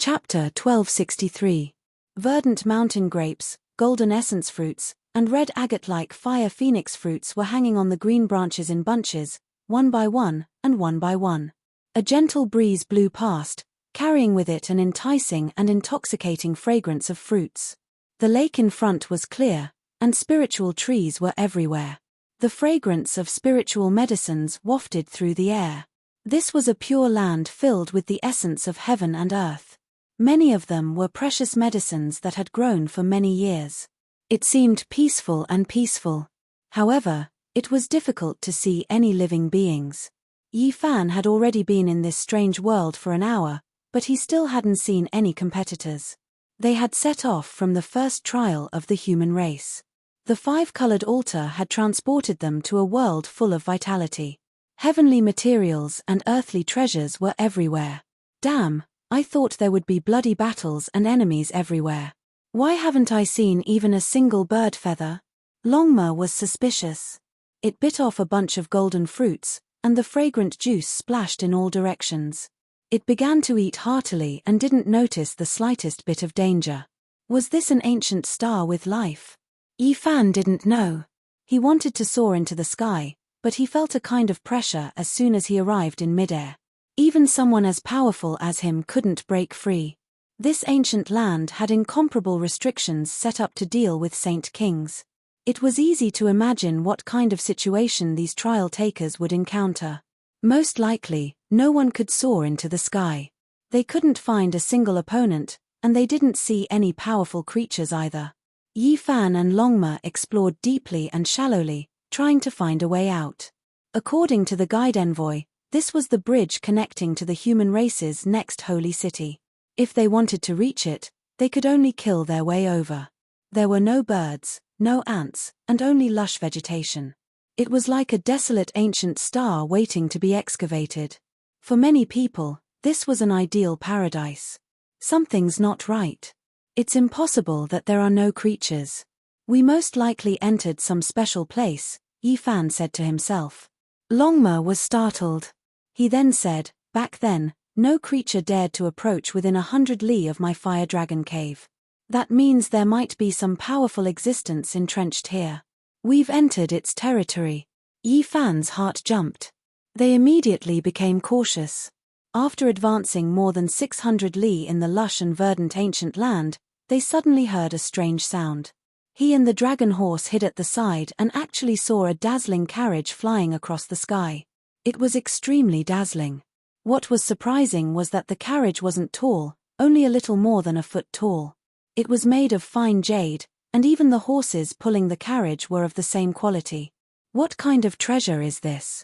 Chapter 1263. Verdant mountain grapes, golden essence fruits, and red agate-like fire phoenix fruits were hanging on the green branches in bunches, one by one, and one by one. A gentle breeze blew past, carrying with it an enticing and intoxicating fragrance of fruits. The lake in front was clear, and spiritual trees were everywhere. The fragrance of spiritual medicines wafted through the air. This was a pure land filled with the essence of heaven and earth. Many of them were precious medicines that had grown for many years. It seemed peaceful and peaceful. However, it was difficult to see any living beings. Yi Fan had already been in this strange world for an hour, but he still hadn't seen any competitors. They had set off from the first trial of the human race. The five-colored altar had transported them to a world full of vitality. Heavenly materials and earthly treasures were everywhere. Damn, I thought there would be bloody battles and enemies everywhere. Why haven't I seen even a single bird feather? Longma was suspicious. It bit off a bunch of golden fruits, and the fragrant juice splashed in all directions. It began to eat heartily and didn't notice the slightest bit of danger. Was this an ancient star with life? Yi Fan didn't know. He wanted to soar into the sky, but he felt a kind of pressure as soon as he arrived in midair. Even someone as powerful as him couldn't break free. This ancient land had incomparable restrictions set up to deal with saint kings. It was easy to imagine what kind of situation these trial takers would encounter. Most likely, no one could soar into the sky. They couldn't find a single opponent, and they didn't see any powerful creatures either. Yi Fan and Longma explored deeply and shallowly, trying to find a way out. According to the guide envoy, this was the bridge connecting to the human race's next holy city. If they wanted to reach it, they could only kill their way over. There were no birds, no ants, and only lush vegetation. It was like a desolate ancient star waiting to be excavated. For many people, this was an ideal paradise. Something's not right. It's impossible that there are no creatures. We most likely entered some special place, Yi Fan said to himself. Longma was startled. He then said, back then, no creature dared to approach within 100 li of my fire dragon cave. That means there might be some powerful existence entrenched here. We've entered its territory. Yi Fan's heart jumped. They immediately became cautious. After advancing more than 600 li in the lush and verdant ancient land, they suddenly heard a strange sound. He and the dragon horse hid at the side and actually saw a dazzling carriage flying across the sky. It was extremely dazzling. What was surprising was that the carriage wasn't tall, only a little more than a foot tall. It was made of fine jade, and even the horses pulling the carriage were of the same quality. What kind of treasure is this?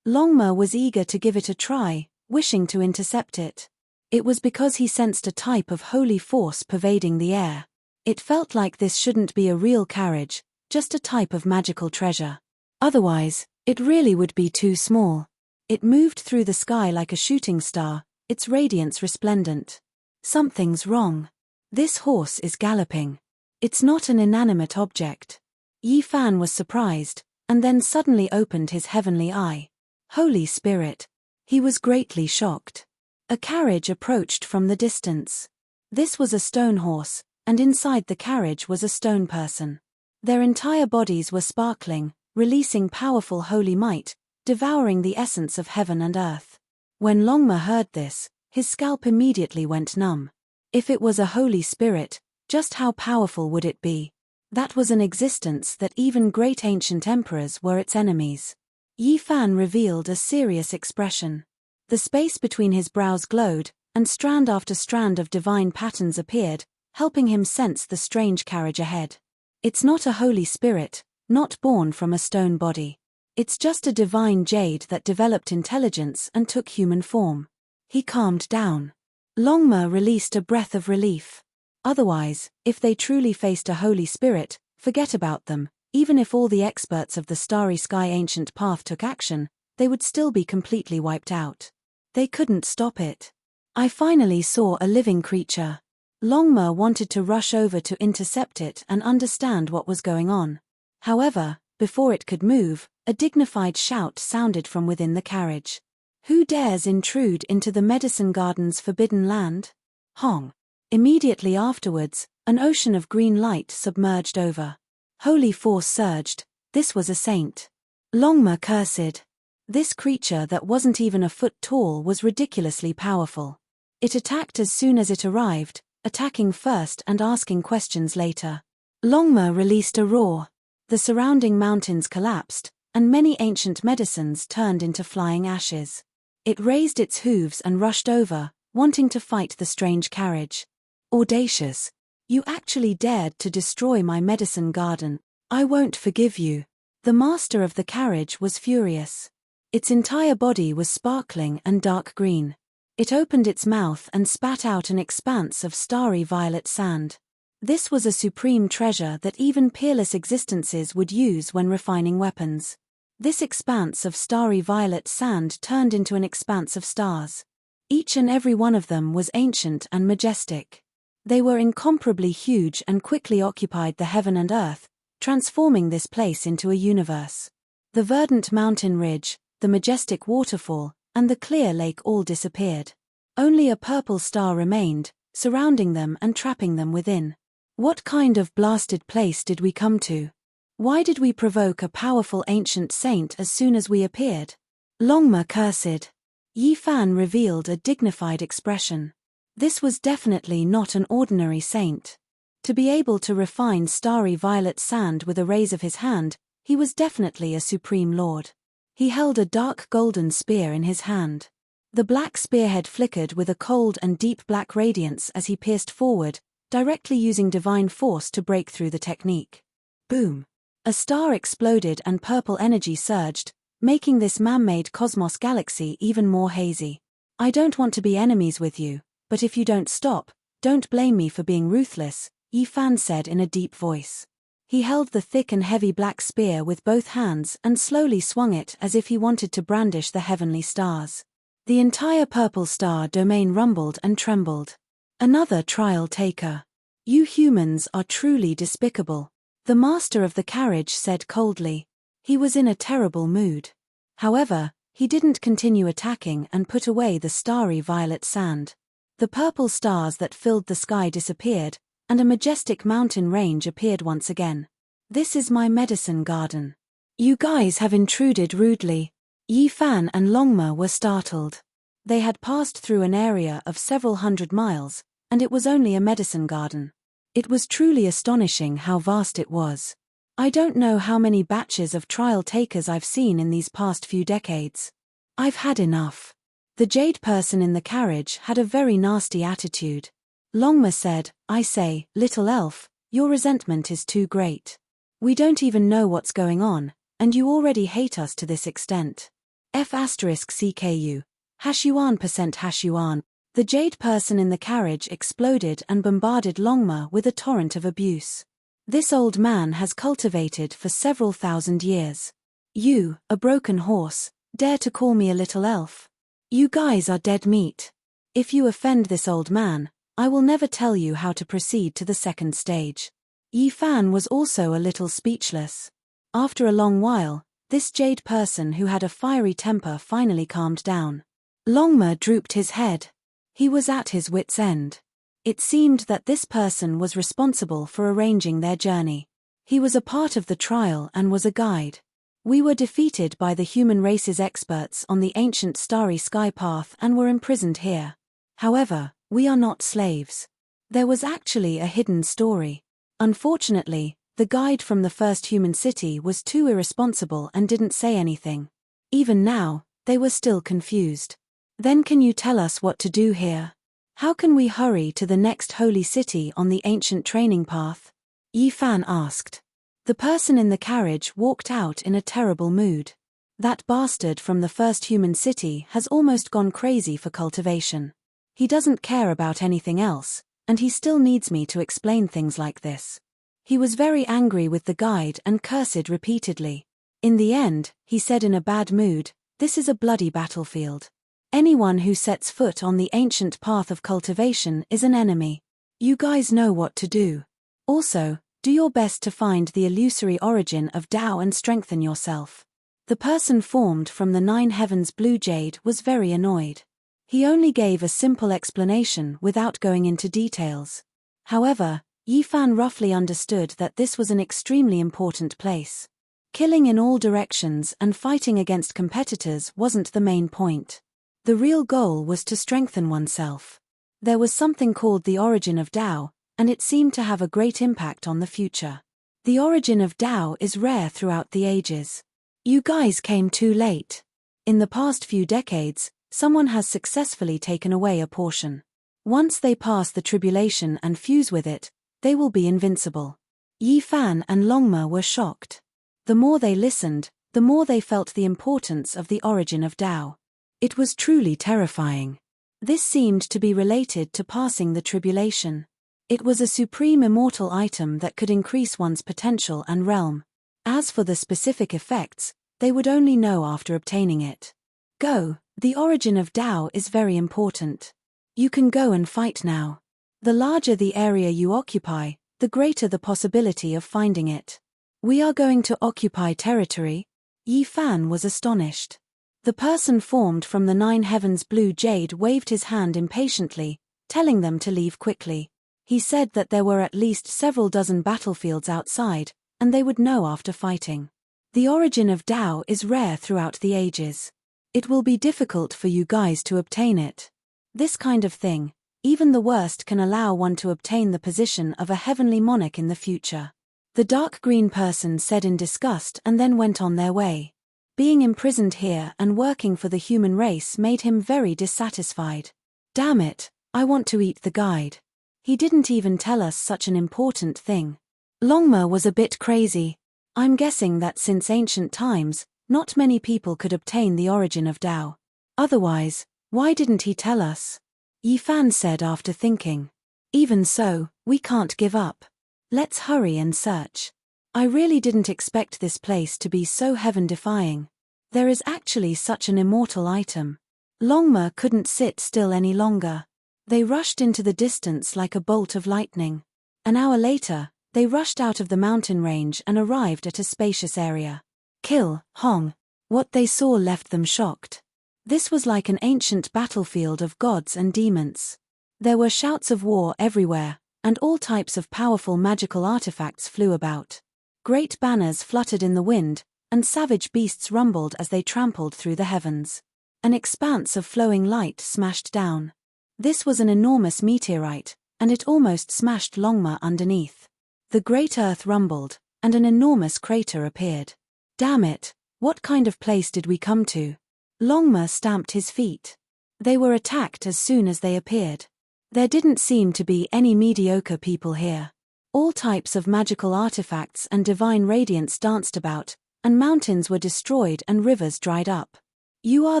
Longma was eager to give it a try, wishing to intercept it. It was because he sensed a type of holy force pervading the air. It felt like this shouldn't be a real carriage, just a type of magical treasure. Otherwise, it really would be too small. It moved through the sky like a shooting star, its radiance resplendent. Something's wrong. This horse is galloping. It's not an inanimate object. Yi Fan was surprised, and then suddenly opened his heavenly eye. Holy Spirit! He was greatly shocked. A carriage approached from the distance. This was a stone horse, and inside the carriage was a stone person. Their entire bodies were sparkling, releasing powerful holy might, devouring the essence of heaven and earth. When Longma heard this, his scalp immediately went numb. If it was a Holy Spirit, just how powerful would it be? That was an existence that even great ancient emperors were its enemies. Yi Fan revealed a serious expression. The space between his brows glowed, and strand after strand of divine patterns appeared, helping him sense the strange carriage ahead. It's not a Holy Spirit, not born from a stone body. It's just a divine jade that developed intelligence and took human form. He calmed down. Longma released a breath of relief. Otherwise, if they truly faced a Holy Spirit, forget about them. Even if all the experts of the starry sky ancient path took action, they would still be completely wiped out. They couldn't stop it. I finally saw a living creature. Longma wanted to rush over to intercept it and understand what was going on. However, before it could move, a dignified shout sounded from within the carriage. Who dares intrude into the medicine garden's forbidden land? Hong. Immediately afterwards, an ocean of green light submerged over. Holy force surged. This was a saint. Longma cursed. This creature that wasn't even a foot tall was ridiculously powerful. It attacked as soon as it arrived, attacking first and asking questions later. Longma released a roar. The surrounding mountains collapsed, and many ancient medicines turned into flying ashes. It raised its hooves and rushed over, wanting to fight the strange carriage. Audacious. You actually dared to destroy my medicine garden. I won't forgive you. The master of the carriage was furious. Its entire body was sparkling and dark green. It opened its mouth and spat out an expanse of starry violet sand. This was a supreme treasure that even peerless existences would use when refining weapons. This expanse of starry violet sand turned into an expanse of stars. Each and every one of them was ancient and majestic. They were incomparably huge and quickly occupied the heaven and earth, transforming this place into a universe. The verdant mountain ridge, the majestic waterfall, and the clear lake all disappeared. Only a purple star remained, surrounding them and trapping them within. What kind of blasted place did we come to? Why did we provoke a powerful ancient saint as soon as we appeared? Longma cursed. Yi Fan revealed a dignified expression. This was definitely not an ordinary saint. To be able to refine starry violet sand with a raise of his hand, he was definitely a supreme lord. He held a dark golden spear in his hand. The black spearhead flickered with a cold and deep black radiance as he pierced forward, directly using divine force to break through the technique. Boom! A star exploded and purple energy surged, making this man-made cosmos galaxy even more hazy. I don't want to be enemies with you, but if you don't stop, don't blame me for being ruthless, Yi Fan said in a deep voice. He held the thick and heavy black spear with both hands and slowly swung it as if he wanted to brandish the heavenly stars. The entire purple star domain rumbled and trembled. Another trial taker. You humans are truly despicable, the master of the carriage said coldly. He was in a terrible mood. However, he didn't continue attacking and put away the starry violet sand. The purple stars that filled the sky disappeared, and a majestic mountain range appeared once again. This is my medicine garden. You guys have intruded rudely. Yi Fan and Longma were startled. They had passed through an area of several hundred miles, and it was only a medicine garden. It was truly astonishing how vast it was. I don't know how many batches of trial takers I've seen in these past few decades. I've had enough. The jade person in the carriage had a very nasty attitude. Longma said, I say, little elf, your resentment is too great. We don't even know what's going on, and you already hate us to this extent. F*CKU, #Hashuan. The jade person in the carriage exploded and bombarded Longma with a torrent of abuse. This old man has cultivated for several thousand years. You, a broken horse, dare to call me a little elf? You guys are dead meat. If you offend this old man, I will never tell you how to proceed to the second stage. Yi Fan was also a little speechless. After a long while, this jade person who had a fiery temper finally calmed down. Longma drooped his head. He was at his wits' end. It seemed that this person was responsible for arranging their journey. He was a part of the trial and was a guide. We were defeated by the human race's experts on the ancient starry sky path and were imprisoned here. However, we are not slaves. There was actually a hidden story. Unfortunately, the guide from the first human city was too irresponsible and didn't say anything. Even now, they were still confused. Then can you tell us what to do here? How can we hurry to the next holy city on the ancient training path? Yi Fan asked. The person in the carriage walked out in a terrible mood. That bastard from the first human city has almost gone crazy for cultivation. He doesn't care about anything else, and he still needs me to explain things like this. He was very angry with the guide and cursed repeatedly. In the end, he said in a bad mood, this is a bloody battlefield. Anyone who sets foot on the ancient path of cultivation is an enemy. You guys know what to do. Also, do your best to find the illusory origin of Tao and strengthen yourself. The person formed from the 9 heavens blue jade was very annoyed. He only gave a simple explanation without going into details. However, Yifan roughly understood that this was an extremely important place. Killing in all directions and fighting against competitors wasn't the main point. The real goal was to strengthen oneself. There was something called the origin of Tao, and it seemed to have a great impact on the future. The origin of Tao is rare throughout the ages. You guys came too late. In the past few decades, someone has successfully taken away a portion. Once they pass the tribulation and fuse with it, they will be invincible. Yifan and Longma were shocked. The more they listened, the more they felt the importance of the origin of Tao. It was truly terrifying. This seemed to be related to passing the tribulation. It was a supreme immortal item that could increase one's potential and realm. As for the specific effects, they would only know after obtaining it. Go, the origin of Tao is very important. You can go and fight now. The larger the area you occupy, the greater the possibility of finding it. We are going to occupy territory? Yifan was astonished. The person formed from the 9 heavens blue jade waved his hand impatiently, telling them to leave quickly. He said that there were at least several dozen battlefields outside, and they would know after fighting. The origin of Tao is rare throughout the ages. It will be difficult for you guys to obtain it. This kind of thing, even the worst, can allow one to obtain the position of a heavenly monarch in the future. The dark green person said in disgust and then went on their way. Being imprisoned here and working for the human race made him very dissatisfied. Damn it, I want to eat the guide. He didn't even tell us such an important thing. Longma was a bit crazy. I'm guessing that since ancient times, not many people could obtain the origin of Tao. Otherwise, why didn't he tell us? Yifan said after thinking. Even so, we can't give up. Let's hurry and search. I really didn't expect this place to be so heaven-defying. There is actually such an immortal item. Longma couldn't sit still any longer. They rushed into the distance like a bolt of lightning. An hour later, they rushed out of the mountain range and arrived at a spacious area. Kill, Hong. What they saw left them shocked. This was like an ancient battlefield of gods and demons. There were shouts of war everywhere, and all types of powerful magical artifacts flew about. Great banners fluttered in the wind, and savage beasts rumbled as they trampled through the heavens. An expanse of flowing light smashed down. This was an enormous meteorite, and it almost smashed Longma underneath. The great earth rumbled, and an enormous crater appeared. Damn it, what kind of place did we come to? Longma stamped his feet. They were attacked as soon as they appeared. There didn't seem to be any mediocre people here. All types of magical artifacts and divine radiance danced about, and mountains were destroyed and rivers dried up. You are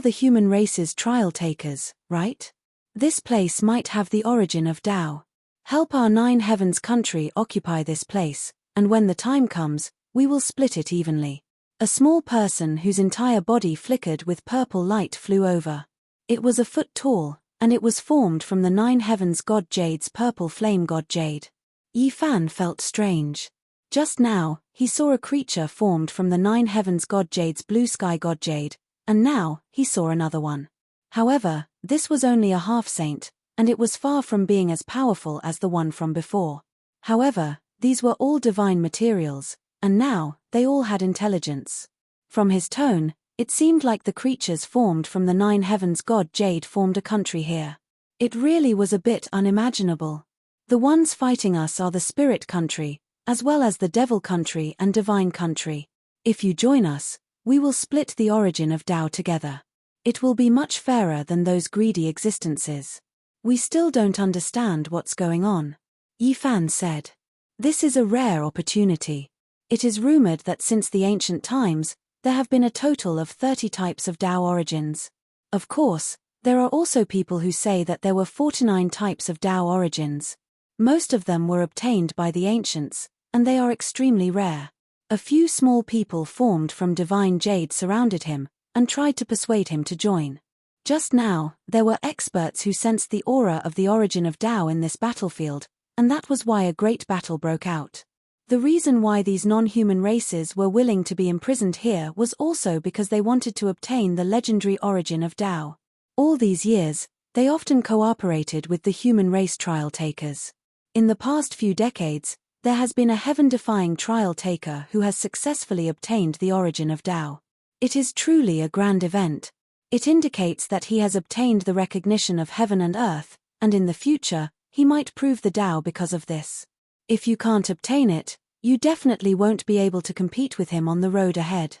the human race's trial takers, right? This place might have the origin of Tao. Help our 9 heavens country occupy this place, and when the time comes, we will split it evenly. A small person whose entire body flickered with purple light flew over. It was a foot tall, and it was formed from the 9 heavens god Jade's purple flame god Jade. Yifan felt strange. Just now, he saw a creature formed from the 9 heavens god Jade's blue sky god Jade, and now, he saw another one. However, this was only a half-saint, and it was far from being as powerful as the one from before. However, these were all divine materials, and now, they all had intelligence. From his tone, it seemed like the creatures formed from the 9 heavens god Jade formed a country here. It really was a bit unimaginable. The ones fighting us are the spirit country, as well as the devil country and divine country. If you join us, we will split the origin of Tao together. It will be much fairer than those greedy existences. We still don't understand what's going on. Yifan said. This is a rare opportunity. It is rumored that since the ancient times, there have been a total of 30 types of Tao origins. Of course, there are also people who say that there were 49 types of Tao origins. Most of them were obtained by the ancients, and they are extremely rare. A few small people formed from divine jade surrounded him, and tried to persuade him to join. Just now, there were experts who sensed the aura of the origin of Tao in this battlefield, and that was why a great battle broke out. The reason why these non-human races were willing to be imprisoned here was also because they wanted to obtain the legendary origin of Tao. All these years, They often cooperated with the human race trial takers. In the past few decades, there has been a heaven-defying trial taker who has successfully obtained the origin of Tao. It is truly a grand event. It indicates that he has obtained the recognition of heaven and earth, and in the future, he might prove the Tao because of this. If you can't obtain it, you definitely won't be able to compete with him on the road ahead.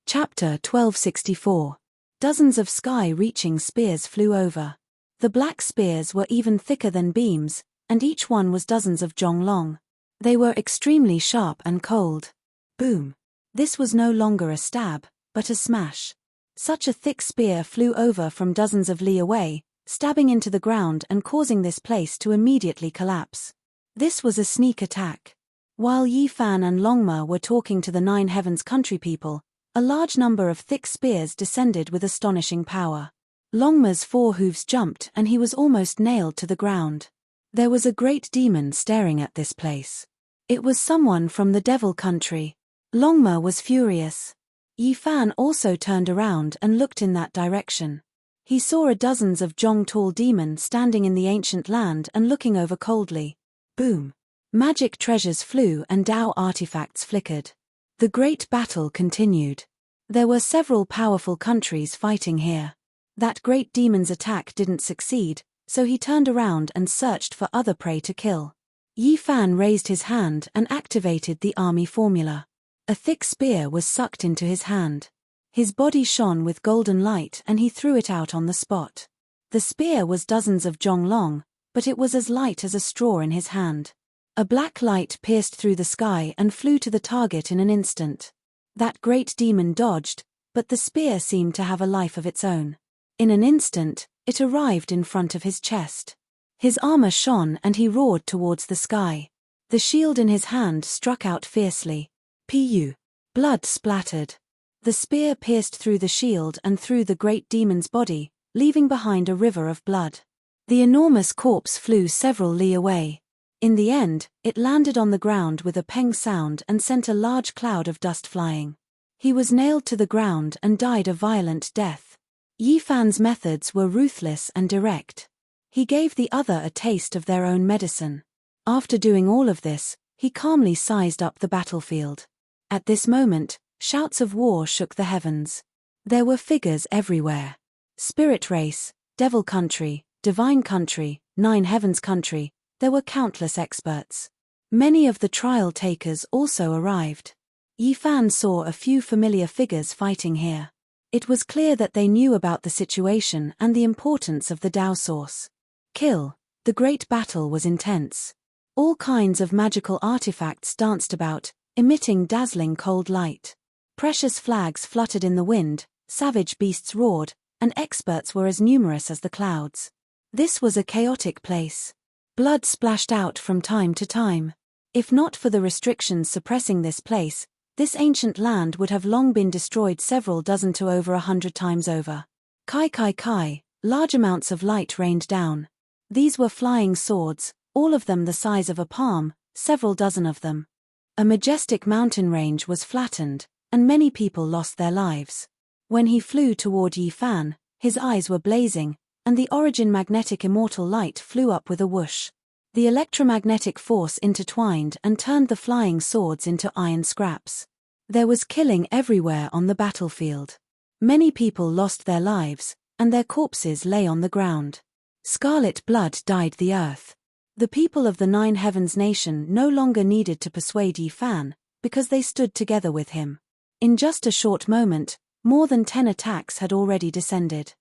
Chapter 1264. Dozens of sky-reaching spears flew over. The black spears were even thicker than beams, and each one was dozens of zhong long. They were extremely sharp and cold. Boom! This was no longer a stab, but a smash. Such a thick spear flew over from dozens of li away, stabbing into the ground and causing this place to immediately collapse. This was a sneak attack. While Yi Fan and Longma were talking to the Nine Heavens country people, a large number of thick spears descended with astonishing power. Longma's four hooves jumped and he was almost nailed to the ground. There was a great demon staring at this place. It was someone from the devil country. Longma was furious. Yi Fan also turned around and looked in that direction. He saw a dozens of zhong-tall demon standing in the ancient land and looking over coldly. Boom! Magic treasures flew and Tao artifacts flickered. The great battle continued. There were several powerful countries fighting here. That great demon's attack didn't succeed, so he turned around and searched for other prey to kill. Yi Fan raised his hand and activated the army formula. A thick spear was sucked into his hand. His body shone with golden light and he threw it out on the spot. The spear was dozens of zhong long, but it was as light as a straw in his hand. A black light pierced through the sky and flew to the target in an instant. That great demon dodged, but the spear seemed to have a life of its own. In an instant, it arrived in front of his chest. His armor shone and he roared towards the sky. The shield in his hand struck out fiercely. Pu. Blood splattered. The spear pierced through the shield and through the great demon's body, leaving behind a river of blood. The enormous corpse flew several li away. In the end, it landed on the ground with a peng sound and sent a large cloud of dust flying. He was nailed to the ground and died a violent death. Yi Fan's methods were ruthless and direct. He gave the other a taste of their own medicine. After doing all of this, he calmly sized up the battlefield. At this moment, shouts of war shook the heavens. There were figures everywhere. Spirit race, devil country, divine country, Nine Heavens country, there were countless experts. Many of the trial takers also arrived. Yi Fan saw a few familiar figures fighting here. It was clear that they knew about the situation and the importance of the Tao source. Kill. The great battle was intense. All kinds of magical artifacts danced about, emitting dazzling cold light. Precious flags fluttered in the wind, savage beasts roared, and experts were as numerous as the clouds. This was a chaotic place. Blood splashed out from time to time. If not for the restrictions suppressing this place, this ancient land would have long been destroyed several dozen to over 100 times over. Kai. Large amounts of light rained down. These were flying swords, all of them the size of a palm, several dozen of them. A majestic mountain range was flattened, and many people lost their lives. When he flew toward Yi Fan, his eyes were blazing, and the origin magnetic immortal light flew up with a whoosh. The electromagnetic force intertwined and turned the flying swords into iron scraps. There was killing everywhere on the battlefield. Many people lost their lives, and their corpses lay on the ground. Scarlet blood dyed the earth. The people of the Nine Heavens nation no longer needed to persuade Yi Fan, because they stood together with him. In just a short moment, more than 10 attacks had already descended.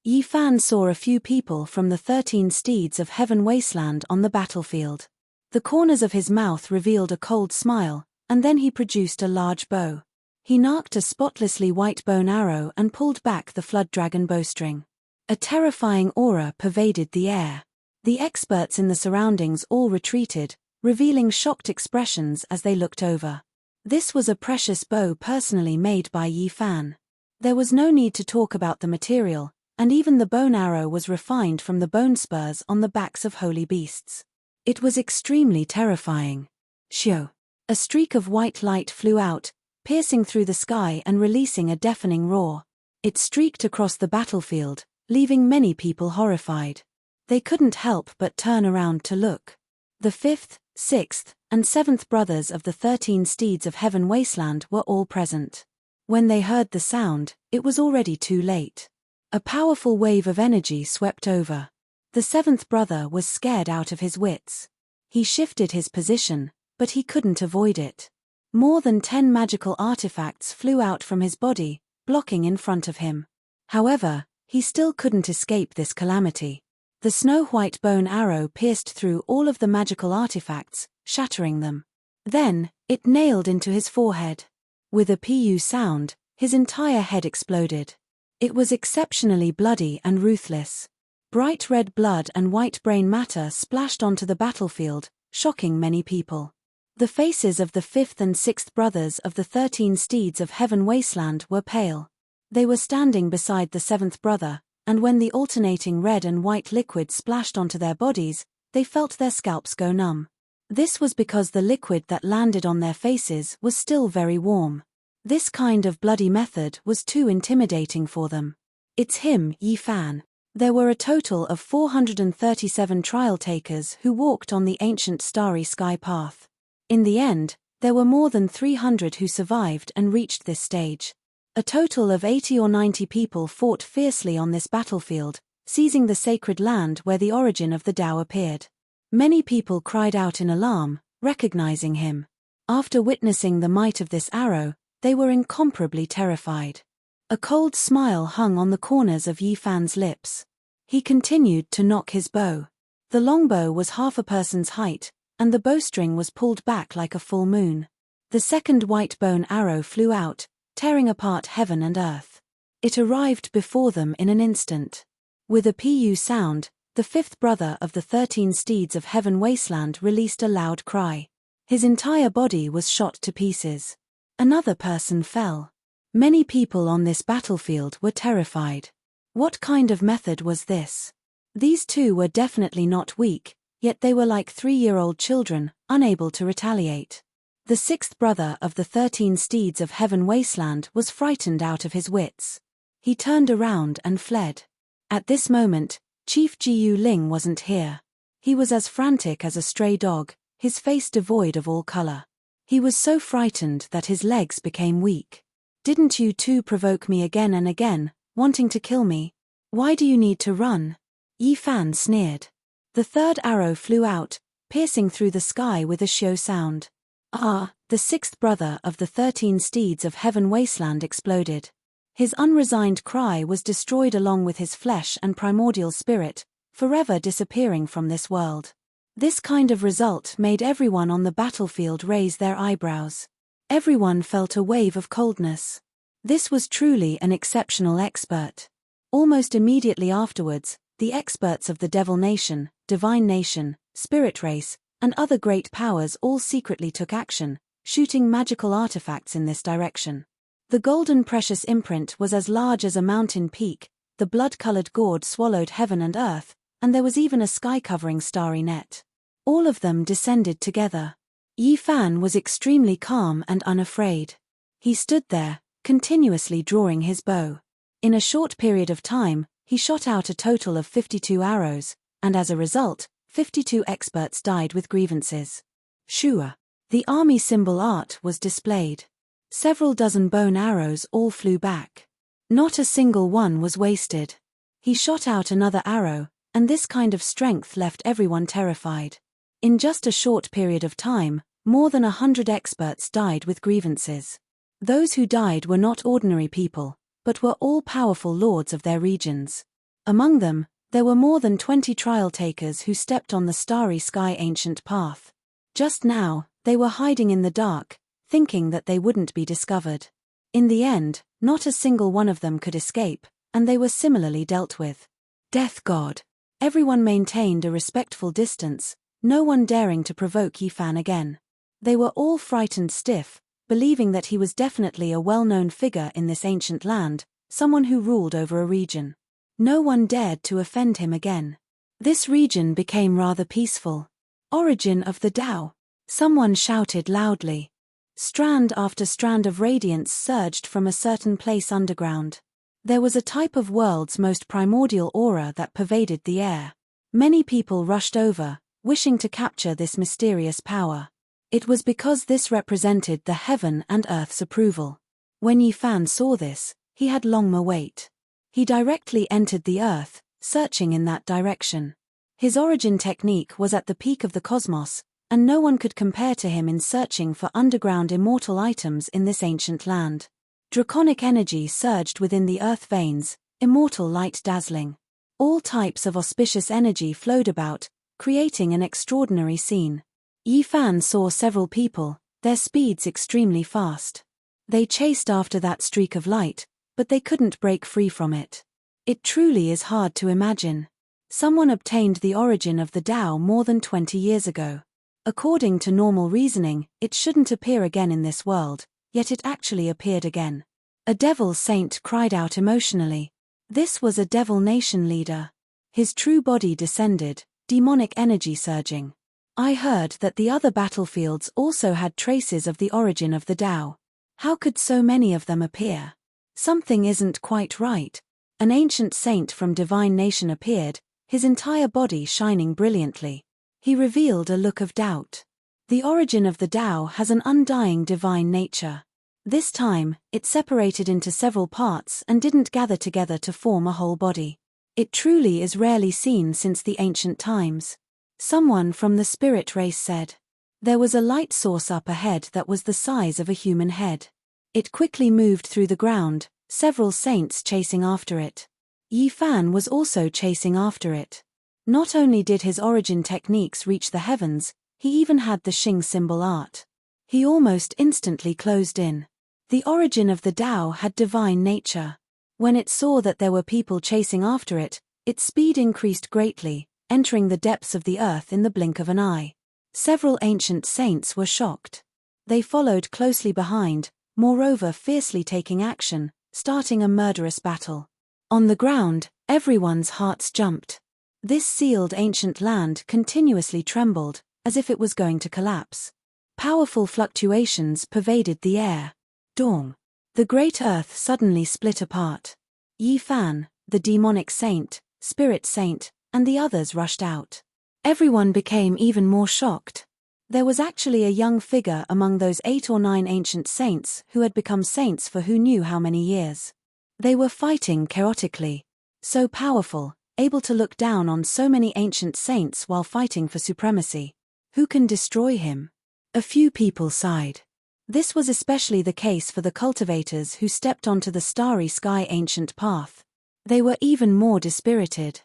Yi Fan saw a few people from the 13 steeds of Heaven Wasteland on the battlefield. The corners of his mouth revealed a cold smile, and then he produced a large bow. He narked a spotlessly white bone arrow and pulled back the flood dragon bowstring. A terrifying aura pervaded the air. The experts in the surroundings all retreated, revealing shocked expressions as they looked over. This was a precious bow personally made by Yi Fan. There was no need to talk about the material, and even the bone arrow was refined from the bone spurs on the backs of holy beasts. It was extremely terrifying. Shio! A streak of white light flew out, piercing through the sky and releasing a deafening roar. It streaked across the battlefield, leaving many people horrified. They couldn't help but turn around to look. The 5th, 6th, and 7th brothers of the 13 steeds of heaven wasteland were all present. When they heard the sound, it was already too late. A powerful wave of energy swept over. The 7th brother was scared out of his wits. He shifted his position, but he couldn't avoid it. More than 10 magical artifacts flew out from his body, blocking in front of him. However, he still couldn't escape this calamity. The snow-white bone arrow pierced through all of the magical artifacts, shattering them. Then, it nailed into his forehead. With a pu sound, his entire head exploded. It was exceptionally bloody and ruthless. Bright red blood and white brain matter splashed onto the battlefield, shocking many people. The faces of the 5th and 6th brothers of the 13 steeds of heaven wasteland were pale. They were standing beside the 7th brother, and when the alternating red and white liquid splashed onto their bodies, they felt their scalps go numb. This was because the liquid that landed on their faces was still very warm. This kind of bloody method was too intimidating for them. "It's him, Yi Fan." There were a total of 437 trial takers who walked on the ancient starry sky path. In the end, there were more than 300 who survived and reached this stage. A total of 80 or 90 people fought fiercely on this battlefield, seizing the sacred land where the origin of the Tao appeared. Many people cried out in alarm, recognizing him. After witnessing the might of this arrow, they were incomparably terrified. A cold smile hung on the corners of Yi Fan's lips. He continued to nock his bow. The longbow was half a person's height, and the bowstring was pulled back like a full moon. The second white bone arrow flew out, tearing apart heaven and earth. It arrived before them in an instant. With a pu sound, the 5th brother of the 13 steeds of heaven wasteland released a loud cry. His entire body was shot to pieces. Another person fell. Many people on this battlefield were terrified. What kind of method was this? These two were definitely not weak, yet they were like 3-year-old children, unable to retaliate. The 6th brother of the 13 steeds of heaven wasteland was frightened out of his wits. He turned around and fled. At this moment, Chief Jiu Ling wasn't here. He was as frantic as a stray dog, his face devoid of all color. He was so frightened that his legs became weak. "Didn't you two provoke me again and again, wanting to kill me? Why do you need to run?" Yi Fan sneered. The third arrow flew out, piercing through the sky with a shrill sound. "Ah!" The 6th brother of the 13 steeds of heaven wasteland exploded. His unresigned cry was destroyed along with his flesh and primordial spirit, forever disappearing from this world. This kind of result made everyone on the battlefield raise their eyebrows. Everyone felt a wave of coldness. This was truly an exceptional expert. Almost immediately afterwards, the experts of the Devil Nation, Divine Nation, Spirit Race, and other great powers all secretly took action, shooting magical artifacts in this direction. The golden precious imprint was as large as a mountain peak, the blood-colored gourd swallowed heaven and earth, and there was even a sky-covering starry net. All of them descended together. Yi Fan was extremely calm and unafraid. He stood there, continuously drawing his bow. In a short period of time, he shot out a total of 52 arrows, and as a result, 52 experts died with grievances. Shua. The army symbol art was displayed. Several dozen bone arrows all flew back. Not a single one was wasted. He shot out another arrow, and this kind of strength left everyone terrified. In just a short period of time, more than 100 experts died with grievances. Those who died were not ordinary people, but were all-powerful lords of their regions. Among them, there were more than 20 trial takers who stepped on the starry sky ancient path. Just now, they were hiding in the dark, thinking that they wouldn't be discovered. In the end, not a single one of them could escape, and they were similarly dealt with. Death God. Everyone maintained a respectful distance, no one daring to provoke Yi Fan again. They were all frightened stiff, believing that he was definitely a well-known figure in this ancient land, someone who ruled over a region. No one dared to offend him again. This region became rather peaceful. Origin of the Tao. Someone shouted loudly. Strand after strand of radiance surged from a certain place underground. There was a type of world's most primordial aura that pervaded the air. Many people rushed over, wishing to capture this mysterious power. It was because this represented the heaven and earth's approval. When Yi Fan saw this, he had long wait. He directly entered the earth, searching in that direction. His origin technique was at the peak of the cosmos, and no one could compare to him in searching for underground immortal items in this ancient land. Draconic energy surged within the earth veins, immortal light dazzling. All types of auspicious energy flowed about, creating an extraordinary scene. Yi Fan saw several people, their speeds extremely fast. They chased after that streak of light, but they couldn't break free from it. It truly is hard to imagine. Someone obtained the origin of the Tao more than 20 years ago. According to normal reasoning, it shouldn't appear again in this world, yet it actually appeared again. A devil saint cried out emotionally. This was a devil nation leader. His true body descended, demonic energy surging. I heard that the other battlefields also had traces of the origin of the Tao. How could so many of them appear? Something isn't quite right. An ancient saint from Divine Nation appeared, his entire body shining brilliantly. He revealed a look of doubt. The origin of the Tao has an undying divine nature. This time, it separated into several parts and didn't gather together to form a whole body. It truly is rarely seen since the ancient times. Someone from the spirit race said. There was a light source up ahead that was the size of a human head. It quickly moved through the ground, several saints chasing after it. Yi Fan was also chasing after it. Not only did his origin techniques reach the heavens, he even had the Xing symbol art. He almost instantly closed in. The origin of the Tao had divine nature. When it saw that there were people chasing after it, its speed increased greatly, entering the depths of the earth in the blink of an eye. Several ancient saints were shocked. They followed closely behind, moreover fiercely taking action, starting a murderous battle. On the ground, everyone's hearts jumped. This sealed ancient land continuously trembled, as if it was going to collapse. Powerful fluctuations pervaded the air. Dawn. The great earth suddenly split apart. Yi Fan, the demonic saint, spirit saint, and the others rushed out. Everyone became even more shocked. There was actually a young figure among those 8 or 9 ancient saints who had become saints for who knew how many years. They were fighting chaotically. So powerful, able to look down on so many ancient saints while fighting for supremacy. Who can destroy him? A few people sighed. This was especially the case for the cultivators who stepped onto the starry sky ancient path. They were even more dispirited.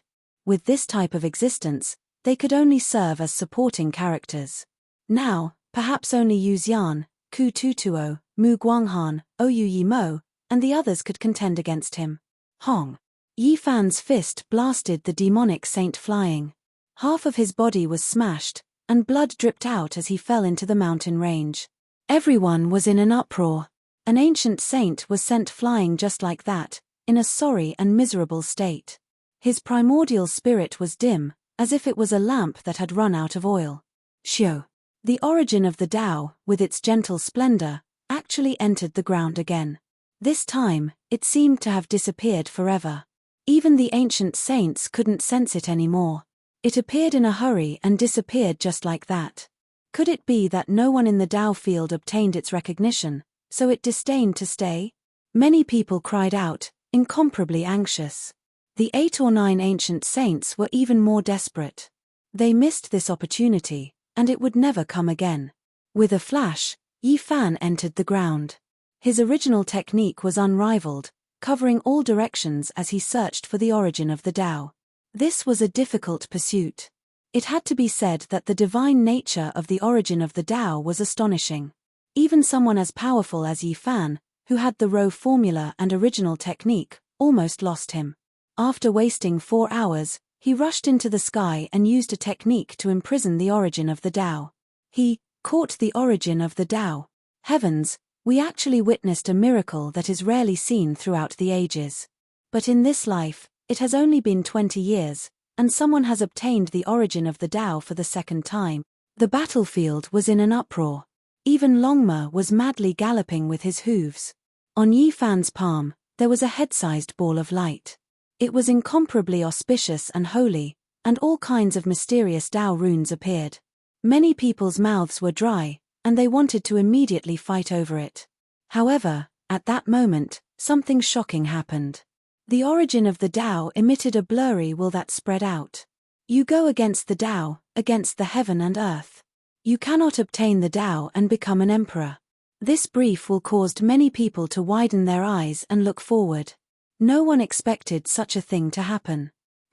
With this type of existence, they could only serve as supporting characters. Now, perhaps only Yu Xian, Ku Tutuo, Mu Guanghan, Ou Yi Mo, and the others could contend against him. Hong. Yi Fan's fist blasted the demonic saint flying. Half of his body was smashed, and blood dripped out as he fell into the mountain range. Everyone was in an uproar. An ancient saint was sent flying just like that, in a sorry and miserable state. His primordial spirit was dim, as if it was a lamp that had run out of oil. Xiu. The origin of the Tao, with its gentle splendor, actually entered the ground again. This time, it seemed to have disappeared forever. Even the ancient saints couldn't sense it anymore. It appeared in a hurry and disappeared just like that. Could it be that no one in the Tao field obtained its recognition, so it disdained to stay? Many people cried out, incomparably anxious. The 8 or 9 ancient saints were even more desperate. They missed this opportunity, and it would never come again. With a flash, Yi Fan entered the ground. His original technique was unrivaled, covering all directions as he searched for the origin of the Tao. This was a difficult pursuit. It had to be said that the divine nature of the origin of the Tao was astonishing. Even someone as powerful as Yi Fan, who had the Rho formula and original technique, almost lost him. After wasting 4 hours, he rushed into the sky and used a technique to imprison the origin of the Tao. He caught the origin of the Tao. Heavens, we actually witnessed a miracle that is rarely seen throughout the ages. But in this life, it has only been 20 years, and someone has obtained the origin of the Tao for the second time. The battlefield was in an uproar. Even Longma was madly galloping with his hooves. On Yi Fan's palm, there was a head-sized ball of light. It was incomparably auspicious and holy, and all kinds of mysterious Tao runes appeared. Many people's mouths were dry, and they wanted to immediately fight over it. However, at that moment, something shocking happened. The origin of the Tao emitted a blurry will that spread out. You go against the Tao, against the heaven and earth. You cannot obtain the Tao and become an emperor. This brief will caused many people to widen their eyes and look forward. No one expected such a thing to happen.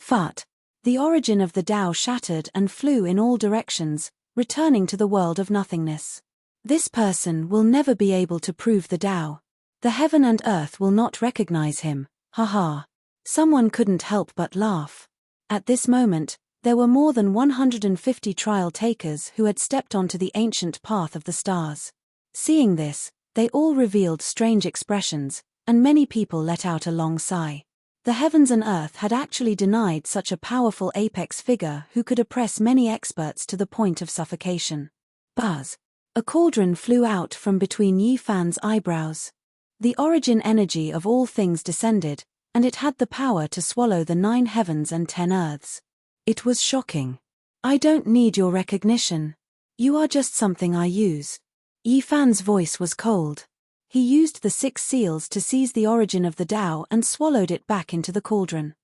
But the origin of the Tao shattered and flew in all directions, returning to the world of nothingness. This person will never be able to prove the Tao. The heaven and earth will not recognize him, haha. Someone couldn't help but laugh. At this moment, there were more than 150 trial takers who had stepped onto the ancient path of the stars. Seeing this, they all revealed strange expressions, and many people let out a long sigh. The heavens and earth had actually denied such a powerful apex figure who could oppress many experts to the point of suffocation. Buzz! A cauldron flew out from between Yi Fan's eyebrows. The origin energy of all things descended, and it had the power to swallow the 9 heavens and 10 earths. It was shocking. I don't need your recognition. You are just something I use. Yi Fan's voice was cold. He used the 6 seals to seize the origin of the Tao and swallowed it back into the cauldron.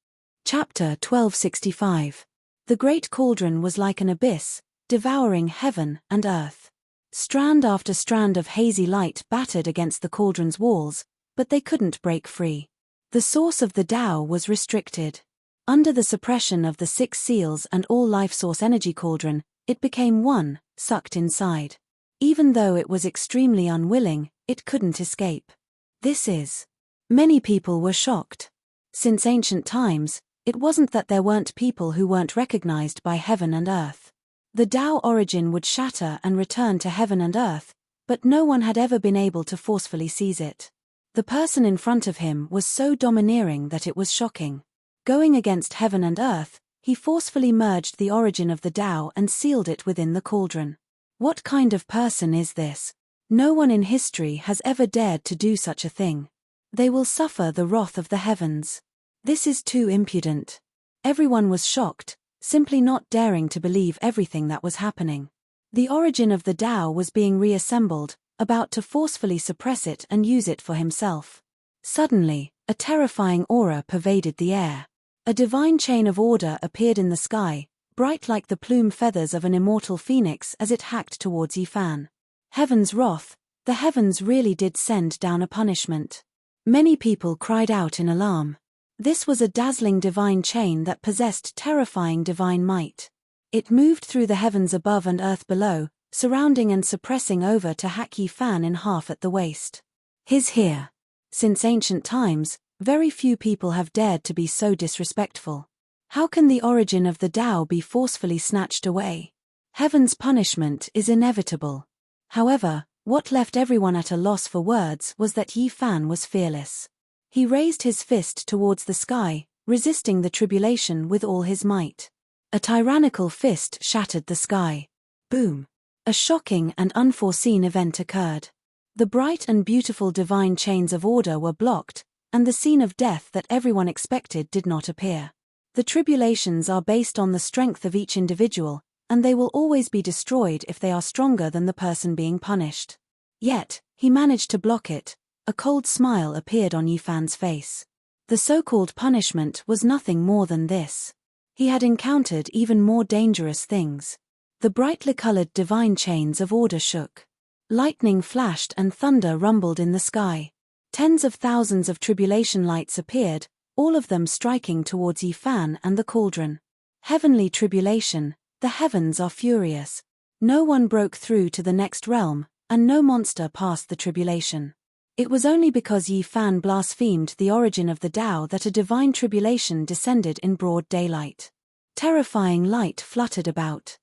Chapter 1265. The great cauldron was like an abyss, devouring heaven and earth. Strand after strand of hazy light battered against the cauldron's walls, but they couldn't break free. The source of the Tao was restricted. Under the suppression of the 6 seals and all life source energy cauldron, it became one, sucked inside. Even though it was extremely unwilling, it couldn't escape. Many people were shocked. Since ancient times, it wasn't that there weren't people who weren't recognized by heaven and earth. The Tao origin would shatter and return to heaven and earth, but no one had ever been able to forcefully seize it. The person in front of him was so domineering that it was shocking. Going against heaven and earth, he forcefully merged the origin of the Tao and sealed it within the cauldron. What kind of person is this? No one in history has ever dared to do such a thing. They will suffer the wrath of the heavens. This is too impudent. Everyone was shocked, simply not daring to believe everything that was happening. The origin of the Tao was being reassembled, about to forcefully suppress it and use it for himself. Suddenly, a terrifying aura pervaded the air. A divine chain of order appeared in the sky, bright like the plume feathers of an immortal phoenix as it hacked towards Yi Fan. Heaven's wrath, the heavens really did send down a punishment. Many people cried out in alarm. This was a dazzling divine chain that possessed terrifying divine might. It moved through the heavens above and earth below, surrounding and suppressing over to hack Yi Fan in half at the waist. He's here. Since ancient times, very few people have dared to be so disrespectful. How can the origin of the Tao be forcefully snatched away? Heaven's punishment is inevitable. However, what left everyone at a loss for words was that Yi Fan was fearless. He raised his fist towards the sky, resisting the tribulation with all his might. A tyrannical fist shattered the sky. Boom! A shocking and unforeseen event occurred. The bright and beautiful divine chains of order were blocked, and the scene of death that everyone expected did not appear. The tribulations are based on the strength of each individual, and they will always be destroyed if they are stronger than the person being punished. Yet, he managed to block it. A cold smile appeared on Yi Fan's face. The so-called punishment was nothing more than this. He had encountered even more dangerous things. The brightly colored divine chains of order shook. Lightning flashed and thunder rumbled in the sky. Tens of thousands of tribulation lights appeared, all of them striking towards Yi Fan and the cauldron. Heavenly tribulation, the heavens are furious. No one broke through to the next realm, and no monster passed the tribulation. It was only because Yi Fan blasphemed the origin of the Tao that a divine tribulation descended in broad daylight. Terrifying light fluttered about.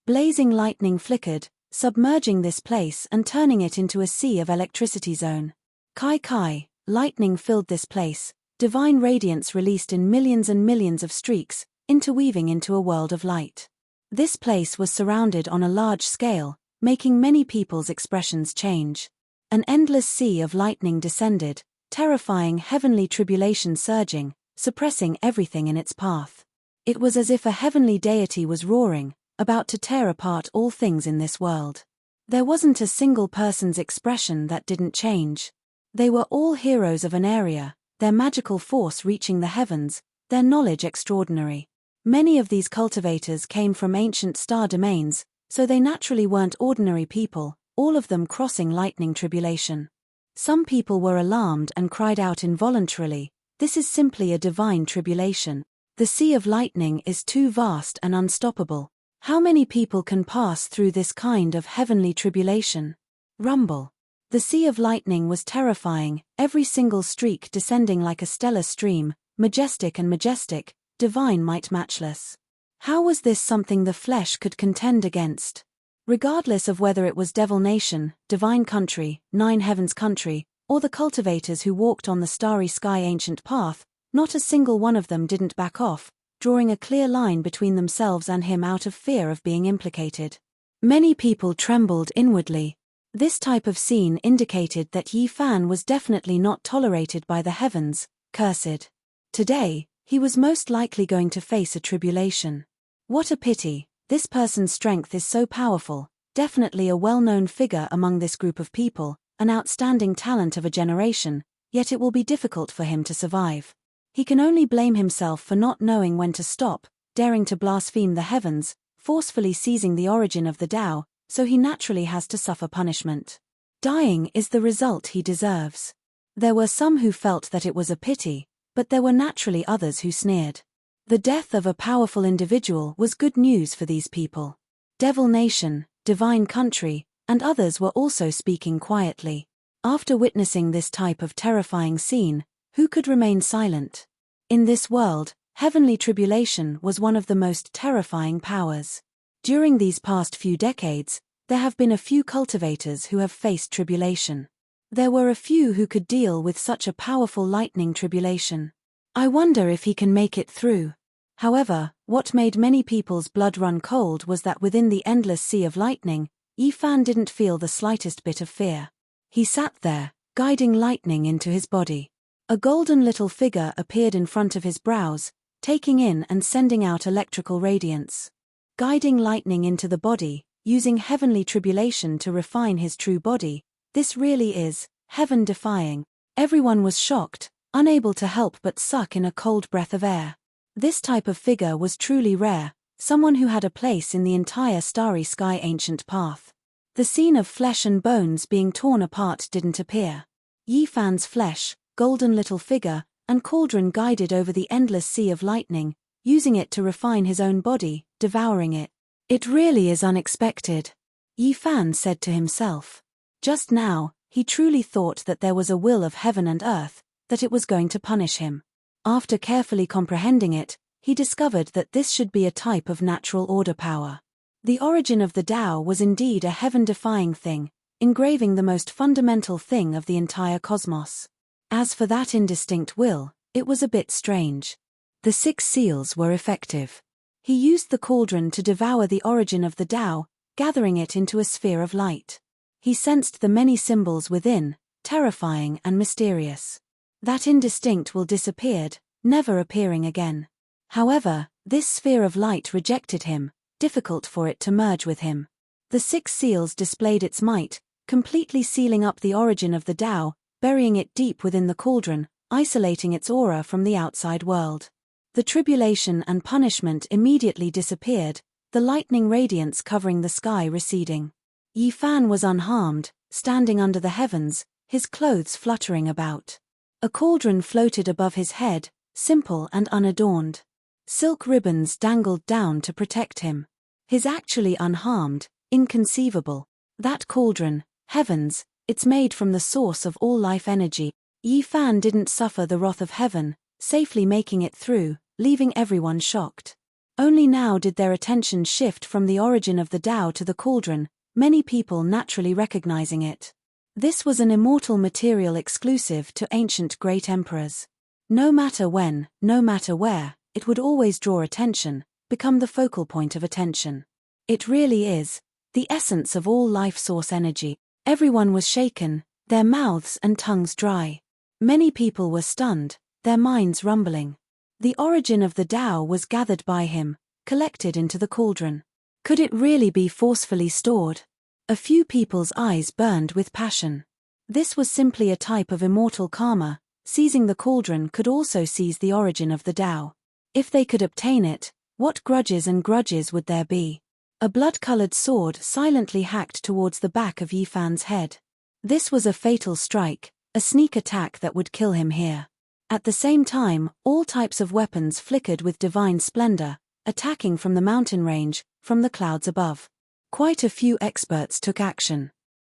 Blazing lightning flickered, submerging this place and turning it into a sea of electricity zone. Kai Kai, lightning filled this place, divine radiance released in millions and millions of streaks, interweaving into a world of light. This place was surrounded on a large scale, making many people's expressions change. An endless sea of lightning descended, terrifying heavenly tribulation surging, suppressing everything in its path. It was as if a heavenly deity was roaring, about to tear apart all things in this world. There wasn't a single person's expression that didn't change. They were all heroes of an area, their magical force reaching the heavens, their knowledge extraordinary. Many of these cultivators came from ancient star domains, so they naturally weren't ordinary people, all of them crossing lightning tribulation. Some people were alarmed and cried out involuntarily, "This is simply a divine tribulation. The sea of lightning is too vast and unstoppable. How many people can pass through this kind of heavenly tribulation?" Rumble. The sea of lightning was terrifying, every single streak descending like a stellar stream, majestic and majestic, divine might matchless. How was this something the flesh could contend against? Regardless of whether it was Devil Nation, Divine Country, Nine Heavens Country, or the cultivators who walked on the starry sky ancient path, not a single one of them didn't back off, drawing a clear line between themselves and him out of fear of being implicated. Many people trembled inwardly. This type of scene indicated that Yi Fan was definitely not tolerated by the heavens, cursed. Today, he was most likely going to face a tribulation. What a pity, this person's strength is so powerful, definitely a well-known figure among this group of people, an outstanding talent of a generation, yet it will be difficult for him to survive. He can only blame himself for not knowing when to stop, daring to blaspheme the heavens, forcefully seizing the origin of the Tao, so he naturally has to suffer punishment. Dying is the result he deserves. There were some who felt that it was a pity, but there were naturally others who sneered. The death of a powerful individual was good news for these people. Devil Nation, Divine Country, and others were also speaking quietly. After witnessing this type of terrifying scene, who could remain silent? In this world, heavenly tribulation was one of the most terrifying powers. During these past few decades, there have been a few cultivators who have faced tribulation. There were a few who could deal with such a powerful lightning tribulation. I wonder if he can make it through. However, what made many people's blood run cold was that within the endless sea of lightning, Yi Fan didn't feel the slightest bit of fear. He sat there, guiding lightning into his body. A golden little figure appeared in front of his brows, taking in and sending out electrical radiance. Guiding lightning into the body, using heavenly tribulation to refine his true body, this really is heaven-defying. Everyone was shocked, unable to help but suck in a cold breath of air. This type of figure was truly rare, someone who had a place in the entire starry sky ancient path. The scene of flesh and bones being torn apart didn't appear. Yi Fan's flesh, golden little figure, and cauldron guided over the endless sea of lightning, using it to refine his own body, devouring it. It really is unexpected, Yi Fan said to himself. Just now, he truly thought that there was a will of heaven and earth, that it was going to punish him. After carefully comprehending it, he discovered that this should be a type of natural order power. The origin of the Tao was indeed a heaven-defying thing, engraving the most fundamental thing of the entire cosmos. As for that indistinct will, it was a bit strange. The 6 seals were effective. He used the cauldron to devour the origin of the Tao, gathering it into a sphere of light. He sensed the many symbols within, terrifying and mysterious. That indistinct will disappeared, never appearing again. However, this sphere of light rejected him, difficult for it to merge with him. The 6 seals displayed its might, completely sealing up the origin of the Tao, burying it deep within the cauldron, isolating its aura from the outside world. The tribulation and punishment immediately disappeared, the lightning radiance covering the sky receding. Yi Fan was unharmed, standing under the heavens, his clothes fluttering about. A cauldron floated above his head, simple and unadorned. Silk ribbons dangled down to protect him. His actually unharmed, inconceivable. That cauldron, heavens, it's made from the source of all life energy. Yi Fan didn't suffer the wrath of heaven, safely making it through, leaving everyone shocked. Only now did their attention shift from the origin of the Tao to the cauldron, many people naturally recognizing it. This was an immortal material exclusive to ancient great emperors. No matter when, no matter where, it would always draw attention, become the focal point of attention. It really is the essence of all life source energy. Everyone was shaken, their mouths and tongues dry. Many people were stunned, their minds rumbling. The origin of the Tao was gathered by him, collected into the cauldron. Could it really be forcefully stored? A few people's eyes burned with passion. This was simply a type of immortal karma. Seizing the cauldron could also seize the origin of the Tao. If they could obtain it, what grudges and grudges would there be? A blood-colored sword silently hacked towards the back of Yifan's head. This was a fatal strike, a sneak attack that would kill him here. At the same time, all types of weapons flickered with divine splendor, attacking from the mountain range, from the clouds above. Quite a few experts took action.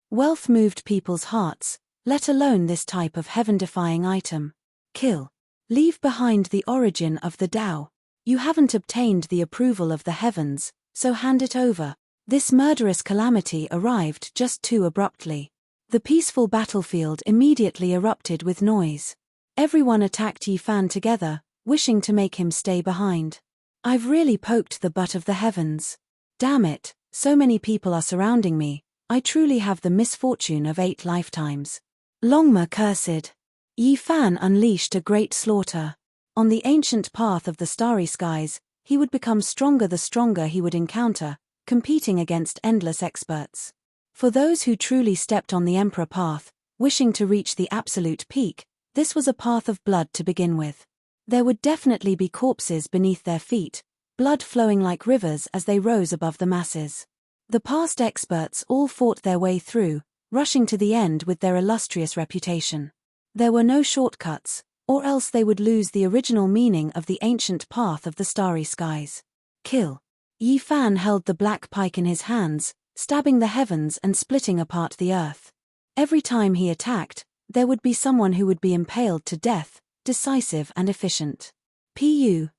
Wealth moved people's hearts, let alone this type of heaven-defying item. Kill. Leave behind the origin of the Tao. You haven't obtained the approval of the heavens, so hand it over. This murderous calamity arrived just too abruptly. The peaceful battlefield immediately erupted with noise. Everyone attacked Yifan together, wishing to make him stay behind. I've really poked the butt of the heavens. Damn it, so many people are surrounding me, I truly have the misfortune of 8 lifetimes. Longma cursed. Yifan unleashed a great slaughter. On the ancient path of the starry skies, he would become stronger the stronger he would encounter, competing against endless experts. For those who truly stepped on the emperor path, wishing to reach the absolute peak, this was a path of blood to begin with. There would definitely be corpses beneath their feet, blood flowing like rivers as they rose above the masses. The past experts all fought their way through, rushing to the end with their illustrious reputation. There were no shortcuts, or else they would lose the original meaning of the ancient path of the starry skies. Kill. Yifan held the black pike in his hands, stabbing the heavens and splitting apart the earth. Every time he attacked, there would be someone who would be impaled to death, decisive and efficient. Pu,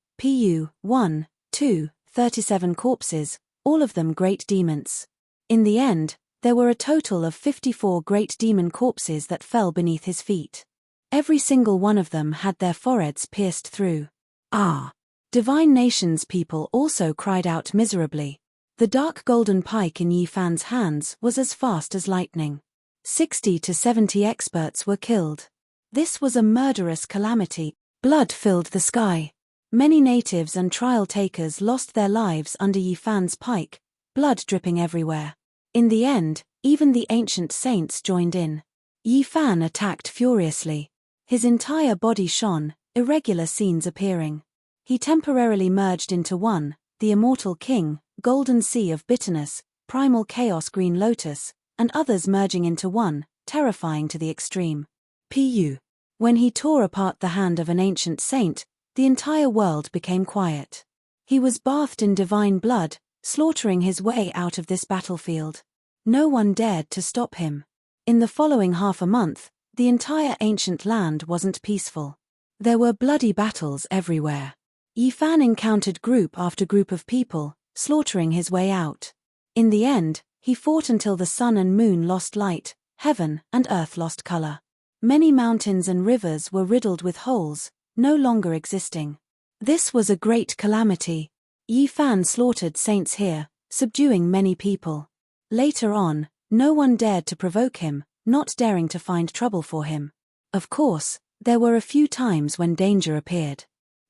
1, 2, 37 corpses, all of them great demons. In the end, there were a total of 54 great demon corpses that fell beneath his feet. Every single one of them had their foreheads pierced through. Ah! Divine Nations people also cried out miserably. The dark golden pike in Yifan's hands was as fast as lightning. 60 to 70 experts were killed. This was a murderous calamity. Blood filled the sky. Many natives and trial takers lost their lives under Yifan's pike, blood dripping everywhere. In the end, even the ancient saints joined in. Yifan attacked furiously. His entire body shone, irregular scenes appearing. He temporarily merged into one, the immortal king, golden sea of bitterness, primal chaos green lotus, and others merging into one, terrifying to the extreme. Pu. When he tore apart the hand of an ancient saint, the entire world became quiet. He was bathed in divine blood, slaughtering his way out of this battlefield. No one dared to stop him. In the following half a month, the entire ancient land wasn't peaceful. There were bloody battles everywhere. Yifan encountered group after group of people, slaughtering his way out. In the end, he fought until the sun and moon lost light, heaven and earth lost color. Many mountains and rivers were riddled with holes, no longer existing. This was a great calamity. Yifan slaughtered saints here, subduing many people. Later on, no one dared to provoke him, not daring to find trouble for him. Of course, there were a few times when danger appeared.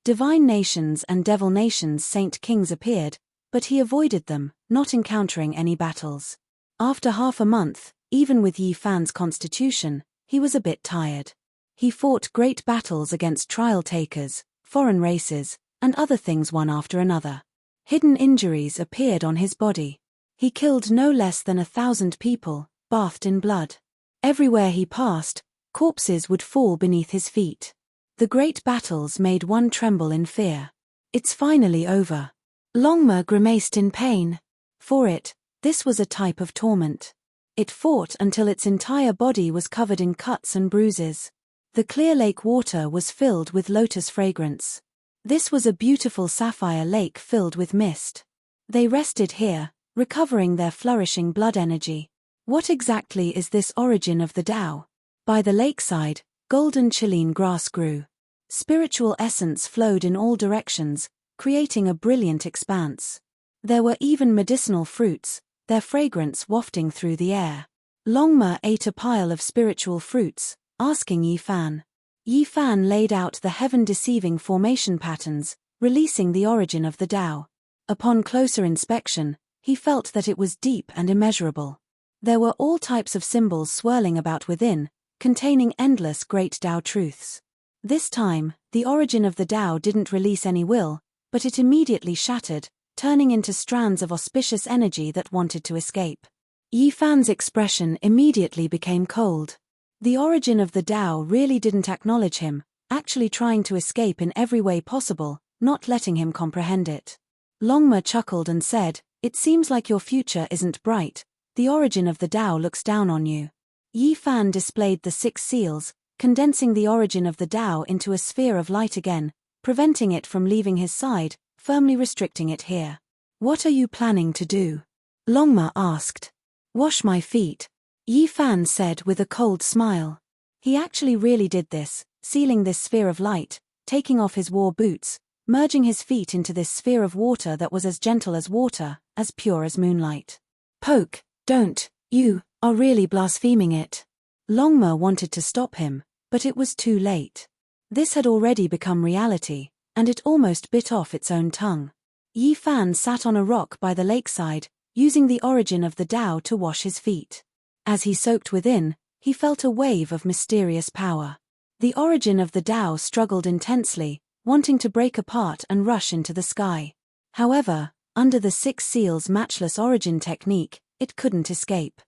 Divine Nations and Devil Nations saint kings appeared, but he avoided them, not encountering any battles. After half a month, even with Yifan's constitution, he was a bit tired. He fought great battles against trial takers, foreign races, and other things one after another. Hidden injuries appeared on his body. He killed no less than 1,000 people, bathed in blood. Everywhere he passed, corpses would fall beneath his feet. The great battles made one tremble in fear. It's finally over. Longma grimaced in pain. For it, this was a type of torment. It fought until its entire body was covered in cuts and bruises. The clear lake water was filled with lotus fragrance. This was a beautiful sapphire lake filled with mist. They rested here, recovering their flourishing blood energy. What exactly is this origin of the Tao? By the lakeside, golden Chilean grass grew. Spiritual essence flowed in all directions, creating a brilliant expanse. There were even medicinal fruits, their fragrance wafting through the air. Longma ate a pile of spiritual fruits, asking Yifan, Yi Fan laid out the heaven-deceiving formation patterns, releasing the origin of the Tao. Upon closer inspection, he felt that it was deep and immeasurable. There were all types of symbols swirling about within, containing endless great Tao truths. This time, the origin of the Tao didn't release any will, but it immediately shattered, turning into strands of auspicious energy that wanted to escape. Yi Fan's expression immediately became cold. The origin of the Tao really didn't acknowledge him, actually trying to escape in every way possible, not letting him comprehend it. Longma chuckled and said, "It seems like your future isn't bright. The origin of the Tao looks down on you." Yi Fan displayed the 6 seals, condensing the origin of the Tao into a sphere of light again, preventing it from leaving his side, firmly restricting it here. "What are you planning to do?" Longma asked. "Wash my feet," Yi Fan said with a cold smile. He actually really did this, sealing this sphere of light, taking off his war boots, merging his feet into this sphere of water that was as gentle as water, as pure as moonlight. "Poke, don't, you are really blaspheming it." Longma wanted to stop him, but it was too late. This had already become reality, and it almost bit off its own tongue. Yi Fan sat on a rock by the lakeside, using the origin of the Tao to wash his feet. As he soaked within, he felt a wave of mysterious power. The origin of the Tao struggled intensely, wanting to break apart and rush into the sky. However, under the 6 seals' matchless origin technique, it couldn't escape.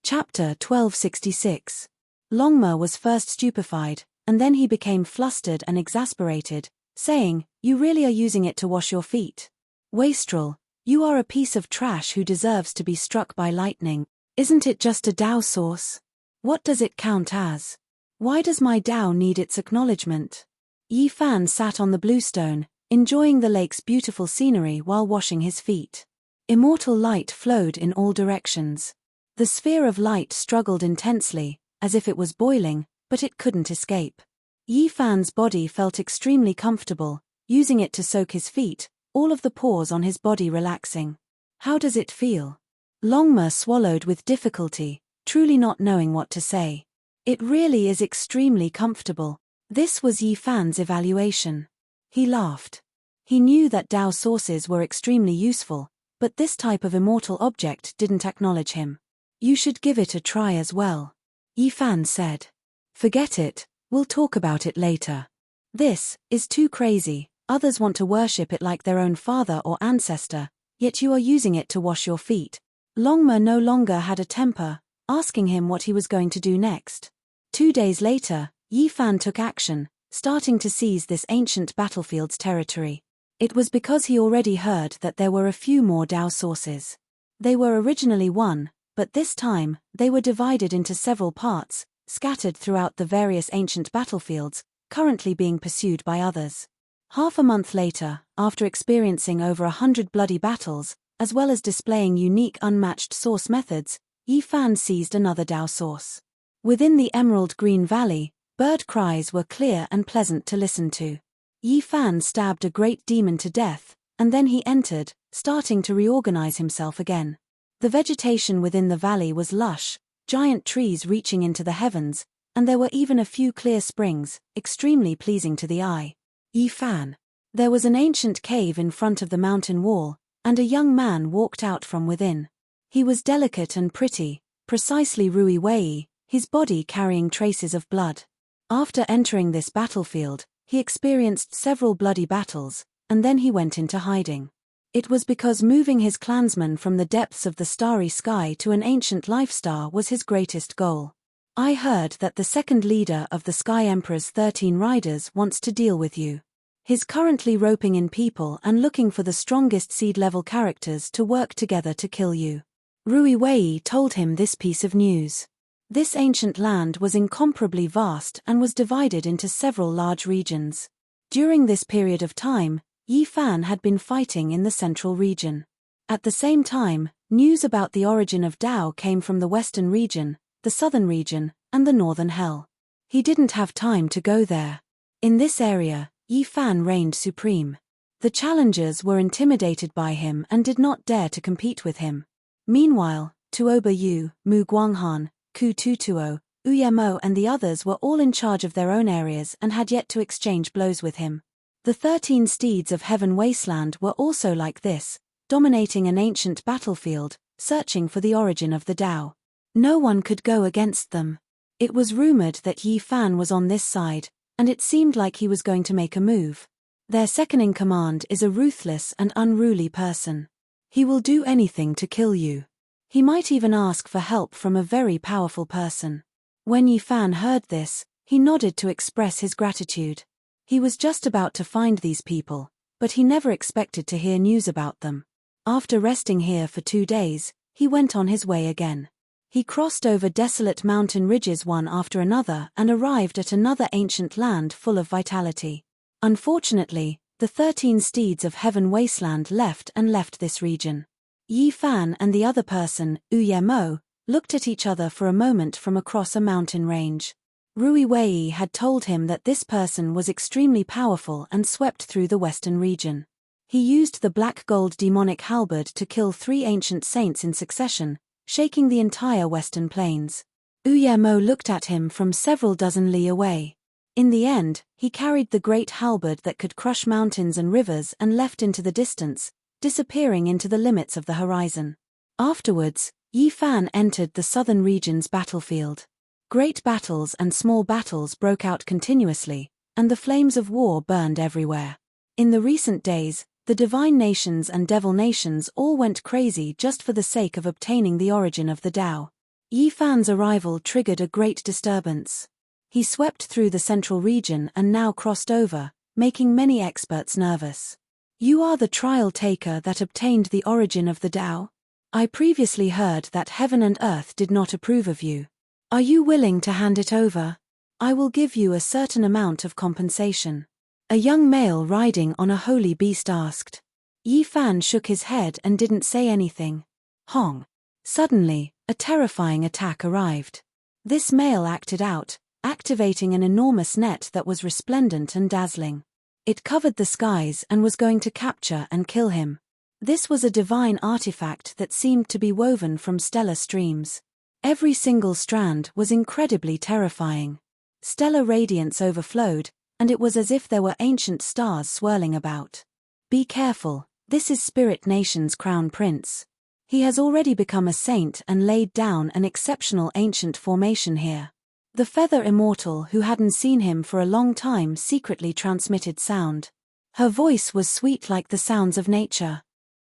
Chapter 1266. Longma was first stupefied, and then he became flustered and exasperated, saying, "You really are using it to wash your feet? Wastrel, you are a piece of trash who deserves to be struck by lightning. Isn't it just a Tao source? What does it count as? Why does my Tao need its acknowledgement?" Yi Fan sat on the bluestone, enjoying the lake's beautiful scenery while washing his feet. Immortal light flowed in all directions. The sphere of light struggled intensely, as if it was boiling, but it couldn't escape. Yi Fan's body felt extremely comfortable, using it to soak his feet, all of the pores on his body relaxing. "How does it feel?" Longma swallowed with difficulty, truly not knowing what to say. "It really is extremely comfortable." This was Yi Fan's evaluation. He laughed. He knew that Tao sources were extremely useful, but this type of immortal object didn't acknowledge him. "You should give it a try as well," Yi Fan said. "Forget it, we'll talk about it later. This is too crazy. Others want to worship it like their own father or ancestor, yet you are using it to wash your feet." Longma no longer had a temper, asking him what he was going to do next. 2 days later, Yi Fan took action, starting to seize this ancient battlefield's territory. It was because he already heard that there were a few more Tao sources. They were originally 1, but this time, they were divided into several parts, scattered throughout the various ancient battlefields, currently being pursued by others. Half a month later, after experiencing over 100 bloody battles, as well as displaying unique unmatched source methods, Yi Fan seized another Tao source. Within the Emerald Green Valley, bird cries were clear and pleasant to listen to. Yi Fan stabbed a great demon to death, and then he entered, starting to reorganize himself again. The vegetation within the valley was lush, giant trees reaching into the heavens, and there were even a few clear springs, extremely pleasing to the eye. Yi Fan. There was an ancient cave in front of the mountain wall, and a young man walked out from within. He was delicate and pretty, precisely Rui Wei, his body carrying traces of blood. After entering this battlefield, he experienced several bloody battles, and then he went into hiding. It was because moving his clansmen from the depths of the starry sky to an ancient life star was his greatest goal. "I heard that the second leader of the Sky Emperor's 13 riders wants to deal with you. He's currently roping in people and looking for the strongest seed-level characters to work together to kill you." Rui Wei told him this piece of news. This ancient land was incomparably vast and was divided into several large regions. During this period of time, Yi Fan had been fighting in the central region. At the same time, news about the origin of Tao came from the western region, the southern region, and the northern hell. He didn't have time to go there. In this area, Yi Fan reigned supreme. The challengers were intimidated by him and did not dare to compete with him. Meanwhile, Tuoba Yu, Mu Guanghan, Ku Tutuo, Uyemo and the others were all in charge of their own areas and had yet to exchange blows with him. The 13 steeds of Heaven Wasteland were also like this, dominating an ancient battlefield, searching for the origin of the Tao. No one could go against them. It was rumored that Yi Fan was on this side, and it seemed like he was going to make a move. Their second-in-command is a ruthless and unruly person. He will do anything to kill you. He might even ask for help from a very powerful person. When Yi Fan heard this, he nodded to express his gratitude. He was just about to find these people, but he never expected to hear news about them. After resting here for 2 days, he went on his way again. He crossed over desolate mountain ridges one after another and arrived at another ancient land full of vitality. Unfortunately, the 13 steeds of Heaven Wasteland left this region. Yi Fan and the other person, Uyemo, looked at each other for a moment from across a mountain range. Rui Wei had told him that this person was extremely powerful and swept through the western region. He used the black gold demonic halberd to kill 3 ancient saints in succession, shaking the entire western plains. Uyemo looked at him from several dozen li away. In the end, he carried the great halberd that could crush mountains and rivers and left into the distance, disappearing into the limits of the horizon. Afterwards, Yi Fan entered the southern region's battlefield. Great battles and small battles broke out continuously, and the flames of war burned everywhere. In the recent days, the divine nations and devil nations all went crazy just for the sake of obtaining the origin of the Tao. Yi Fan's arrival triggered a great disturbance. He swept through the central region and now crossed over, making many experts nervous. You are the trial taker that obtained the origin of the Tao? I previously heard that heaven and earth did not approve of you. Are you willing to hand it over? I will give you a certain amount of compensation. A young male riding on a holy beast asked. Yi Fan shook his head and didn't say anything. Hong. Suddenly, a terrifying attack arrived. This male acted out, activating an enormous net that was resplendent and dazzling. It covered the skies and was going to capture and kill him. This was a divine artifact that seemed to be woven from stellar streams. Every single strand was incredibly terrifying. Stellar radiance overflowed, and it was as if there were ancient stars swirling about. Be careful, this is Spirit Nation's crown prince. He has already become a saint and laid down an exceptional ancient formation here. The feather immortal who hadn't seen him for a long time secretly transmitted sound. Her voice was sweet like the sounds of nature.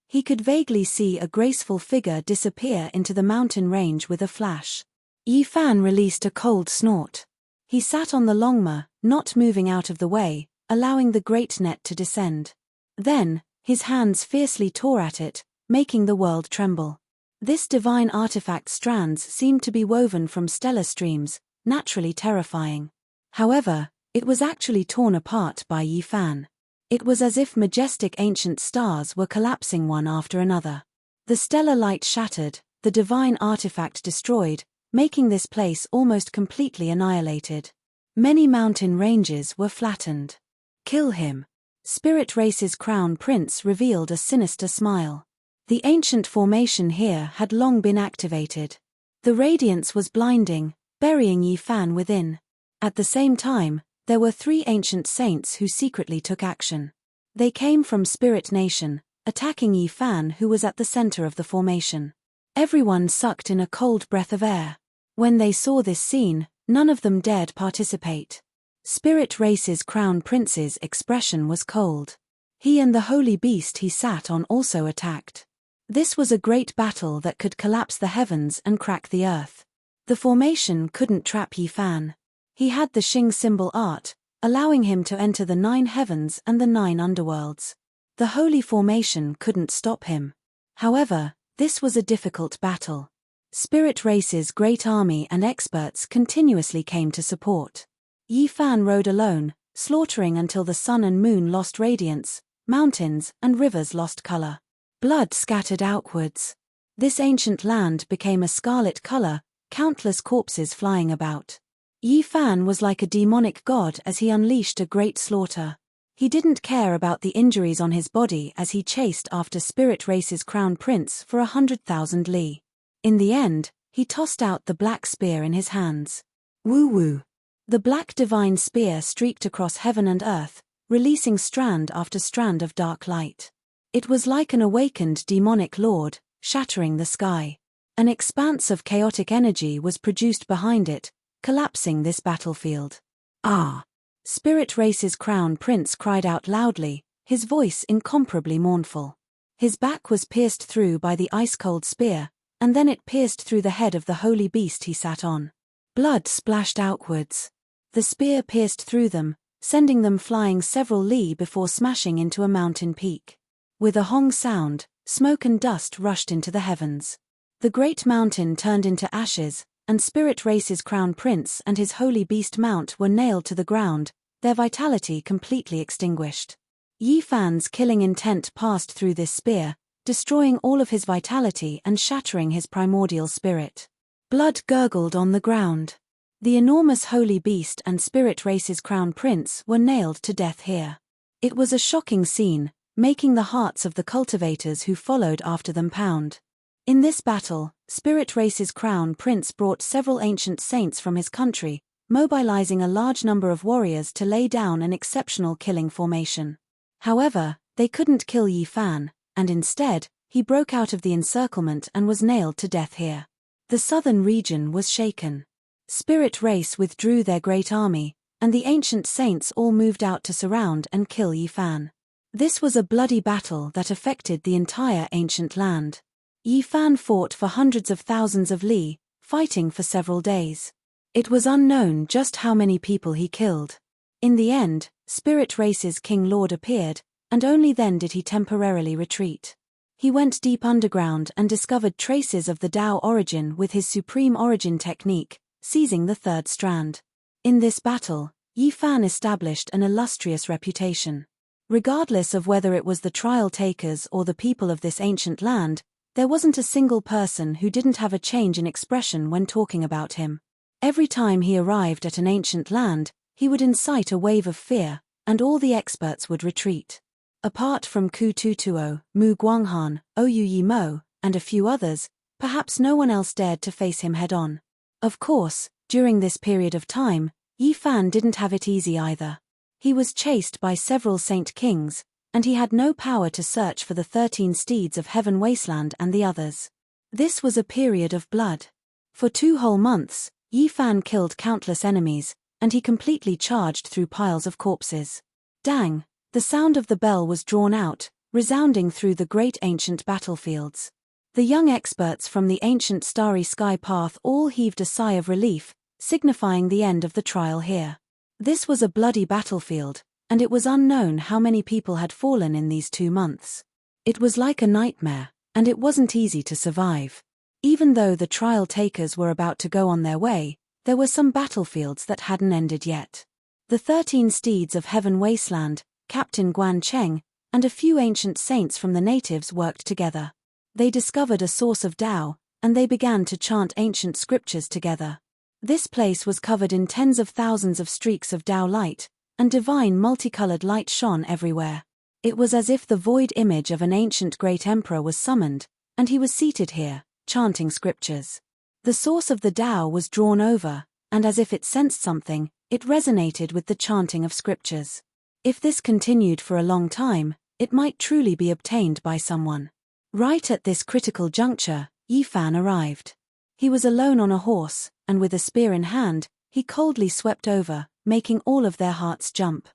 He could vaguely see a graceful figure disappear into the mountain range with a flash. Yi Fan released a cold snort. He sat on the longma, not moving out of the way, allowing the great net to descend. Then, his hands fiercely tore at it, making the world tremble. This divine artifact strands seemed to be woven from stellar streams, naturally terrifying. However, it was actually torn apart by Yi Fan. It was as if majestic ancient stars were collapsing one after another. The stellar light shattered, the divine artifact destroyed, making this place almost completely annihilated. Many mountain ranges were flattened. Kill him. Spirit Race's crown prince revealed a sinister smile. The ancient formation here had long been activated. The radiance was blinding, burying Yi Fan within. At the same time, there were 3 ancient saints who secretly took action. They came from Spirit Nation, attacking Yi Fan who was at the center of the formation. Everyone sucked in a cold breath of air. When they saw this scene, none of them dared participate. Spirit Race's crown prince's expression was cold. He and the holy beast he sat on also attacked. This was a great battle that could collapse the heavens and crack the earth. The formation couldn't trap Yi Fan. He had the Xing symbol art, allowing him to enter the 9 heavens and the 9 underworlds. The holy formation couldn't stop him. However, this was a difficult battle. Spirit Race's great army and experts continuously came to support. Yi Fan rode alone, slaughtering until the sun and moon lost radiance, mountains and rivers lost color. Blood scattered outwards. This ancient land became a scarlet color, countless corpses flying about. Yi Fan was like a demonic god as he unleashed a great slaughter. He didn't care about the injuries on his body as he chased after Spirit Race's crown prince for 100,000 li. In the end, he tossed out the black spear in his hands. Woo-woo. The black divine spear streaked across heaven and earth, releasing strand after strand of dark light. It was like an awakened demonic lord, shattering the sky. An expanse of chaotic energy was produced behind it, collapsing this battlefield. Ah! Spirit Race's crown prince cried out loudly, his voice incomparably mournful. His back was pierced through by the ice-cold spear, and then it pierced through the head of the holy beast he sat on. Blood splashed outwards. The spear pierced through them, sending them flying several li before smashing into a mountain peak. With a hong sound, smoke and dust rushed into the heavens. The great mountain turned into ashes, and Spirit Race's crown prince and his holy beast mount were nailed to the ground, their vitality completely extinguished. Yi Fan's killing intent passed through this spear, destroying all of his vitality and shattering his primordial spirit. Blood gurgled on the ground. The enormous holy beast and Spirit Race's crown prince were nailed to death here. It was a shocking scene, making the hearts of the cultivators who followed after them pound. In this battle, Spirit Race's crown prince brought several ancient saints from his country, mobilizing a large number of warriors to lay down an exceptional killing formation. However, they couldn't kill Yi Fan, and instead, he broke out of the encirclement and was nailed to death here. The southern region was shaken. Spirit Race withdrew their great army, and the ancient saints all moved out to surround and kill Yi Fan. This was a bloody battle that affected the entire ancient land. Yi Fan fought for hundreds of thousands of li, fighting for several days. It was unknown just how many people he killed. In the end, Spirit Race's King Lord appeared, and only then did he temporarily retreat. He went deep underground and discovered traces of the Tao origin with his Supreme Origin technique, seizing the third strand. In this battle, Yi Fan established an illustrious reputation. Regardless of whether it was the trial takers or the people of this ancient land, there wasn't a single person who didn't have a change in expression when talking about him. Every time he arrived at an ancient land, he would incite a wave of fear, and all the experts would retreat. Apart from Ku Tutuo, Mu Guanghan, Oyu Yi Mo, and a few others, perhaps no one else dared to face him head-on. Of course, during this period of time, Yi Fan didn't have it easy either. He was chased by several saint kings, and he had no power to search for the 13 steeds of Heaven Wasteland and the others. This was a period of blood. For 2 whole months, Yi Fan killed countless enemies, and he completely charged through piles of corpses. Dang! The sound of the bell was drawn out, resounding through the great ancient battlefields. The young experts from the ancient starry sky path all heaved a sigh of relief, signifying the end of the trial here. This was a bloody battlefield, and it was unknown how many people had fallen in these 2 months. It was like a nightmare, and it wasn't easy to survive. Even though the trial takers were about to go on their way, there were some battlefields that hadn't ended yet. The 13 steeds of Heaven Wasteland, Captain Guan Cheng, and a few ancient saints from the natives worked together. They discovered a source of Tao, and they began to chant ancient scriptures together. This place was covered in tens of thousands of streaks of Tao light, and divine multicolored light shone everywhere. It was as if the void image of an ancient great emperor was summoned, and he was seated here, chanting scriptures. The source of the Tao was drawn over, and as if it sensed something, it resonated with the chanting of scriptures. If this continued for a long time, it might truly be obtained by someone. Right at this critical juncture, Yi Fan arrived. He was alone on a horse, and with a spear in hand, he coldly swept over, making all of their hearts jump.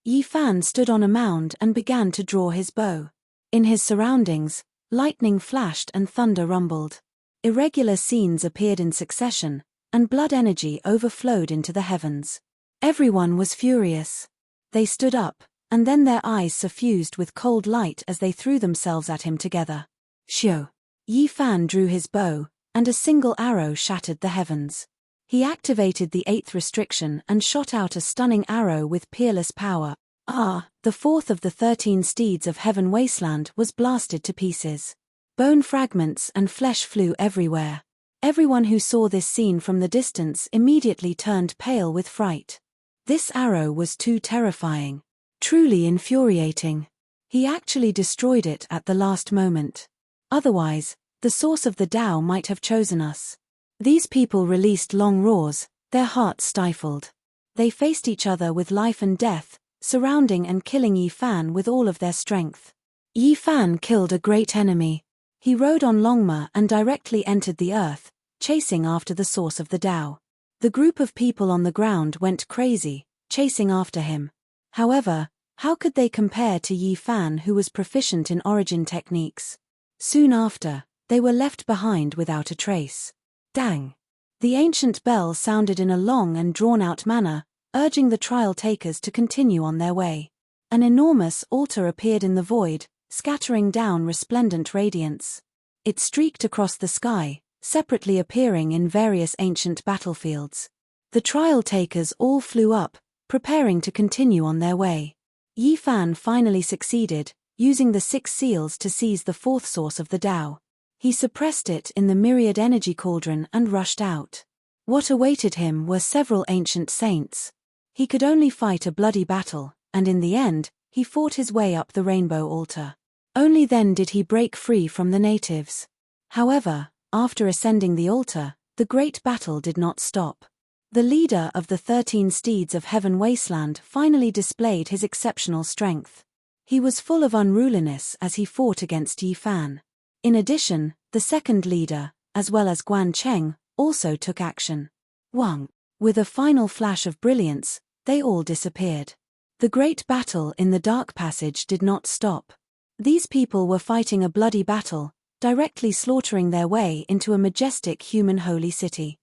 Yi Fan stood on a mound and began to draw his bow. In his surroundings, lightning flashed and thunder rumbled. Irregular scenes appeared in succession, and blood energy overflowed into the heavens. Everyone was furious. They stood up, and then their eyes suffused with cold light as they threw themselves at him together. Shio! Yi Fan drew his bow, and a single arrow shattered the heavens. He activated the 8th restriction and shot out a stunning arrow with peerless power. The 4th of the 13 steeds of Heaven Wasteland was blasted to pieces. Bone fragments and flesh flew everywhere. Everyone who saw this scene from the distance immediately turned pale with fright. This arrow was too terrifying. Truly infuriating. He actually destroyed it at the last moment. Otherwise, the source of the Tao might have chosen us. These people released long roars, their hearts stifled. They faced each other with life and death, surrounding and killing Yi Fan with all of their strength. Yi Fan killed a great enemy. He rode on Longma and directly entered the earth, chasing after the source of the Tao. The group of people on the ground went crazy, chasing after him. However, how could they compare to Yi Fan, who was proficient in origin techniques? Soon after, they were left behind without a trace. Dang! The ancient bell sounded in a long and drawn-out manner, urging the trial takers to continue on their way. An enormous altar appeared in the void, scattering down resplendent radiance. It streaked across the sky, separately appearing in various ancient battlefields. The trial takers all flew up, preparing to continue on their way. Yi Fan finally succeeded, using the 6 seals to seize the 4th source of the Tao. He suppressed it in the myriad energy cauldron and rushed out. What awaited him were several ancient saints. He could only fight a bloody battle, and in the end, he fought his way up the rainbow altar. Only then did he break free from the natives. However, after ascending the altar, the great battle did not stop. The leader of the 13 steeds of Heaven Wasteland finally displayed his exceptional strength. He was full of unruliness as he fought against Yi Fan. In addition, the second leader, as well as Guan Cheng, also took action. Wang. With a final flash of brilliance, they all disappeared. The great battle in the dark passage did not stop. These people were fighting a bloody battle, directly slaughtering their way into a majestic human holy city.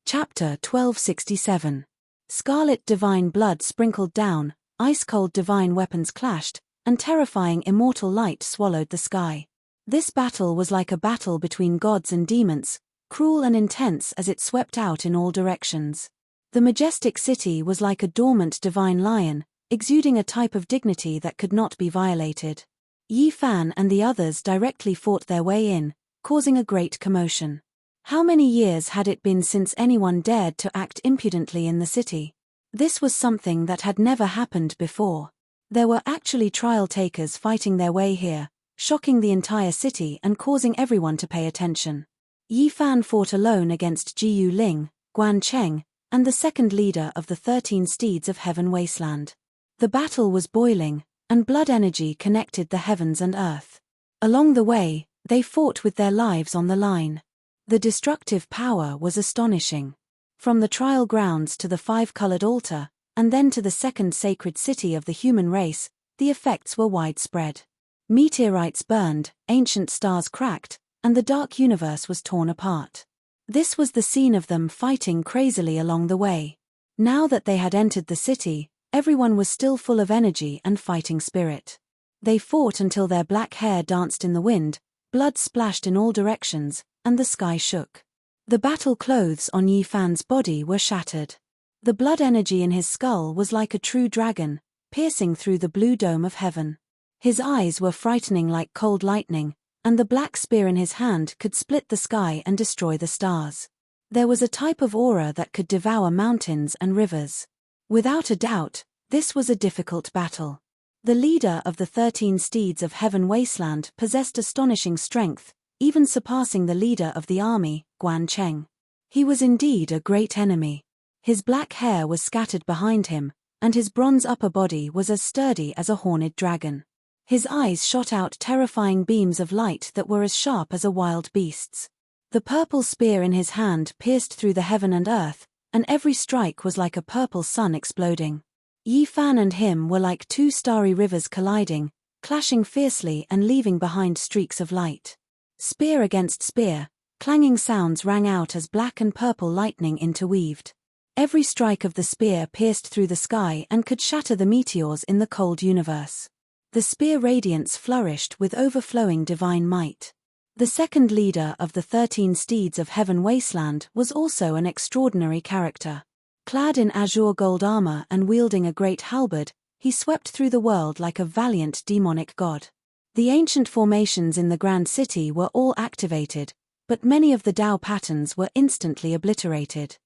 Chapter 1267. Scarlet divine blood sprinkled down, ice-cold divine weapons clashed, and terrifying immortal light swallowed the sky. This battle was like a battle between gods and demons, cruel and intense as it swept out in all directions. The majestic city was like a dormant divine lion, exuding a type of dignity that could not be violated. Yi Fan and the others directly fought their way in, causing a great commotion. How many years had it been since anyone dared to act impudently in the city? This was something that had never happened before. There were actually trial takers fighting their way here, shocking the entire city and causing everyone to pay attention. Yi Fan fought alone against Jiyu Ling, Guan Cheng, and the second leader of the 13 steeds of Heaven Wasteland. The battle was boiling, and blood energy connected the heavens and earth. Along the way, they fought with their lives on the line. The destructive power was astonishing. From the trial grounds to the 5-colored altar, and then to the second sacred city of the human race, the effects were widespread. Meteorites burned, ancient stars cracked, and the dark universe was torn apart. This was the scene of them fighting crazily along the way. Now that they had entered the city, everyone was still full of energy and fighting spirit. They fought until their black hair danced in the wind, blood splashed in all directions, and the sky shook. The battle clothes on Yi Fan's body were shattered. The blood energy in his skull was like a true dragon, piercing through the blue dome of heaven. His eyes were frightening like cold lightning, and the black spear in his hand could split the sky and destroy the stars. There was a type of aura that could devour mountains and rivers. Without a doubt, this was a difficult battle. The leader of the 13 steeds of Heaven Wasteland possessed astonishing strength, even surpassing the leader of the army, Guan Cheng. He was indeed a great enemy. His black hair was scattered behind him, and his bronze upper body was as sturdy as a horned dragon. His eyes shot out terrifying beams of light that were as sharp as a wild beast's. The purple spear in his hand pierced through the heaven and earth, and every strike was like a purple sun exploding. Yi Fan and him were like 2 starry rivers colliding, clashing fiercely and leaving behind streaks of light. Spear against spear, clanging sounds rang out as black and purple lightning interweaved. Every strike of the spear pierced through the sky and could shatter the meteors in the cold universe. The spear radiance flourished with overflowing divine might. The second leader of the 13 steeds of Heaven Wasteland was also an extraordinary character. Clad in azure gold armor and wielding a great halberd, he swept through the world like a valiant demonic god. The ancient formations in the Grand City were all activated, but many of the Tao patterns were instantly obliterated.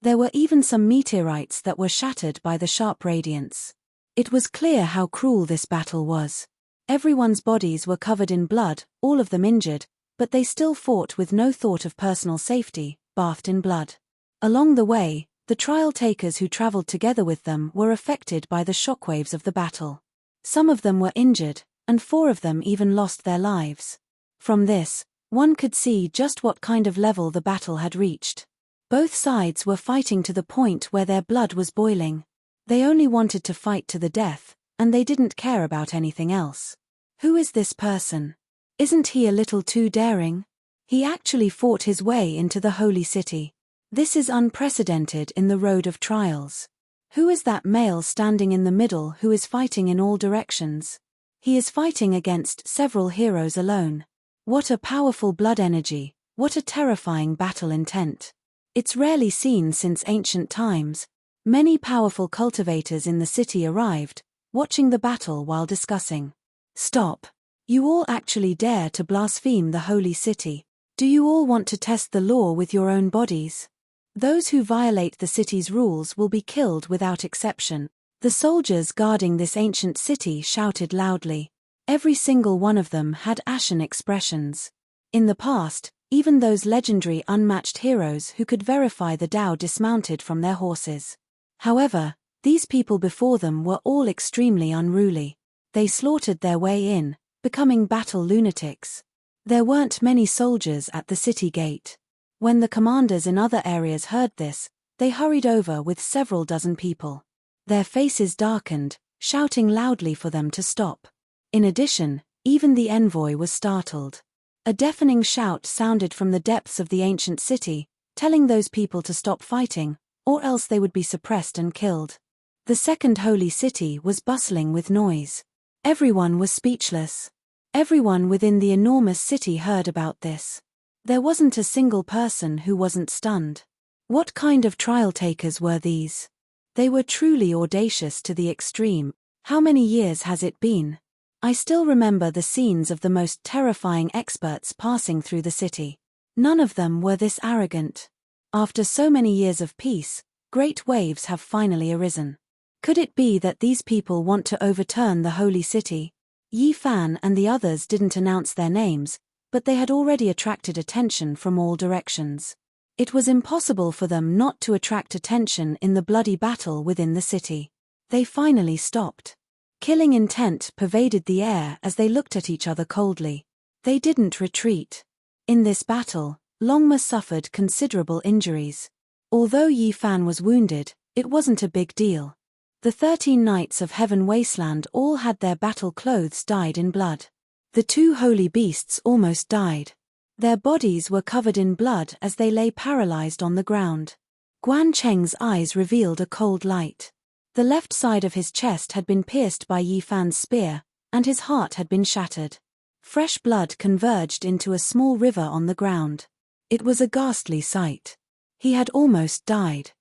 There were even some meteorites that were shattered by the sharp radiance. It was clear how cruel this battle was. Everyone's bodies were covered in blood, all of them injured, but they still fought with no thought of personal safety, bathed in blood. Along the way, The trial takers who traveled together with them were affected by the shockwaves of the battle. Some of them were injured, and 4 of them even lost their lives. From this, one could see just what kind of level the battle had reached. Both sides were fighting to the point where their blood was boiling. They only wanted to fight to the death, and they didn't care about anything else. Who is this person? Isn't he a little too daring? He actually fought his way into the holy city. This is unprecedented in the road of trials. Who is that male standing in the middle who is fighting in all directions? He is fighting against several heroes alone. What a powerful blood energy, what a terrifying battle intent. It's rarely seen since ancient times. Many powerful cultivators in the city arrived, watching the battle while discussing. Stop. You all actually dare to blaspheme the holy city. Do you all want to test the law with your own bodies? Those who violate the city's rules will be killed without exception. The soldiers guarding this ancient city shouted loudly. Every single one of them had ashen expressions. In the past, even those legendary unmatched heroes who could verify the Tao dismounted from their horses. However, these people before them were all extremely unruly. They slaughtered their way in, becoming battle lunatics. There weren't many soldiers at the city gate. When the commanders in other areas heard this, they hurried over with several dozen people. Their faces darkened, shouting loudly for them to stop. In addition, even the envoy was startled. A deafening shout sounded from the depths of the ancient city, telling those people to stop fighting, or else they would be suppressed and killed. The second holy city was bustling with noise. Everyone was speechless. Everyone within the enormous city heard about this. There wasn't a single person who wasn't stunned. What kind of trial takers were these? They were truly audacious to the extreme. How many years has it been? I still remember the scenes of the most terrifying experts passing through the city. None of them were this arrogant. After so many years of peace, great waves have finally arisen. Could it be that these people want to overturn the holy city? Yi Fan and the others didn't announce their names, but they had already attracted attention from all directions. It was impossible for them not to attract attention in the bloody battle within the city. They finally stopped. Killing intent pervaded the air as they looked at each other coldly. They didn't retreat. In this battle, Longma suffered considerable injuries. Although Yi Fan was wounded, it wasn't a big deal. The 13 Knights of Heaven Wasteland all had their battle clothes dyed in blood. The 2 holy beasts almost died. Their bodies were covered in blood as they lay paralyzed on the ground. Guan Cheng's eyes revealed a cold light. The left side of his chest had been pierced by Yi Fan's spear, and his heart had been shattered. Fresh blood converged into a small river on the ground. It was a ghastly sight. He had almost died.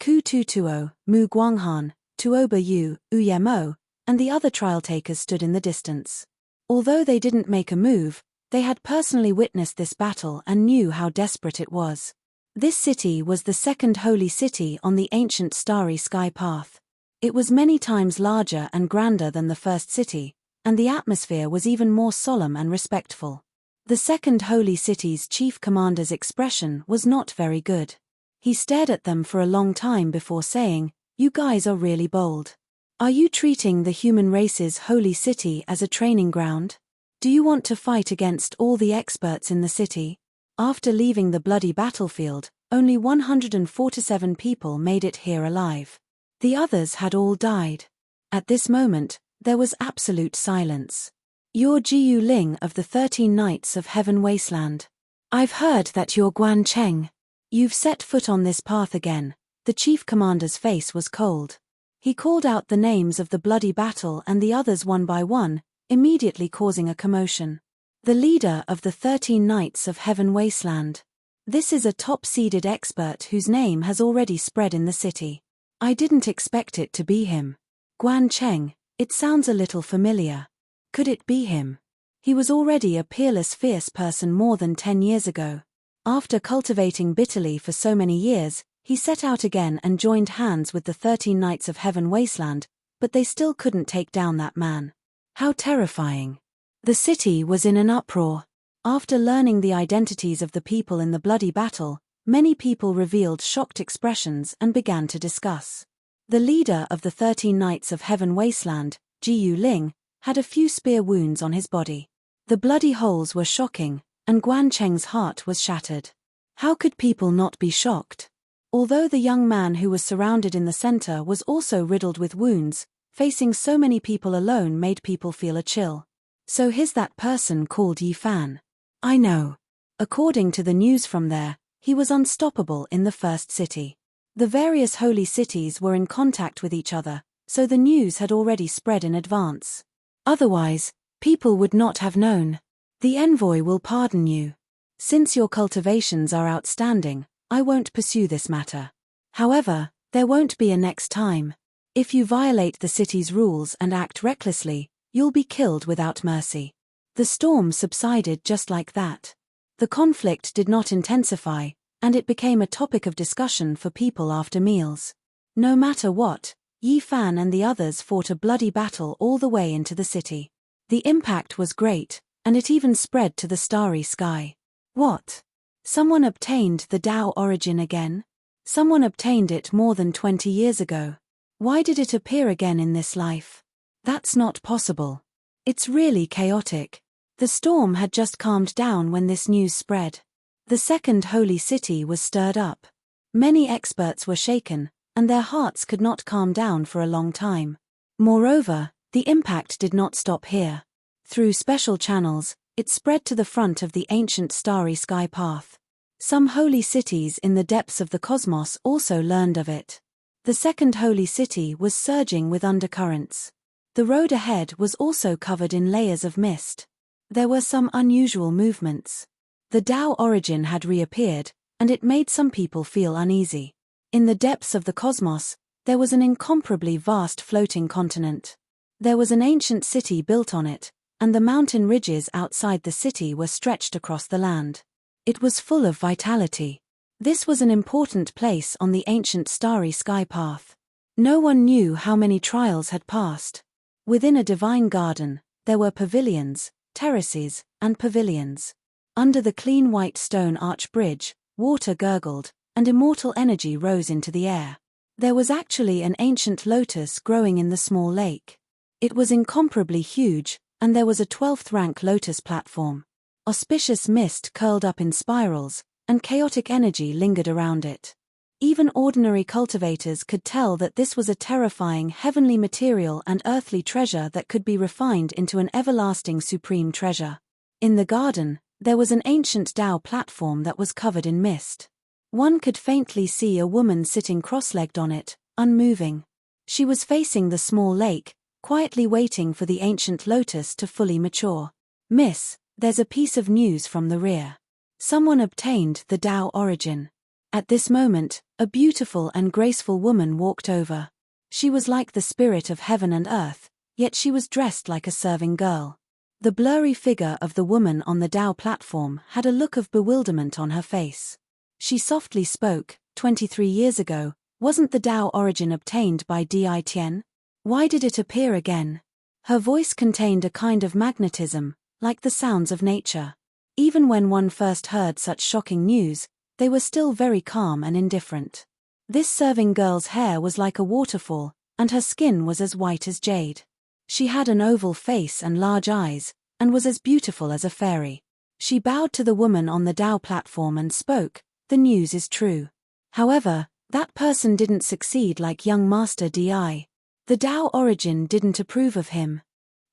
Ku Tutuo, Mu Guanghan, Tuoba Yu, Uyemo, and the other trial takers stood in the distance. Although they didn't make a move, they had personally witnessed this battle and knew how desperate it was. This city was the second holy city on the ancient starry sky path. It was many times larger and grander than the first city, and the atmosphere was even more solemn and respectful. The second holy city's chief commander's expression was not very good. He stared at them for a long time before saying, "You guys are really bold. Are you treating the human race's holy city as a training ground? Do you want to fight against all the experts in the city?" After leaving the bloody battlefield, only 147 people made it here alive. The others had all died. At this moment, there was absolute silence. "You're Jiyu Ling of the 13 Knights of Heaven Wasteland. I've heard that you're Guan Cheng. You've set foot on this path again." The chief commander's face was cold. He called out the names of the bloody battle and the others one by one, immediately causing a commotion. The leader of the 13 Knights of Heaven Wasteland. This is a top-seeded expert whose name has already spread in the city. I didn't expect it to be him. Guan Cheng, it sounds a little familiar. Could it be him? He was already a peerless, fierce person more than 10 years ago. After cultivating bitterly for so many years, he set out again and joined hands with the 13 Knights of Heaven Wasteland, but they still couldn't take down that man. How terrifying. The city was in an uproar. After learning the identities of the people in the bloody battle, Many people revealed shocked expressions and began to discuss. The leader of the 13 Knights of Heaven Wasteland, Jiu Ling, had a few spear wounds on his body. The bloody holes were shocking, and Guan Cheng's heart was shattered. How could people not be shocked? Although the young man who was surrounded in the center was also riddled with wounds, facing so many people alone made people feel a chill. So here's that person called Yi Fan. I know. According to the news from there, he was unstoppable in the first city. The various holy cities were in contact with each other, so the news had already spread in advance. Otherwise, people would not have known. The envoy will pardon you. Since your cultivations are outstanding, I won't pursue this matter. However, there won't be a next time. If you violate the city's rules and act recklessly, you'll be killed without mercy. The storm subsided just like that. The conflict did not intensify, and it became a topic of discussion for people after meals. No matter what, Yi Fan and the others fought a bloody battle all the way into the city. The impact was great, and it even spread to the starry sky. What? Someone obtained the Tao origin again? Someone obtained it more than 20 years ago. Why did it appear again in this life? That's not possible. It's really chaotic. The storm had just calmed down when this news spread. The second holy city was stirred up. Many experts were shaken, and their hearts could not calm down for a long time. Moreover, the impact did not stop here. Through special channels, it spread to the front of the ancient starry sky path. Some holy cities in the depths of the cosmos also learned of it. The second holy city was surging with undercurrents. The road ahead was also covered in layers of mist. There were some unusual movements. The Tao origin had reappeared, and it made some people feel uneasy. In the depths of the cosmos, there was an incomparably vast floating continent. There was an ancient city built on it, and the mountain ridges outside the city were stretched across the land. It was full of vitality. This was an important place on the ancient starry sky path. No one knew how many trials had passed. Within a divine garden, there were pavilions, terraces, and pavilions. Under the clean white stone arch bridge, water gurgled, and immortal energy rose into the air. There was actually an ancient lotus growing in the small lake. It was incomparably huge, and there was a 12th rank lotus platform. Auspicious mist curled up in spirals, and chaotic energy lingered around it. Even ordinary cultivators could tell that this was a terrifying heavenly material and earthly treasure that could be refined into an everlasting supreme treasure. In the garden, there was an ancient Tao platform that was covered in mist. One could faintly see a woman sitting cross-legged on it, unmoving. She was facing the small lake, quietly waiting for the ancient lotus to fully mature. Miss, there's a piece of news from the rear. Someone obtained the Tao origin. At this moment, a beautiful and graceful woman walked over. She was like the spirit of heaven and earth, yet she was dressed like a serving girl. The blurry figure of the woman on the Tao platform had a look of bewilderment on her face. She softly spoke, 23 years ago, wasn't the Tao origin obtained by Di Tian? Why did it appear again? Her voice contained a kind of magnetism, like the sounds of nature. Even when one first heard such shocking news, they were still very calm and indifferent. This serving girl's hair was like a waterfall, and her skin was as white as jade. She had an oval face and large eyes, and was as beautiful as a fairy. She bowed to the woman on the Tao platform and spoke, "The news is true. However, that person didn't succeed like young Master Di. The Tao origin didn't approve of him."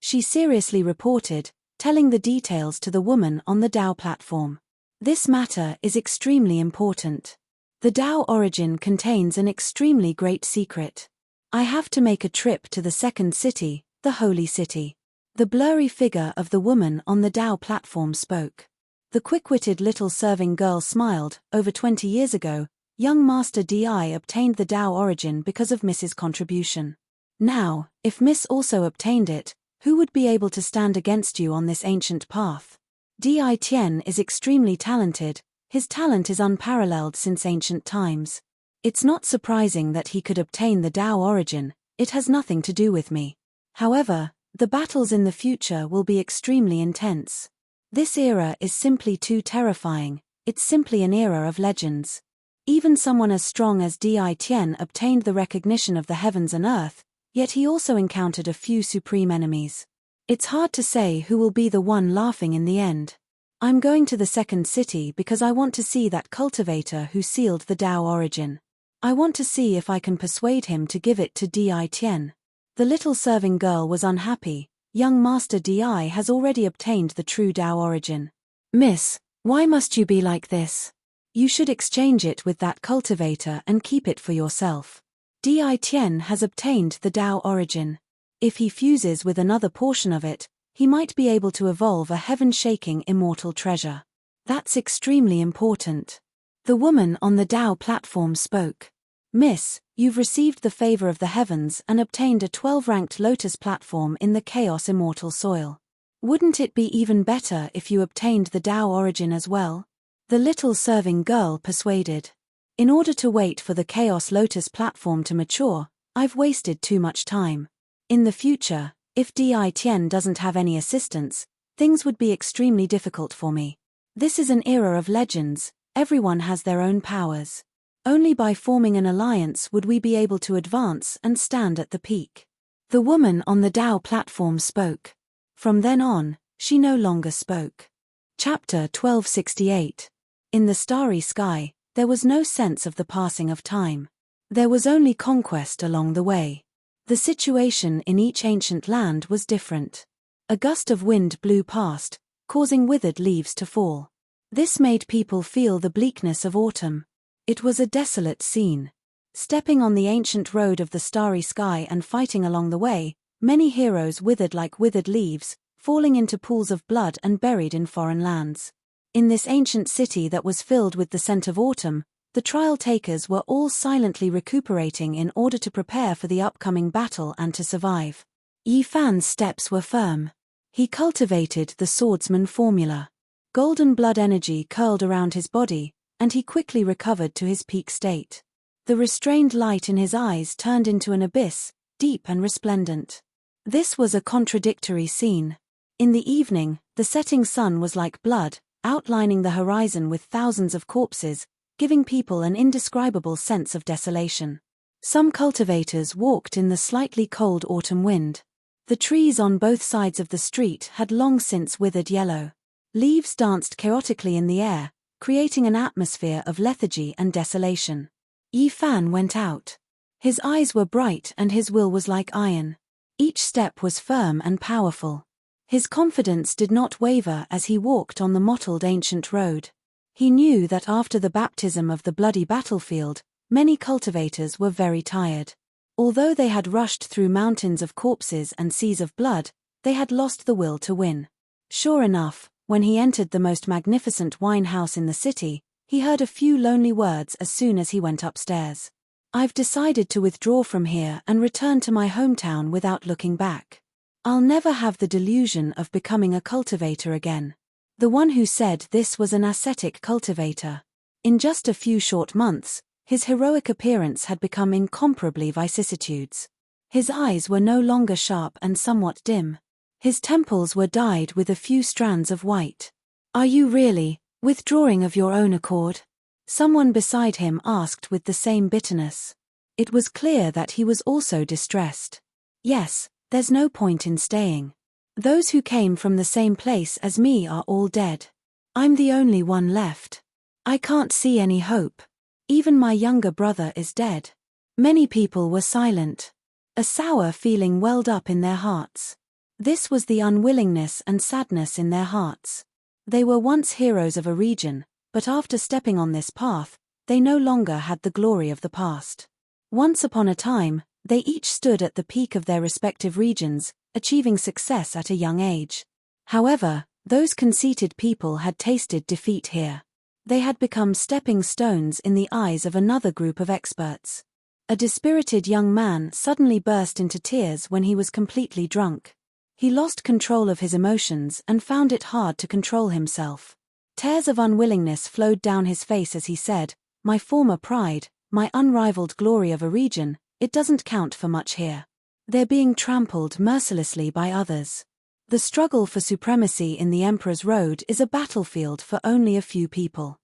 She seriously reported, telling the details to the woman on the Tao platform. "This matter is extremely important. The Tao origin contains an extremely great secret. I have to make a trip to the second city, the holy city." The blurry figure of the woman on the Tao platform spoke. The quick-witted little serving girl smiled. Over 20 years ago, young Master Di obtained the Tao origin because of Miss's contribution. Now, if Miss also obtained it, who would be able to stand against you on this ancient path? Di Tian is extremely talented. His talent is unparalleled since ancient times. It's not surprising that he could obtain the Tao origin. It has nothing to do with me. However, the battles in the future will be extremely intense. This era is simply too terrifying. It's simply an era of legends. Even someone as strong as Di Tian obtained the recognition of the heavens and earth, yet he also encountered a few supreme enemies. It's hard to say who will be the one laughing in the end. I'm going to the second city because I want to see that cultivator who sealed the Tao origin. I want to see if I can persuade him to give it to Di Tian. The little serving girl was unhappy. Young Master Di has already obtained the true Tao origin. Miss, why must you be like this? You should exchange it with that cultivator and keep it for yourself. Di Tian has obtained the Tao origin. If he fuses with another portion of it, he might be able to evolve a heaven-shaking immortal treasure. That's extremely important. The woman on the Tao platform spoke. Miss, you've received the favor of the heavens and obtained a 12-ranked lotus platform in the chaos immortal soil. Wouldn't it be even better if you obtained the Tao origin as well? The little serving girl persuaded. In order to wait for the Chaos Lotus platform to mature, I've wasted too much time. In the future, if Di Tian doesn't have any assistance, things would be extremely difficult for me. This is an era of legends, everyone has their own powers. Only by forming an alliance would we be able to advance and stand at the peak. The woman on the Tao platform spoke. From then on, she no longer spoke. Chapter 1268. In the starry sky, there was no sense of the passing of time. There was only conquest along the way. The situation in each ancient land was different. A gust of wind blew past, causing withered leaves to fall. This made people feel the bleakness of autumn. It was a desolate scene. Stepping on the ancient road of the starry sky and fighting along the way, many heroes withered like withered leaves, falling into pools of blood and buried in foreign lands. In this ancient city that was filled with the scent of autumn, the trial takers were all silently recuperating in order to prepare for the upcoming battle and to survive. Yi Fan's steps were firm. He cultivated the swordsman formula. Golden blood energy curled around his body, and he quickly recovered to his peak state. The restrained light in his eyes turned into an abyss, deep and resplendent. This was a contradictory scene. In the evening, the setting sun was like blood, outlining the horizon with thousands of corpses, giving people an indescribable sense of desolation. Some cultivators walked in the slightly cold autumn wind. The trees on both sides of the street had long since withered yellow. Leaves danced chaotically in the air, creating an atmosphere of lethargy and desolation. Yi Fan went out. His eyes were bright and his will was like iron. Each step was firm and powerful. His confidence did not waver as he walked on the mottled ancient road. He knew that after the baptism of the bloody battlefield, many cultivators were very tired. Although they had rushed through mountains of corpses and seas of blood, they had lost the will to win. Sure enough, when he entered the most magnificent wine house in the city, he heard a few lonely words as soon as he went upstairs. I've decided to withdraw from here and return to my hometown without looking back. I'll never have the delusion of becoming a cultivator again. The one who said this was an ascetic cultivator. In just a few short months, his heroic appearance had become incomparably vicissitudes. His eyes were no longer sharp and somewhat dim. His temples were dyed with a few strands of white. Are you really withdrawing of your own accord? Someone beside him asked with the same bitterness. It was clear that he was also distressed. Yes, there's no point in staying. Those who came from the same place as me are all dead. I'm the only one left. I can't see any hope. Even my younger brother is dead. Many people were silent. A sour feeling welled up in their hearts. This was the unwillingness and sadness in their hearts. They were once heroes of a region, but after stepping on this path, they no longer had the glory of the past. Once upon a time, they each stood at the peak of their respective regions, achieving success at a young age. However, those conceited people had tasted defeat here. They had become stepping stones in the eyes of another group of experts. A dispirited young man suddenly burst into tears when he was completely drunk. He lost control of his emotions and found it hard to control himself. Tears of unwillingness flowed down his face as he said, "My former pride, my unrivaled glory of a region, it doesn't count for much here. They're being trampled mercilessly by others. The struggle for supremacy in the Emperor's Road is a battlefield for only a few people.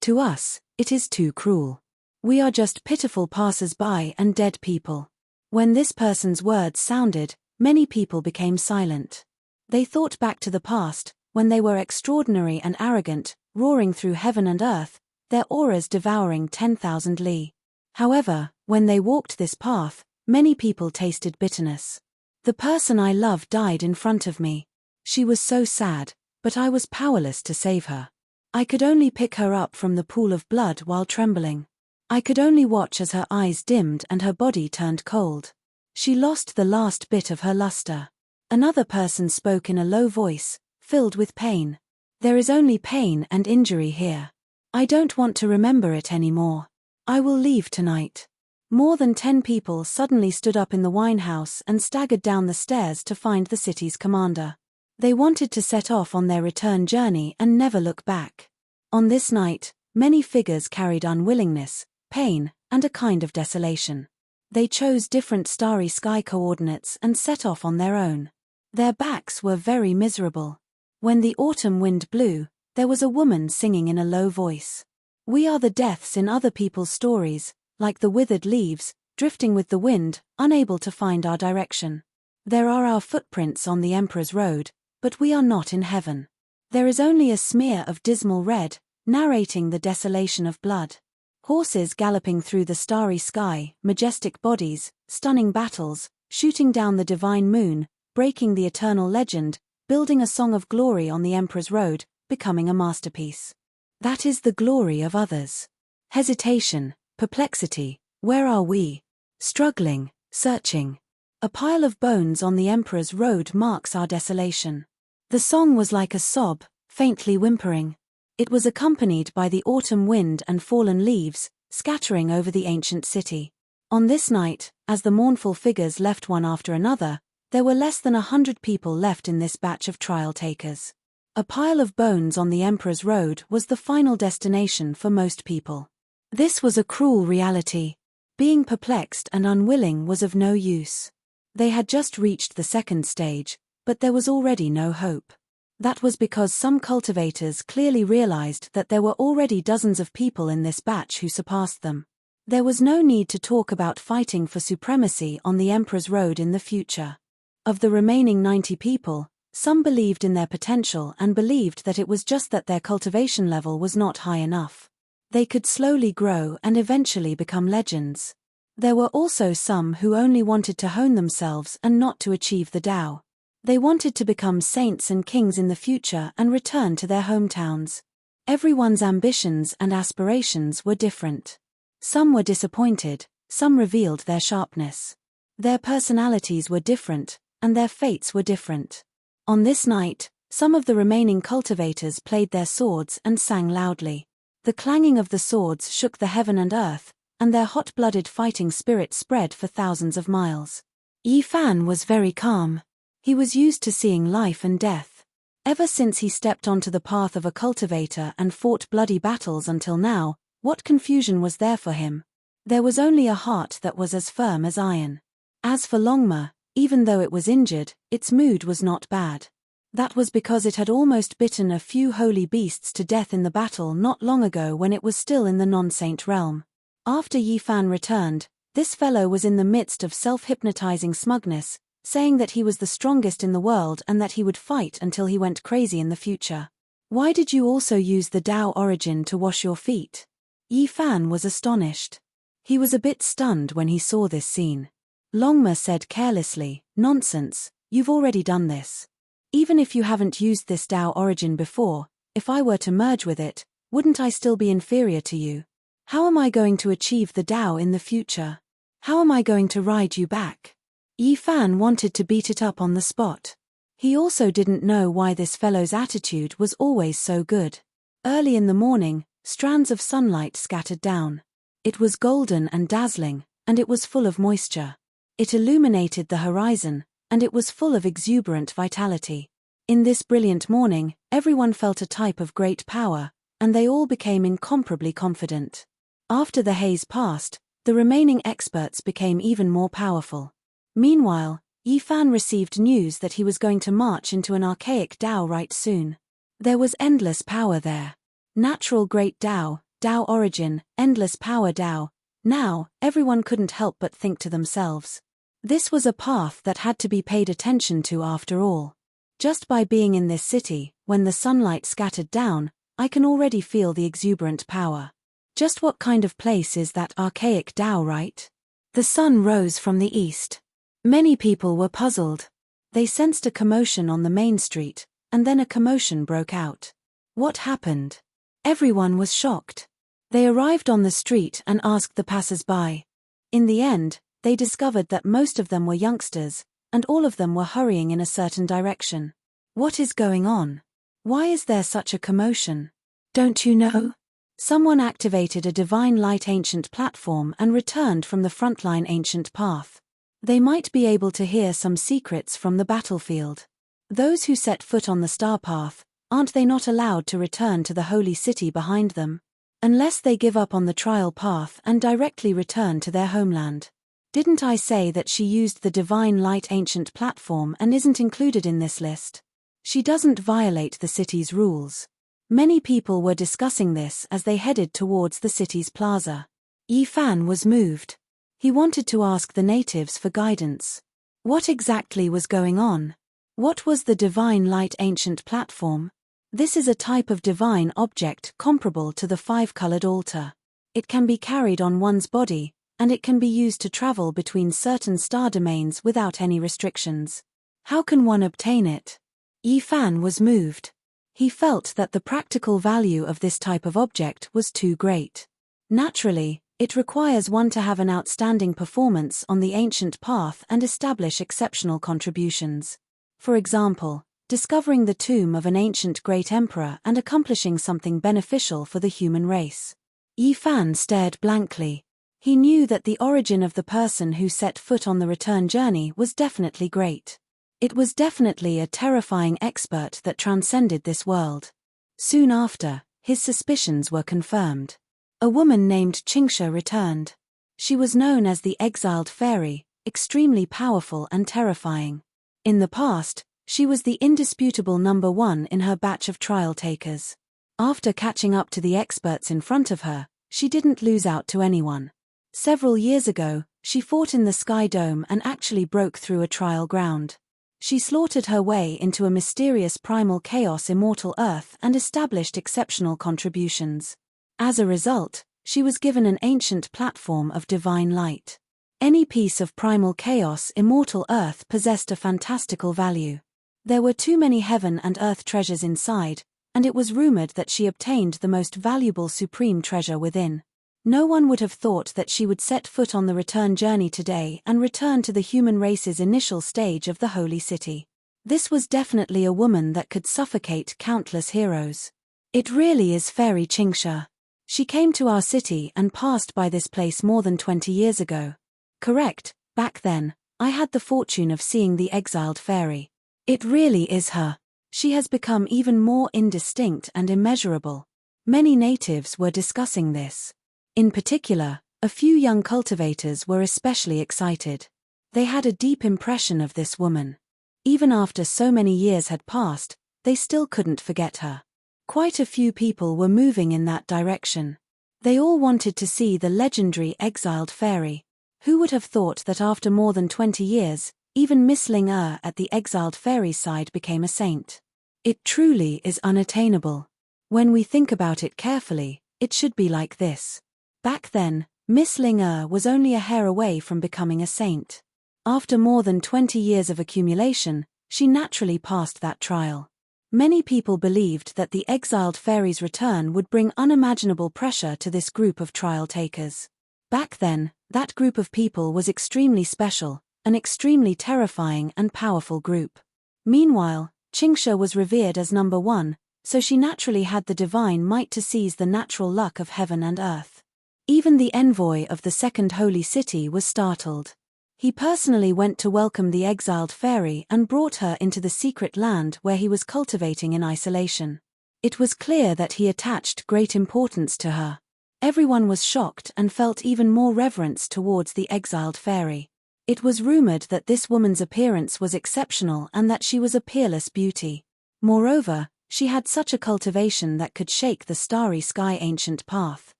To us, it is too cruel. We are just pitiful passers-by and dead people. When this person's words sounded, many people became silent. They thought back to the past, when they were extraordinary and arrogant, roaring through heaven and earth, their auras devouring 10,000 li. However, when they walked this path, many people tasted bitterness. The person I loved died in front of me. She was so sad, but I was powerless to save her. I could only pick her up from the pool of blood while trembling. I could only watch as her eyes dimmed and her body turned cold. She lost the last bit of her luster. Another person spoke in a low voice, filled with pain. There is only pain and injury here. I don't want to remember it anymore. I will leave tonight. More than 10 people suddenly stood up in the wine house and staggered down the stairs to find the city's commander. They wanted to set off on their return journey and never look back. On this night, many figures carried unwillingness, pain, and a kind of desolation. They chose different starry sky coordinates and set off on their own. Their backs were very miserable. When the autumn wind blew, there was a woman singing in a low voice. We are the deaths in other people's stories, like the withered leaves, drifting with the wind, unable to find our direction. There are our footprints on the Emperor's road, but we are not in heaven. There is only a smear of dismal red, narrating the desolation of blood. Horses galloping through the starry sky, majestic bodies, stunning battles, shooting down the divine moon, breaking the eternal legend, building a song of glory on the Emperor's road, becoming a masterpiece. That is the glory of others. Hesitation, perplexity, where are we? Struggling, searching. A pile of bones on the Emperor's road marks our desolation. The song was like a sob, faintly whimpering. It was accompanied by the autumn wind and fallen leaves, scattering over the ancient city. On this night, as the mournful figures left one after another, there were less than 100 people left in this batch of trial takers. A pile of bones on the Emperor's road was the final destination for most people. This was a cruel reality. Being perplexed and unwilling was of no use. They had just reached the second stage, but there was already no hope. That was because some cultivators clearly realized that there were already dozens of people in this batch who surpassed them. There was no need to talk about fighting for supremacy on the Emperor's road in the future. Of the remaining 90 people, some believed in their potential and believed that it was just that their cultivation level was not high enough. They could slowly grow and eventually become legends. There were also some who only wanted to hone themselves and not to achieve the Tao. They wanted to become saints and kings in the future and return to their hometowns. Everyone's ambitions and aspirations were different. Some were disappointed, some revealed their sharpness. Their personalities were different, and their fates were different. On this night, some of the remaining cultivators played their swords and sang loudly. The clanging of the swords shook the heaven and earth, and their hot-blooded fighting spirit spread for thousands of miles. Yi Fan was very calm. He was used to seeing life and death. Ever since he stepped onto the path of a cultivator and fought bloody battles until now, what confusion was there for him? There was only a heart that was as firm as iron. As for Longma, even though it was injured, its mood was not bad. That was because it had almost bitten a few holy beasts to death in the battle not long ago when it was still in the non-saint realm. After Yi Fan returned, this fellow was in the midst of self-hypnotizing smugness, saying that he was the strongest in the world and that he would fight until he went crazy in the future. Why did you also use the Tao origin to wash your feet? Yi Fan was astonished. He was a bit stunned when he saw this scene. Longma said carelessly, "Nonsense, you've already done this. Even if you haven't used this Tao origin before, if I were to merge with it, wouldn't I still be inferior to you? How am I going to achieve the Tao in the future? How am I going to ride you back?" Yi Fan wanted to beat it up on the spot. He also didn't know why this fellow's attitude was always so good. Early in the morning, strands of sunlight scattered down. It was golden and dazzling, and it was full of moisture. It illuminated the horizon, and it was full of exuberant vitality. In this brilliant morning, everyone felt a type of great power, and they all became incomparably confident. After the haze passed, the remaining experts became even more powerful. Meanwhile, Yi Fan received news that he was going to march into an archaic Tao right soon. There was endless power there. Natural great Tao, Tao origin, endless power Tao, Now, everyone couldn't help but think to themselves. This was a path that had to be paid attention to after all. Just by being in this city, when the sunlight scattered down, I can already feel the exuberant power. Just what kind of place is that archaic Tao, right? The sun rose from the east. Many people were puzzled. They sensed a commotion on the main street, and then a commotion broke out. What happened? Everyone was shocked. They arrived on the street and asked the passers-by. In the end, they discovered that most of them were youngsters, and all of them were hurrying in a certain direction. What is going on? Why is there such a commotion? Don't you know? Someone activated a divine light ancient platform and returned from the frontline ancient path. They might be able to hear some secrets from the battlefield. Those who set foot on the star path, aren't they not allowed to return to the holy city behind them? Unless they give up on the trial path and directly return to their homeland. Didn't I say that she used the divine light ancient platform and isn't included in this list? She doesn't violate the city's rules. Many people were discussing this as they headed towards the city's plaza. Yi Fan was moved. He wanted to ask the natives for guidance. What exactly was going on? What was the divine light ancient platform? This is a type of divine object comparable to the five-colored altar. It can be carried on one's body, and it can be used to travel between certain star domains without any restrictions. How can one obtain it? Yi Fan was moved. He felt that the practical value of this type of object was too great. Naturally, it requires one to have an outstanding performance on the ancient path and establish exceptional contributions. For example, discovering the tomb of an ancient great emperor and accomplishing something beneficial for the human race. Yi Fan stared blankly. He knew that the origin of the person who set foot on the return journey was definitely great. It was definitely a terrifying expert that transcended this world. Soon after, his suspicions were confirmed. A woman named Qingsha returned. She was known as the Exiled Fairy, extremely powerful and terrifying. In the past, she was the indisputable number one in her batch of trial takers. After catching up to the experts in front of her, she didn't lose out to anyone. Several years ago, she fought in the Sky Dome and actually broke through a trial ground. She slaughtered her way into a mysterious primal chaos immortal Earth and established exceptional contributions. As a result, she was given an ancient platform of divine light. Any piece of primal chaos immortal Earth possessed a fantastical value. There were too many heaven and earth treasures inside, and it was rumored that she obtained the most valuable supreme treasure within. No one would have thought that she would set foot on the return journey today and return to the human race's initial stage of the holy city. This was definitely a woman that could suffocate countless heroes. It really is Fairy Qingsha. She came to our city and passed by this place more than 20 years ago. Correct, back then, I had the fortune of seeing the exiled fairy. It really is her. She has become even more indistinct and immeasurable. Many natives were discussing this. In particular, a few young cultivators were especially excited. They had a deep impression of this woman. Even after so many years had passed, they still couldn't forget her. Quite a few people were moving in that direction. They all wanted to see the legendary exiled fairy. Who would have thought that after more than 20 years, even Miss Ling at the exiled fairy's side became a saint? It truly is unattainable. When we think about it carefully, it should be like this. Back then, Miss Ling was only a hair away from becoming a saint. After more than 20 years of accumulation, she naturally passed that trial. Many people believed that the exiled fairy's return would bring unimaginable pressure to this group of trial takers. Back then, that group of people was extremely special, an extremely terrifying and powerful group. Meanwhile, Qingsha was revered as number one, so she naturally had the divine might to seize the natural luck of heaven and earth. Even the envoy of the second holy city was startled. He personally went to welcome the exiled fairy and brought her into the secret land where he was cultivating in isolation. It was clear that he attached great importance to her. Everyone was shocked and felt even more reverence towards the exiled fairy. It was rumored that this woman's appearance was exceptional and that she was a peerless beauty. Moreover, she had such a cultivation that could shake the starry sky ancient path.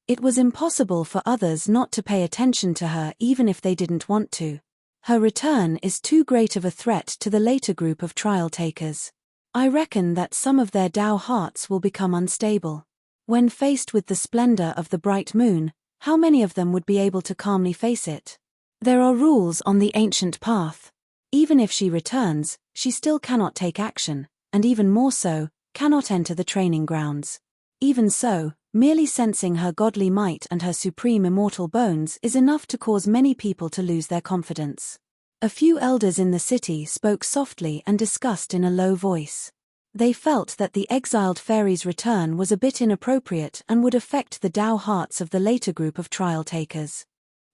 It was impossible for others not to pay attention to her even if they didn't want to. Her return is too great of a threat to the later group of trial takers. I reckon that some of their Tao hearts will become unstable. When faced with the splendor of the bright moon, how many of them would be able to calmly face it? There are rules on the ancient path. Even if she returns, she still cannot take action, and even more so, cannot enter the training grounds. Even so, merely sensing her godly might and her supreme immortal bones is enough to cause many people to lose their confidence. A few elders in the city spoke softly and discussed in a low voice. They felt that the exiled fairy's return was a bit inappropriate and would affect the Tao hearts of the later group of trial takers.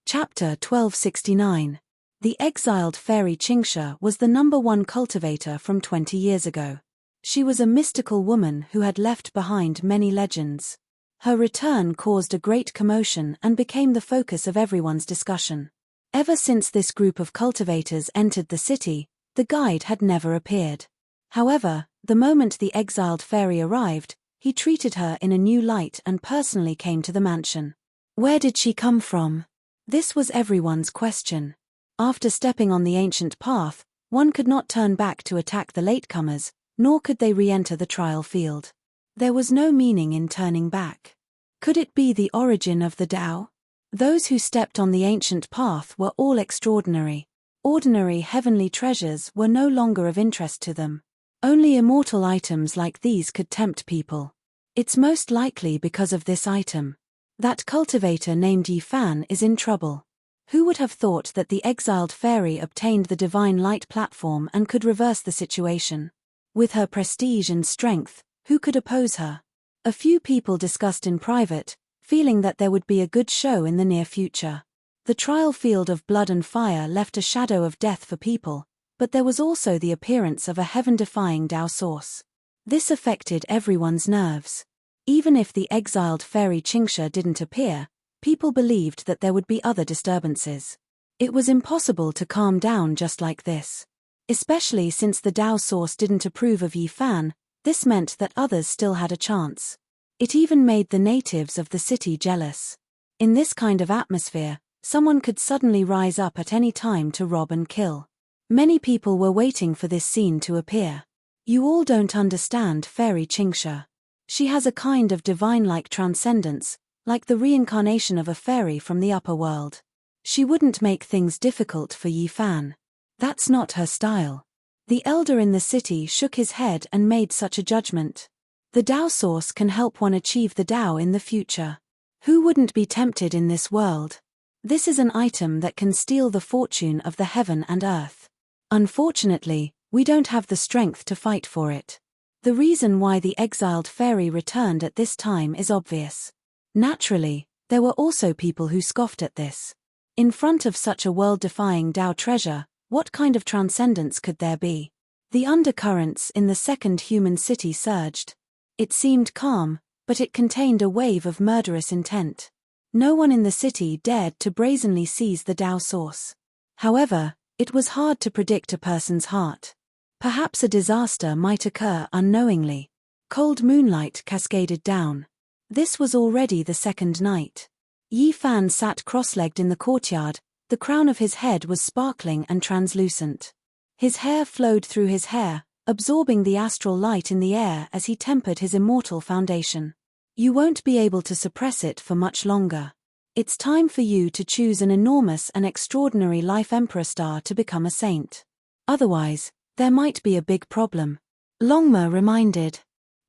Chapter 1269. The exiled fairy Qingsha was the #1 cultivator from 20 years ago. She was a mystical woman who had left behind many legends. Her return caused a great commotion and became the focus of everyone's discussion. Ever since this group of cultivators entered the city, the guide had never appeared. However, the moment the exiled fairy arrived, he treated her in a new light and personally came to the mansion. Where did she come from? This was everyone's question. After stepping on the ancient path, one could not turn back to attack the latecomers, nor could they re-enter the trial field. There was no meaning in turning back. Could it be the origin of the Tao? Those who stepped on the ancient path were all extraordinary. Ordinary heavenly treasures were no longer of interest to them. Only immortal items like these could tempt people. It's most likely because of this item. That cultivator named Yi Fan is in trouble. Who would have thought that the exiled fairy obtained the divine light platform and could reverse the situation? With her prestige and strength, who could oppose her? A few people discussed in private, feeling that there would be a good show in the near future. The trial field of blood and fire left a shadow of death for people, but there was also the appearance of a heaven-defying Tao source. This affected everyone's nerves. Even if the exiled fairy Qingsha didn't appear, people believed that there would be other disturbances. It was impossible to calm down just like this. Especially since the Tao source didn't approve of Yi Fan, this meant that others still had a chance. It even made the natives of the city jealous. In this kind of atmosphere, someone could suddenly rise up at any time to rob and kill. Many people were waiting for this scene to appear. You all don't understand Fairy Qingsha. She has a kind of divine-like transcendence, like the reincarnation of a fairy from the upper world. She wouldn't make things difficult for Yi Fan. That's not her style. The elder in the city shook his head and made such a judgment. The Tao source can help one achieve the Tao in the future. Who wouldn't be tempted in this world? This is an item that can steal the fortune of the heaven and earth. Unfortunately, we don't have the strength to fight for it. The reason why the exiled fairy returned at this time is obvious. Naturally, there were also people who scoffed at this. In front of such a world-defying Tao treasure, what kind of transcendence could there be? The undercurrents in the second human city surged. It seemed calm, but it contained a wave of murderous intent. No one in the city dared to brazenly seize the Tao source. However, it was hard to predict a person's heart. Perhaps a disaster might occur unknowingly. Cold moonlight cascaded down. This was already the second night. Yi Fan sat cross-legged in the courtyard, the crown of his head was sparkling and translucent. His hair flowed through his hair, absorbing the astral light in the air as he tempered his immortal foundation. You won't be able to suppress it for much longer. It's time for you to choose an enormous and extraordinary life emperor star to become a saint. Otherwise, there might be a big problem. Longma reminded.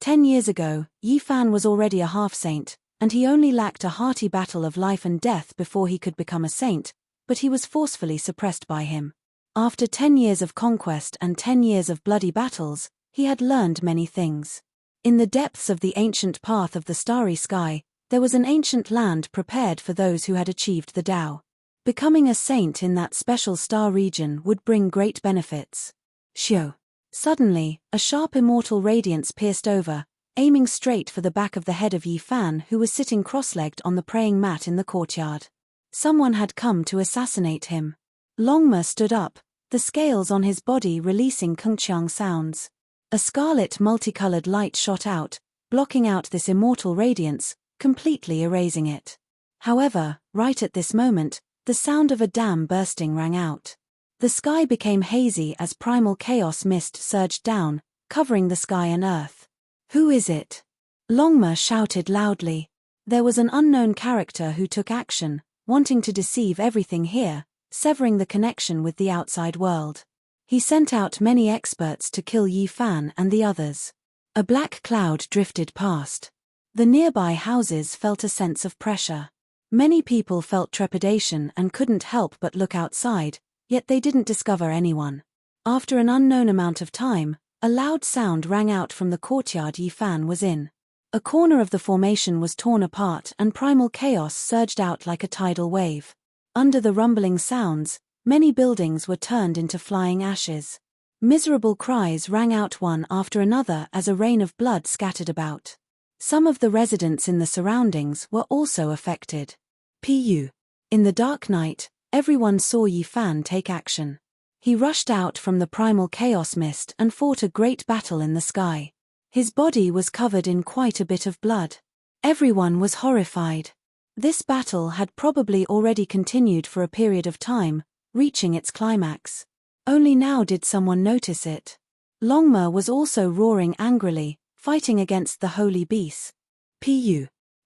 10 years ago, Yi Fan was already a half-saint, and he only lacked a hearty battle of life and death before he could become a saint, but he was forcefully suppressed by him. After 10 years of conquest and 10 years of bloody battles, he had learned many things. In the depths of the ancient path of the starry sky, there was an ancient land prepared for those who had achieved the Tao. Becoming a saint in that special star region would bring great benefits. Shio. Suddenly, a sharp immortal radiance pierced over, aiming straight for the back of the head of Yi Fan, who was sitting cross-legged on the praying mat in the courtyard. Someone had come to assassinate him. Longma stood up, the scales on his body releasing kungqiang sounds. A scarlet multicolored light shot out, blocking out this immortal radiance, completely erasing it. However, right at this moment, the sound of a dam bursting rang out. The sky became hazy as primal chaos mist surged down, covering the sky and earth. "Who is it?" Longma shouted loudly. There was an unknown character who took action, wanting to deceive everything here, severing the connection with the outside world. He sent out many experts to kill Yi Fan and the others. A black cloud drifted past. The nearby houses felt a sense of pressure. Many people felt trepidation and couldn't help but look outside, yet they didn't discover anyone. After an unknown amount of time, a loud sound rang out from the courtyard Yi Fan was in. A corner of the formation was torn apart and primal chaos surged out like a tidal wave. Under the rumbling sounds, many buildings were turned into flying ashes. Miserable cries rang out one after another as a rain of blood scattered about. Some of the residents in the surroundings were also affected. In the dark night, everyone saw Yi Fan take action. He rushed out from the primal chaos mist and fought a great battle in the sky. His body was covered in quite a bit of blood. Everyone was horrified. This battle had probably already continued for a period of time, reaching its climax. Only now did someone notice it. Longma was also roaring angrily, fighting against the holy beast.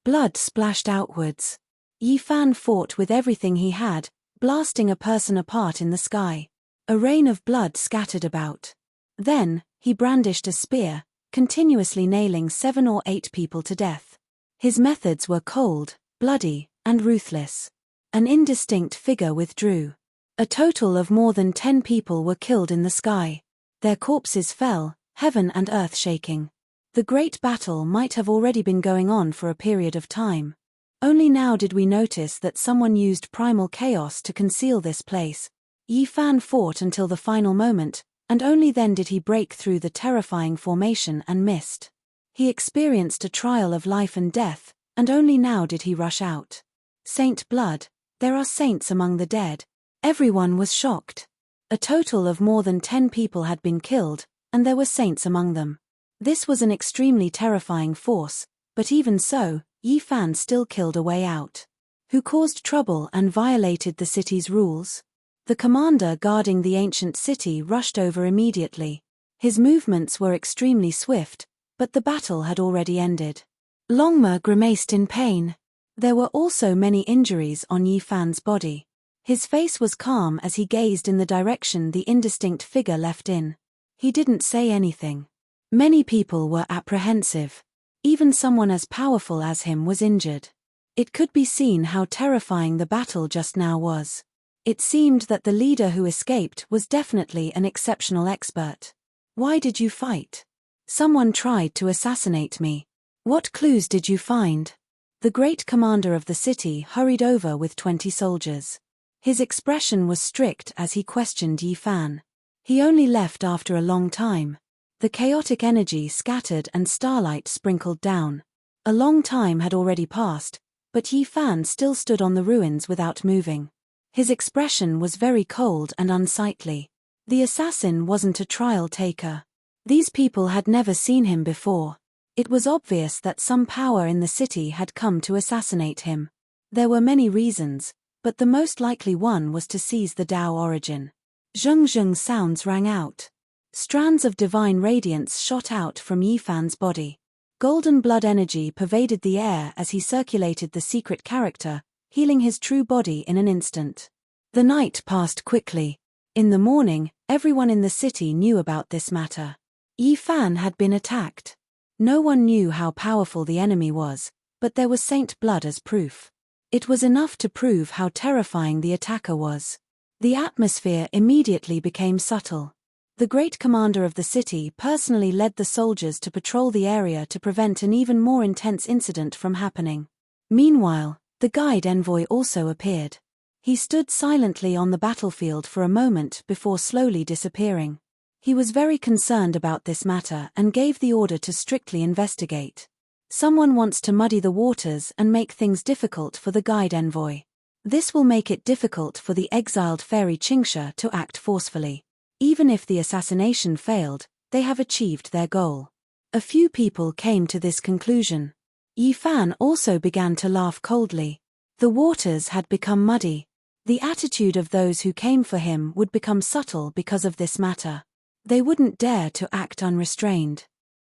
Blood splashed outwards. Yi Fan fought with everything he had, blasting a person apart in the sky. A rain of blood scattered about. Then, he brandished a spear, continuously nailing 7 or 8 people to death. His methods were cold, bloody, and ruthless. An indistinct figure withdrew. A total of more than 10 people were killed in the sky. Their corpses fell, heaven and earth shaking. The great battle might have already been going on for a period of time. Only now did we notice that someone used primal chaos to conceal this place. Yi Fan fought until the final moment, and only then did he break through the terrifying formation and mist. He experienced a trial of life and death, and only now did he rush out. Saint blood, there are saints among the dead. Everyone was shocked. A total of more than 10 people had been killed, and there were saints among them. This was an extremely terrifying force, but even so, Yi Fan still killed a way out. Who caused trouble and violated the city's rules? The commander guarding the ancient city rushed over immediately. His movements were extremely swift, but the battle had already ended. Longma grimaced in pain. There were also many injuries on Yi Fan's body. His face was calm as he gazed in the direction the indistinct figure left in. He didn't say anything. Many people were apprehensive. Even someone as powerful as him was injured. It could be seen how terrifying the battle just now was. It seemed that the leader who escaped was definitely an exceptional expert. "Why did you fight?" "Someone tried to assassinate me." "What clues did you find?" The great commander of the city hurried over with 20 soldiers. His expression was strict as he questioned Yi Fan. He only left after a long time. The chaotic energy scattered and starlight sprinkled down. A long time had already passed, but Yi Fan still stood on the ruins without moving. His expression was very cold and unsightly. The assassin wasn't a trial taker. These people had never seen him before. It was obvious that some power in the city had come to assassinate him. There were many reasons, but the most likely one was to seize the Tao origin. Zheng zheng sounds rang out. Strands of divine radiance shot out from Yi Fan's body. Golden blood energy pervaded the air as he circulated the secret character, healing his true body in an instant. The night passed quickly. In the morning, everyone in the city knew about this matter. Yi Fan had been attacked. No one knew how powerful the enemy was, but there was saint blood as proof. It was enough to prove how terrifying the attacker was. The atmosphere immediately became subtle. The great commander of the city personally led the soldiers to patrol the area to prevent an even more intense incident from happening. Meanwhile, the guide envoy also appeared. He stood silently on the battlefield for a moment before slowly disappearing. He was very concerned about this matter and gave the order to strictly investigate. Someone wants to muddy the waters and make things difficult for the guide envoy. This will make it difficult for the exiled fairy Qingsha to act forcefully. Even if the assassination failed, they have achieved their goal. A few people came to this conclusion. Yi Fan also began to laugh coldly. The waters had become muddy. The attitude of those who came for him would become subtle because of this matter. They wouldn't dare to act unrestrained.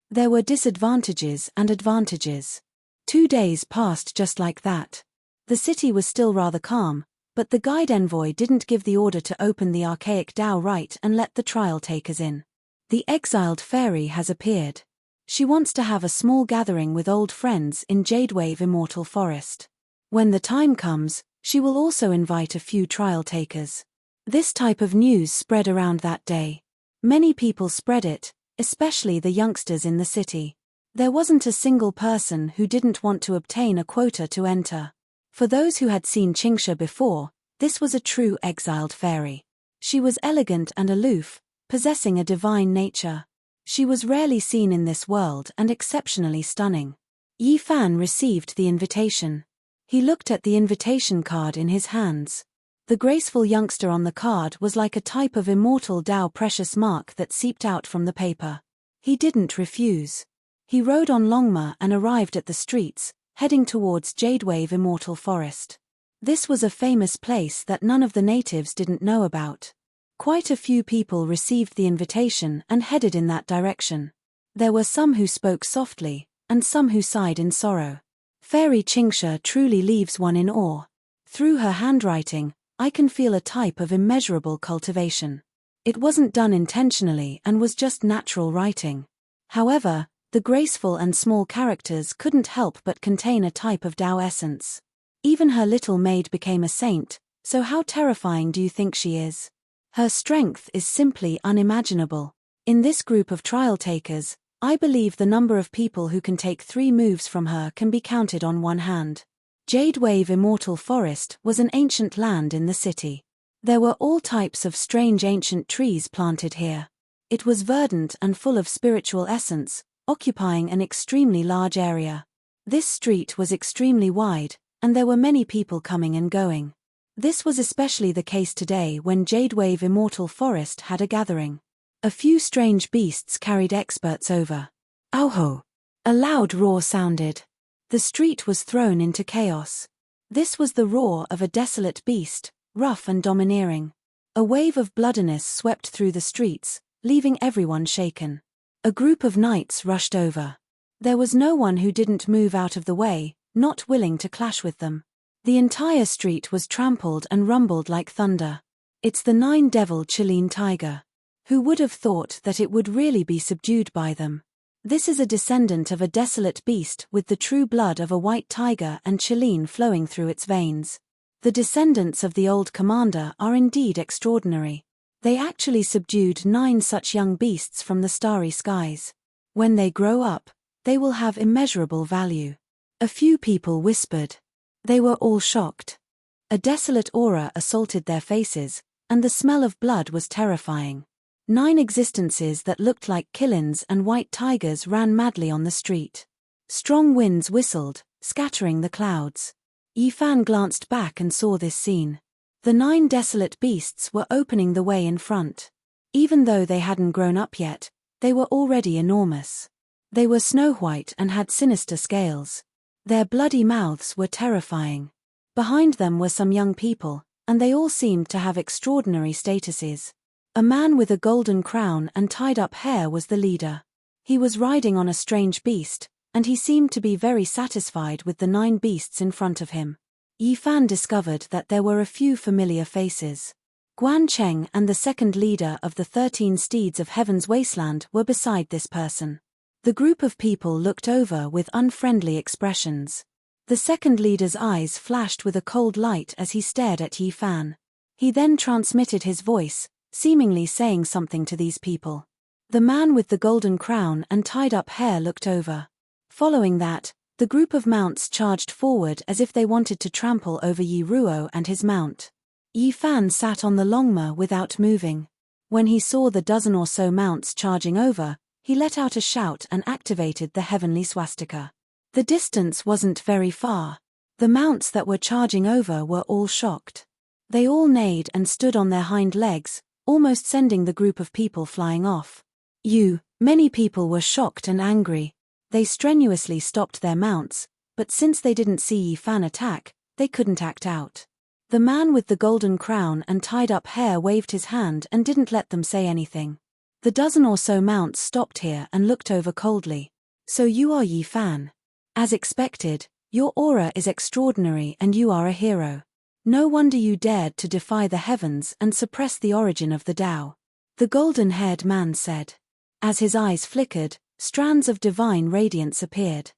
There were disadvantages and advantages. 2 days passed just like that. The city was still rather calm, but the guide envoy didn't give the order to open the archaic Dao Rite and let the trial takers in. The exiled fairy has appeared. She wants to have a small gathering with old friends in Jadewave Immortal Forest. When the time comes, she will also invite a few trial takers. This type of news spread around that day. Many people spread it, especially the youngsters in the city. There wasn't a single person who didn't want to obtain a quota to enter. For those who had seen Qingsha before, this was a true exiled fairy. She was elegant and aloof, possessing a divine nature. She was rarely seen in this world and exceptionally stunning. Yi Fan received the invitation. He looked at the invitation card in his hands. The graceful youngster on the card was like a type of immortal Dao precious mark that seeped out from the paper. He didn't refuse. He rode on Longma and arrived at the streets, heading towards Jadewave Immortal Forest. This was a famous place that none of the natives didn't know about. Quite a few people received the invitation and headed in that direction. There were some who spoke softly, and some who sighed in sorrow. Fairy Qingsha truly leaves one in awe. Through her handwriting, I can feel a type of immeasurable cultivation. It wasn't done intentionally and was just natural writing. However, the graceful and small characters couldn't help but contain a type of Dao essence. Even her little maid became a saint, so how terrifying do you think she is? Her strength is simply unimaginable. In this group of trial takers, I believe the number of people who can take 3 moves from her can be counted on one hand. Jadewave Immortal Forest was an ancient land in the city. There were all types of strange ancient trees planted here. It was verdant and full of spiritual essence, occupying an extremely large area. This street was extremely wide, and there were many people coming and going. This was especially the case today when Jadewave Immortal Forest had a gathering. A few strange beasts carried experts over. Auho! A loud roar sounded. The street was thrown into chaos. This was the roar of a desolate beast, rough and domineering. A wave of bloodiness swept through the streets, leaving everyone shaken. A group of knights rushed over. There was no one who didn't move out of the way, not willing to clash with them. The entire street was trampled and rumbled like thunder. It's the 9-devil Chilean tiger. Who would have thought that it would really be subdued by them? This is a descendant of a desolate beast with the true blood of a white tiger and Chilean flowing through its veins. The descendants of the old commander are indeed extraordinary. They actually subdued 9 such young beasts from the starry skies. When they grow up, they will have immeasurable value. A few people whispered. They were all shocked. A desolate aura assaulted their faces, and the smell of blood was terrifying. 9 existences that looked like killins and white tigers ran madly on the street. Strong winds whistled, scattering the clouds. Yi Fan glanced back and saw this scene. The 9 desolate beasts were opening the way in front. Even though they hadn't grown up yet, they were already enormous. They were snow-white and had sinister scales. Their bloody mouths were terrifying. Behind them were some young people, and they all seemed to have extraordinary statuses. A man with a golden crown and tied-up hair was the leader. He was riding on a strange beast, and he seemed to be very satisfied with the 9 beasts in front of him. Yi Fan discovered that there were a few familiar faces. Guan Cheng and the second leader of the 13 steeds of Heaven's Wasteland were beside this person. The group of people looked over with unfriendly expressions. The second leader's eyes flashed with a cold light as he stared at Yi Fan. He then transmitted his voice, seemingly saying something to these people. The man with the golden crown and tied-up hair looked over. Following that, the group of mounts charged forward as if they wanted to trample over Yi Ruo and his mount. Yi Fan sat on the Longma without moving. When he saw the dozen or so mounts charging over, he let out a shout and activated the heavenly swastika. The distance wasn't very far. The mounts that were charging over were all shocked. They all neighed and stood on their hind legs, almost sending the group of people flying off. Many people were shocked and angry. They strenuously stopped their mounts, but since they didn't see Yi Fan attack, they couldn't act out. The man with the golden crown and tied-up hair waved his hand and didn't let them say anything. The dozen or so mounts stopped here and looked over coldly. So you are Yi Fan. As expected, your aura is extraordinary and you are a hero. No wonder you dared to defy the heavens and suppress the origin of the Tao. The golden-haired man said. As his eyes flickered, strands of divine radiance appeared.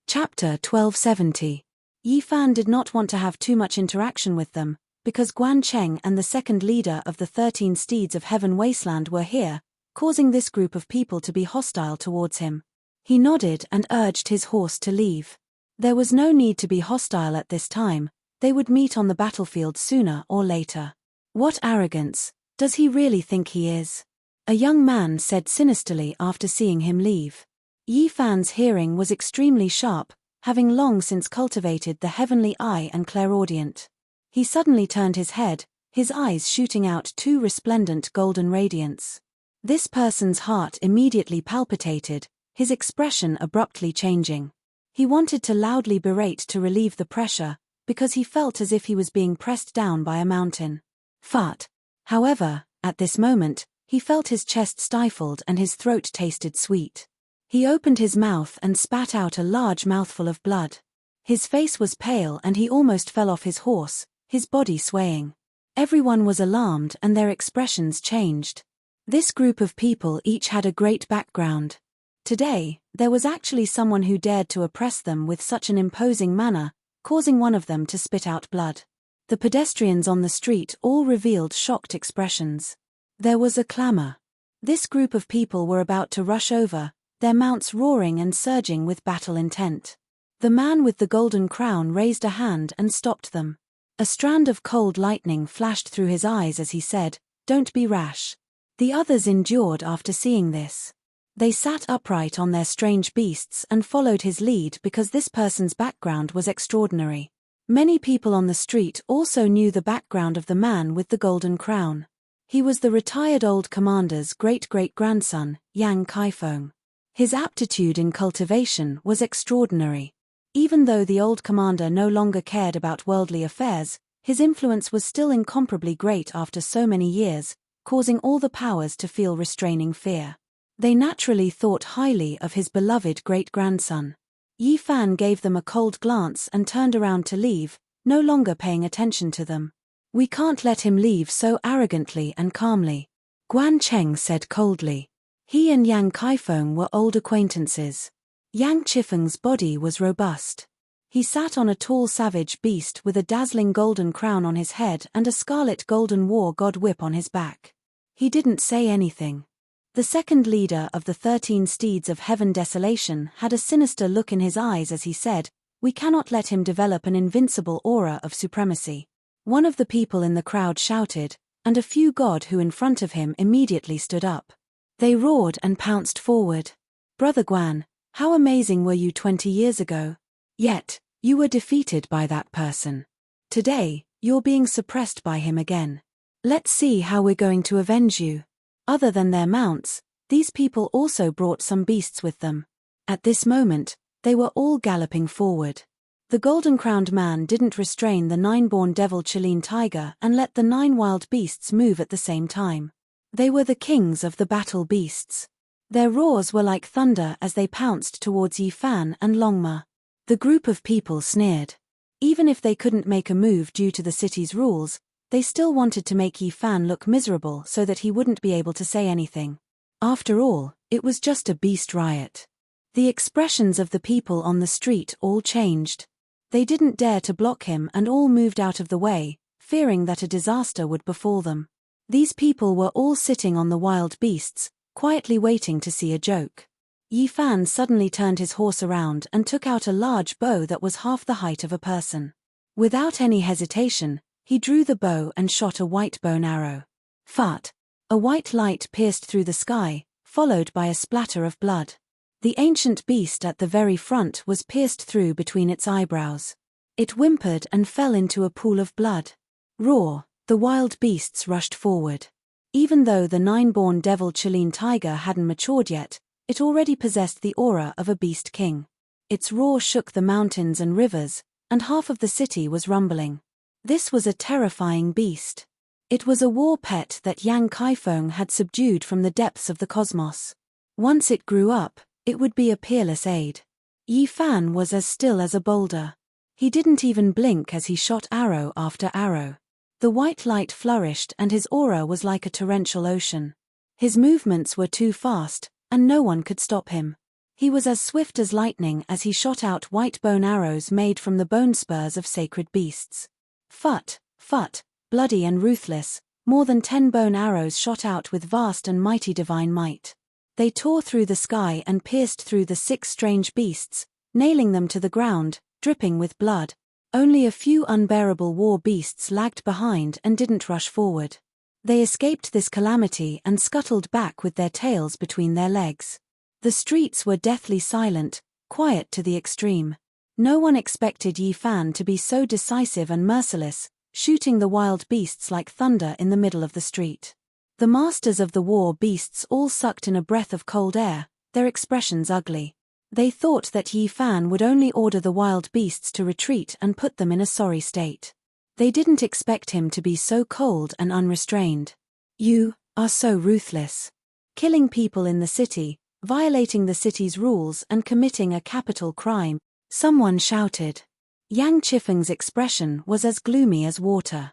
Chapter 1270. Yi Fan did not want to have too much interaction with them, because Guan Cheng and the second leader of the 13 Steeds of Heaven Wasteland were here, causing this group of people to be hostile towards him. He nodded and urged his horse to leave. There was no need to be hostile at this time, they would meet on the battlefield sooner or later. What arrogance, does he really think he is? A young man said sinisterly after seeing him leave. Yi Fan's hearing was extremely sharp, having long since cultivated the heavenly eye and clairaudient. He suddenly turned his head, his eyes shooting out two resplendent golden radiance. This person's heart immediately palpitated, his expression abruptly changing. He wanted to loudly berate to relieve the pressure, because he felt as if he was being pressed down by a mountain. Fart. However, at this moment, he felt his chest stifled and his throat tasted sweet. He opened his mouth and spat out a large mouthful of blood. His face was pale and he almost fell off his horse, his body swaying. Everyone was alarmed and their expressions changed. This group of people each had a great background. Today, there was actually someone who dared to oppress them with such an imposing manner, causing one of them to spit out blood. The pedestrians on the street all revealed shocked expressions. There was a clamor. This group of people were about to rush over, their mounts roaring and surging with battle intent. The man with the golden crown raised a hand and stopped them. A strand of cold lightning flashed through his eyes as he said, "Don't be rash." The others endured after seeing this. They sat upright on their strange beasts and followed his lead because this person's background was extraordinary. Many people on the street also knew the background of the man with the golden crown. He was the retired old commander's great-great-grandson, Yang Kaifeng. His aptitude in cultivation was extraordinary. Even though the old commander no longer cared about worldly affairs, his influence was still incomparably great after so many years, causing all the powers to feel restraining fear. They naturally thought highly of his beloved great-grandson. Yi Fan gave them a cold glance and turned around to leave, no longer paying attention to them. "We can't let him leave so arrogantly and calmly," Guan Cheng said coldly. He and Yang Kaifeng were old acquaintances. Yang Chifeng's body was robust. He sat on a tall savage beast with a dazzling golden crown on his head and a scarlet golden war god whip on his back. He didn't say anything. The second leader of the 13 Steeds of Heaven Desolation had a sinister look in his eyes as he said, "We cannot let him develop an invincible aura of supremacy." One of the people in the crowd shouted, and a few god who in front of him immediately stood up. They roared and pounced forward. "Brother Guan, how amazing were you 20 years ago? Yet, you were defeated by that person. Today, you're being suppressed by him again. Let's see how we're going to avenge you." Other than their mounts, these people also brought some beasts with them. At this moment, they were all galloping forward. The golden-crowned man didn't restrain the 9-born devil Chilean tiger and let the 9 wild beasts move at the same time. They were the kings of the battle beasts. Their roars were like thunder as they pounced towards Yi Fan and Longma. The group of people sneered. Even if they couldn't make a move due to the city's rules, they still wanted to make Yi Fan look miserable so that he wouldn't be able to say anything. After all, it was just a beast riot. The expressions of the people on the street all changed. They didn't dare to block him and all moved out of the way, fearing that a disaster would befall them. These people were all sitting on the wild beasts, quietly waiting to see a joke. Yi Fan suddenly turned his horse around and took out a large bow that was half the height of a person. Without any hesitation, he drew the bow and shot a white bone arrow. Fart! A white light pierced through the sky, followed by a splatter of blood. The ancient beast at the very front was pierced through between its eyebrows. It whimpered and fell into a pool of blood. Roar! The wild beasts rushed forward. Even though the 9-born devil Chilean tiger hadn't matured yet, it already possessed the aura of a beast king. Its roar shook the mountains and rivers, and half of the city was rumbling. This was a terrifying beast. It was a war pet that Yang Kaifeng had subdued from the depths of the cosmos. Once it grew up, it would be a peerless aide. Yi Fan was as still as a boulder. He didn't even blink as he shot arrow after arrow. The white light flourished and his aura was like a torrential ocean. His movements were too fast, and no one could stop him. He was as swift as lightning as he shot out white bone arrows made from the bone spurs of sacred beasts. Phut, phut, bloody and ruthless, more than 10 bone arrows shot out with vast and mighty divine might. They tore through the sky and pierced through the 6 strange beasts, nailing them to the ground, dripping with blood. Only a few unbearable war beasts lagged behind and didn't rush forward. They escaped this calamity and scuttled back with their tails between their legs. The streets were deathly silent, quiet to the extreme. No one expected Yi Fan to be so decisive and merciless, shooting the wild beasts like thunder in the middle of the street. The masters of the war beasts all sucked in a breath of cold air, their expressions ugly. They thought that Yi Fan would only order the wild beasts to retreat and put them in a sorry state. They didn't expect him to be so cold and unrestrained. "You are so ruthless. Killing people in the city, violating the city's rules and committing a capital crime," someone shouted. Yang Chifeng's expression was as gloomy as water.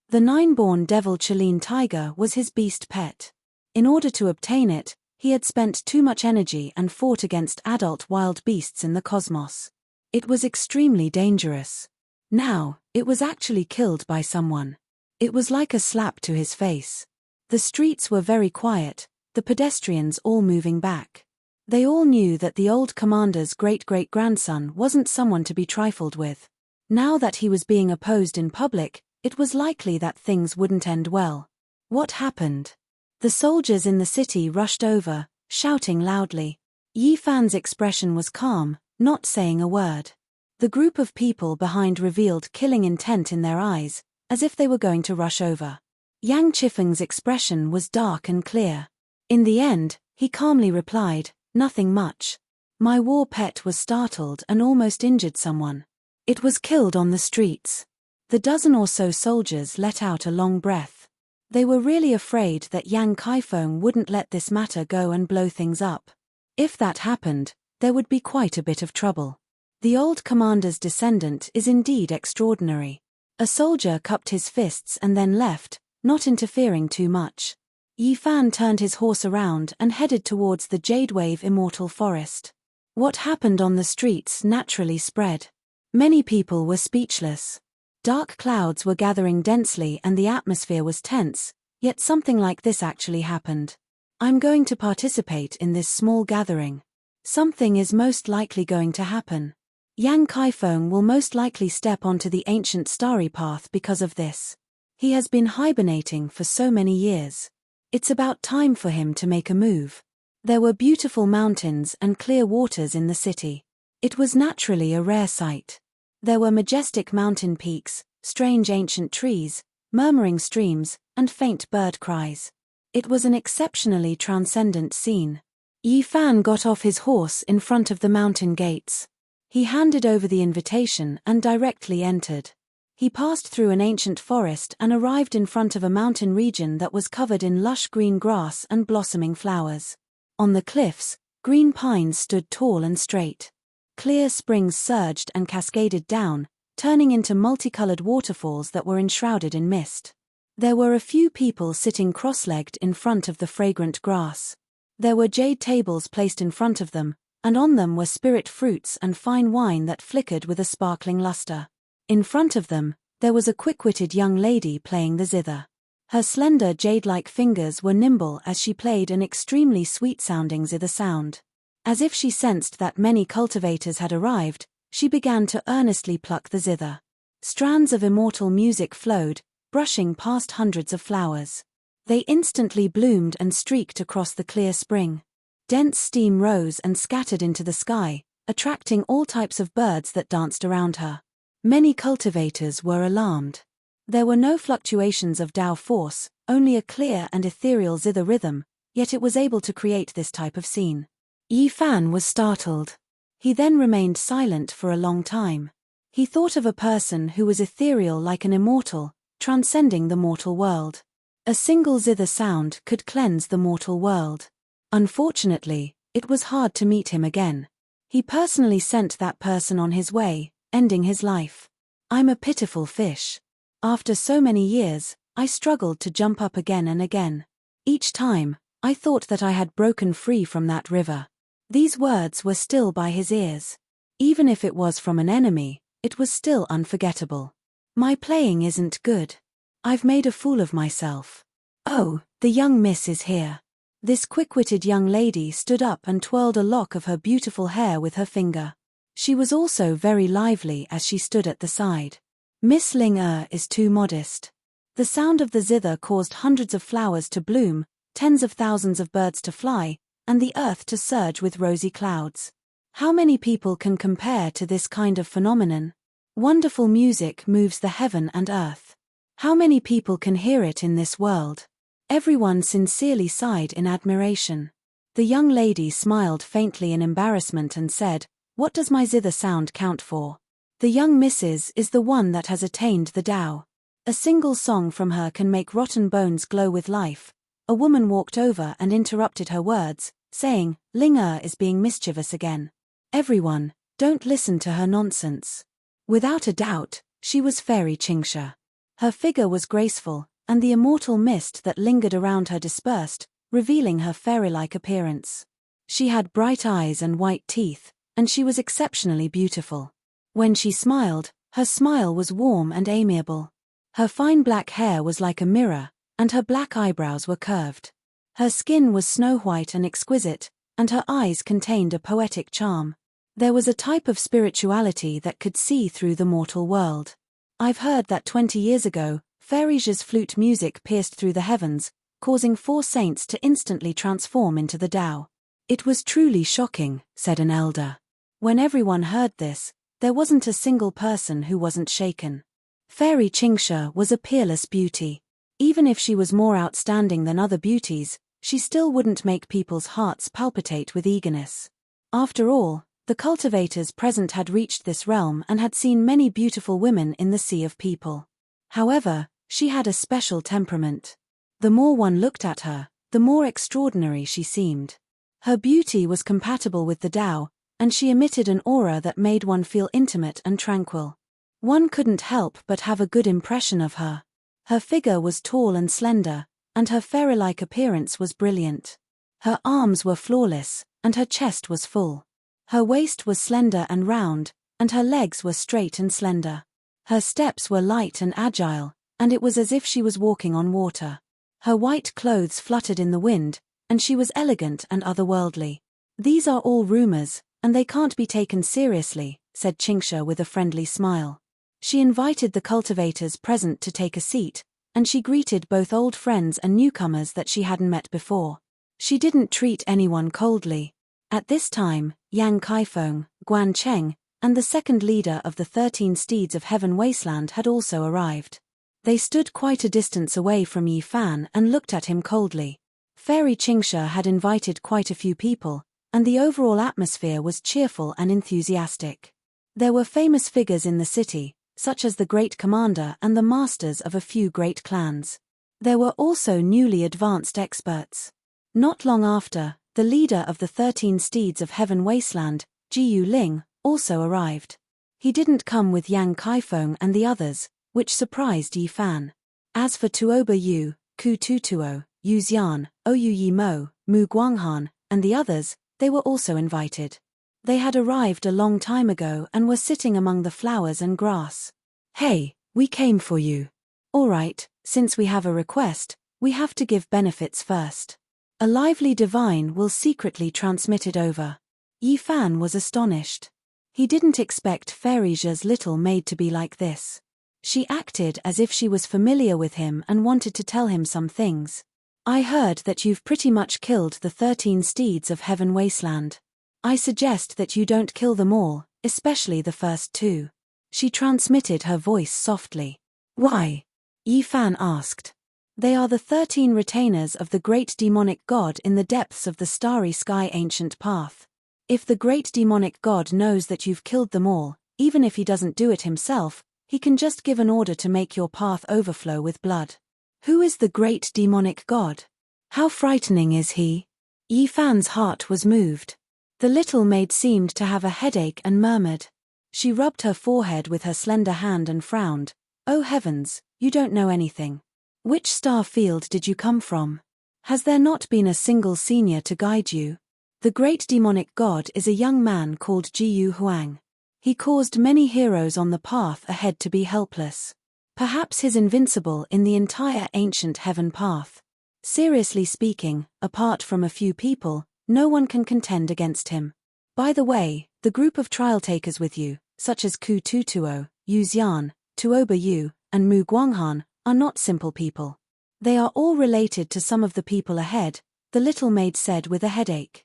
The 9-born devil Chilean tiger was his beast pet. In order to obtain it, he had spent too much energy and fought against adult wild beasts in the cosmos. It was extremely dangerous. Now, it was actually killed by someone. It was like a slap to his face. The streets were very quiet, the pedestrians all moving back. They all knew that the old commander's great-great-grandson wasn't someone to be trifled with. Now that he was being opposed in public, it was likely that things wouldn't end well. What happened? The soldiers in the city rushed over, shouting loudly. Yi Fan's expression was calm, not saying a word. The group of people behind revealed killing intent in their eyes, as if they were going to rush over. Yang Chifeng's expression was dark and clear. In the end, he calmly replied, "Nothing much. My war pet was startled and almost injured someone. It was killed on the streets." The dozen or so soldiers let out a long breath. They were really afraid that Yang Kaifeng wouldn't let this matter go and blow things up. If that happened, there would be quite a bit of trouble. The old commander's descendant is indeed extraordinary. A soldier cupped his fists and then left, not interfering too much. Yi Fan turned his horse around and headed towards the Jade Wave Immortal Forest. What happened on the streets naturally spread. Many people were speechless. Dark clouds were gathering densely and the atmosphere was tense, yet something like this actually happened. "I'm going to participate in this small gathering. Something is most likely going to happen. Yang Kaifeng will most likely step onto the ancient starry path because of this. He has been hibernating for so many years. It's about time for him to make a move." There were beautiful mountains and clear waters in the city. It was naturally a rare sight. There were majestic mountain peaks, strange ancient trees, murmuring streams, and faint bird cries. It was an exceptionally transcendent scene. Yi Fan got off his horse in front of the mountain gates. He handed over the invitation and directly entered. He passed through an ancient forest and arrived in front of a mountain region that was covered in lush green grass and blossoming flowers. On the cliffs, green pines stood tall and straight. Clear springs surged and cascaded down, turning into multicolored waterfalls that were enshrouded in mist. There were a few people sitting cross-legged in front of the fragrant grass. There were jade tables placed in front of them, and on them were spirit fruits and fine wine that flickered with a sparkling luster. In front of them, there was a quick-witted young lady playing the zither. Her slender jade-like fingers were nimble as she played an extremely sweet-sounding zither sound. As if she sensed that many cultivators had arrived, she began to earnestly pluck the zither. Strands of immortal music flowed, brushing past hundreds of flowers. They instantly bloomed and streaked across the clear spring. Dense steam rose and scattered into the sky, attracting all types of birds that danced around her. Many cultivators were alarmed. There were no fluctuations of Tao force, only a clear and ethereal zither rhythm, yet it was able to create this type of scene. Yi Fan was startled. He then remained silent for a long time. He thought of a person who was ethereal like an immortal, transcending the mortal world. A single zither sound could cleanse the mortal world. Unfortunately, it was hard to meet him again. He personally sent that person on his way, ending his life. I'm a pitiful fish. After so many years, I struggled to jump up again and again. Each time, I thought that I had broken free from that river. These words were still by his ears. Even if it was from an enemy, it was still unforgettable. My playing isn't good. I've made a fool of myself. Oh, the young miss is here. This quick-witted young lady stood up and twirled a lock of her beautiful hair with her finger. She was also very lively as she stood at the side. Miss Ling is too modest. The sound of the zither caused hundreds of flowers to bloom, tens of thousands of birds to fly, and the earth to surge with rosy clouds. How many people can compare to this kind of phenomenon? Wonderful music moves the heaven and earth. How many people can hear it in this world? Everyone sincerely sighed in admiration. The young lady smiled faintly in embarrassment and said, "What does my zither sound count for? The young missus is the one that has attained the Tao. A single song from her can make rotten bones glow with life." A woman walked over and interrupted her words, saying, "Ling is being mischievous again. Everyone, don't listen to her nonsense." Without a doubt, she was Fairy Chingsha. Her figure was graceful, and the immortal mist that lingered around her dispersed, revealing her fairy-like appearance. She had bright eyes and white teeth, and she was exceptionally beautiful. When she smiled, her smile was warm and amiable. Her fine black hair was like a mirror, and her black eyebrows were curved. Her skin was snow-white and exquisite, and her eyes contained a poetic charm. There was a type of spirituality that could see through the mortal world. I've heard that 20 years ago, Fairy's flute music pierced through the heavens, causing 4 saints to instantly transform into the Tao. It was truly shocking, said an elder. When everyone heard this, there wasn't a single person who wasn't shaken. Fairy Chingsha was a peerless beauty. Even if she was more outstanding than other beauties, she still wouldn't make people's hearts palpitate with eagerness. After all, the cultivators present had reached this realm and had seen many beautiful women in the sea of people. However, she had a special temperament. The more one looked at her, the more extraordinary she seemed. Her beauty was compatible with the Tao, and she emitted an aura that made one feel intimate and tranquil. One couldn't help but have a good impression of her. Her figure was tall and slender, and her fairy-like appearance was brilliant. Her arms were flawless, and her chest was full. Her waist was slender and round, and her legs were straight and slender. Her steps were light and agile, and it was as if she was walking on water. Her white clothes fluttered in the wind, and she was elegant and otherworldly. "These are all rumors, and they can't be taken seriously," said Chingsha with a friendly smile. She invited the cultivators present to take a seat, and she greeted both old friends and newcomers that she hadn't met before. She didn't treat anyone coldly. At this time, Yang Kaifeng, Guan Cheng, and the second leader of the 13 Steeds of Heaven Wasteland had also arrived. They stood quite a distance away from Yi Fan and looked at him coldly. Fairy Chingsha had invited quite a few people, and the overall atmosphere was cheerful and enthusiastic. There were famous figures in the city, such as the great commander and the masters of a few great clans. There were also newly advanced experts. Not long after, the leader of the 13 Steeds of Heaven Wasteland, Jiyu Ling, also arrived. He didn't come with Yang Kaifeng and the others, which surprised Yi Fan. As for Tuoba Yu, Ku Tutuo, Yu Xian, Oyu Yi Mo, Mu Guanghan, and the others, they were also invited. They had arrived a long time ago and were sitting among the flowers and grass. "Hey, we came for you." "All right, since we have a request, we have to give benefits first. A lively divine will secretly transmit it over." Yi Fan was astonished. He didn't expect Fairy's little maid to be like this. She acted as if she was familiar with him and wanted to tell him some things. "I heard that you've pretty much killed the 13 Steeds of Heaven Wasteland. I suggest that you don't kill them all, especially the first 2. She transmitted her voice softly. "Why?" Yi Fan asked. "They are the 13 retainers of the great demonic god in the depths of the starry sky ancient path. If the great demonic god knows that you've killed them all, even if he doesn't do it himself, he can just give an order to make your path overflow with blood. Who is the great demonic god? How frightening is he? Yi Fan's heart was moved. The little maid seemed to have a headache and murmured. She rubbed her forehead with her slender hand and frowned. Oh heavens, you don't know anything. Which star field did you come from? Has there not been a single senior to guide you? The great demonic god is a young man called Jiyu Huang. He caused many heroes on the path ahead to be helpless. Perhaps he's invincible in the entire ancient heaven path. Seriously speaking, apart from a few people, no one can contend against him. By the way, the group of trial takers with you, such as Ku Tutuo, Yu Xian, Tuoba Yu, and Mu Guanghan, are not simple people. They are all related to some of the people ahead, the little maid said with a headache.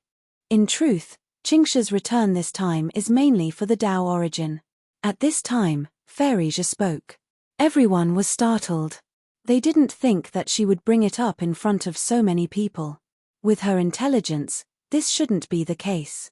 In truth, Qingsha's return this time is mainly for the Tao origin. At this time, Fairy Zhe spoke. Everyone was startled. They didn't think that she would bring it up in front of so many people. With her intelligence, this shouldn't be the case.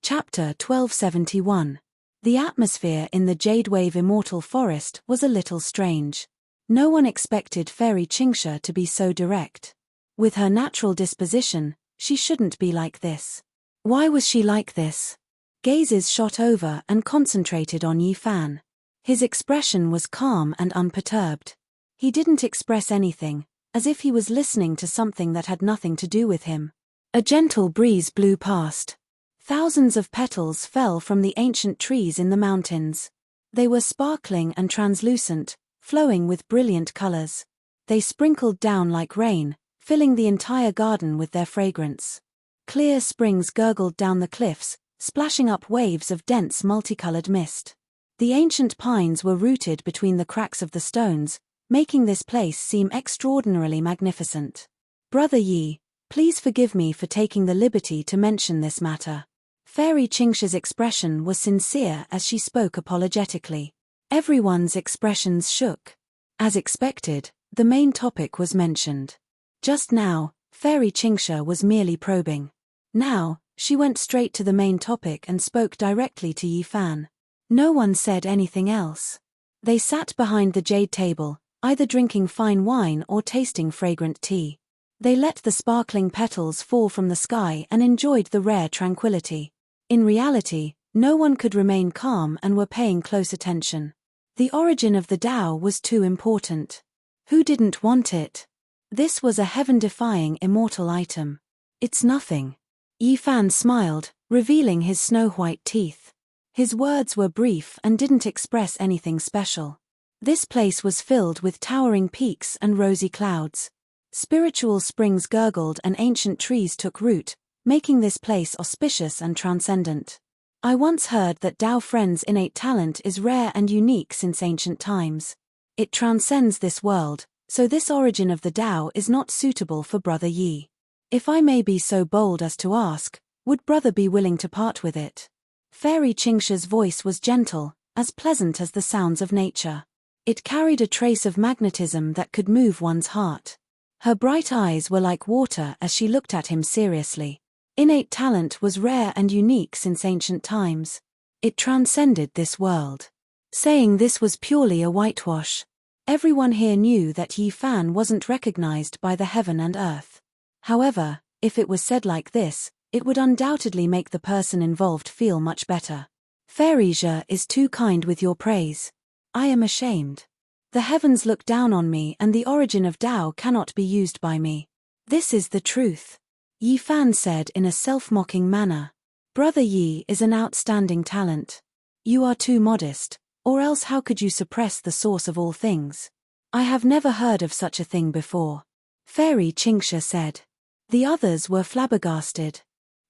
Chapter 1271. The atmosphere in the Jade Wave Immortal Forest was a little strange. No one expected Fairy Qingsha to be so direct. With her natural disposition, she shouldn't be like this. Why was she like this? Gazes shot over and concentrated on Yi Fan. His expression was calm and unperturbed. He didn't express anything, as if he was listening to something that had nothing to do with him. A gentle breeze blew past. Thousands of petals fell from the ancient trees in the mountains. They were sparkling and translucent, flowing with brilliant colors. They sprinkled down like rain, filling the entire garden with their fragrance. Clear springs gurgled down the cliffs, splashing up waves of dense multicolored mist. The ancient pines were rooted between the cracks of the stones, making this place seem extraordinarily magnificent. Brother Yi, please forgive me for taking the liberty to mention this matter. Fairy Qingsha's expression was sincere as she spoke apologetically. Everyone's expressions shook. As expected, the main topic was mentioned. Just now, Fairy Qingsha was merely probing. Now, she went straight to the main topic and spoke directly to Yi Fan. No one said anything else. They sat behind the jade table, either drinking fine wine or tasting fragrant tea. They let the sparkling petals fall from the sky and enjoyed the rare tranquility. In reality, no one could remain calm and were paying close attention. The origin of the Tao was too important. Who didn't want it? This was a heaven-defying immortal item. It's nothing. Yi Fan smiled, revealing his snow-white teeth. His words were brief and didn't express anything special. This place was filled with towering peaks and rosy clouds. Spiritual springs gurgled and ancient trees took root, making this place auspicious and transcendent. I once heard that Tao Friend's innate talent is rare and unique since ancient times. It transcends this world, so this origin of the Tao is not suitable for Brother Yi. If I may be so bold as to ask, would Brother be willing to part with it? Fairy Qingsha's voice was gentle, as pleasant as the sounds of nature. It carried a trace of magnetism that could move one's heart. Her bright eyes were like water as she looked at him seriously. Innate talent was rare and unique since ancient times. It transcended this world. Saying this was purely a whitewash. Everyone here knew that Yi Fan wasn't recognized by the heaven and earth. However, if it was said like this, it would undoubtedly make the person involved feel much better. Fairy Zhe is too kind with your praise. I am ashamed. The heavens look down on me and the origin of Tao cannot be used by me. This is the truth. Yi Fan said in a self-mocking manner. Brother Yi is an outstanding talent. You are too modest, or else how could you suppress the source of all things? I have never heard of such a thing before. Fairy Qingsha said. The others were flabbergasted.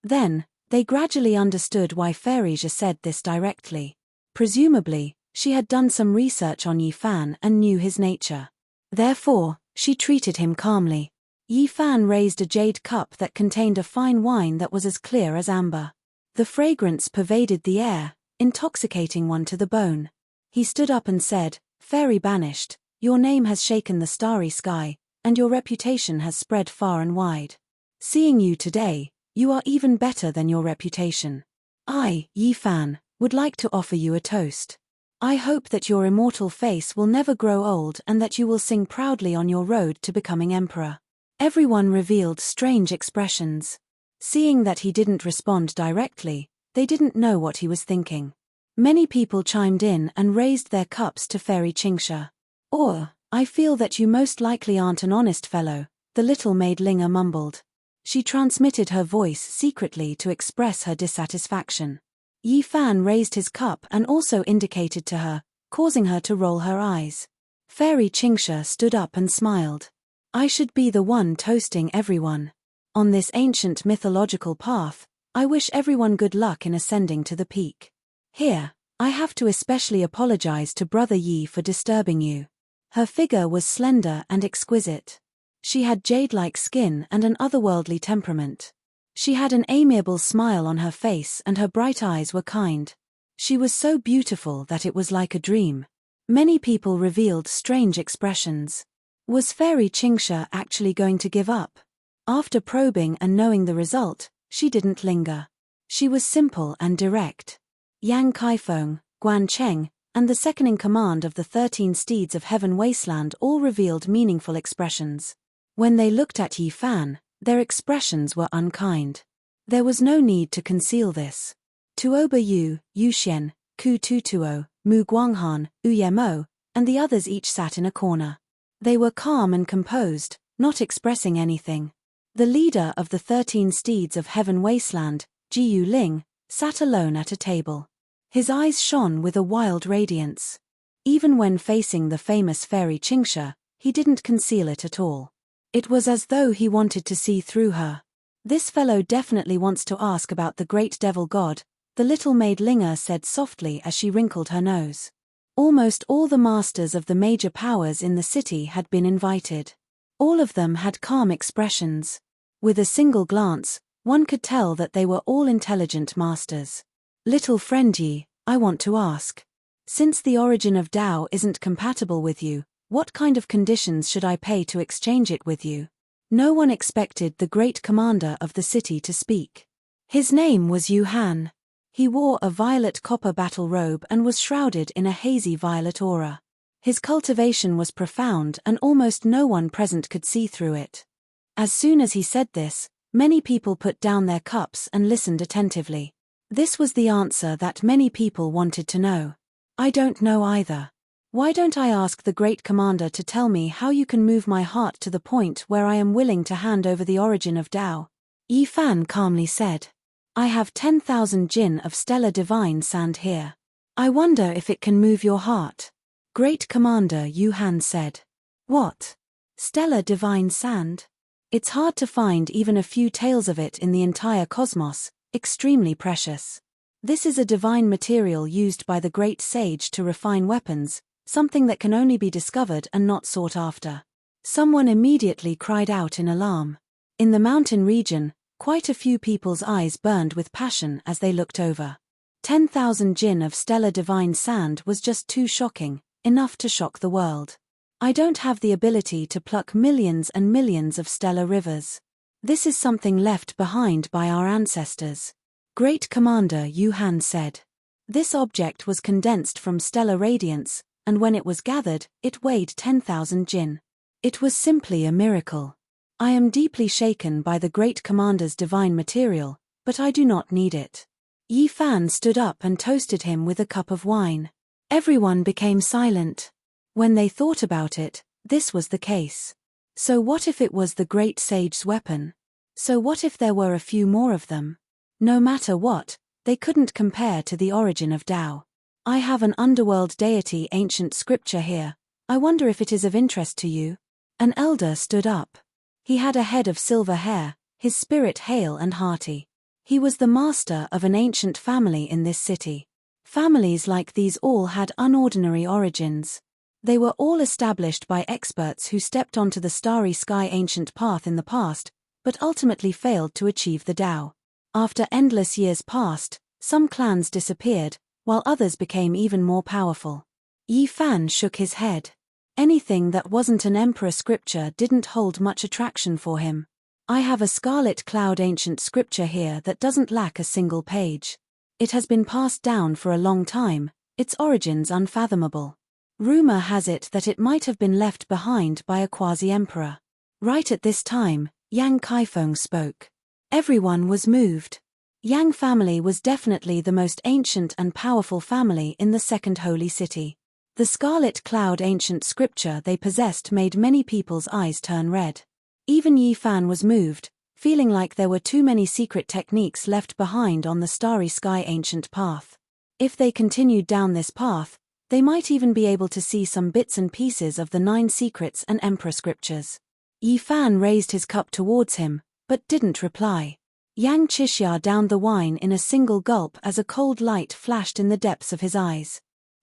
Then, they gradually understood why Fairy Zhe said this directly. Presumably, she had done some research on Yi Fan and knew his nature. Therefore, she treated him calmly. Yi Fan raised a jade cup that contained a fine wine that was as clear as amber. The fragrance pervaded the air, intoxicating one to the bone. He stood up and said, Fairy Banished, your name has shaken the starry sky, and your reputation has spread far and wide. Seeing you today, you are even better than your reputation. I, Yi Fan, would like to offer you a toast. I hope that your immortal face will never grow old and that you will sing proudly on your road to becoming emperor. Everyone revealed strange expressions. Seeing that he didn't respond directly, they didn't know what he was thinking. Many people chimed in and raised their cups to Fairy Chingsha. Or, I feel that you most likely aren't an honest fellow, the little maid Linga mumbled. She transmitted her voice secretly to express her dissatisfaction. Yi Fan raised his cup and also indicated to her, causing her to roll her eyes. Fairy Chingsha stood up and smiled. I should be the one toasting everyone. On this ancient mythological path, I wish everyone good luck in ascending to the peak. Here, I have to especially apologize to Brother Yi for disturbing you. Her figure was slender and exquisite. She had jade-like skin and an otherworldly temperament. She had an amiable smile on her face and her bright eyes were kind. She was so beautiful that it was like a dream. Many people revealed strange expressions. Was Fairy Chingsha actually going to give up? After probing and knowing the result, she didn't linger. She was simple and direct. Yang Kaifeng, Guan Cheng, and the second-in-command of the 13 steeds of Heaven Wasteland all revealed meaningful expressions. When they looked at Yi Fan, their expressions were unkind. There was no need to conceal this. Tuoba Yu, Yu Xian, Ku Tutuo, Mu Guanghan, Uyemo, and the others each sat in a corner. They were calm and composed, not expressing anything. The leader of the 13 steeds of Heaven Wasteland, Jiyu Ling, sat alone at a table. His eyes shone with a wild radiance. Even when facing the famous Fairy Chingsha, he didn't conceal it at all. It was as though he wanted to see through her. This fellow definitely wants to ask about the great devil god, the little maid Linga said softly as she wrinkled her nose. Almost all the masters of the major powers in the city had been invited. All of them had calm expressions. With a single glance, one could tell that they were all intelligent masters. Little friend Yi, I want to ask. Since the origin of Tao isn't compatible with you, what kind of conditions should I pay to exchange it with you? No one expected the great commander of the city to speak. His name was Yu Han. He wore a violet copper battle robe and was shrouded in a hazy violet aura. His cultivation was profound and almost no one present could see through it. As soon as he said this, many people put down their cups and listened attentively. This was the answer that many people wanted to know. I don't know either. Why don't I ask the great commander to tell me how you can move my heart to the point where I am willing to hand over the origin of Tao? Yi Fan calmly said. I have 10,000 jin of stellar divine sand here. I wonder if it can move your heart. Great Commander Yu Han said. What? Stellar divine sand? It's hard to find even a few tales of it in the entire cosmos, extremely precious. This is a divine material used by the great sage to refine weapons, something that can only be discovered and not sought after. Someone immediately cried out in alarm. In the mountain region, quite a few people's eyes burned with passion as they looked over. 10,000 jin of stellar divine sand was just too shocking, enough to shock the world. I don't have the ability to pluck millions and millions of stellar rivers. This is something left behind by our ancestors. Great Commander Yu Han said. This object was condensed from stellar radiance, and when it was gathered, it weighed 10,000 jin. It was simply a miracle. I am deeply shaken by the Great Commander's divine material, but I do not need it. Yi Fan stood up and toasted him with a cup of wine. Everyone became silent. When they thought about it, this was the case. So what if it was the great sage's weapon? So what if there were a few more of them? No matter what, they couldn't compare to the origin of Tao. I have an underworld deity ancient scripture here. I wonder if it is of interest to you. An elder stood up. He had a head of silver hair, his spirit hale and hearty. He was the master of an ancient family in this city. Families like these all had unordinary origins. They were all established by experts who stepped onto the starry sky ancient path in the past, but ultimately failed to achieve the Tao. After endless years passed, some clans disappeared, while others became even more powerful. Yi Fan shook his head. Anything that wasn't an emperor scripture didn't hold much attraction for him. I have a scarlet cloud ancient scripture here that doesn't lack a single page. It has been passed down for a long time, its origins unfathomable. Rumor has it that it might have been left behind by a quasi-emperor. Right at this time, Yang Kaifeng spoke. Everyone was moved. Yang family was definitely the most ancient and powerful family in the Second Holy City. The scarlet cloud ancient scripture they possessed made many people's eyes turn red. Even Yi Fan was moved, feeling like there were too many secret techniques left behind on the starry sky ancient path. If they continued down this path, they might even be able to see some bits and pieces of the 9 secrets and emperor scriptures. Yi Fan raised his cup towards him, but didn't reply. Yang Qixia downed the wine in a single gulp as a cold light flashed in the depths of his eyes.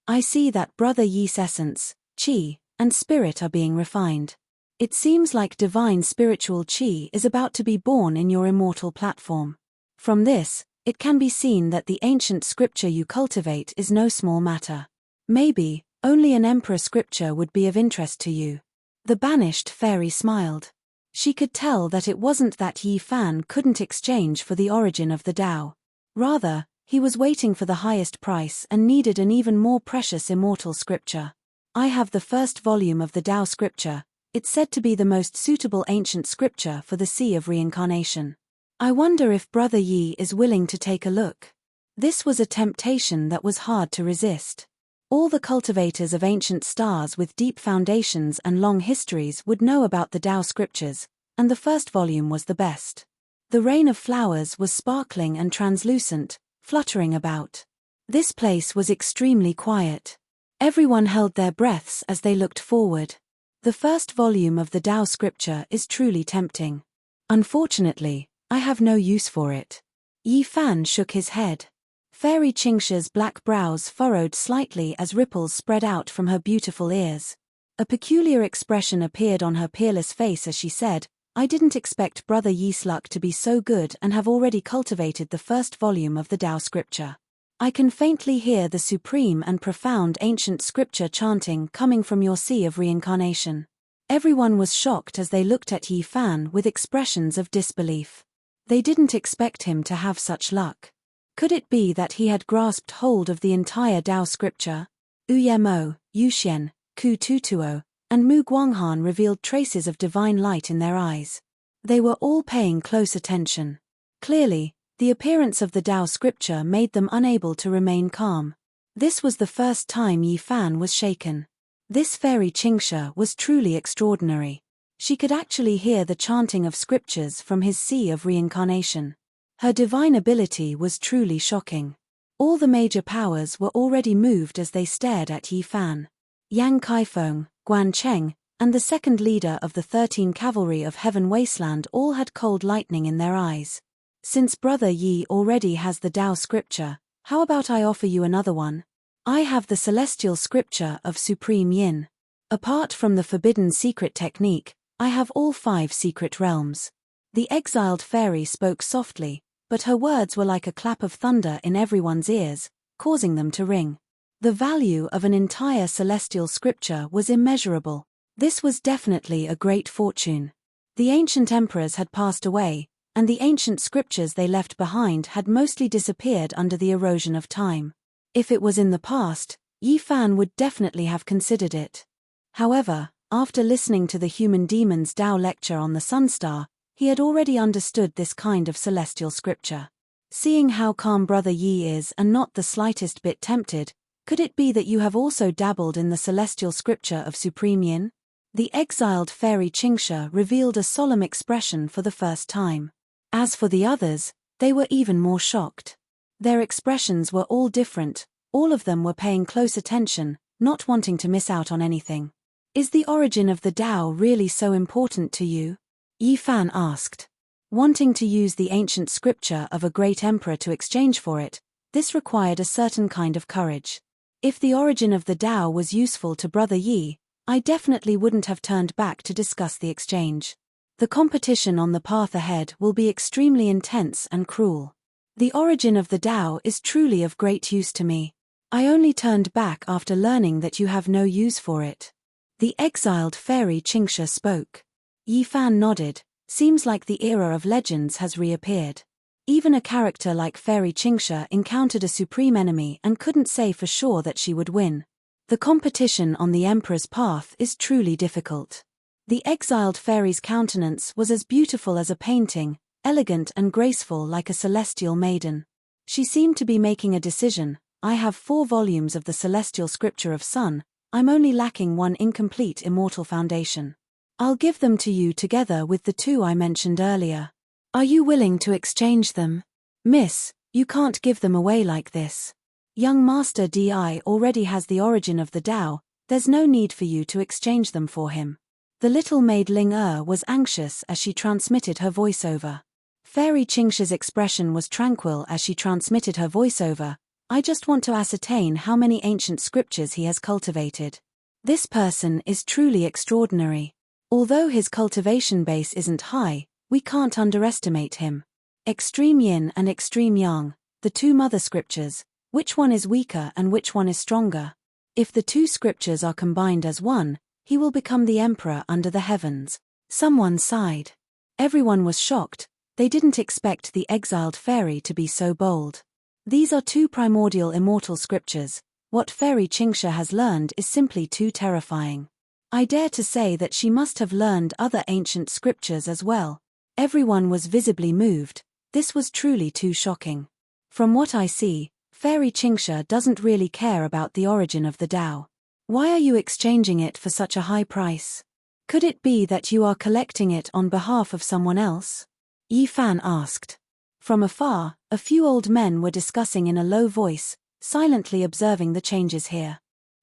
I see that Brother Yi's essence, qi, and spirit are being refined. It seems like divine spiritual qi is about to be born in your immortal platform. From this, it can be seen that the ancient scripture you cultivate is no small matter. Maybe, only an emperor scripture would be of interest to you. The banished fairy smiled. She could tell that it wasn't that Yi Fan couldn't exchange for the origin of the Tao. Rather, he was waiting for the highest price and needed an even more precious immortal scripture. I have the first volume of the Tao scripture. It's said to be the most suitable ancient scripture for the Sea of Reincarnation. I wonder if Brother Yi is willing to take a look. This was a temptation that was hard to resist. All the cultivators of ancient stars with deep foundations and long histories would know about the Tao scriptures, and the first volume was the best. The rain of flowers was sparkling and translucent, fluttering about. This place was extremely quiet. Everyone held their breaths as they looked forward. The first volume of the Tao scripture is truly tempting. Unfortunately, I have no use for it. Yi Fan shook his head. Fairy Qingsha's black brows furrowed slightly as ripples spread out from her beautiful ears. A peculiar expression appeared on her peerless face as she said, I didn't expect Brother Yi's luck to be so good and have already cultivated the first volume of the Tao scripture. I can faintly hear the supreme and profound ancient scripture chanting coming from your Sea of Reincarnation. Everyone was shocked as they looked at Yi Fan with expressions of disbelief. They didn't expect him to have such luck. Could it be that he had grasped hold of the entire Tao scripture? Uyemo, Yuxian, Ku Tutuo, and Mu Guanghan revealed traces of divine light in their eyes. They were all paying close attention. Clearly, the appearance of the Tao scripture made them unable to remain calm. This was the first time Yi Fan was shaken. This fairy Qingsha was truly extraordinary. She could actually hear the chanting of scriptures from his Sea of Reincarnation. Her divine ability was truly shocking. All the major powers were already moved as they stared at Yi Fan. Yang Kaifeng, Guan Cheng, and the second leader of the 13 Cavalry of Heaven Wasteland all had cold lightning in their eyes. Since Brother Yi already has the Tao scripture, how about I offer you another one? I have the celestial scripture of Supreme Yin. Apart from the forbidden secret technique, I have all 5 secret realms. The exiled fairy spoke softly, but her words were like a clap of thunder in everyone's ears, causing them to ring. The value of an entire celestial scripture was immeasurable. This was definitely a great fortune. The ancient emperors had passed away, and the ancient scriptures they left behind had mostly disappeared under the erosion of time. If it was in the past, Yi Fan would definitely have considered it. However, after listening to the human demon's Tao lecture on the Sunstar, he had already understood this kind of celestial scripture. Seeing how calm Brother Yi is and not the slightest bit tempted, could it be that you have also dabbled in the celestial scripture of Supreme Yin? The exiled fairy Qingsha revealed a solemn expression for the first time. As for the others, they were even more shocked. Their expressions were all different, all of them were paying close attention, not wanting to miss out on anything. Is the origin of the Tao really so important to you? Yi Fan asked. Wanting to use the ancient scripture of a great emperor to exchange for it, this required a certain kind of courage. If the origin of the Tao was useful to Brother Yi, I definitely wouldn't have turned back to discuss the exchange. The competition on the path ahead will be extremely intense and cruel. The origin of the Tao is truly of great use to me. I only turned back after learning that you have no use for it. The exiled fairy Qingsha spoke. Yi Fan nodded. Seems like the era of legends has reappeared. Even a character like Fairy Qingsha encountered a supreme enemy and couldn't say for sure that she would win. The competition on the Emperor's path is truly difficult. The exiled fairy's countenance was as beautiful as a painting, elegant and graceful like a celestial maiden. She seemed to be making a decision. I have 4 volumes of the celestial scripture of Sun, I'm only lacking one incomplete immortal foundation. I'll give them to you together with the 2 I mentioned earlier. Are you willing to exchange them? Miss, you can't give them away like this. Young Master Di already has the origin of the Tao, there's no need for you to exchange them for him. The little maid Ling was anxious as she transmitted her voiceover. Fairy Qingsha's expression was tranquil as she transmitted her voiceover. I just want to ascertain how many ancient scriptures he has cultivated. This person is truly extraordinary. Although his cultivation base isn't high, we can't underestimate him. Extreme Yin and Extreme Yang, the 2 mother scriptures, which one is weaker and which one is stronger? If the 2 scriptures are combined as one, he will become the emperor under the heavens. Someone sighed. Everyone was shocked, they didn't expect the exiled fairy to be so bold. These are 2 primordial immortal scriptures. What Fairy Qingsha has learned is simply too terrifying. I dare to say that she must have learned other ancient scriptures as well. Everyone was visibly moved, this was truly too shocking. From what I see, Fairy Qingsha doesn't really care about the origin of the Tao. Why are you exchanging it for such a high price? Could it be that you are collecting it on behalf of someone else? Yi Fan asked. From afar, a few old men were discussing in a low voice, silently observing the changes here.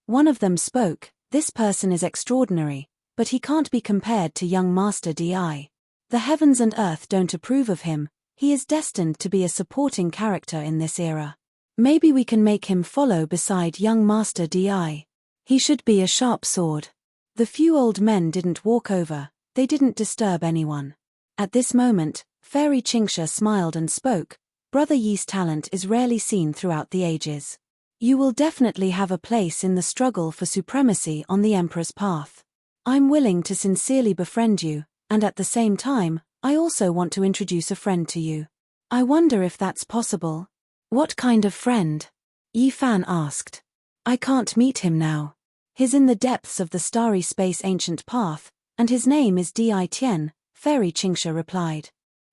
One of them spoke, this person is extraordinary, but he can't be compared to young Master Di. The heavens and earth don't approve of him, he is destined to be a supporting character in this era. Maybe we can make him follow beside young Master Di. He should be a sharp sword. The few old men didn't walk over, they didn't disturb anyone. At this moment, Fairy Qingsha smiled and spoke, Brother Yi's talent is rarely seen throughout the ages. You will definitely have a place in the struggle for supremacy on the Emperor's path. I'm willing to sincerely befriend you, and at the same time, I also want to introduce a friend to you. I wonder if that's possible. What kind of friend? Yi Fan asked. I can't meet him now. He's in the depths of the starry space ancient path, and his name is Di Tian, Fairy Qingsha replied.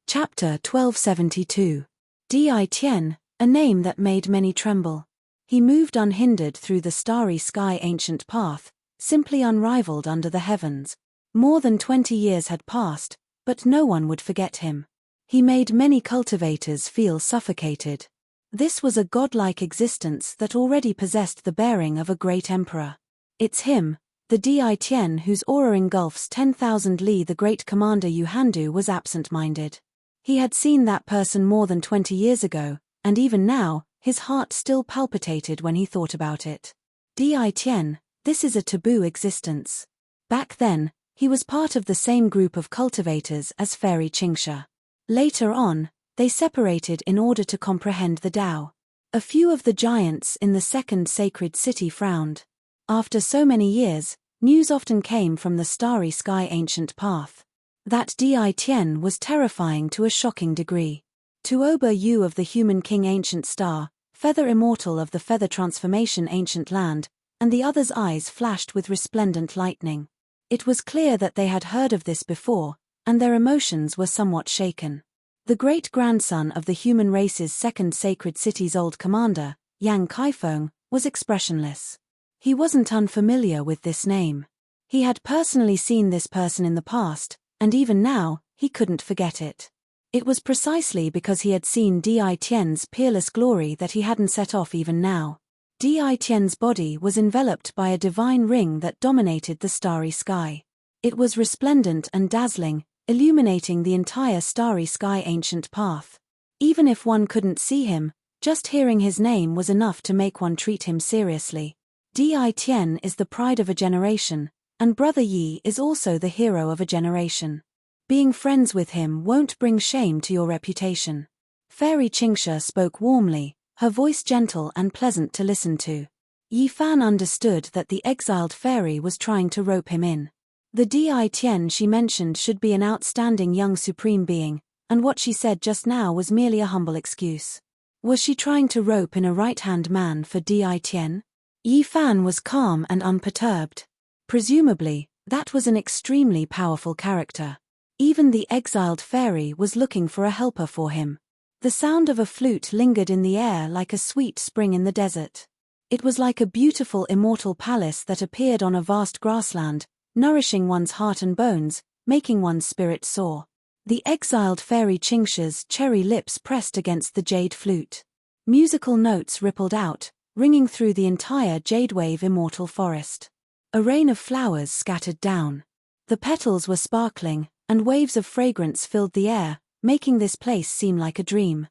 Chapter 1272. Di Tian, a name that made many tremble. He moved unhindered through the starry sky ancient path, simply unrivaled under the heavens. More than 20 years had passed, but no one would forget him. He made many cultivators feel suffocated. This was a godlike existence that already possessed the bearing of a great emperor. It's him, the Di Tian whose aura engulfs 10,000 li. The great commander Yuhandu was absent-minded. He had seen that person more than 20 years ago, and even now, his heart still palpitated when he thought about it. Di Tian, this is a taboo existence. Back then, he was part of the same group of cultivators as Fairy Qingsha. Later on, they separated in order to comprehend the Tao. A few of the giants in the second sacred city frowned. After so many years, news often came from the starry sky ancient path. That Di Tian was terrifying to a shocking degree. Tuoba Yu of the Human King Ancient Star, Feather Immortal of the Feather Transformation Ancient Land, and the others' eyes flashed with resplendent lightning. It was clear that they had heard of this before, and their emotions were somewhat shaken. The great-grandson of the human race's second sacred city's old commander, Yang Kaifeng, was expressionless. He wasn't unfamiliar with this name. He had personally seen this person in the past, and even now, he couldn't forget it. It was precisely because he had seen Di Tian's peerless glory that he hadn't set off even now. Di Tian's body was enveloped by a divine ring that dominated the starry sky. It was resplendent and dazzling, illuminating the entire starry sky ancient path. Even if one couldn't see him, just hearing his name was enough to make one treat him seriously. Di Tian is the pride of a generation, and Brother Yi is also the hero of a generation. Being friends with him won't bring shame to your reputation. Fairy Qingsha spoke warmly, her voice gentle and pleasant to listen to. Yi Fan understood that the exiled fairy was trying to rope him in. The Di Tian she mentioned should be an outstanding young supreme being, and what she said just now was merely a humble excuse. Was she trying to rope in a right-hand man for Di Tian? Yi Fan was calm and unperturbed. Presumably, that was an extremely powerful character. Even the exiled fairy was looking for a helper for him. The sound of a flute lingered in the air like a sweet spring in the desert. It was like a beautiful immortal palace that appeared on a vast grassland, nourishing one's heart and bones, making one's spirit soar. The exiled fairy Qingsha's cherry lips pressed against the jade flute. Musical notes rippled out, ringing through the entire jade wave immortal forest. A rain of flowers scattered down. The petals were sparkling, and waves of fragrance filled the air, making this place seem like a dream.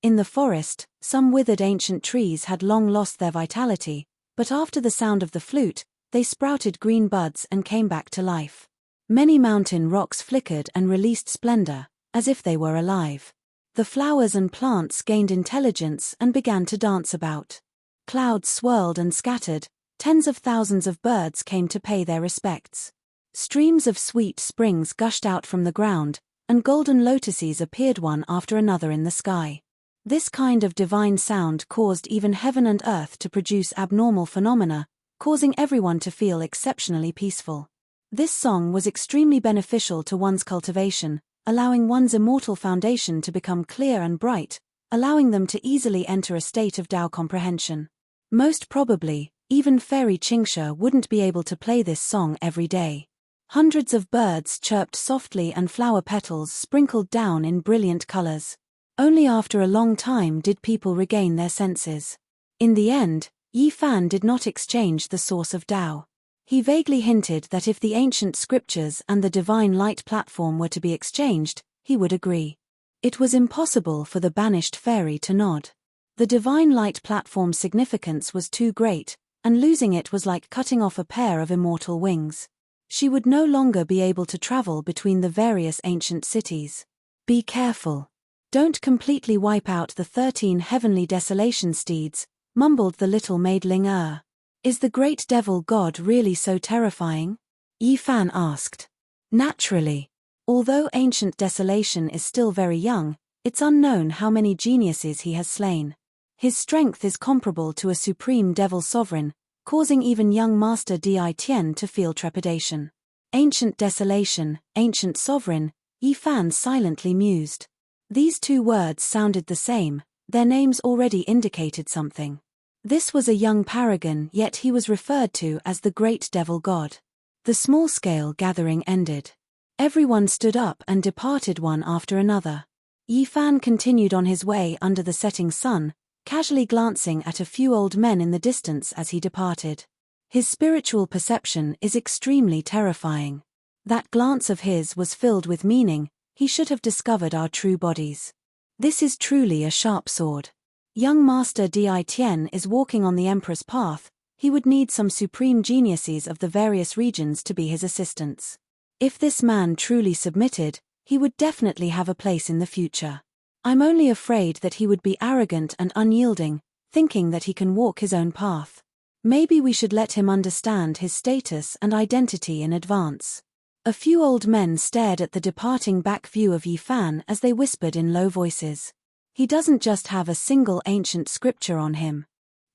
In the forest, some withered ancient trees had long lost their vitality, but after the sound of the flute, they sprouted green buds and came back to life. Many mountain rocks flickered and released splendor, as if they were alive. The flowers and plants gained intelligence and began to dance about. Clouds swirled and scattered, tens of thousands of birds came to pay their respects. Streams of sweet springs gushed out from the ground, and golden lotuses appeared one after another in the sky. This kind of divine sound caused even heaven and earth to produce abnormal phenomena, causing everyone to feel exceptionally peaceful. This song was extremely beneficial to one's cultivation, allowing one's immortal foundation to become clear and bright, allowing them to easily enter a state of Tao comprehension. Most probably, even Fairy Qingsha wouldn't be able to play this song every day. Hundreds of birds chirped softly and flower petals sprinkled down in brilliant colors. Only after a long time did people regain their senses. In the end, Yi Fan did not exchange the source of Tao. He vaguely hinted that if the ancient scriptures and the divine light platform were to be exchanged, he would agree. It was impossible for the banished fairy to nod. The divine light platform's significance was too great, and losing it was like cutting off a pair of immortal wings. She would no longer be able to travel between the various ancient cities. Be careful. Don't completely wipe out the 13 heavenly desolation steeds, mumbled the little maid Ling Er. Is the great devil god really so terrifying? Yi Fan asked. Naturally. Although ancient desolation is still very young, it's unknown how many geniuses he has slain. His strength is comparable to a supreme devil sovereign, causing even young Master Di Tian to feel trepidation. Ancient desolation, ancient sovereign, Yi Fan silently mused. These two words sounded the same, their names already indicated something. This was a young paragon, yet he was referred to as the great devil god. The small-scale gathering ended. Everyone stood up and departed one after another. Yi Fan continued on his way under the setting sun, casually glancing at a few old men in the distance as he departed. His spiritual perception is extremely terrifying. That glance of his was filled with meaning. He should have discovered our true bodies. This is truly a sharp sword. Young Master Di Tian is walking on the Emperor's path. He would need some supreme geniuses of the various regions to be his assistants. If this man truly submitted, he would definitely have a place in the future. I'm only afraid that he would be arrogant and unyielding, thinking that he can walk his own path. Maybe we should let him understand his status and identity in advance. A few old men stared at the departing back view of Yi Fan as they whispered in low voices. He doesn't just have a single ancient scripture on him.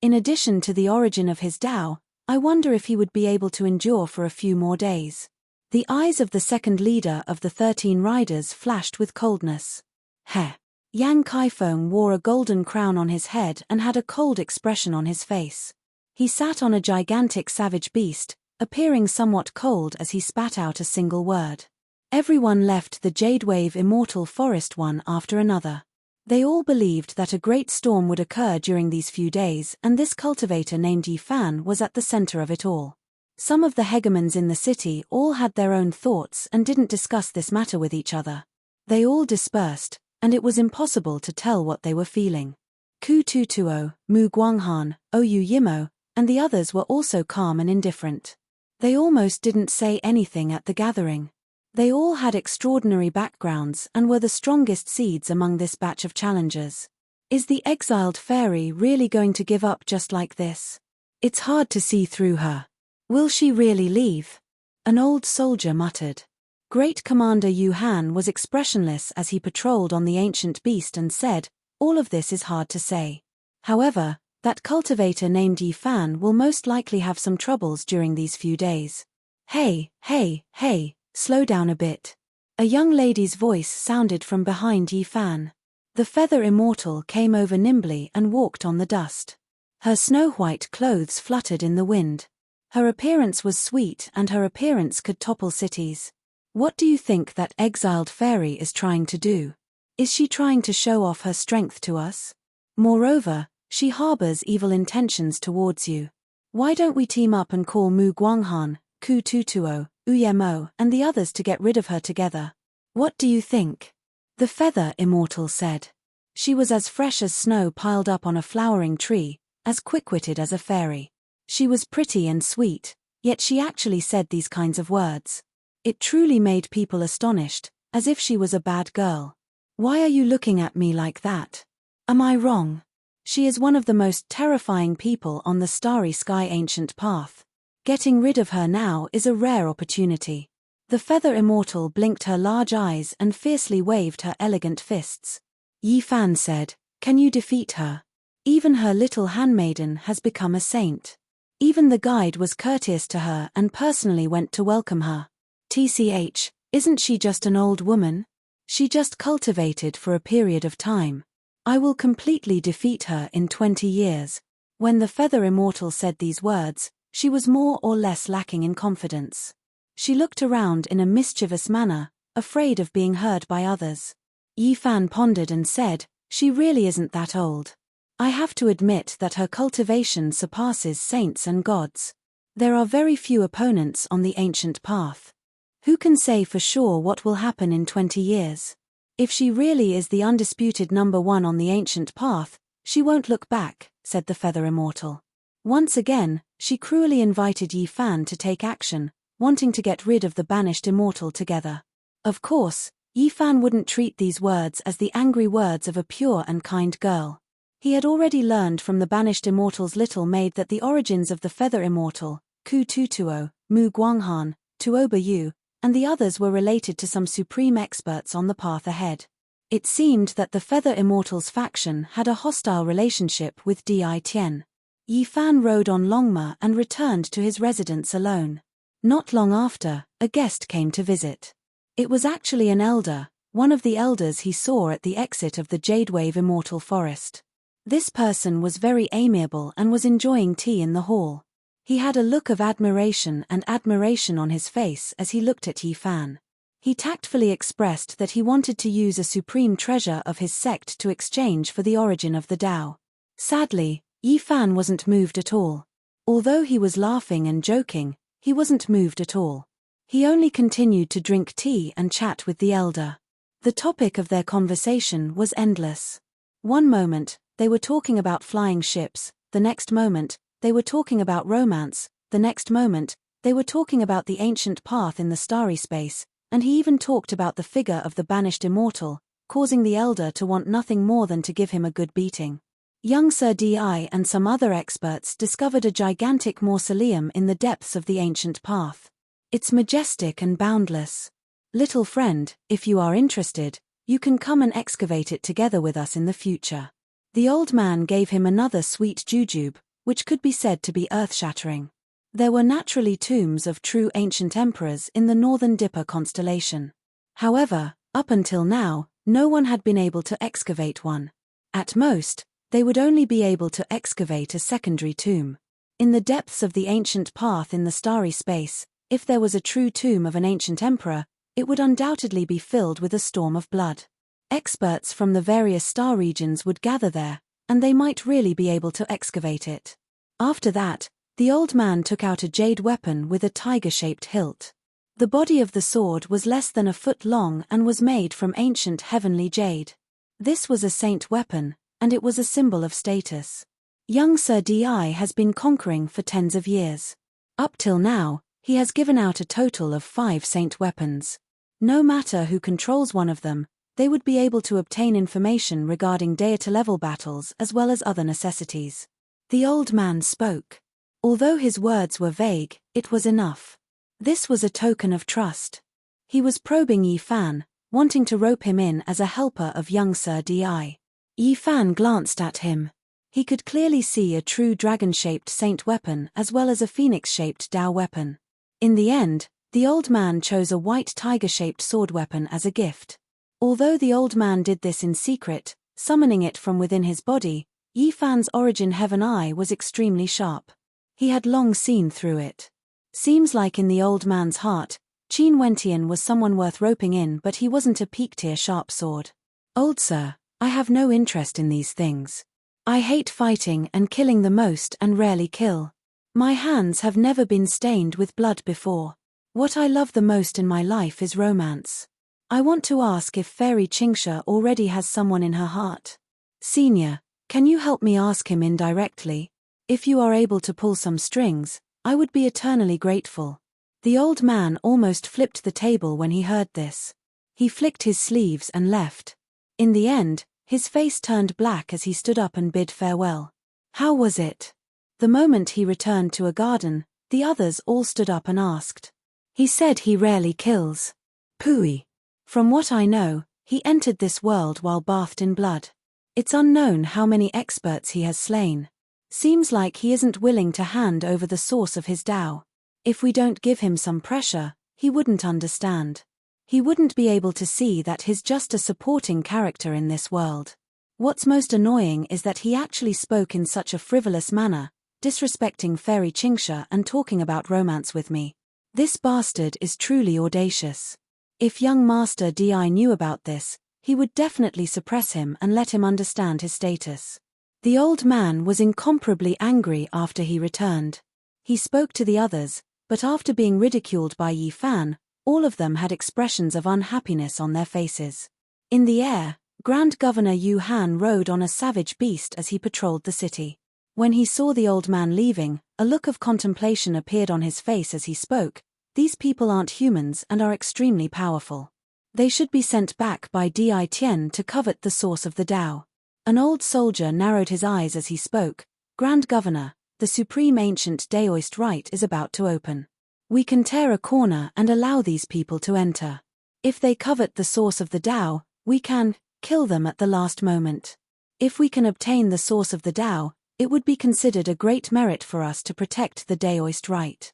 In addition to the origin of his Tao, I wonder if he would be able to endure for a few more days. The eyes of the second leader of the 13 riders flashed with coldness. Heh. Yang Kaifeng wore a golden crown on his head and had a cold expression on his face. He sat on a gigantic savage beast, appearing somewhat cold as he spat out a single word. Everyone left the Jade Wave Immortal Forest one after another. They all believed that a great storm would occur during these few days, and this cultivator named Yi Fan was at the center of it all. Some of the hegemons in the city all had their own thoughts and didn't discuss this matter with each other. They all dispersed, and it was impossible to tell what they were feeling. Ku Tutuo, Mu Guanghan, Oyu Yimo, and the others were also calm and indifferent. They almost didn't say anything at the gathering. They all had extraordinary backgrounds and were the strongest seeds among this batch of challengers. Is the exiled fairy really going to give up just like this? It's hard to see through her. Will she really leave? An old soldier muttered. Great Commander Yu Han was expressionless as he patrolled on the ancient beast and said, "All of this is hard to say. However, that cultivator named Yi Fan will most likely have some troubles during these few days." "Hey, hey, hey, slow down a bit." A young lady's voice sounded from behind Yi Fan. The feather immortal came over nimbly and walked on the dust. Her snow-white clothes fluttered in the wind. Her appearance was sweet and her appearance could topple cities. "What do you think that exiled fairy is trying to do? Is she trying to show off her strength to us? Moreover, she harbors evil intentions towards you. Why don't we team up and call Mu Guanghan, Ku Tutuo, Uyemo, and the others to get rid of her together? What do you think?" The feather immortal said. She was as fresh as snow piled up on a flowering tree, as quick-witted as a fairy. She was pretty and sweet, yet she actually said these kinds of words. It truly made people astonished, as if she was a bad girl. "Why are you looking at me like that? Am I wrong? She is one of the most terrifying people on the starry sky ancient path. Getting rid of her now is a rare opportunity." The feather immortal blinked her large eyes and fiercely waved her elegant fists. Yi Fan said, "Can you defeat her? Even her little handmaiden has become a saint." Even the guide was courteous to her and personally went to welcome her. "TCH, isn't she just an old woman? She just cultivated for a period of time. I will completely defeat her in 20 years. When the feather immortal said these words, she was more or less lacking in confidence. She looked around in a mischievous manner, afraid of being heard by others. Yi Fan pondered and said, "She really isn't that old. I have to admit that her cultivation surpasses saints and gods. There are very few opponents on the ancient path. Who can say for sure what will happen in 20 years? If she really is the undisputed number one on the ancient path, she won't look back," said the feather immortal. Once again, she cruelly invited Yi Fan to take action, wanting to get rid of the banished immortal together. Of course, Yi Fan wouldn't treat these words as the angry words of a pure and kind girl. He had already learned from the banished immortal's little maid that the origins of the feather immortal, Ku Tutuo, Mu Guanghan, Tuoba Yu, and the others were related to some supreme experts on the path ahead. It seemed that the feather immortal's faction had a hostile relationship with Di Tian. Yi Fan rode on Longma and returned to his residence alone. Not long after, a guest came to visit. It was actually an elder, one of the elders he saw at the exit of the Jadewave Immortal Forest. This person was very amiable and was enjoying tea in the hall. He had a look of admiration on his face as he looked at Yi Fan. He tactfully expressed that he wanted to use a supreme treasure of his sect to exchange for the origin of the Tao. Sadly, Yi Fan wasn't moved at all. Although he was laughing and joking, he wasn't moved at all. He only continued to drink tea and chat with the elder. The topic of their conversation was endless. One moment, they were talking about flying ships, the next moment, they were talking about romance, the next moment, they were talking about the ancient path in the starry space, and he even talked about the figure of the banished immortal, causing the elder to want nothing more than to give him a good beating. Young Sir Di and some other experts discovered a gigantic mausoleum in the depths of the ancient path. It's majestic and boundless. Little friend, if you are interested, you can come and excavate it together with us in the future. The old man gave him another sweet jujube, which could be said to be earth-shattering. There were naturally tombs of true ancient emperors in the northern Dipper constellation. However, up until now, no one had been able to excavate one. At most, they would only be able to excavate a secondary tomb. In the depths of the ancient path in the starry space, if there was a true tomb of an ancient emperor, it would undoubtedly be filled with a storm of blood. Experts from the various star regions would gather there, and they might really be able to excavate it. After that, the old man took out a jade weapon with a tiger-shaped hilt. The body of the sword was less than a foot long and was made from ancient heavenly jade. This was a saint weapon, and it was a symbol of status. Young Sir Di has been conquering for tens of years. Up till now, he has given out a total of 5 saint weapons. No matter who controls one of them, they would be able to obtain information regarding deity-level battles as well as other necessities. The old man spoke. Although his words were vague, it was enough. This was a token of trust. He was probing Yi Fan, wanting to rope him in as a helper of young Sir Di. Yi Fan glanced at him. He could clearly see a true dragon-shaped saint weapon as well as a phoenix-shaped Dao weapon. In the end, the old man chose a white tiger-shaped sword weapon as a gift. Although the old man did this in secret, summoning it from within his body, Yi Fan's origin heaven eye was extremely sharp. He had long seen through it. Seems like in the old man's heart, Qin Wentian was someone worth roping in, but he wasn't a peak-tier sharp sword. Old sir, I have no interest in these things. I hate fighting and killing the most and rarely kill. My hands have never been stained with blood before. What I love the most in my life is romance. I want to ask if Fairy Qingsha already has someone in her heart. Senior, can you help me ask him indirectly? If you are able to pull some strings, I would be eternally grateful. The old man almost flipped the table when he heard this. He flicked his sleeves and left. In the end, his face turned black as he stood up and bid farewell. How was it? The moment he returned to a garden, the others all stood up and asked. He said he rarely kills. Pooey. From what I know, he entered this world while bathed in blood. It's unknown how many experts he has slain. Seems like he isn't willing to hand over the source of his Dao. If we don't give him some pressure, he wouldn't understand. He wouldn't be able to see that he's just a supporting character in this world. What's most annoying is that he actually spoke in such a frivolous manner, disrespecting Fairy Qingsha and talking about romance with me. This bastard is truly audacious. If young Master Di knew about this, he would definitely suppress him and let him understand his status. The old man was incomparably angry after he returned. He spoke to the others, but after being ridiculed by Yi Fan, all of them had expressions of unhappiness on their faces. In the air, Grand Governor Yu Han rode on a savage beast as he patrolled the city. When he saw the old man leaving, a look of contemplation appeared on his face as he spoke. These people aren't humans and are extremely powerful. They should be sent back by Di Tian to covet the source of the Dao. An old soldier narrowed his eyes as he spoke. Grand Governor, the supreme ancient Daoist rite is about to open. We can tear a corner and allow these people to enter. If they covet the source of the Dao, we can kill them at the last moment. If we can obtain the source of the Dao, it would be considered a great merit for us to protect the Daoist rite.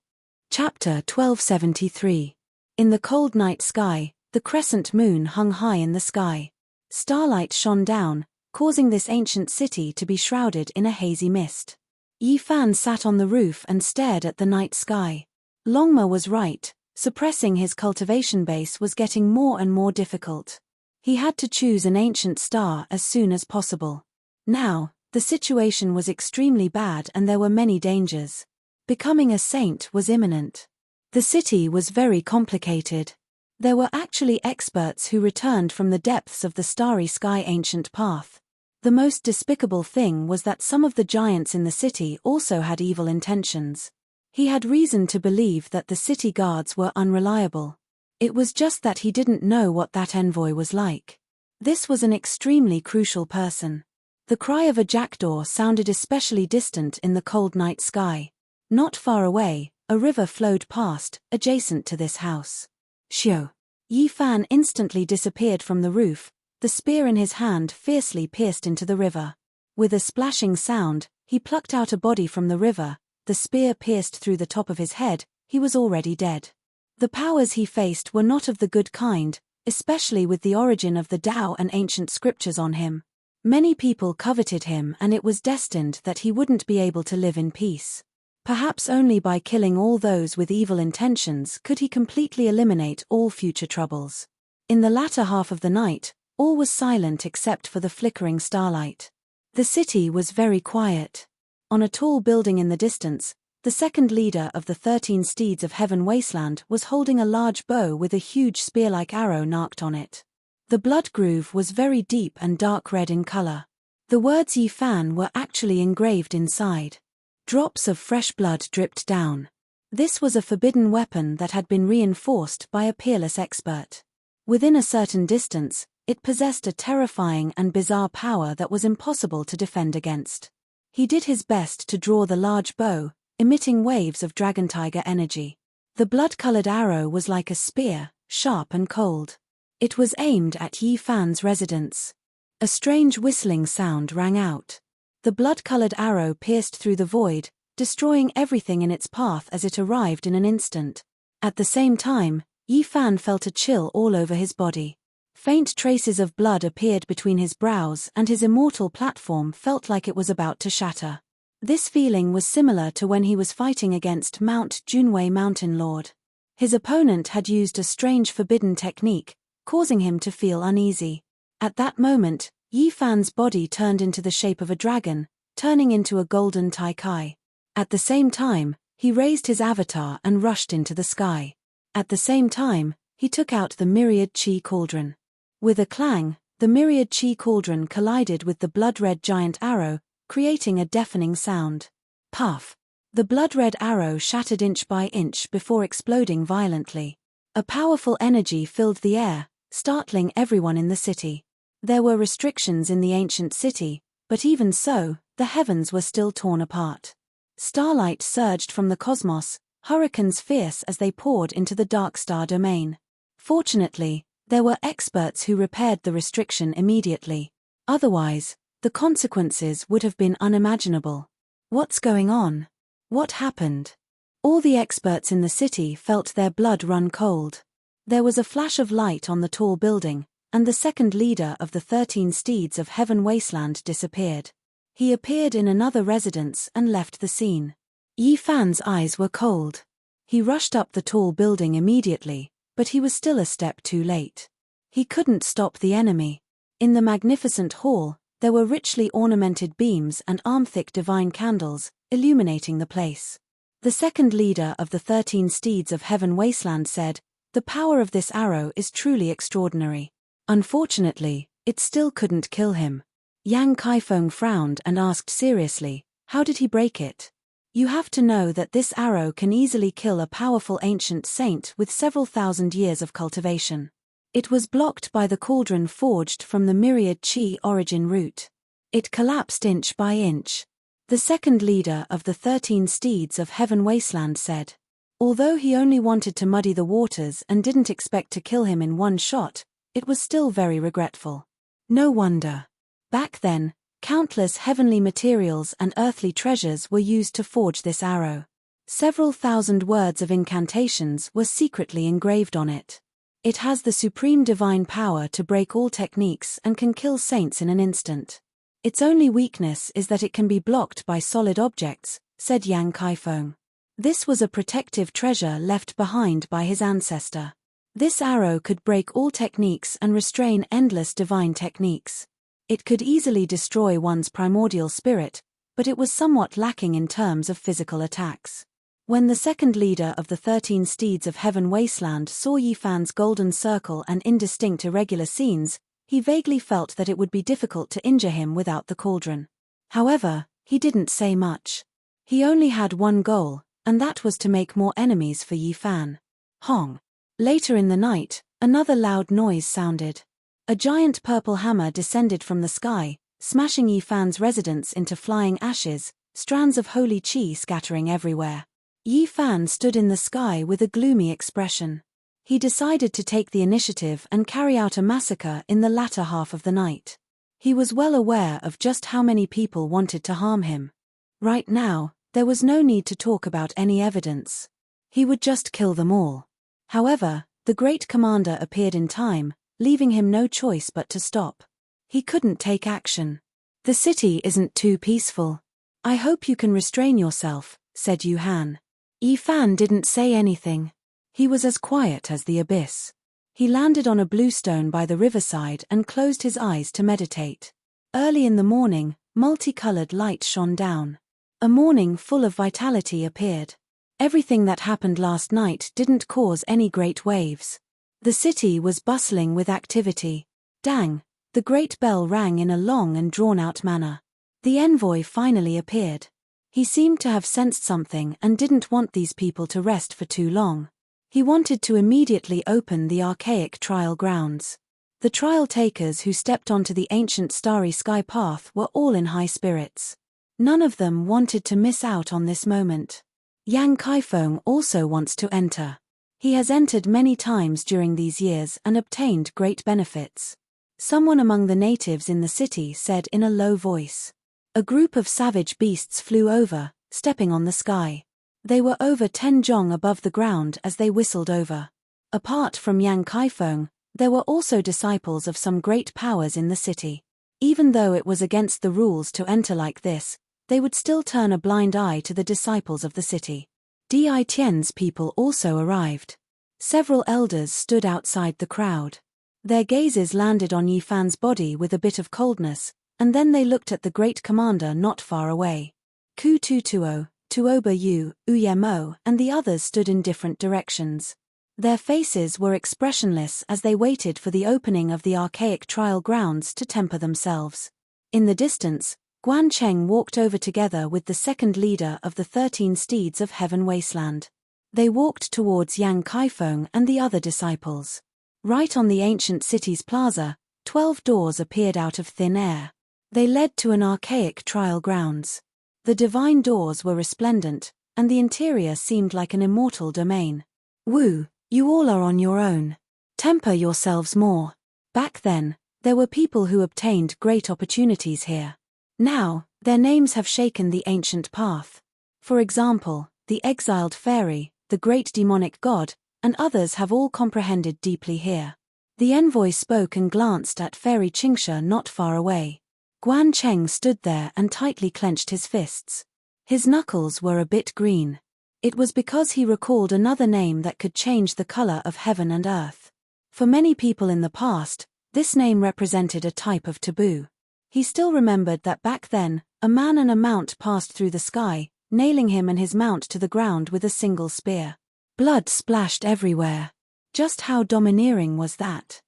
Chapter 1273. In the cold night sky, the crescent moon hung high in the sky. Starlight shone down, causing this ancient city to be shrouded in a hazy mist. Yi Fan sat on the roof and stared at the night sky. Longma was right, suppressing his cultivation base was getting more and more difficult. He had to choose an ancient star as soon as possible. Now, the situation was extremely bad and there were many dangers. Becoming a saint was imminent. The city was very complicated. There were actually experts who returned from the depths of the starry sky ancient path. The most despicable thing was that some of the giants in the city also had evil intentions. He had reason to believe that the city guards were unreliable. It was just that he didn't know what that envoy was like. This was an extremely crucial person. The cry of a jackdaw sounded especially distant in the cold night sky. Not far away, a river flowed past, adjacent to this house. Xiu. Yi Fan instantly disappeared from the roof, the spear in his hand fiercely pierced into the river. With a splashing sound, he plucked out a body from the river, the spear pierced through the top of his head, he was already dead. The powers he faced were not of the good kind, especially with the origin of the Dao and ancient scriptures on him. Many people coveted him and it was destined that he wouldn't be able to live in peace. Perhaps only by killing all those with evil intentions could he completely eliminate all future troubles. In the latter half of the night, all was silent except for the flickering starlight. The city was very quiet. On a tall building in the distance, the second leader of the 13 Steeds of Heaven Wasteland was holding a large bow with a huge spear-like arrow narked on it. The blood groove was very deep and dark red in color. The words Yi Fan were actually engraved inside. Drops of fresh blood dripped down. This was a forbidden weapon that had been reinforced by a peerless expert. Within a certain distance, it possessed a terrifying and bizarre power that was impossible to defend against. He did his best to draw the large bow, emitting waves of dragon tiger energy. The blood-colored arrow was like a spear, sharp and cold. It was aimed at Yi Fan's residence. A strange whistling sound rang out. The blood-colored arrow pierced through the void, destroying everything in its path as it arrived in an instant. At the same time, Yi Fan felt a chill all over his body. Faint traces of blood appeared between his brows and his immortal platform felt like it was about to shatter. This feeling was similar to when he was fighting against Mount Junwei Mountain Lord. His opponent had used a strange forbidden technique, causing him to feel uneasy. At that moment, Yi Fan's body turned into the shape of a dragon, turning into a golden Tai-Kai. At the same time, he raised his avatar and rushed into the sky. At the same time, he took out the myriad chi cauldron. With a clang, the myriad chi cauldron collided with the blood-red giant arrow, creating a deafening sound. Puff! The blood-red arrow shattered inch by inch before exploding violently. A powerful energy filled the air, startling everyone in the city. There were restrictions in the ancient city, but even so, the heavens were still torn apart. Starlight surged from the cosmos, hurricanes fierce as they poured into the dark star domain. Fortunately, there were experts who repaired the restriction immediately. Otherwise, the consequences would have been unimaginable. What's going on? What happened? All the experts in the city felt their blood run cold. There was a flash of light on the tall building, and the second leader of the 13 Steeds of Heaven Wasteland disappeared. He appeared in another residence and left the scene. Yi Fan's eyes were cold. He rushed up the tall building immediately, but he was still a step too late. He couldn't stop the enemy. In the magnificent hall, there were richly ornamented beams and arm-thick divine candles, illuminating the place. The second leader of the 13 Steeds of Heaven Wasteland said, "The power of this arrow is truly extraordinary. Unfortunately, it still couldn't kill him." Yang Kaifeng frowned and asked seriously, "How did he break it?" "You have to know that this arrow can easily kill a powerful ancient saint with several thousand years of cultivation. It was blocked by the cauldron forged from the myriad chi origin root. It collapsed inch by inch." The second leader of the 13 Steeds of Heaven Wasteland said. Although he only wanted to muddy the waters and didn't expect to kill him in one shot, it was still very regretful. No wonder. Back then, countless heavenly materials and earthly treasures were used to forge this arrow. Several thousand words of incantations were secretly engraved on it. It has the supreme divine power to break all techniques and can kill saints in an instant. Its only weakness is that it can be blocked by solid objects, said Yang Kaifeng. This was a protective treasure left behind by his ancestor. This arrow could break all techniques and restrain endless divine techniques. It could easily destroy one's primordial spirit, but it was somewhat lacking in terms of physical attacks. When the second leader of the 13 Steeds of Heaven Wasteland saw Yi Fan's golden circle and indistinct irregular scenes, he vaguely felt that it would be difficult to injure him without the cauldron. However, he didn't say much. He only had one goal, and that was to make more enemies for Yi Fan. Hong. Later in the night, another loud noise sounded. A giant purple hammer descended from the sky, smashing Yi Fan's residence into flying ashes, strands of holy chi scattering everywhere. Yi Fan stood in the sky with a gloomy expression. He decided to take the initiative and carry out a massacre in the latter half of the night. He was well aware of just how many people wanted to harm him. Right now, there was no need to talk about any evidence. He would just kill them all. However, the great commander appeared in time, leaving him no choice but to stop. He couldn't take action. "The city isn't too peaceful. I hope you can restrain yourself," said Yu Han. Yi Fan didn't say anything. He was as quiet as the abyss. He landed on a bluestone by the riverside and closed his eyes to meditate. Early in the morning, multicolored light shone down. A morning full of vitality appeared. Everything that happened last night didn't cause any great waves. The city was bustling with activity. Dang! The great bell rang in a long and drawn-out manner. The envoy finally appeared. He seemed to have sensed something and didn't want these people to rest for too long. He wanted to immediately open the archaic trial grounds. The trial takers who stepped onto the ancient starry sky path were all in high spirits. None of them wanted to miss out on this moment. Yang Kaifeng also wants to enter. He has entered many times during these years and obtained great benefits. Someone among the natives in the city said in a low voice. A group of savage beasts flew over, stepping on the sky. They were over 10 jong above the ground as they whistled over. Apart from Yang Kaifeng, there were also disciples of some great powers in the city. Even though it was against the rules to enter like this, they would still turn a blind eye to the disciples of the city. Di Tian's people also arrived. Several elders stood outside the crowd. Their gazes landed on Yi Fan's body with a bit of coldness, and then they looked at the great commander not far away. Ku Tutuo, Tuoba Yu, Uyemo, and the others stood in different directions. Their faces were expressionless as they waited for the opening of the archaic trial grounds to temper themselves. In the distance, Guan Cheng walked over together with the second leader of the 13 steeds of Heaven Wasteland. They walked towards Yang Kaifeng and the other disciples. Right on the ancient city's plaza, 12 doors appeared out of thin air. They led to an archaic trial grounds. The divine doors were resplendent, and the interior seemed like an immortal domain. Wu, you all are on your own. Temper yourselves more. Back then, there were people who obtained great opportunities here. Now, their names have shaken the ancient path. For example, the exiled fairy, the great demonic god, and others have all comprehended deeply here. The envoy spoke and glanced at Fairy Qingsha not far away. Guan Cheng stood there and tightly clenched his fists. His knuckles were a bit green. It was because he recalled another name that could change the color of heaven and earth. For many people in the past, this name represented a type of taboo. He still remembered that back then, a man and a mount passed through the sky, nailing him and his mount to the ground with a single spear. Blood splashed everywhere. Just how domineering was that?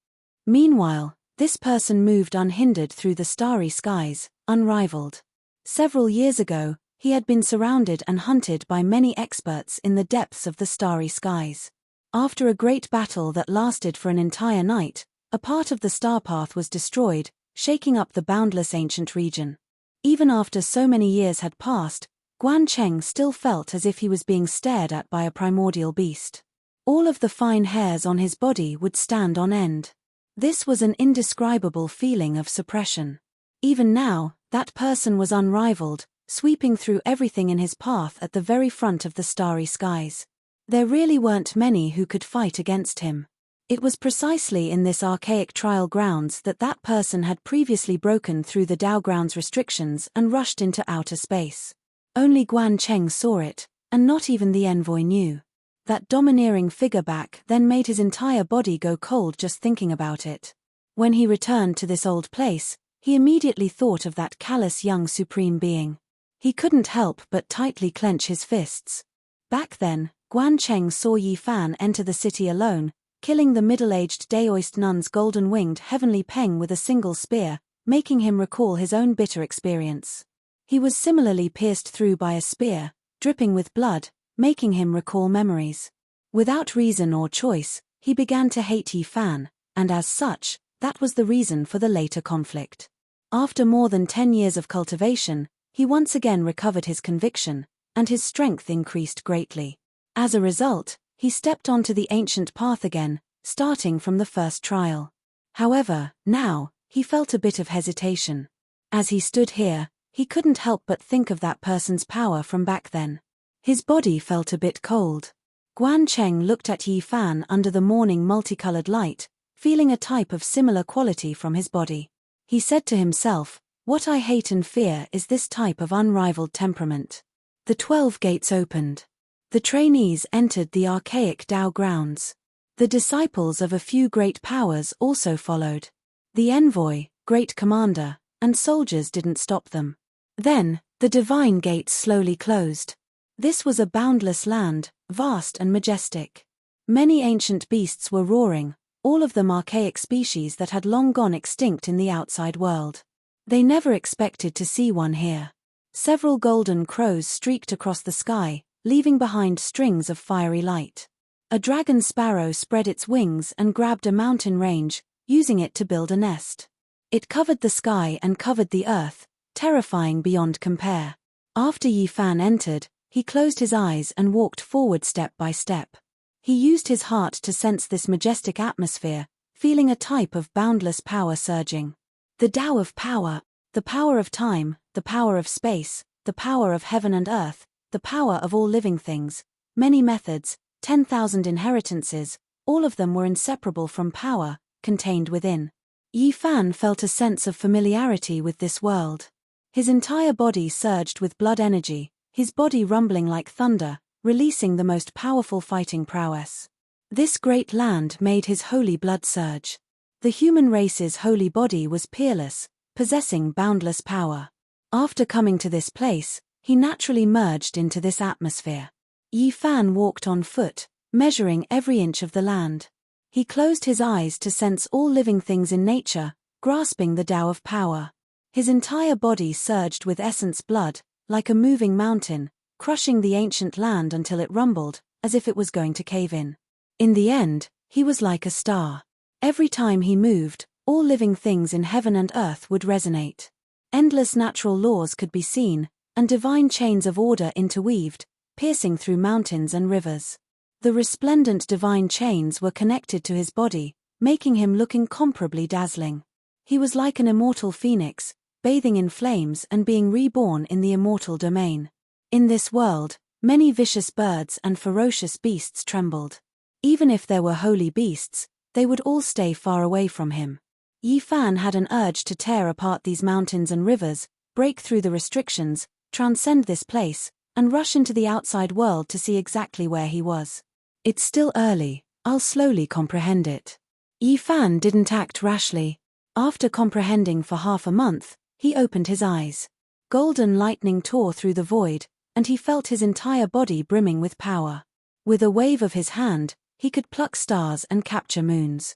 Meanwhile, this person moved unhindered through the starry skies, unrivaled. Several years ago, he had been surrounded and hunted by many experts in the depths of the starry skies. After a great battle that lasted for an entire night, a part of the star path was destroyed, shaking up the boundless ancient region. Even after so many years had passed, Guan Cheng still felt as if he was being stared at by a primordial beast. All of the fine hairs on his body would stand on end. This was an indescribable feeling of suppression. Even now, that person was unrivaled, sweeping through everything in his path at the very front of the starry skies. There really weren't many who could fight against him. It was precisely in this archaic trial grounds that that person had previously broken through the Dao grounds restrictions and rushed into outer space. Only Guan Cheng saw it, and not even the envoy knew. That domineering figure back then made his entire body go cold just thinking about it. When he returned to this old place, he immediately thought of that callous young supreme being. He couldn't help but tightly clench his fists. Back then, Guan Cheng saw Yi Fan enter the city alone, killing the middle-aged Daoist nun's golden-winged heavenly peng with a single spear, making him recall his own bitter experience. He was similarly pierced through by a spear, dripping with blood, making him recall memories. Without reason or choice, he began to hate Yi Fan, and as such, that was the reason for the later conflict. After more than 10 years of cultivation, he once again recovered his conviction, and his strength increased greatly. As a result, he stepped onto the ancient path again, starting from the first trial. However, now, he felt a bit of hesitation. As he stood here, he couldn't help but think of that person's power from back then. His body felt a bit cold. Guan Cheng looked at Yi Fan under the morning multicolored light, feeling a type of similar quality from his body. He said to himself, "What I hate and fear is this type of unrivaled temperament." The 12 gates opened. The trainees entered the archaic Dao grounds. The disciples of a few great powers also followed. The envoy, great commander, and soldiers didn't stop them. Then, the divine gates slowly closed. This was a boundless land, vast and majestic. Many ancient beasts were roaring, all of them archaic species that had long gone extinct in the outside world. They never expected to see one here. Several golden crows streaked across the sky, leaving behind strings of fiery light. A dragon sparrow spread its wings and grabbed a mountain range, using it to build a nest. It covered the sky and covered the earth, terrifying beyond compare. After Yi Fan entered, he closed his eyes and walked forward step by step. He used his heart to sense this majestic atmosphere, feeling a type of boundless power surging. The Tao of power, the power of time, the power of space, the power of heaven and earth, the power of all living things, many methods, 10,000 inheritances, all of them were inseparable from power, contained within. Yi Fan felt a sense of familiarity with this world. His entire body surged with blood energy, his body rumbling like thunder, releasing the most powerful fighting prowess. This great land made his holy blood surge. The human race's holy body was peerless, possessing boundless power. After coming to this place, he naturally merged into this atmosphere. Yi Fan walked on foot, measuring every inch of the land. He closed his eyes to sense all living things in nature, grasping the Tao of power. His entire body surged with essence blood, like a moving mountain, crushing the ancient land until it rumbled, as if it was going to cave in. In the end, he was like a star. Every time he moved, all living things in heaven and earth would resonate. Endless natural laws could be seen, and divine chains of order interweaved, piercing through mountains and rivers. The resplendent divine chains were connected to his body, making him look incomparably dazzling. He was like an immortal phoenix, bathing in flames and being reborn in the immortal domain. In this world, many vicious birds and ferocious beasts trembled. Even if there were holy beasts, they would all stay far away from him. Yi Fan had an urge to tear apart these mountains and rivers, break through the restrictions, transcend this place, and rush into the outside world to see exactly where he was. It's still early, I'll slowly comprehend it. Yi Fan didn't act rashly. After comprehending for half a month, he opened his eyes. Golden lightning tore through the void, and he felt his entire body brimming with power. With a wave of his hand, he could pluck stars and capture moons.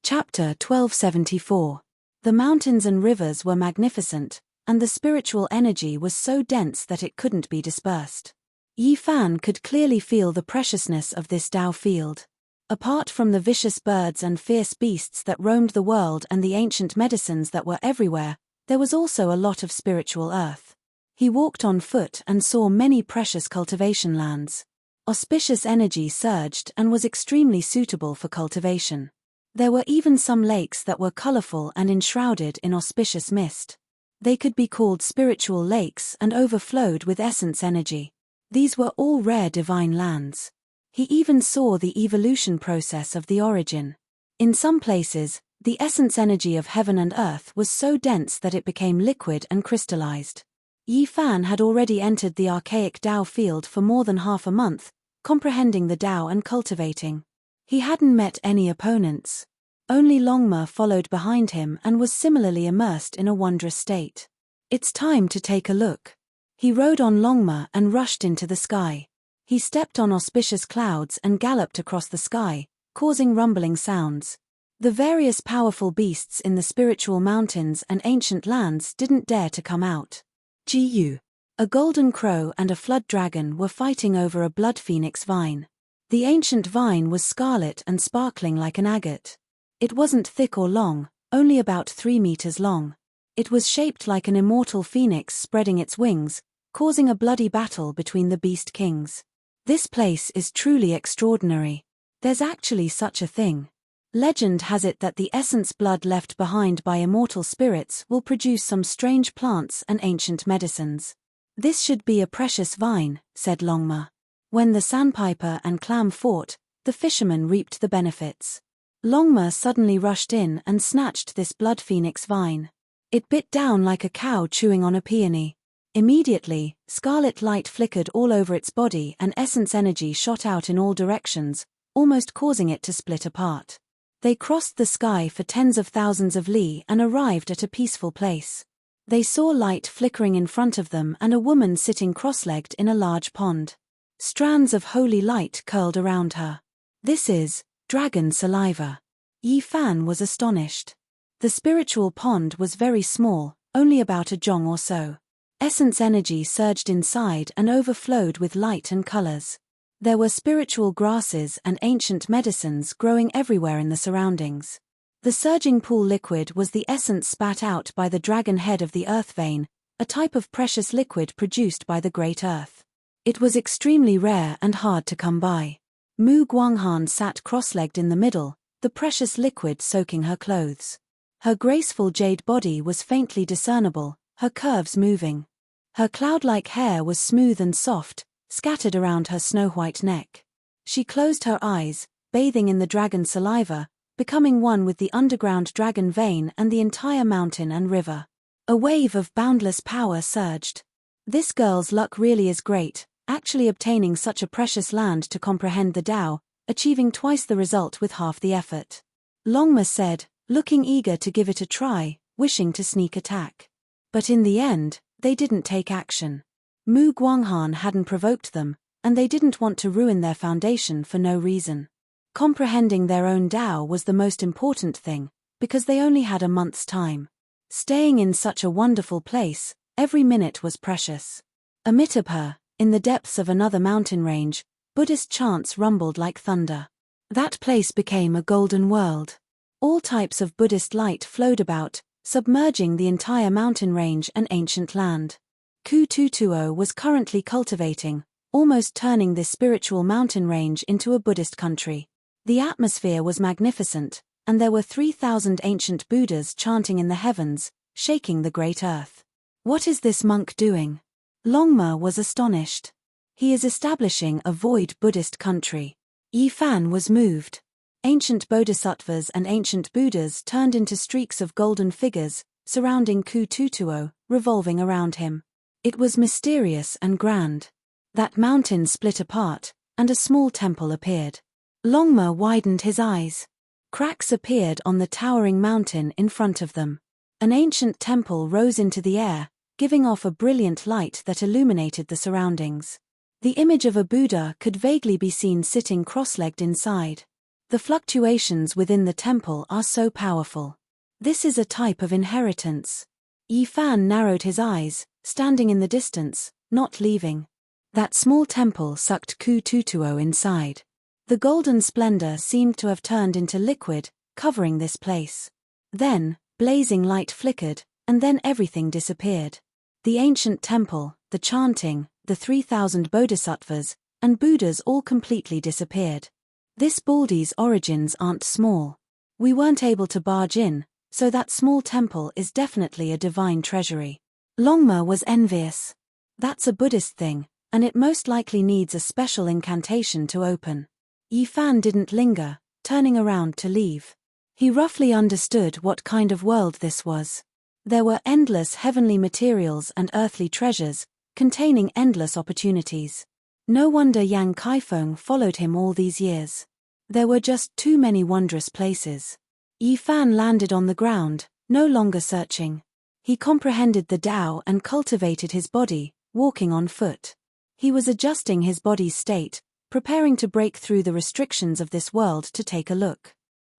Chapter 1274. The mountains and rivers were magnificent, and the spiritual energy was so dense that it couldn't be dispersed. Yi Fan could clearly feel the preciousness of this Tao field. Apart from the vicious birds and fierce beasts that roamed the world and the ancient medicines that were everywhere, there was also a lot of spiritual earth. He walked on foot and saw many precious cultivation lands. Auspicious energy surged and was extremely suitable for cultivation. There were even some lakes that were colorful and enshrouded in auspicious mist. They could be called spiritual lakes and overflowed with essence energy. These were all rare divine lands. He even saw the evolution process of the origin. In some places, the essence energy of heaven and earth was so dense that it became liquid and crystallized. Yi Fan had already entered the archaic Tao field for more than half a month, comprehending the Tao and cultivating. He hadn't met any opponents. Only Longma followed behind him and was similarly immersed in a wondrous state. It's time to take a look. He rode on Longma and rushed into the sky. He stepped on auspicious clouds and galloped across the sky, causing rumbling sounds. The various powerful beasts in the spiritual mountains and ancient lands didn't dare to come out. Gu. A golden crow and a flood dragon were fighting over a blood phoenix vine. The ancient vine was scarlet and sparkling like an agate. It wasn't thick or long, only about 3 meters long. It was shaped like an immortal phoenix spreading its wings, causing a bloody battle between the beast kings. This place is truly extraordinary. There's actually such a thing. Legend has it that the essence blood left behind by immortal spirits will produce some strange plants and ancient medicines. This should be a precious vine, said Longma. When the sandpiper and clam fought, the fisherman reaped the benefits. Longma suddenly rushed in and snatched this blood phoenix vine. It bit down like a cow chewing on a peony. Immediately, scarlet light flickered all over its body and essence energy shot out in all directions, almost causing it to split apart. They crossed the sky for tens of thousands of li and arrived at a peaceful place. They saw light flickering in front of them and a woman sitting cross-legged in a large pond. Strands of holy light curled around her. This is dragon saliva. Yi Fan was astonished. The spiritual pond was very small, only about a jong or so. Essence energy surged inside and overflowed with light and colors. There were spiritual grasses and ancient medicines growing everywhere in the surroundings. The surging pool liquid was the essence spat out by the dragon head of the earth vein, a type of precious liquid produced by the great earth. It was extremely rare and hard to come by. Mu Guanghan sat cross-legged in the middle, the precious liquid soaking her clothes. Her graceful jade body was faintly discernible, her curves moving. Her cloud-like hair was smooth and soft, scattered around her snow-white neck. She closed her eyes, bathing in the dragon saliva, becoming one with the underground dragon vein and the entire mountain and river. A wave of boundless power surged. This girl's luck really is great, actually obtaining such a precious land to comprehend the Tao, achieving twice the result with half the effort. Longma said, looking eager to give it a try, wishing to sneak attack. But in the end, they didn't take action. Mu Guanghan hadn't provoked them, and they didn't want to ruin their foundation for no reason. Comprehending their own Tao was the most important thing, because they only had a month's time. Staying in such a wonderful place, every minute was precious. Amitabha, in the depths of another mountain range, Buddhist chants rumbled like thunder. That place became a golden world. All types of Buddhist light flowed about, submerging the entire mountain range and ancient land. Kututuo was currently cultivating, almost turning this spiritual mountain range into a Buddhist country. The atmosphere was magnificent, and there were 3,000 ancient Buddhas chanting in the heavens, shaking the great earth. What is this monk doing? Longma was astonished. He is establishing a void Buddhist country. Yifan was moved. Ancient bodhisattvas and ancient Buddhas turned into streaks of golden figures, surrounding Kututuo, revolving around him. It was mysterious and grand. That mountain split apart, and a small temple appeared. Longma widened his eyes. Cracks appeared on the towering mountain in front of them. An ancient temple rose into the air, giving off a brilliant light that illuminated the surroundings. The image of a Buddha could vaguely be seen sitting cross-legged inside. The fluctuations within the temple are so powerful. This is a type of inheritance. Yifan narrowed his eyes, standing in the distance, not leaving. That small temple sucked Kututuo inside. The golden splendor seemed to have turned into liquid, covering this place. Then, blazing light flickered, and then everything disappeared. The ancient temple, the chanting, the 3,000 bodhisattvas, and Buddhas all completely disappeared. This Baldi's origins aren't small. We weren't able to barge in, so that small temple is definitely a divine treasury. Longma was envious. That's a Buddhist thing, and it most likely needs a special incantation to open. Yifan didn't linger, turning around to leave. He roughly understood what kind of world this was. There were endless heavenly materials and earthly treasures, containing endless opportunities. No wonder Yang Kaifeng followed him all these years. There were just too many wondrous places. Yifan landed on the ground, no longer searching. He comprehended the Tao and cultivated his body, walking on foot. He was adjusting his body's state, preparing to break through the restrictions of this world to take a look.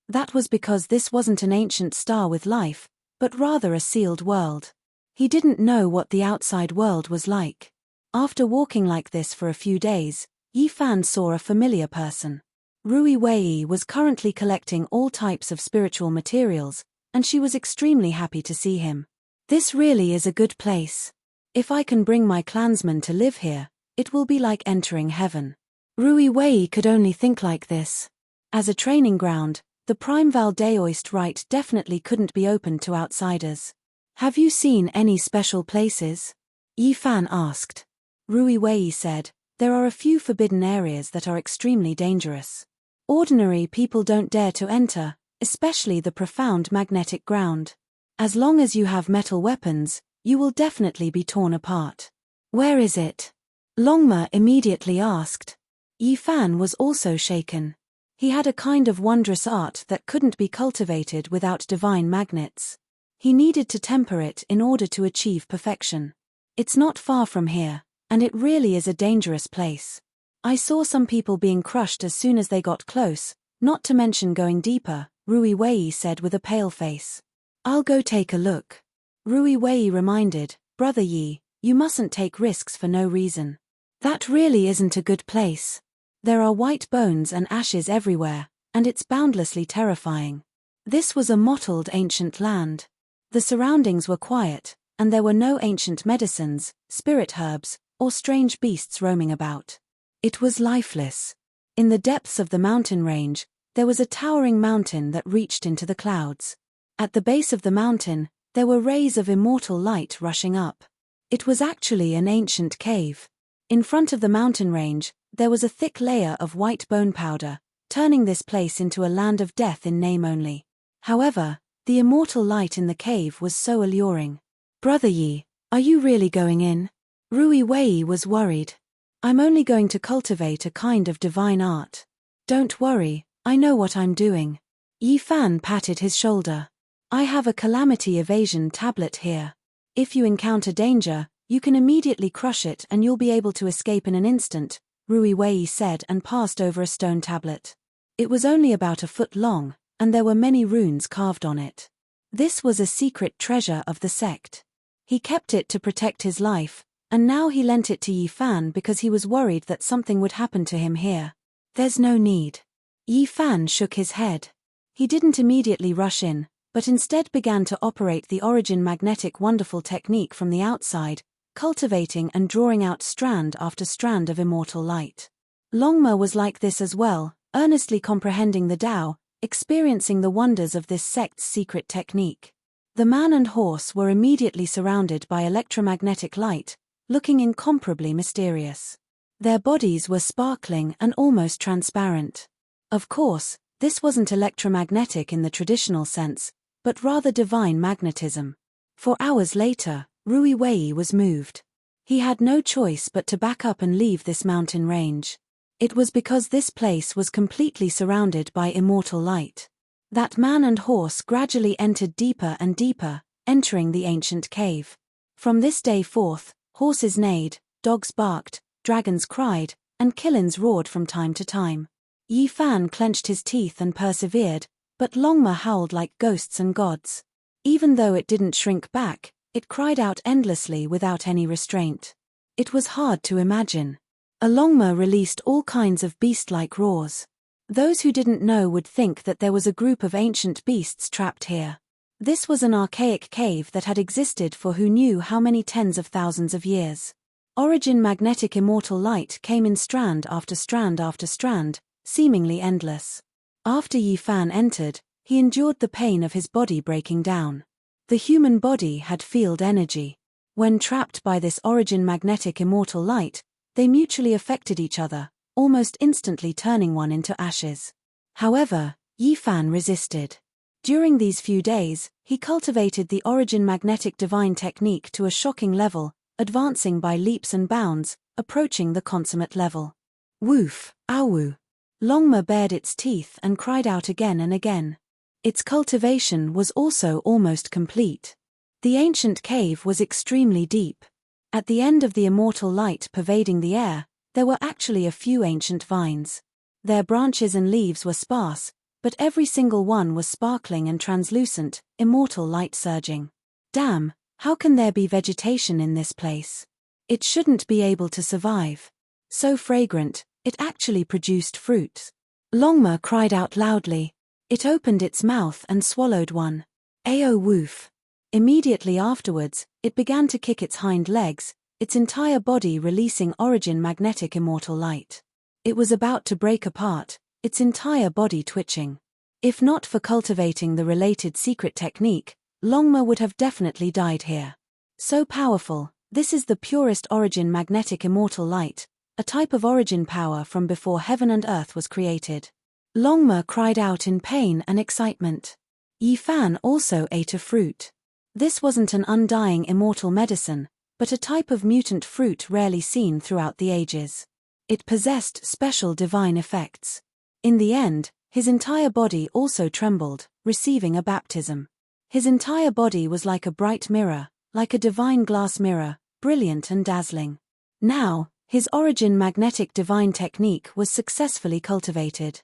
That was because this wasn't an ancient star with life, but rather a sealed world. He didn't know what the outside world was like. After walking like this for a few days, Yifan saw a familiar person. Rui Wei was currently collecting all types of spiritual materials, and she was extremely happy to see him. This really is a good place. If I can bring my clansmen to live here, it will be like entering heaven. Rui Wei could only think like this. As a training ground, the Prime Valdeoist rite definitely couldn't be open to outsiders. Have you seen any special places? Yifan asked. Rui Wei said, there are a few forbidden areas that are extremely dangerous. Ordinary people don't dare to enter, especially the profound magnetic ground. As long as you have metal weapons, you will definitely be torn apart. Where is it? Longma immediately asked. Yifan was also shaken. He had a kind of wondrous art that couldn't be cultivated without divine magnets. He needed to temper it in order to achieve perfection. It's not far from here, and it really is a dangerous place. I saw some people being crushed as soon as they got close, not to mention going deeper, Rui Wei said with a pale face. I'll go take a look. Rui Wei reminded, Brother Yi, you mustn't take risks for no reason. That really isn't a good place. There are white bones and ashes everywhere, and it's boundlessly terrifying. This was a mottled ancient land. The surroundings were quiet, and there were no ancient medicines, spirit herbs, or strange beasts roaming about. It was lifeless. In the depths of the mountain range, there was a towering mountain that reached into the clouds. At the base of the mountain, there were rays of immortal light rushing up. It was actually an ancient cave. In front of the mountain range, there was a thick layer of white bone powder, turning this place into a land of death in name only. However, the immortal light in the cave was so alluring. "Brother Yi, are you really going in?" Rui Wei was worried. "I'm only going to cultivate a kind of divine art." "Don't worry, I know what I'm doing." Yi Fan patted his shoulder. "I have a calamity evasion tablet here. If you encounter danger, you can immediately crush it and you'll be able to escape in an instant," Rui Wei said and passed over a stone tablet. It was only about a foot long, and there were many runes carved on it. This was a secret treasure of the sect. He kept it to protect his life, and now he lent it to Yi Fan because he was worried that something would happen to him here. "There's no need." Yi Fan shook his head. He didn't immediately rush in, but instead began to operate the origin magnetic wonderful technique from the outside, cultivating and drawing out strand after strand of immortal light. Longma was like this as well, earnestly comprehending the Tao, experiencing the wonders of this sect's secret technique. The man and horse were immediately surrounded by electromagnetic light, looking incomparably mysterious. Their bodies were sparkling and almost transparent. Of course, this wasn't electromagnetic in the traditional sense, but rather divine magnetism. For hours later, Rui Wei was moved. He had no choice but to back up and leave this mountain range. It was because this place was completely surrounded by immortal light. That man and horse gradually entered deeper and deeper, entering the ancient cave. From this day forth, horses neighed, dogs barked, dragons cried, and killins roared from time to time. Yi Fan clenched his teeth and persevered, but Longma howled like ghosts and gods. Even though it didn't shrink back, it cried out endlessly without any restraint. It was hard to imagine. A Longma released all kinds of beast-like roars. Those who didn't know would think that there was a group of ancient beasts trapped here. This was an archaic cave that had existed for who knew how many tens of thousands of years. Origin magnetic immortal light came in strand after strand after strand, seemingly endless. After Yi Fan entered, he endured the pain of his body breaking down. The human body had field energy. When trapped by this origin magnetic immortal light, they mutually affected each other, almost instantly turning one into ashes. However, Yi Fan resisted. During these few days, he cultivated the origin magnetic divine technique to a shocking level, advancing by leaps and bounds, approaching the consummate level. Woof, awu. Longma bared its teeth and cried out again and again. Its cultivation was also almost complete. The ancient cave was extremely deep. At the end of the immortal light pervading the air, there were actually a few ancient vines. Their branches and leaves were sparse, but every single one was sparkling and translucent, immortal light surging. Damn, how can there be vegetation in this place? It shouldn't be able to survive. So fragrant, it actually produced fruits. Longma cried out loudly. It opened its mouth and swallowed one. Ao woof. Immediately afterwards, it began to kick its hind legs, its entire body releasing origin magnetic immortal light. It was about to break apart, its entire body twitching. If not for cultivating the related secret technique, Longma would have definitely died here. So powerful, this is the purest origin magnetic immortal light, a type of origin power from before heaven and earth was created. Longma cried out in pain and excitement. Yi Fan also ate a fruit. This wasn't an undying immortal medicine, but a type of mutant fruit rarely seen throughout the ages. It possessed special divine effects. In the end, his entire body also trembled, receiving a baptism. His entire body was like a bright mirror, like a divine glass mirror, brilliant and dazzling. Now, his origin magnetic divine technique was successfully cultivated.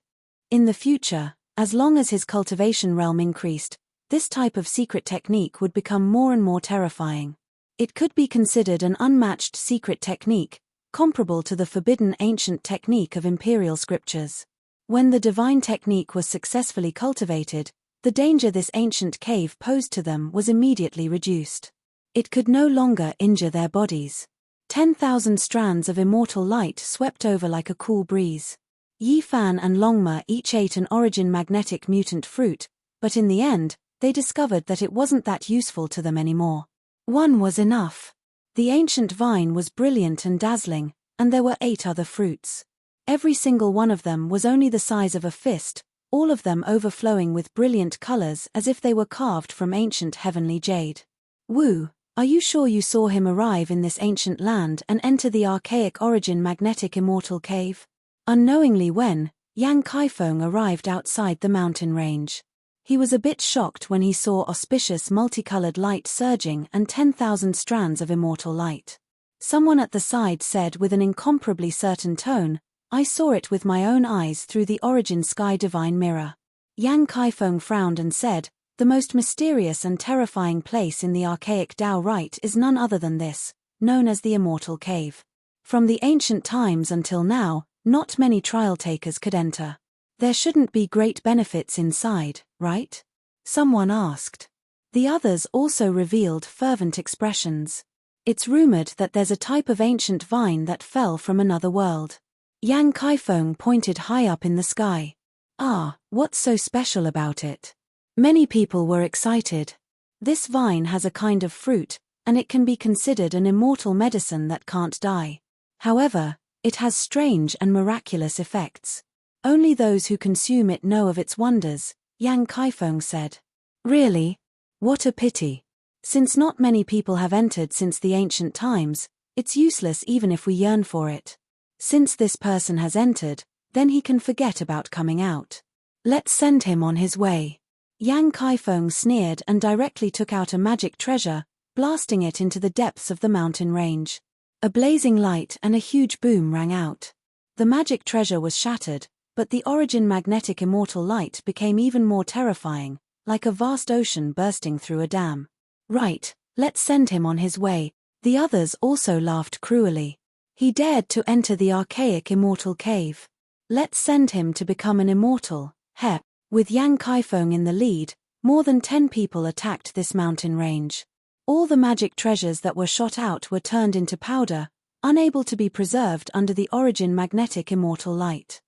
In the future, as long as his cultivation realm increased, this type of secret technique would become more and more terrifying. It could be considered an unmatched secret technique, comparable to the forbidden ancient technique of imperial scriptures. When the divine technique was successfully cultivated, the danger this ancient cave posed to them was immediately reduced. It could no longer injure their bodies. 10,000 strands of immortal light swept over like a cool breeze. Yi Fan and Longma each ate an origin magnetic mutant fruit, but in the end, they discovered that it wasn't that useful to them anymore. One was enough. The ancient vine was brilliant and dazzling, and there were 8 other fruits. Every single one of them was only the size of a fist, all of them overflowing with brilliant colors as if they were carved from ancient heavenly jade. Wu, are you sure you saw him arrive in this ancient land and enter the archaic origin magnetic immortal cave? Unknowingly when, Yang Kaifeng arrived outside the mountain range. He was a bit shocked when he saw auspicious multicolored light surging and 10,000 strands of immortal light. Someone at the side said with an incomparably certain tone, "I saw it with my own eyes through the origin sky divine mirror." Yang Kaifeng frowned and said, "The most mysterious and terrifying place in the archaic Tao rite is none other than this, known as the Immortal Cave. From the ancient times until now, not many trial takers could enter. There shouldn't be great benefits inside, right?" someone asked. The others also revealed fervent expressions. "It's rumored that there's a type of ancient vine that fell from another world." Yang Kaifeng pointed high up in the sky. "Ah, what's so special about it?" Many people were excited. "This vine has a kind of fruit, and it can be considered an immortal medicine that can't die. However, it has strange and miraculous effects. Only those who consume it know of its wonders," Yang Kaifeng said. "Really? What a pity. Since not many people have entered since the ancient times, it's useless even if we yearn for it. Since this person has entered, then he can forget about coming out. Let's send him on his way." Yang Kaifeng sneered and directly took out a magic treasure, blasting it into the depths of the mountain range. A blazing light and a huge boom rang out. The magic treasure was shattered, but the origin magnetic immortal light became even more terrifying, like a vast ocean bursting through a dam. "Right, let's send him on his way." The others also laughed cruelly. "He dared to enter the archaic immortal cave. Let's send him to become an immortal, heh." With Yang Kaifeng in the lead, more than 10 people attacked this mountain range. All the magic treasures that were shot out were turned into powder, unable to be preserved under the origin magnetic immortal light.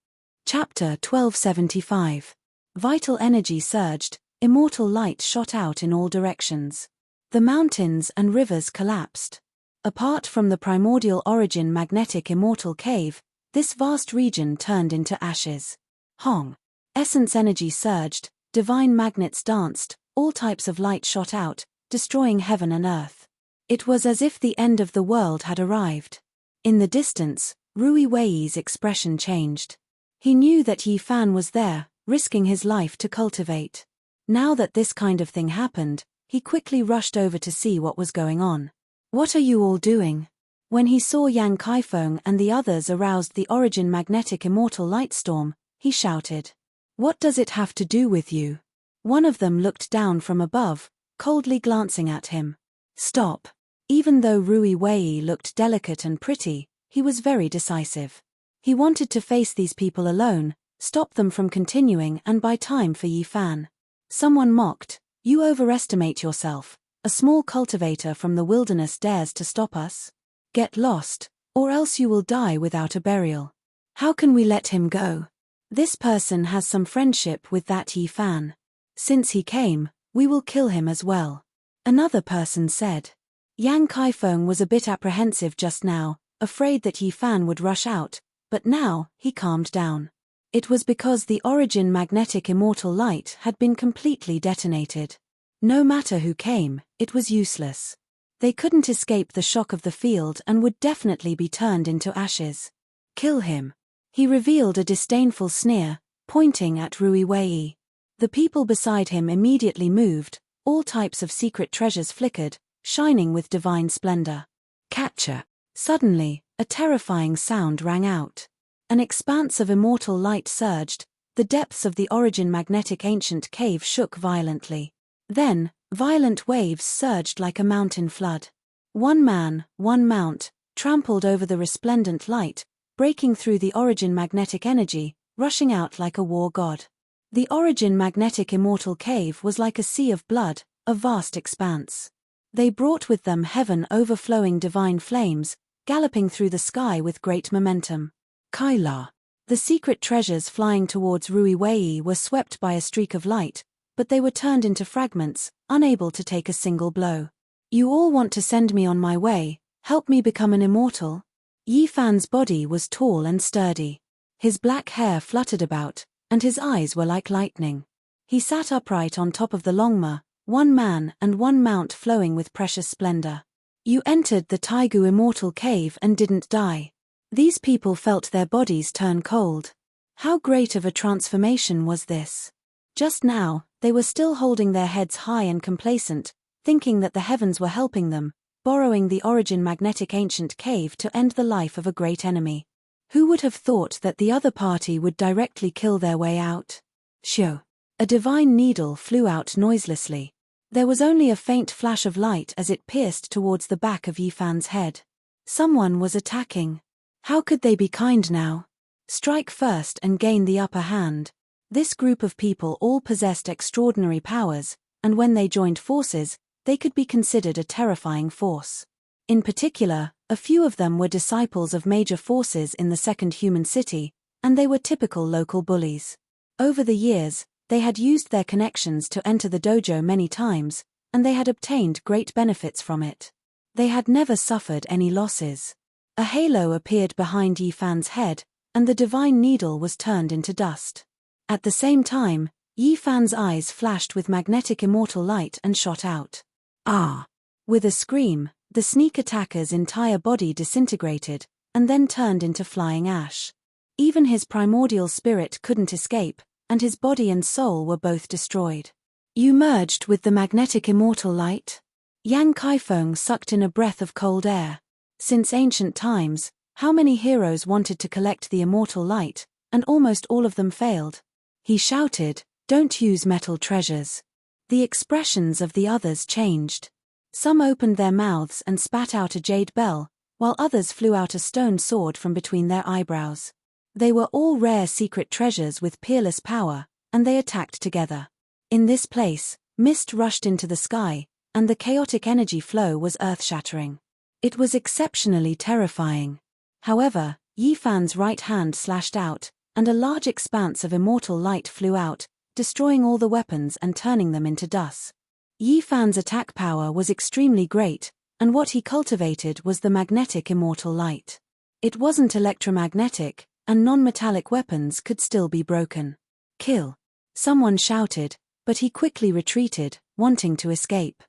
Chapter 1275. Vital energy surged, immortal light shot out in all directions. The mountains and rivers collapsed. Apart from the primordial origin magnetic immortal cave, this vast region turned into ashes. Hong. Essence energy surged, divine magnets danced, all types of light shot out, destroying heaven and earth. It was as if the end of the world had arrived. In the distance, Rui Wei's expression changed. He knew that Yi Fan was there, risking his life to cultivate. Now that this kind of thing happened, he quickly rushed over to see what was going on. "What are you all doing?" When he saw Yang Kaifeng and the others aroused the origin magnetic immortal light storm, he shouted. "What does it have to do with you?" One of them looked down from above, coldly glancing at him. "Stop." Even though Rui Wei looked delicate and pretty, he was very decisive. He wanted to face these people alone, stop them from continuing and buy time for Yi Fan. Someone mocked, "You overestimate yourself. A small cultivator from the wilderness dares to stop us? Get lost, or else you will die without a burial. How can we let him go? This person has some friendship with that Yi Fan. Since he came, we will kill him as well," another person said. Yang Kaifeng was a bit apprehensive just now, afraid that Yi Fan would rush out, but now, he calmed down. It was because the origin magnetic immortal light had been completely detonated. No matter who came, it was useless. They couldn't escape the shock of the field and would definitely be turned into ashes. "Kill him." He revealed a disdainful sneer, pointing at Rui Wei. The people beside him immediately moved, all types of secret treasures flickered, shining with divine splendor. "Catcher." Suddenly, a terrifying sound rang out. An expanse of immortal light surged, the depths of the origin magnetic ancient cave shook violently. Then, violent waves surged like a mountain flood. One man, one mount, trampled over the resplendent light, breaking through the origin magnetic energy, rushing out like a war god. The origin magnetic immortal cave was like a sea of blood, a vast expanse. They brought with them heaven overflowing divine flames, galloping through the sky with great momentum. "Kaila." The secret treasures flying towards Rui Wei were swept by a streak of light, but they were turned into fragments, unable to take a single blow. You all want to send me on my way, help me become an immortal? Yi Fan's body was tall and sturdy. His black hair fluttered about, and his eyes were like lightning. He sat upright on top of the Longma, one man and one mount flowing with precious splendor. You entered the Taigu immortal cave and didn't die. These people felt their bodies turn cold. How great of a transformation was this? Just now, they were still holding their heads high and complacent, thinking that the heavens were helping them, borrowing the origin magnetic ancient cave to end the life of a great enemy. Who would have thought that the other party would directly kill their way out? Shoo! A divine needle flew out noiselessly. There was only a faint flash of light as it pierced towards the back of Yi Fan's head. Someone was attacking. How could they be kind now? Strike first and gain the upper hand. This group of people all possessed extraordinary powers, and when they joined forces, they could be considered a terrifying force. In particular, a few of them were disciples of major forces in the Second Human City, and they were typical local bullies. Over the years, they had used their connections to enter the dojo many times, and they had obtained great benefits from it. They had never suffered any losses. A halo appeared behind Yi Fan's head, and the divine needle was turned into dust. At the same time, Yi Fan's eyes flashed with magnetic immortal light and shot out. Ah! With a scream, the sneak attacker's entire body disintegrated, and then turned into flying ash. Even his primordial spirit couldn't escape, and his body and soul were both destroyed. You merged with the magnetic immortal light? Yang Kaifeng sucked in a breath of cold air. Since ancient times, how many heroes wanted to collect the immortal light, and almost all of them failed. He shouted, "Don't use metal treasures." The expressions of the others changed. Some opened their mouths and spat out a jade bell, while others flew out a stone sword from between their eyebrows. They were all rare secret treasures with peerless power, and they attacked together. In this place, mist rushed into the sky, and the chaotic energy flow was earth-shattering. It was exceptionally terrifying. However, Yi Fan's right hand slashed out, and a large expanse of immortal light flew out, destroying all the weapons and turning them into dust. Yi Fan's attack power was extremely great, and what he cultivated was the magnetic immortal light. It wasn't electromagnetic, and non-metallic weapons could still be broken. Kill! Someone shouted, but he quickly retreated, wanting to escape.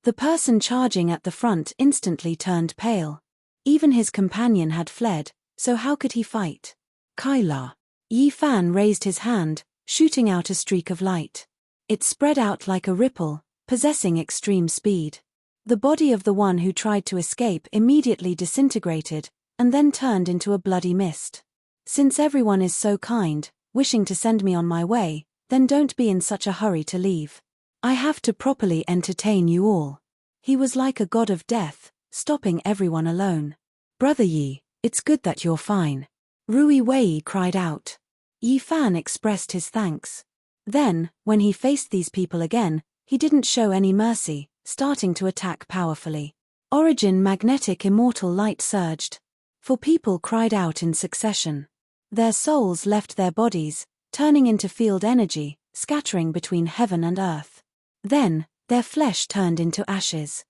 The person charging at the front instantly turned pale. Even his companion had fled, so how could he fight? Kaila! Yi Fan raised his hand, shooting out a streak of light. It spread out like a ripple, possessing extreme speed. The body of the one who tried to escape immediately disintegrated, and then turned into a bloody mist. Since everyone is so kind, wishing to send me on my way, then don't be in such a hurry to leave. I have to properly entertain you all. He was like a god of death, stopping everyone alone. Brother Yi, it's good that you're fine. Rui Wei cried out. Yi Fan expressed his thanks. Then, when he faced these people again, he didn't show any mercy, starting to attack powerfully. Origin magnetic immortal light surged. For people cried out in succession. Their souls left their bodies, turning into field energy, scattering between heaven and earth. Then, their flesh turned into ashes.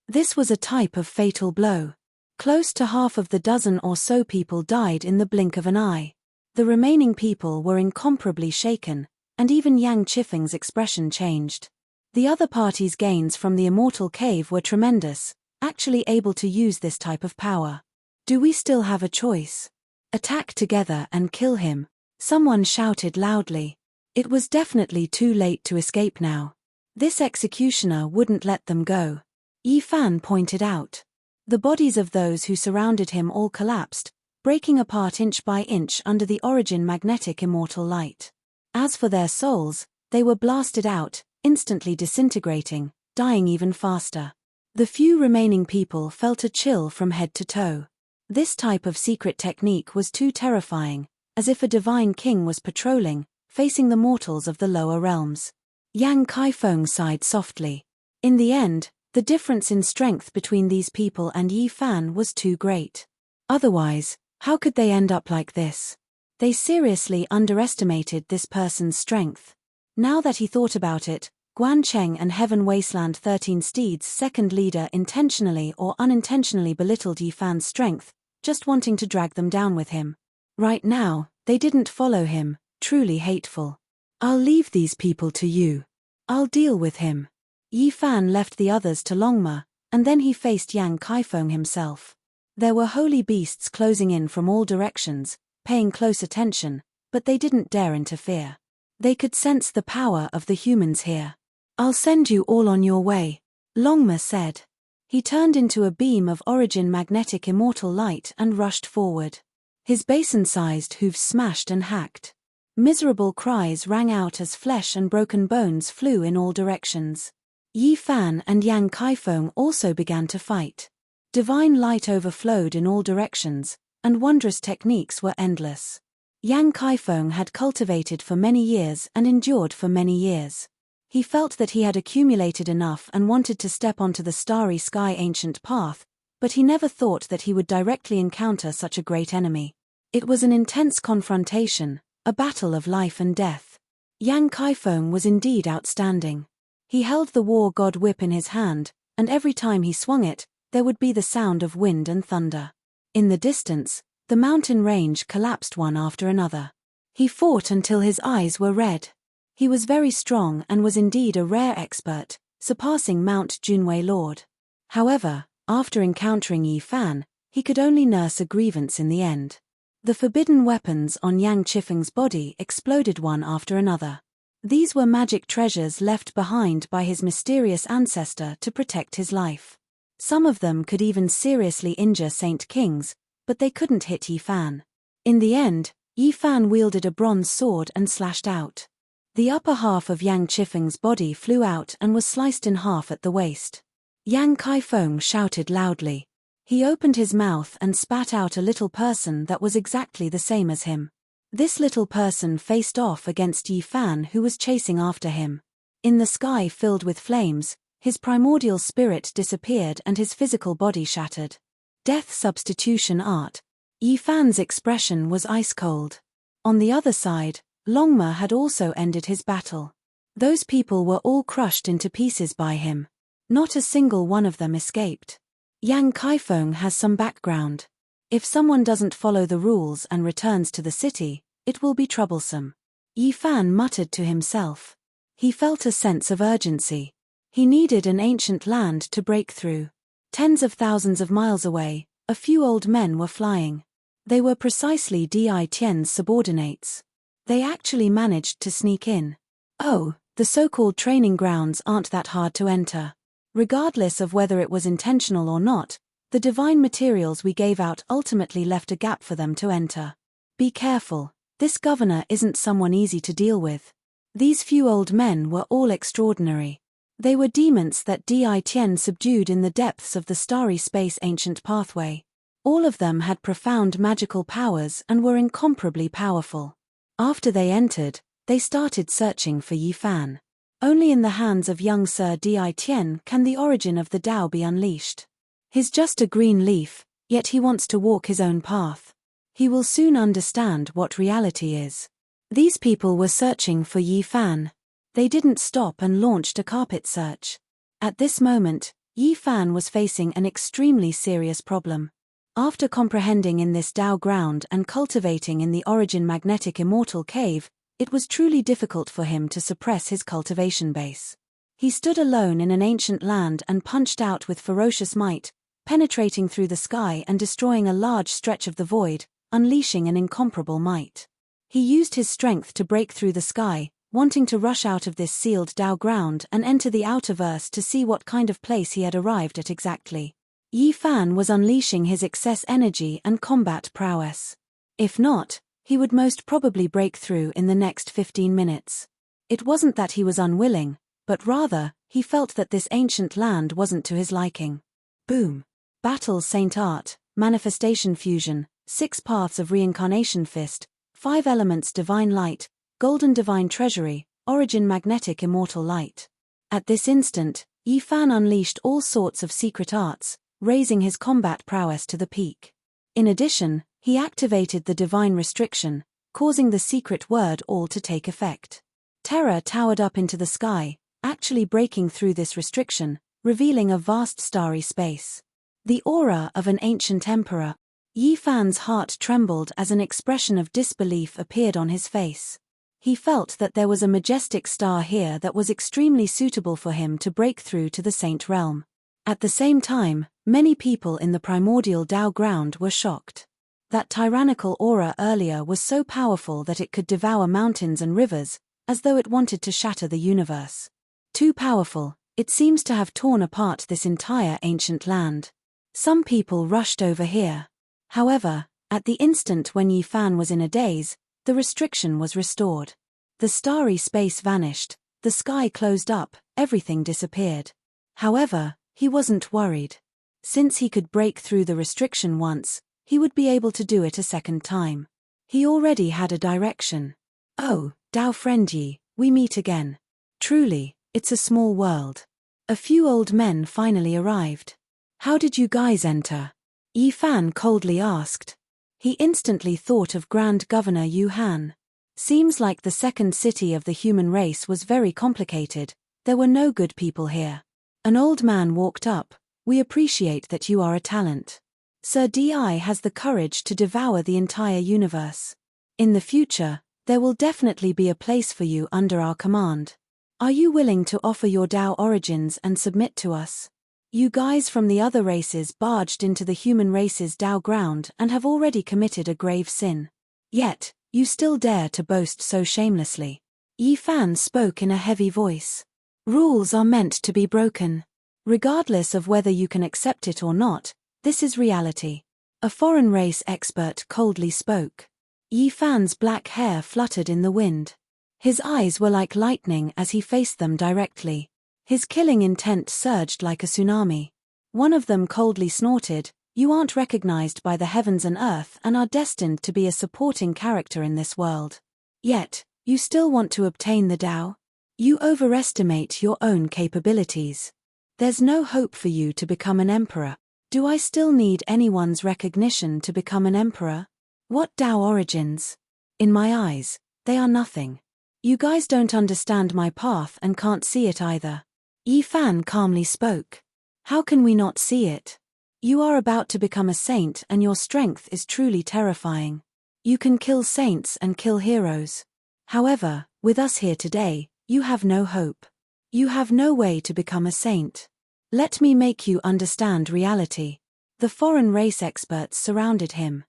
This was a type of fatal blow. Close to half of the dozen or so people died in the blink of an eye. The remaining people were incomparably shaken, and even Yang Chifeng's expression changed. The other party's gains from the immortal cave were tremendous, actually able to use this type of power. Do we still have a choice? Attack together and kill him, someone shouted loudly. It was definitely too late to escape now. This executioner wouldn't let them go. Yi Fan pointed out. The bodies of those who surrounded him all collapsed, breaking apart inch by inch under the origin magnetic immortal light. As for their souls, they were blasted out, instantly disintegrating, dying even faster. The few remaining people felt a chill from head to toe. This type of secret technique was too terrifying, as if a divine king was patrolling, facing the mortals of the lower realms. Yang Kaifeng sighed softly. In the end, the difference in strength between these people and Yi Fan was too great. Otherwise, how could they end up like this? They seriously underestimated this person's strength. Now that he thought about it, Guan Cheng and Heaven Wasteland 13 Steeds' second leader intentionally or unintentionally belittled Yi Fan's strength, just wanting to drag them down with him. Right now, they didn't follow him, truly hateful. I'll leave these people to you. I'll deal with him. Yi Fan left the others to Longma, and then he faced Yang Kaifeng himself. There were holy beasts closing in from all directions, paying close attention, but they didn't dare interfere. They could sense the power of the humans here. I'll send you all on your way, Longma said. He turned into a beam of origin magnetic immortal light and rushed forward. His basin-sized hooves smashed and hacked. Miserable cries rang out as flesh and broken bones flew in all directions. Yi Fan and Yang Kaifeng also began to fight. Divine light overflowed in all directions, and wondrous techniques were endless. Yang Kaifeng had cultivated for many years and endured for many years. He felt that he had accumulated enough and wanted to step onto the starry sky ancient path, but he never thought that he would directly encounter such a great enemy. It was an intense confrontation, a battle of life and death. Yang Kaifeng was indeed outstanding. He held the war god whip in his hand, and every time he swung it, there would be the sound of wind and thunder. In the distance, the mountain range collapsed one after another. He fought until his eyes were red. He was very strong and was indeed a rare expert, surpassing Mount Junwei Lord. However, after encountering Yi Fan, he could only nurse a grievance in the end. The forbidden weapons on Yang Chifeng's body exploded one after another. These were magic treasures left behind by his mysterious ancestor to protect his life. Some of them could even seriously injure Saint Kings, but they couldn't hit Yi Fan. In the end, Yi Fan wielded a bronze sword and slashed out. The upper half of Yang Chifeng's body flew out and was sliced in half at the waist. Yang Kaifeng shouted loudly. He opened his mouth and spat out a little person that was exactly the same as him. This little person faced off against Yi Fan, who was chasing after him. In the sky filled with flames, his primordial spirit disappeared and his physical body shattered. Death substitution art. Yi Fan's expression was ice cold. On the other side, Longma had also ended his battle. Those people were all crushed into pieces by him. Not a single one of them escaped. Yang Kaifeng has some background. If someone doesn't follow the rules and returns to the city, it will be troublesome. Yi Fan muttered to himself. He felt a sense of urgency. He needed an ancient land to break through. Tens of thousands of miles away, a few old men were flying. They were precisely Di Tian's subordinates. They actually managed to sneak in. Oh, the so-called training grounds aren't that hard to enter. Regardless of whether it was intentional or not, the divine materials we gave out ultimately left a gap for them to enter. Be careful, this governor isn't someone easy to deal with. These few old men were all extraordinary. They were demons that Di Tian subdued in the depths of the starry space ancient pathway. All of them had profound magical powers and were incomparably powerful. After they entered, they started searching for Yi Fan. Only in the hands of young Sir Di Tian can the origin of the Tao be unleashed. He's just a green leaf, yet he wants to walk his own path. He will soon understand what reality is. These people were searching for Yi Fan. They didn't stop and launched a carpet search. At this moment, Yi Fan was facing an extremely serious problem. After comprehending in this Tao ground and cultivating in the origin magnetic immortal cave, it was truly difficult for him to suppress his cultivation base. He stood alone in an ancient land and punched out with ferocious might, penetrating through the sky and destroying a large stretch of the void, unleashing an incomparable might. He used his strength to break through the sky, wanting to rush out of this sealed Tao ground and enter the outerverse to see what kind of place he had arrived at exactly. Yi Fan was unleashing his excess energy and combat prowess. If not, he would most probably break through in the next 15 minutes. It wasn't that he was unwilling, but rather, he felt that this ancient land wasn't to his liking. Boom. Battle Saint Art, Manifestation Fusion, 6 Paths of Reincarnation Fist, 5 Elements Divine Light, Golden Divine Treasury, Origin Magnetic Immortal Light. At this instant, Yi Fan unleashed all sorts of secret arts, raising his combat prowess to the peak. In addition, he activated the divine restriction, causing the secret word all to take effect. Terror towered up into the sky, actually breaking through this restriction, revealing a vast starry space. The aura of an ancient emperor. Yi Fan's heart trembled as an expression of disbelief appeared on his face. He felt that there was a majestic star here that was extremely suitable for him to break through to the Saint Realm. At the same time, many people in the primordial Dao ground were shocked. That tyrannical aura earlier was so powerful that it could devour mountains and rivers, as though it wanted to shatter the universe. Too powerful, it seems to have torn apart this entire ancient land. Some people rushed over here. However, at the instant when Yi Fan was in a daze, the restriction was restored. The starry space vanished, the sky closed up, everything disappeared. However, he wasn't worried. Since he could break through the restriction once, he would be able to do it a second time. He already had a direction. Oh, Dao friend Yi, we meet again. Truly, it's a small world. A few old men finally arrived. How did you guys enter? Yi Fan coldly asked. He instantly thought of Grand Governor Yu Han. Seems like the second city of the human race was very complicated, there were no good people here. An old man walked up. We appreciate that you are a talent. Sir Di has the courage to devour the entire universe. In the future, there will definitely be a place for you under our command. Are you willing to offer your Dao origins and submit to us? You guys from the other races barged into the human race's Dao ground and have already committed a grave sin. Yet, you still dare to boast so shamelessly. Yi Fan spoke in a heavy voice. Rules are meant to be broken. Regardless of whether you can accept it or not, this is reality. A foreign race expert coldly spoke. Yi Fan's black hair fluttered in the wind. His eyes were like lightning as he faced them directly. His killing intent surged like a tsunami. One of them coldly snorted, You aren't recognized by the heavens and earth and are destined to be a supporting character in this world. Yet, you still want to obtain the Dao? You overestimate your own capabilities. There's no hope for you to become an emperor. Do I still need anyone's recognition to become an emperor? What Dao origins? In my eyes, they are nothing. You guys don't understand my path and can't see it either. Yi Fan calmly spoke. How can we not see it? You are about to become a saint and your strength is truly terrifying. You can kill saints and kill heroes. However, with us here today, you have no hope. You have no way to become a saint. Let me make you understand reality. The foreign race experts surrounded him.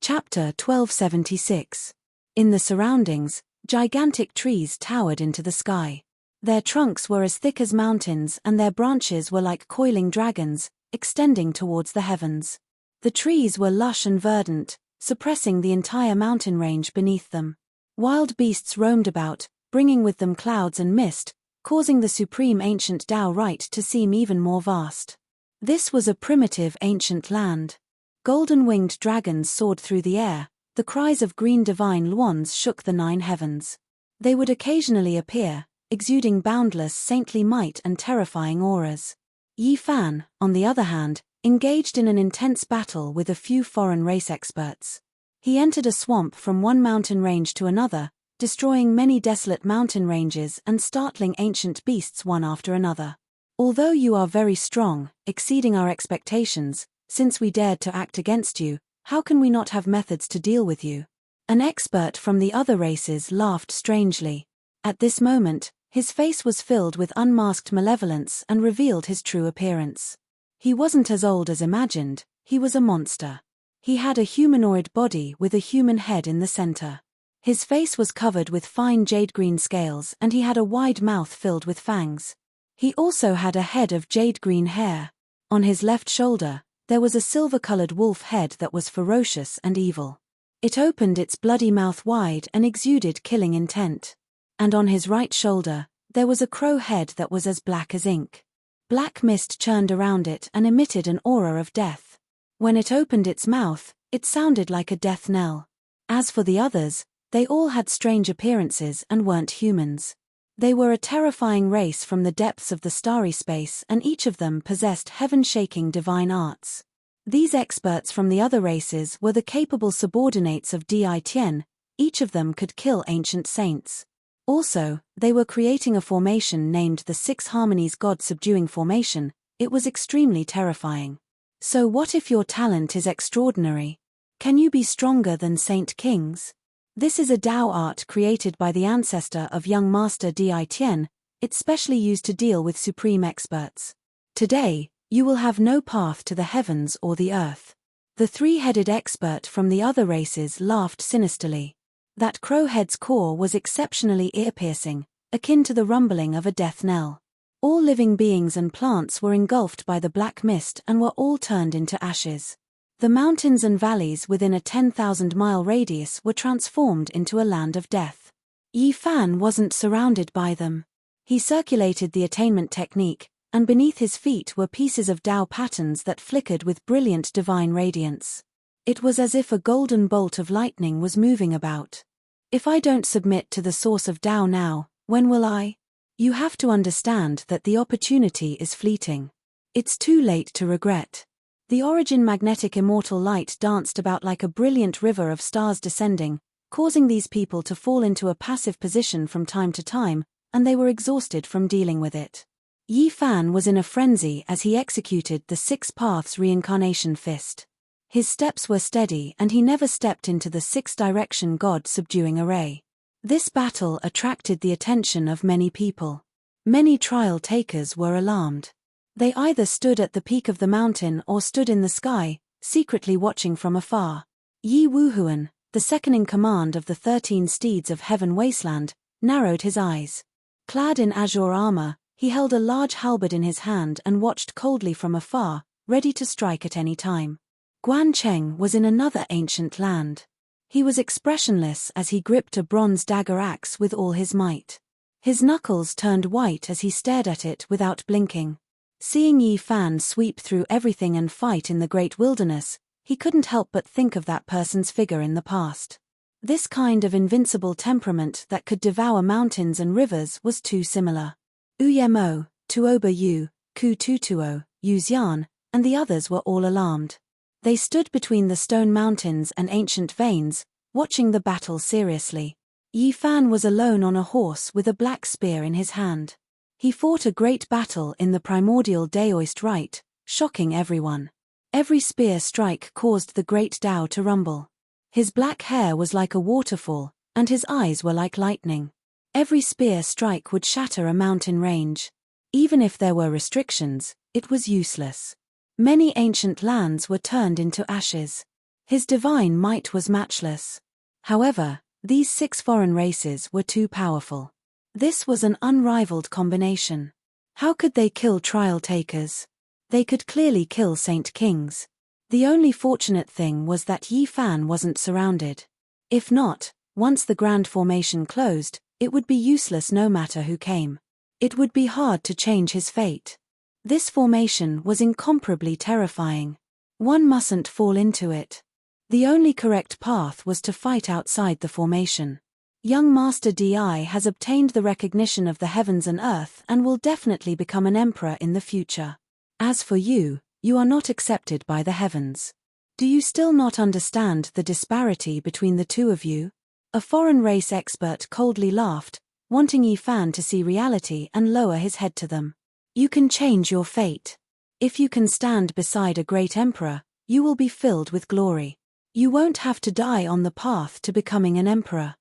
Chapter 1276. In the surroundings, gigantic trees towered into the sky. Their trunks were as thick as mountains and their branches were like coiling dragons, extending towards the heavens. The trees were lush and verdant, suppressing the entire mountain range beneath them. Wild beasts roamed about, bringing with them clouds and mist, causing the supreme ancient Dao rite to seem even more vast. This was a primitive ancient land. Golden-winged dragons soared through the air, the cries of green divine luans shook the 9 heavens. They would occasionally appear, exuding boundless saintly might and terrifying auras. Yi Fan, on the other hand, engaged in an intense battle with a few foreign race experts. He entered a swamp from one mountain range to another, destroying many desolate mountain ranges and startling ancient beasts one after another. Although you are very strong, exceeding our expectations, since we dared to act against you, how can we not have methods to deal with you? An expert from the other races laughed strangely. At this moment, his face was filled with unmasked malevolence and revealed his true appearance. He wasn't as old as imagined, he was a monster. He had a humanoid body with a human head in the center. His face was covered with fine jade-green scales and he had a wide mouth filled with fangs. He also had a head of jade-green hair. On his left shoulder, there was a silver-colored wolf head that was ferocious and evil. It opened its bloody mouth wide and exuded killing intent. And on his right shoulder, there was a crow head that was as black as ink. Black mist churned around it and emitted an aura of death. When it opened its mouth, it sounded like a death knell. As for the others, they all had strange appearances and weren't humans. They were a terrifying race from the depths of the starry space and each of them possessed heaven-shaking divine arts. These experts from the other races were the capable subordinates of Di Tian, Each of them could kill ancient saints. Also, they were creating a formation named the Six Harmonies God-subduing formation. It was extremely terrifying. So what if your talent is extraordinary? Can you be stronger than Saint Kings? This is a Dao art created by the ancestor of young Master Di Tian. It's specially used to deal with supreme experts. Today, you will have no path to the heavens or the earth. The three-headed expert from the other races laughed sinisterly. That crowhead's caw was exceptionally ear-piercing, akin to the rumbling of a death knell. All living beings and plants were engulfed by the black mist and were all turned into ashes. The mountains and valleys within a 10,000-mile radius were transformed into a land of death. Yi Fan wasn't surrounded by them. He circulated the attainment technique, and beneath his feet were pieces of Dao patterns that flickered with brilliant divine radiance. It was as if a golden bolt of lightning was moving about. If I don't submit to the source of Dao now, when will I? You have to understand that the opportunity is fleeting. It's too late to regret. The origin magnetic immortal light danced about like a brilliant river of stars descending, causing these people to fall into a passive position from time to time, and they were exhausted from dealing with it. Yi Fan was in a frenzy as he executed the Six Paths reincarnation fist. His steps were steady and he never stepped into the six-direction God-subduing array. This battle attracted the attention of many people. Many trial takers were alarmed. They either stood at the peak of the mountain or stood in the sky, secretly watching from afar. Yi Wuhuan, the second-in-command of the 13 steeds of Heaven Wasteland, narrowed his eyes. Clad in azure armor, he held a large halberd in his hand and watched coldly from afar, ready to strike at any time. Guan Cheng was in another ancient land. He was expressionless as he gripped a bronze dagger axe with all his might. His knuckles turned white as he stared at it without blinking. Seeing Yi Fan sweep through everything and fight in the great wilderness, he couldn't help but think of that person's figure in the past. This kind of invincible temperament that could devour mountains and rivers was too similar. Uyemo, Tuoba Yu, Ku Tutuo, Yu Xian, and the others were all alarmed. They stood between the stone mountains and ancient veins, watching the battle seriously. Yi Fan was alone on a horse with a black spear in his hand. He fought a great battle in the primordial Daoist rite, shocking everyone. Every spear strike caused the great Dao to rumble. His black hair was like a waterfall, and his eyes were like lightning. Every spear strike would shatter a mountain range. Even if there were restrictions, it was useless. Many ancient lands were turned into ashes. His divine might was matchless. However, these 6 foreign races were too powerful. This was an unrivaled combination. How could they kill trial takers? They could clearly kill Saint Kings. The only fortunate thing was that Yi Fan wasn't surrounded. If not, once the grand formation closed, it would be useless no matter who came. It would be hard to change his fate. This formation was incomparably terrifying. One mustn't fall into it. The only correct path was to fight outside the formation. Young Master Di has obtained the recognition of the heavens and earth and will definitely become an emperor in the future. As for you, you are not accepted by the heavens. Do you still not understand the disparity between the two of you? A foreign race expert coldly laughed, wanting Yi Fan to see reality and lower his head to them. You can change your fate. If you can stand beside a great emperor, you will be filled with glory. You won't have to die on the path to becoming an emperor.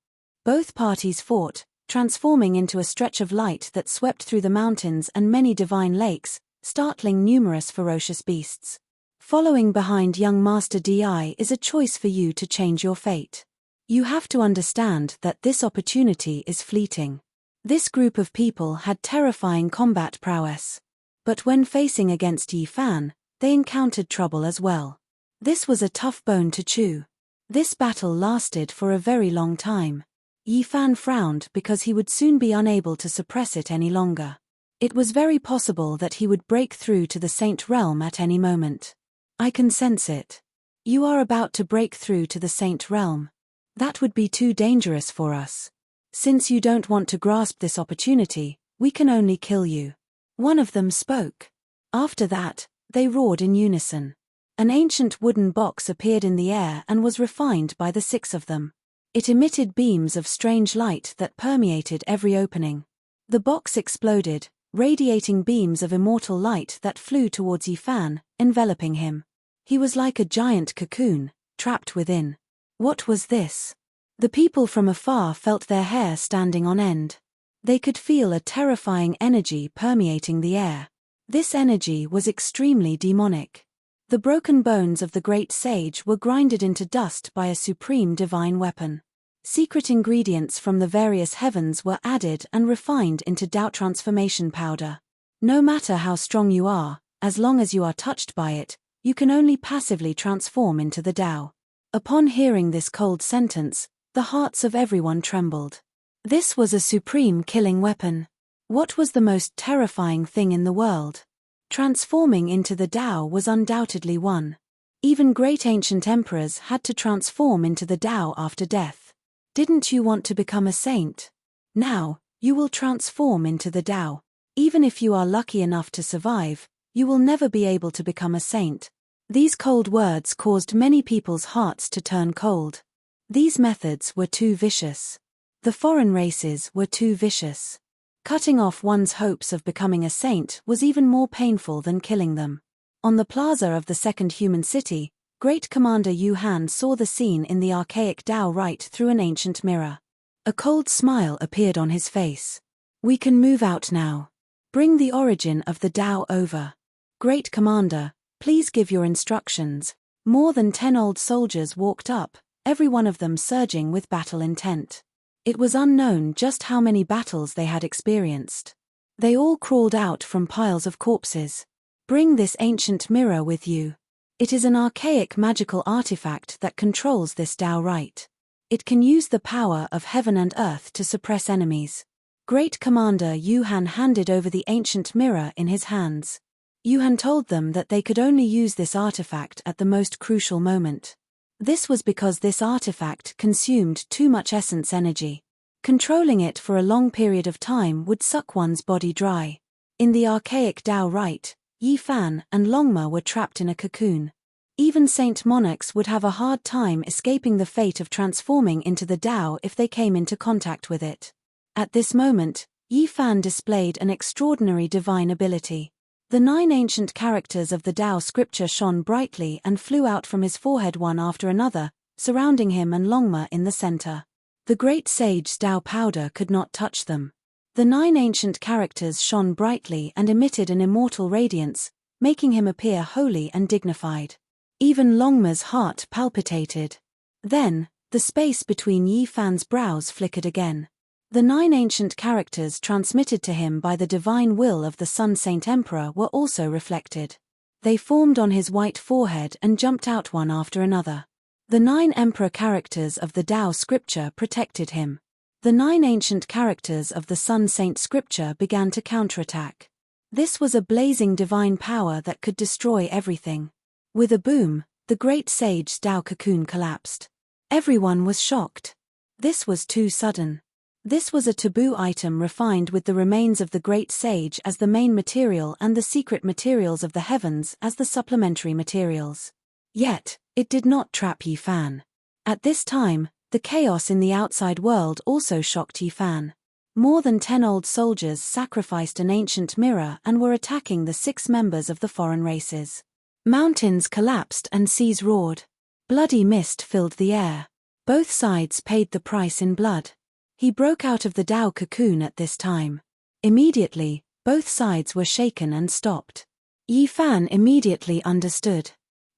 Both parties fought, transforming into a stretch of light that swept through the mountains and many divine lakes, startling numerous ferocious beasts. Following behind young Master Di is a choice for you to change your fate. You have to understand that this opportunity is fleeting. This group of people had terrifying combat prowess. But when facing against Yi Fan, they encountered trouble as well. This was a tough bone to chew. This battle lasted for a very long time. Yi Fan frowned because he would soon be unable to suppress it any longer. It was very possible that he would break through to the Saint Realm at any moment. I can sense it. You are about to break through to the Saint Realm. That would be too dangerous for us. Since you don't want to grasp this opportunity, we can only kill you. One of them spoke. After that, they roared in unison. An ancient wooden box appeared in the air and was refined by the 6 of them. It emitted beams of strange light that permeated every opening. The box exploded, radiating beams of immortal light that flew towards Yifan, enveloping him. He was like a giant cocoon, trapped within. What was this? The people from afar felt their hair standing on end. They could feel a terrifying energy permeating the air. This energy was extremely demonic. The broken bones of the great sage were grinded into dust by a supreme divine weapon. Secret ingredients from the various heavens were added and refined into Tao transformation powder. No matter how strong you are, as long as you are touched by it, you can only passively transform into the Tao. Upon hearing this cold sentence, the hearts of everyone trembled. This was a supreme killing weapon. What was the most terrifying thing in the world? Transforming into the Tao was undoubtedly one. Even great ancient emperors had to transform into the Tao after death. Didn't you want to become a saint? Now, you will transform into the Tao. Even if you are lucky enough to survive, you will never be able to become a saint. These cold words caused many people's hearts to turn cold. These methods were too vicious. The foreign races were too vicious. Cutting off one's hopes of becoming a saint was even more painful than killing them. On the plaza of the second human city, Great Commander Yu Han saw the scene in the archaic Tao right through an ancient mirror. A cold smile appeared on his face. We can move out now. Bring the origin of the Tao over. Great Commander, please give your instructions. More than 10 old soldiers walked up, every one of them surging with battle intent. It was unknown just how many battles they had experienced. They all crawled out from piles of corpses. Bring this ancient mirror with you. It is an archaic magical artifact that controls this Tao right. It can use the power of heaven and earth to suppress enemies. Great Commander Yu Han handed over the ancient mirror in his hands. Yu Han told them that they could only use this artifact at the most crucial moment. This was because this artifact consumed too much essence energy. Controlling it for a long period of time would suck one's body dry. In the archaic Tao right, Yifan and Longma were trapped in a cocoon. Even saint monarchs would have a hard time escaping the fate of transforming into the Tao if they came into contact with it. At this moment, Yifan displayed an extraordinary divine ability. The 9 ancient characters of the Tao scripture shone brightly and flew out from his forehead one after another, surrounding him and Longma in the center. The great sage's Tao powder could not touch them. The 9 ancient characters shone brightly and emitted an immortal radiance, making him appear holy and dignified. Even Longma's heart palpitated. Then, the space between Yifan's brows flickered again. The 9 ancient characters transmitted to him by the divine will of the Sun Saint Emperor were also reflected. They formed on his white forehead and jumped out one after another. The 9 emperor characters of the Tao scripture protected him. The 9 ancient characters of the Sun Saint scripture began to counterattack. This was a blazing divine power that could destroy everything. With a boom, the great sage's Tao cocoon collapsed. Everyone was shocked. This was too sudden. This was a taboo item refined with the remains of the great sage as the main material and the secret materials of the heavens as the supplementary materials. Yet, it did not trap Yifan. At this time, the chaos in the outside world also shocked Yifan. More than 10 old soldiers sacrificed an ancient mirror and were attacking the 6 members of the foreign races. Mountains collapsed and seas roared. Bloody mist filled the air. Both sides paid the price in blood. He broke out of the Tao cocoon at this time. Immediately, both sides were shaken and stopped. Yifan immediately understood.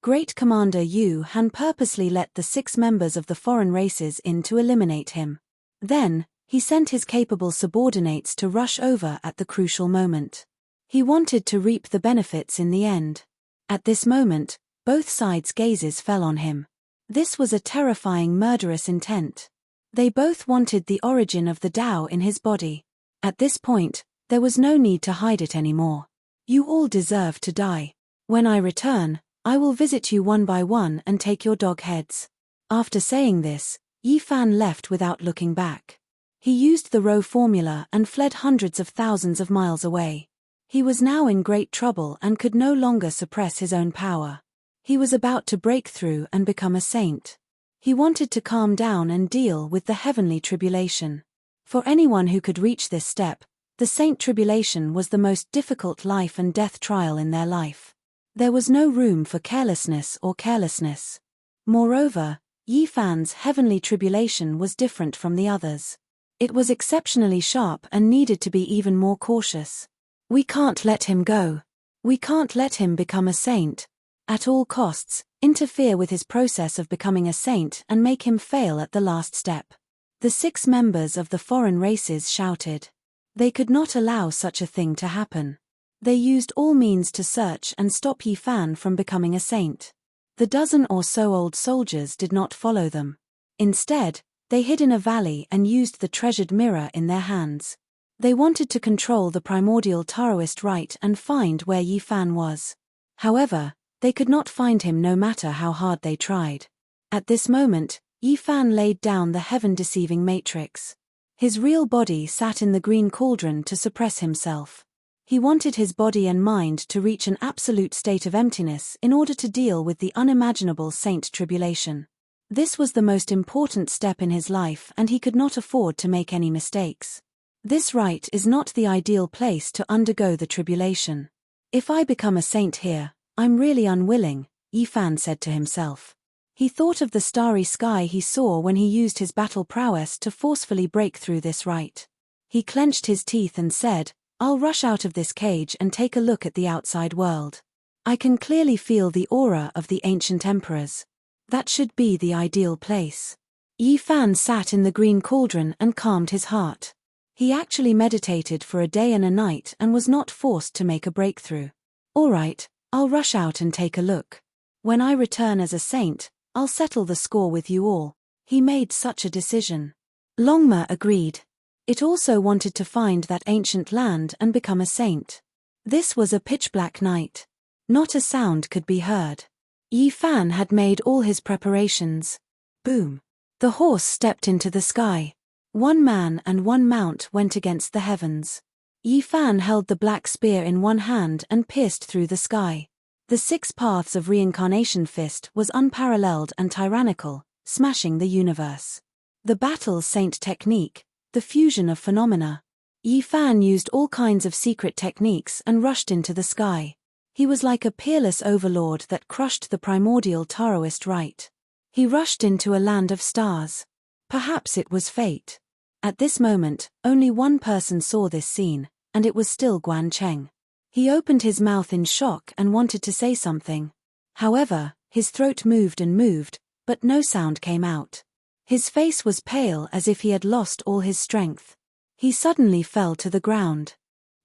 Great Commander Yu Han purposely let the 6 members of the foreign races in to eliminate him. Then, he sent his capable subordinates to rush over at the crucial moment. He wanted to reap the benefits in the end. At this moment, both sides' gazes fell on him. This was a terrifying murderous intent. They both wanted the origin of the Tao in his body. At this point, there was no need to hide it anymore. You all deserve to die. When I return, I will visit you one by one and take your dog heads. After saying this, Yifan left without looking back. He used the Rho formula and fled hundreds of thousands of miles away. He was now in great trouble and could no longer suppress his own power. He was about to break through and become a saint. He wanted to calm down and deal with the heavenly tribulation. For anyone who could reach this step, the saint tribulation was the most difficult life and death trial in their life. There was no room for carelessness or carelessness. Moreover, Yi Fan's heavenly tribulation was different from the others. It was exceptionally sharp and needed to be even more cautious. We can't let him go. We can't let him become a saint. At all costs, interfere with his process of becoming a saint and make him fail at the last step. The 6 members of the foreign races shouted. They could not allow such a thing to happen. They used all means to search and stop Yi Fan from becoming a saint. The dozen or so old soldiers did not follow them. Instead, they hid in a valley and used the treasured mirror in their hands. They wanted to control the primordial Taoist rite and find where Yi Fan was. However, they could not find him no matter how hard they tried. At this moment, Yi Fan laid down the heaven-deceiving matrix. His real body sat in the green cauldron to suppress himself. He wanted his body and mind to reach an absolute state of emptiness in order to deal with the unimaginable saint tribulation. This was the most important step in his life and he could not afford to make any mistakes. This rite is not the ideal place to undergo the tribulation. If I become a saint here, I'm really unwilling, Yi Fan said to himself. He thought of the starry sky he saw when he used his battle prowess to forcefully break through this rite. He clenched his teeth and said, I'll rush out of this cage and take a look at the outside world. I can clearly feel the aura of the ancient emperors. That should be the ideal place. Yi Fan sat in the green cauldron and calmed his heart. He actually meditated for a day and a night and was not forced to make a breakthrough. All right, I'll rush out and take a look. When I return as a saint, I'll settle the score with you all. He made such a decision. Longma agreed. It also wanted to find that ancient land and become a saint. This was a pitch-black night. Not a sound could be heard. Yi Fan had made all his preparations. Boom. The horse stepped into the sky. 1 man and 1 mount went against the heavens. Yi Fan held the black spear in one hand and pierced through the sky. The 6 paths of reincarnation fist was unparalleled and tyrannical, smashing the universe. The battle saint technique, the fusion of phenomena. Yi Fan used all kinds of secret techniques and rushed into the sky. He was like a peerless overlord that crushed the primordial Taoist rite. He rushed into a land of stars. Perhaps it was fate. At this moment, only one person saw this scene, and it was still Guan Cheng. He opened his mouth in shock and wanted to say something. However, his throat moved and moved, but no sound came out. His face was pale as if he had lost all his strength. He suddenly fell to the ground.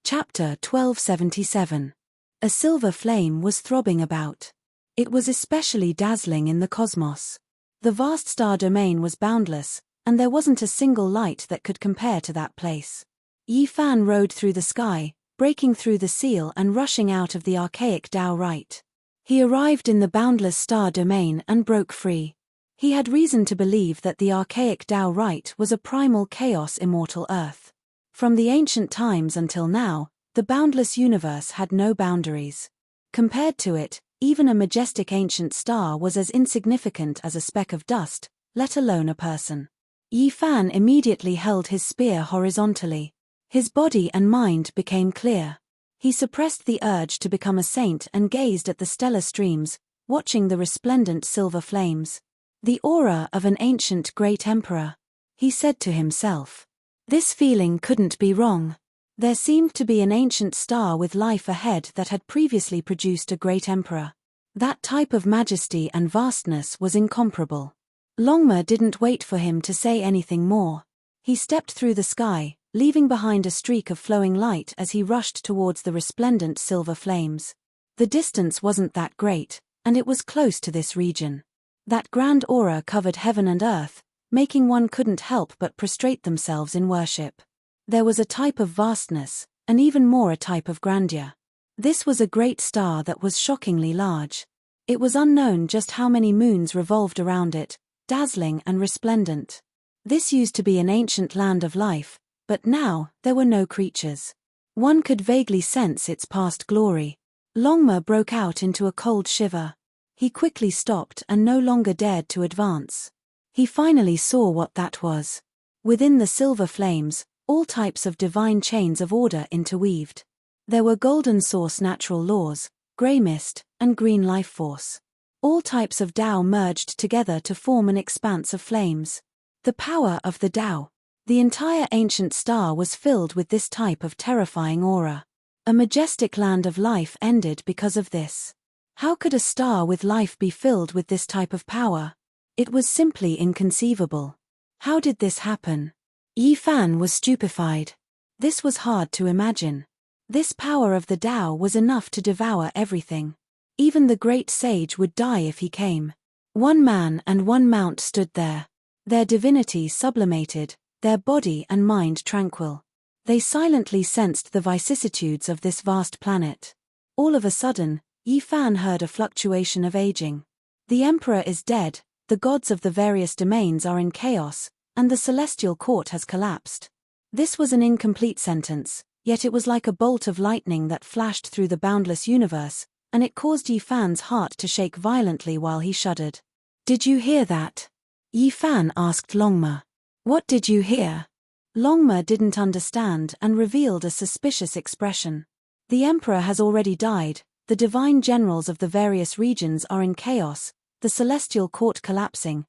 Chapter 1277. A silver flame was throbbing about. It was especially dazzling in the cosmos. The vast star domain was boundless, and there wasn't a single light that could compare to that place. Yi Fan rode through the sky, breaking through the seal and rushing out of the archaic Tao rite. He arrived in the boundless star domain and broke free. He had reason to believe that the archaic Tao rite was a primal chaos immortal earth. From the ancient times until now, the boundless universe had no boundaries. Compared to it, even a majestic ancient star was as insignificant as a speck of dust, let alone a person. Yi Fan immediately held his spear horizontally. His body and mind became clear. He suppressed the urge to become a saint and gazed at the stellar streams, watching the resplendent silver flames. The aura of an ancient great emperor. He said to himself. This feeling couldn't be wrong. There seemed to be an ancient star with life ahead that had previously produced a great emperor. That type of majesty and vastness was incomparable. Longma didn't wait for him to say anything more. He stepped through the sky, leaving behind a streak of flowing light as he rushed towards the resplendent silver flames. The distance wasn't that great, and it was close to this region. That grand aura covered heaven and earth, making one couldn't help but prostrate themselves in worship. There was a type of vastness, and even more a type of grandeur. This was a great star that was shockingly large. It was unknown just how many moons revolved around it, dazzling and resplendent. This used to be an ancient land of life, but now, there were no creatures. One could vaguely sense its past glory. Longma broke out into a cold shiver. He quickly stopped and no longer dared to advance. He finally saw what that was. Within the silver flames, all types of divine chains of order interweaved. There were golden source natural laws, grey mist, and green life force. All types of Tao merged together to form an expanse of flames. The power of the Tao. The entire ancient star was filled with this type of terrifying aura. A majestic land of life ended because of this. How could a star with life be filled with this type of power? It was simply inconceivable. How did this happen? Yi Fan was stupefied. This was hard to imagine. This power of the Tao was enough to devour everything. Even the great sage would die if he came. One man and one mount stood there. Their divinity sublimated, their body and mind tranquil. They silently sensed the vicissitudes of this vast planet. All of a sudden, Yi Fan heard a fluctuation of aging. The emperor is dead, the gods of the various domains are in chaos, and the celestial court has collapsed. This was an incomplete sentence, yet it was like a bolt of lightning that flashed through the boundless universe, and it caused Yi Fan's heart to shake violently while he shuddered. "Did you hear that?" Yi Fan asked Longma. "What did you hear?" Longma didn't understand and revealed a suspicious expression. "The emperor has already died, the divine generals of the various regions are in chaos, the celestial court collapsing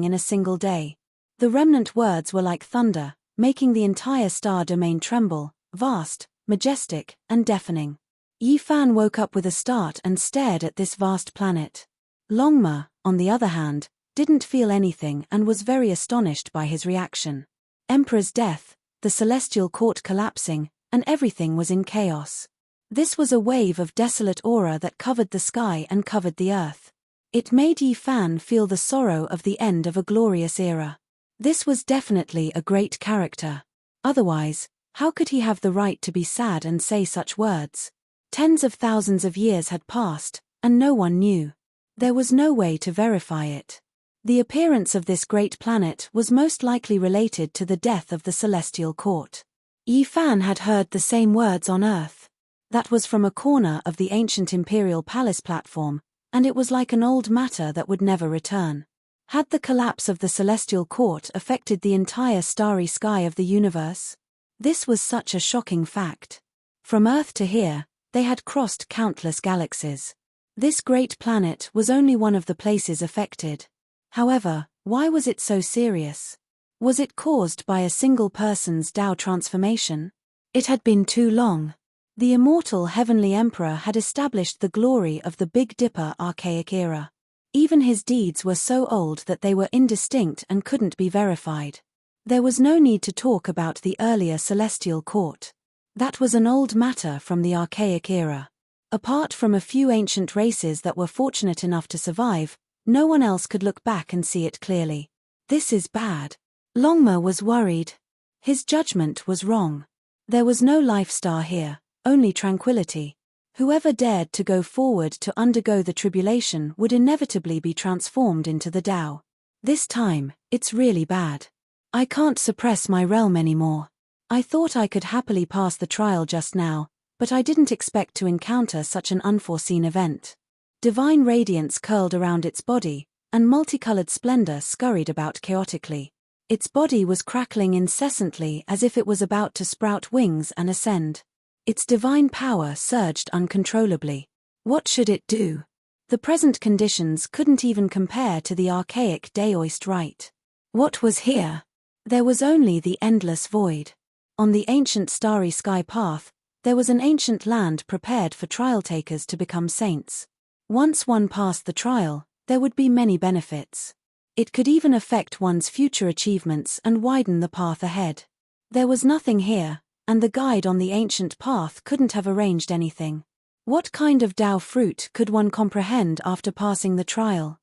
in a single day." The remnant words were like thunder, making the entire star domain tremble, vast, majestic, and deafening. Yi Fan woke up with a start and stared at this vast planet. Longma, on the other hand, didn't feel anything and was very astonished by his reaction. Emperor's death, the celestial court collapsing, and everything was in chaos. This was a wave of desolate aura that covered the sky and covered the earth. It made Yi Fan feel the sorrow of the end of a glorious era. This was definitely a great character. Otherwise, how could he have the right to be sad and say such words? Tens of thousands of years had passed, and no one knew. There was no way to verify it. The appearance of this great planet was most likely related to the death of the celestial court. Yi Fan had heard the same words on Earth. That was from a corner of the ancient imperial palace platform, and it was like an old matter that would never return. Had the collapse of the celestial court affected the entire starry sky of the universe? This was such a shocking fact. From Earth to here, they had crossed countless galaxies. This great planet was only one of the places affected. However, why was it so serious? Was it caused by a single person's Tao transformation? It had been too long. The immortal heavenly emperor had established the glory of the Big Dipper archaic era. Even his deeds were so old that they were indistinct and couldn't be verified. There was no need to talk about the earlier celestial court. That was an old matter from the archaic era. Apart from a few ancient races that were fortunate enough to survive, no one else could look back and see it clearly. This is bad. Longma was worried. His judgment was wrong. There was no life star here, only tranquility. Whoever dared to go forward to undergo the tribulation would inevitably be transformed into the Tao. This time, it's really bad. I can't suppress my realm anymore. I thought I could happily pass the trial just now, but I didn't expect to encounter such an unforeseen event. Divine radiance curled around its body, and multicolored splendor scurried about chaotically. Its body was crackling incessantly as if it was about to sprout wings and ascend. Its divine power surged uncontrollably. What should it do? The present conditions couldn't even compare to the archaic Daoist rite. What was here? There was only the endless void. On the ancient starry sky path, there was an ancient land prepared for trial takers to become saints. Once one passed the trial, there would be many benefits. It could even affect one's future achievements and widen the path ahead. There was nothing here, and the guide on the ancient path couldn't have arranged anything. What kind of Tao fruit could one comprehend after passing the trial?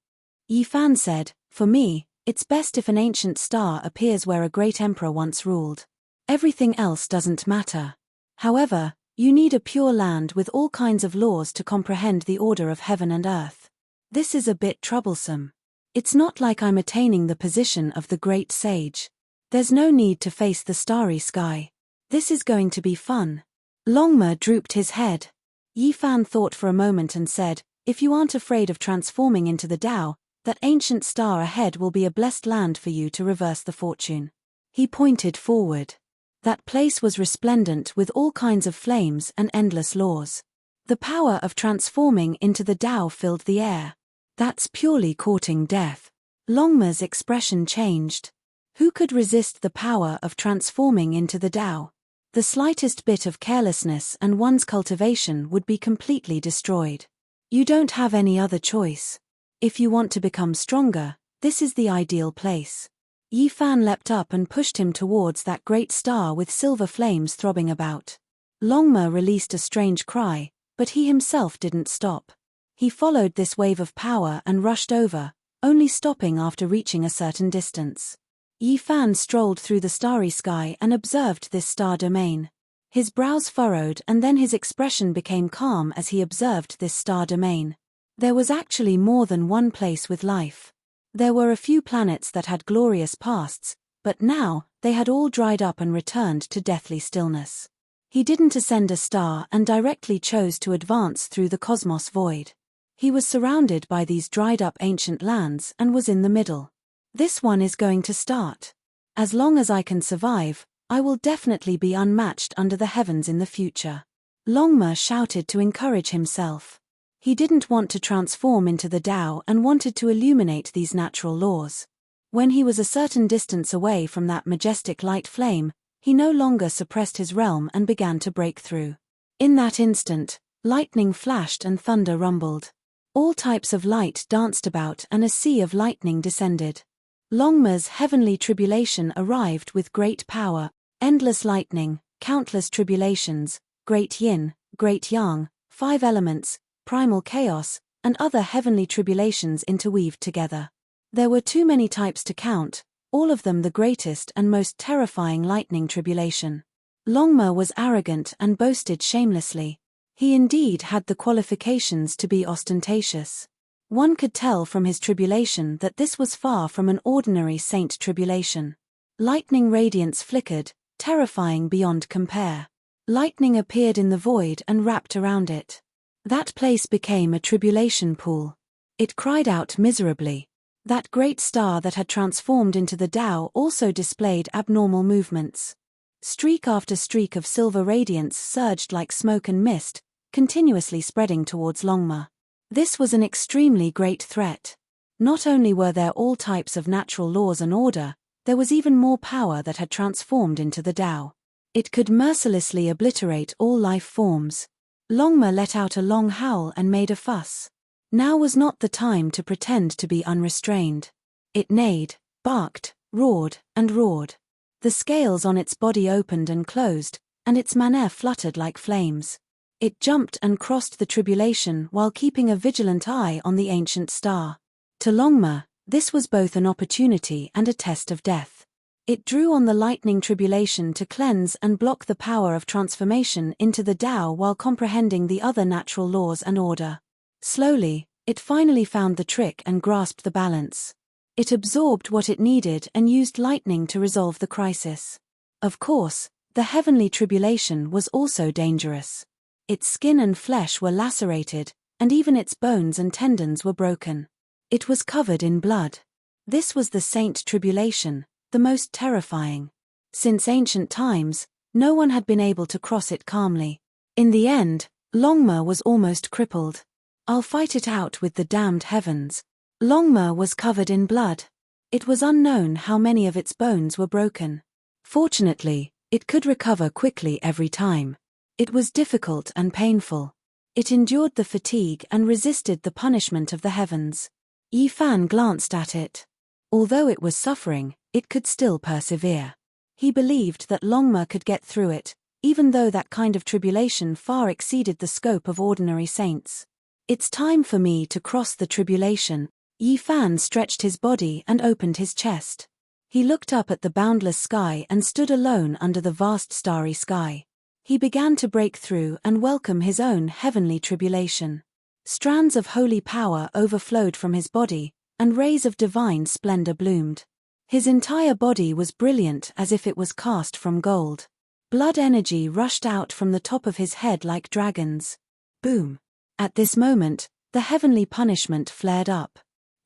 Yi Fan said, "For me, it's best if an ancient star appears where a great emperor once ruled. Everything else doesn't matter. However, you need a pure land with all kinds of laws to comprehend the order of heaven and earth. This is a bit troublesome. It's not like I'm attaining the position of the great sage. There's no need to face the starry sky. This is going to be fun." Longma drooped his head. Yi Fan thought for a moment and said, "If you aren't afraid of transforming into the Tao, That ancient star ahead will be a blessed land for you to reverse the fortune." He pointed forward. That place was resplendent with all kinds of flames and endless laws. The power of transforming into the Tao filled the air. "That's purely courting death." Longma's expression changed. Who could resist the power of transforming into the Tao? The slightest bit of carelessness and one's cultivation would be completely destroyed. You don't have any other choice. If you want to become stronger, this is the ideal place. Yi Fan leapt up and pushed him towards that great star with silver flames throbbing about. Longma released a strange cry, but he himself didn't stop. He followed this wave of power and rushed over, only stopping after reaching a certain distance. Yi Fan strolled through the starry sky and observed this star domain. His brows furrowed and then his expression became calm as he observed this star domain. There was actually more than one place with life. There were a few planets that had glorious pasts, but now, they had all dried up and returned to deathly stillness. He didn't ascend a star and directly chose to advance through the cosmos void. He was surrounded by these dried-up ancient lands and was in the middle. This one is going to start. As long as I can survive, I will definitely be unmatched under the heavens in the future. Longma shouted to encourage himself. He didn't want to transform into the Tao and wanted to illuminate these natural laws. When he was a certain distance away from that majestic light flame, he no longer suppressed his realm and began to break through. In that instant, lightning flashed and thunder rumbled. All types of light danced about and a sea of lightning descended. Longma's heavenly tribulation arrived with great power, endless lightning, countless tribulations, great yin, great yang, 5 elements, primal chaos, and other heavenly tribulations interweaved together. There were too many types to count, all of them the greatest and most terrifying lightning tribulation. Longma was arrogant and boasted shamelessly. He indeed had the qualifications to be ostentatious. One could tell from his tribulation that this was far from an ordinary saint tribulation. Lightning radiance flickered, terrifying beyond compare. Lightning appeared in the void and wrapped around it. That place became a tribulation pool. It cried out miserably. That great star that had transformed into the Tao also displayed abnormal movements. Streak after streak of silver radiance surged like smoke and mist, continuously spreading towards Longma. This was an extremely great threat. Not only were there all types of natural laws and order, there was even more power that had transformed into the Tao. It could mercilessly obliterate all life forms. Longma let out a long howl and made a fuss. Now was not the time to pretend to be unrestrained. It neighed, barked, roared, and roared. The scales on its body opened and closed, and its manner fluttered like flames. It jumped and crossed the tribulation while keeping a vigilant eye on the ancient star. To Longma, this was both an opportunity and a test of death. It drew on the lightning tribulation to cleanse and block the power of transformation into the Tao while comprehending the other natural laws and order. Slowly, it finally found the trick and grasped the balance. It absorbed what it needed and used lightning to resolve the crisis. Of course, the heavenly tribulation was also dangerous. Its skin and flesh were lacerated, and even its bones and tendons were broken. It was covered in blood. This was the saint tribulation, the most terrifying. Since ancient times, no one had been able to cross it calmly. In the end, Longma was almost crippled. "I'll fight it out with the damned heavens." Longma was covered in blood. It was unknown how many of its bones were broken. Fortunately, it could recover quickly every time. It was difficult and painful. It endured the fatigue and resisted the punishment of the heavens. Yi Fan glanced at it. Although it was suffering, it could still persevere. He believed that Longma could get through it, even though that kind of tribulation far exceeded the scope of ordinary saints. "It's time for me to cross the tribulation." Yi Fan stretched his body and opened his chest. He looked up at the boundless sky and stood alone under the vast starry sky. He began to break through and welcome his own heavenly tribulation. Strands of holy power overflowed from his body, and rays of divine splendor bloomed. His entire body was brilliant as if it was cast from gold. Blood energy rushed out from the top of his head like dragons. Boom! At this moment, the heavenly punishment flared up.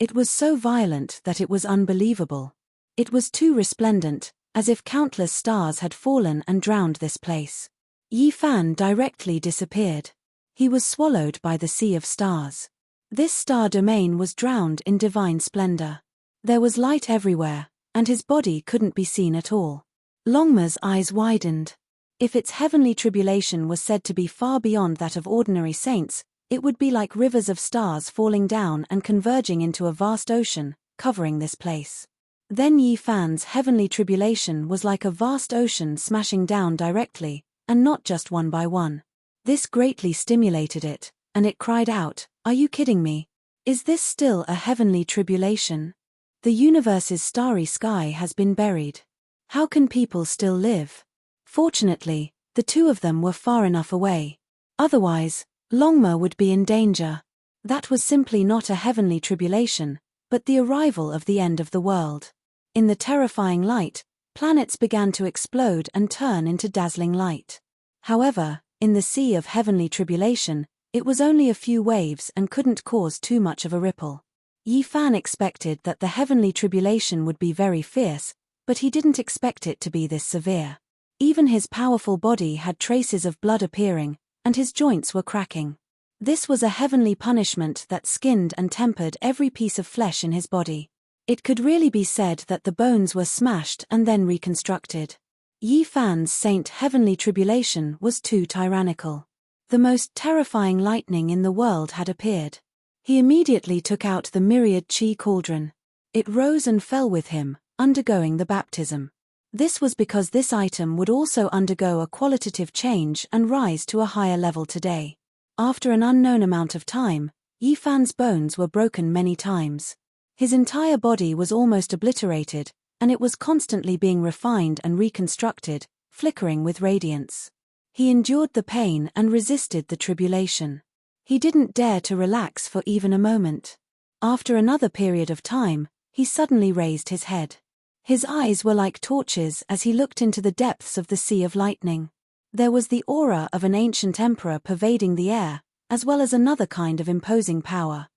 It was so violent that it was unbelievable. It was too resplendent, as if countless stars had fallen and drowned this place. Yi Fan directly disappeared. He was swallowed by the sea of stars. This star domain was drowned in divine splendor. There was light everywhere, and his body couldn't be seen at all. Longma's eyes widened. If its heavenly tribulation was said to be far beyond that of ordinary saints, it would be like rivers of stars falling down and converging into a vast ocean, covering this place. Then Yi Fan's heavenly tribulation was like a vast ocean smashing down directly, and not just one by one. This greatly stimulated it, and it cried out, "Are you kidding me? Is this still a heavenly tribulation? The universe's starry sky has been buried. How can people still live?" Fortunately, the two of them were far enough away. Otherwise, Longma would be in danger. That was simply not a heavenly tribulation, but the arrival of the end of the world. In the terrifying light, planets began to explode and turn into dazzling light. However, in the sea of heavenly tribulation, it was only a few waves and couldn't cause too much of a ripple. Yi Fan expected that the heavenly tribulation would be very fierce, but he didn't expect it to be this severe. Even his powerful body had traces of blood appearing, and his joints were cracking. This was a heavenly punishment that skinned and tempered every piece of flesh in his body. It could really be said that the bones were smashed and then reconstructed. Yi Fan's saint heavenly tribulation was too tyrannical. The most terrifying lightning in the world had appeared. He immediately took out the myriad chi cauldron. It rose and fell with him, undergoing the baptism. This was because this item would also undergo a qualitative change and rise to a higher level today. After an unknown amount of time, Yi Fan's bones were broken many times. His entire body was almost obliterated, and it was constantly being refined and reconstructed, flickering with radiance. He endured the pain and resisted the tribulation. He didn't dare to relax for even a moment. After another period of time, he suddenly raised his head. His eyes were like torches as he looked into the depths of the sea of lightning. There was the aura of an ancient emperor pervading the air, as well as another kind of imposing power.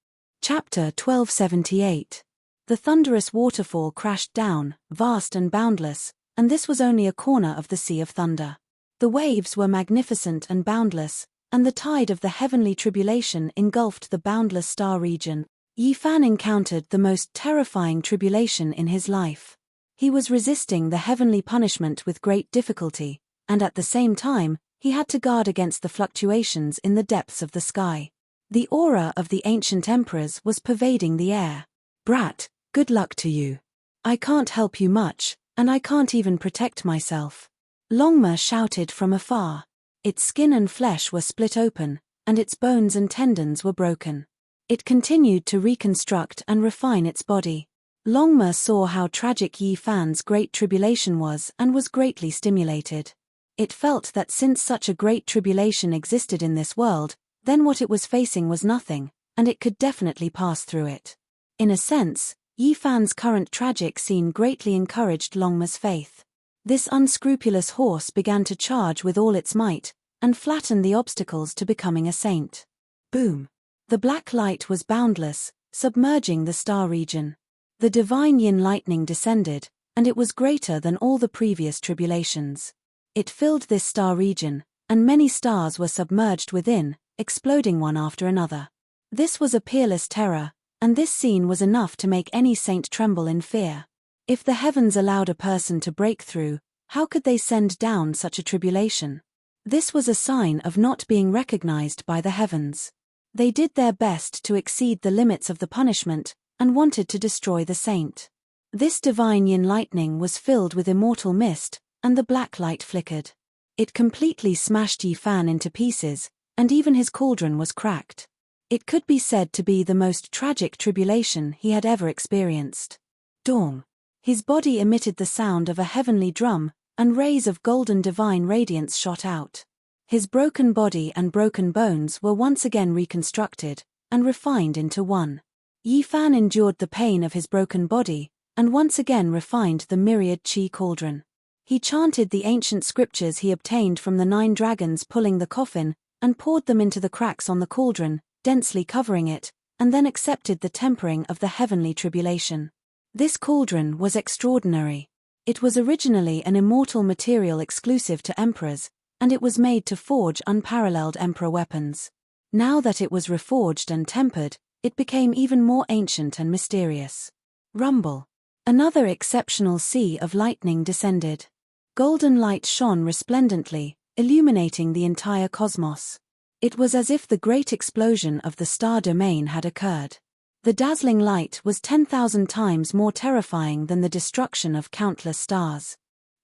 Chapter 1278. The thunderous waterfall crashed down, vast and boundless, and this was only a corner of the sea of thunder. The waves were magnificent and boundless, and the tide of the heavenly tribulation engulfed the boundless star region. Yi Fan encountered the most terrifying tribulation in his life. He was resisting the heavenly punishment with great difficulty, and at the same time, he had to guard against the fluctuations in the depths of the sky. The aura of the ancient emperors was pervading the air. "Brat, good luck to you. I can't help you much, and I can't even protect myself," Longma shouted from afar. Its skin and flesh were split open, and its bones and tendons were broken. It continued to reconstruct and refine its body. Longma saw how tragic Yi Fan's great tribulation was and was greatly stimulated. It felt that since such a great tribulation existed in this world, then what it was facing was nothing, and it could definitely pass through it. In a sense, Yi Fan's current tragic scene greatly encouraged Longma's faith. This unscrupulous horse began to charge with all its might, and flatten the obstacles to becoming a saint. Boom! The black light was boundless, submerging the star region. The divine yin lightning descended, and it was greater than all the previous tribulations. It filled this star region, and many stars were submerged within, exploding one after another. This was a peerless terror, and this scene was enough to make any saint tremble in fear. If the heavens allowed a person to break through, how could they send down such a tribulation? This was a sign of not being recognized by the heavens. They did their best to exceed the limits of the punishment, and wanted to destroy the saint. This divine yin lightning was filled with immortal mist, and the black light flickered. It completely smashed Yi Fan into pieces, and even his cauldron was cracked. It could be said to be the most tragic tribulation he had ever experienced. Dong! His body emitted the sound of a heavenly drum, and rays of golden divine radiance shot out. His broken body and broken bones were once again reconstructed, and refined into one. Yi Fan endured the pain of his broken body, and once again refined the myriad chi cauldron. He chanted the ancient scriptures he obtained from the 9 dragons pulling the coffin, and poured them into the cracks on the cauldron, densely covering it, and then accepted the tempering of the heavenly tribulation. This cauldron was extraordinary. It was originally an immortal material exclusive to emperors, and it was made to forge unparalleled emperor weapons. Now that it was reforged and tempered, it became even more ancient and mysterious. Rumble. Another exceptional sea of lightning descended. Golden light shone resplendently, illuminating the entire cosmos. It was as if the great explosion of the star domain had occurred. The dazzling light was 10,000 times more terrifying than the destruction of countless stars.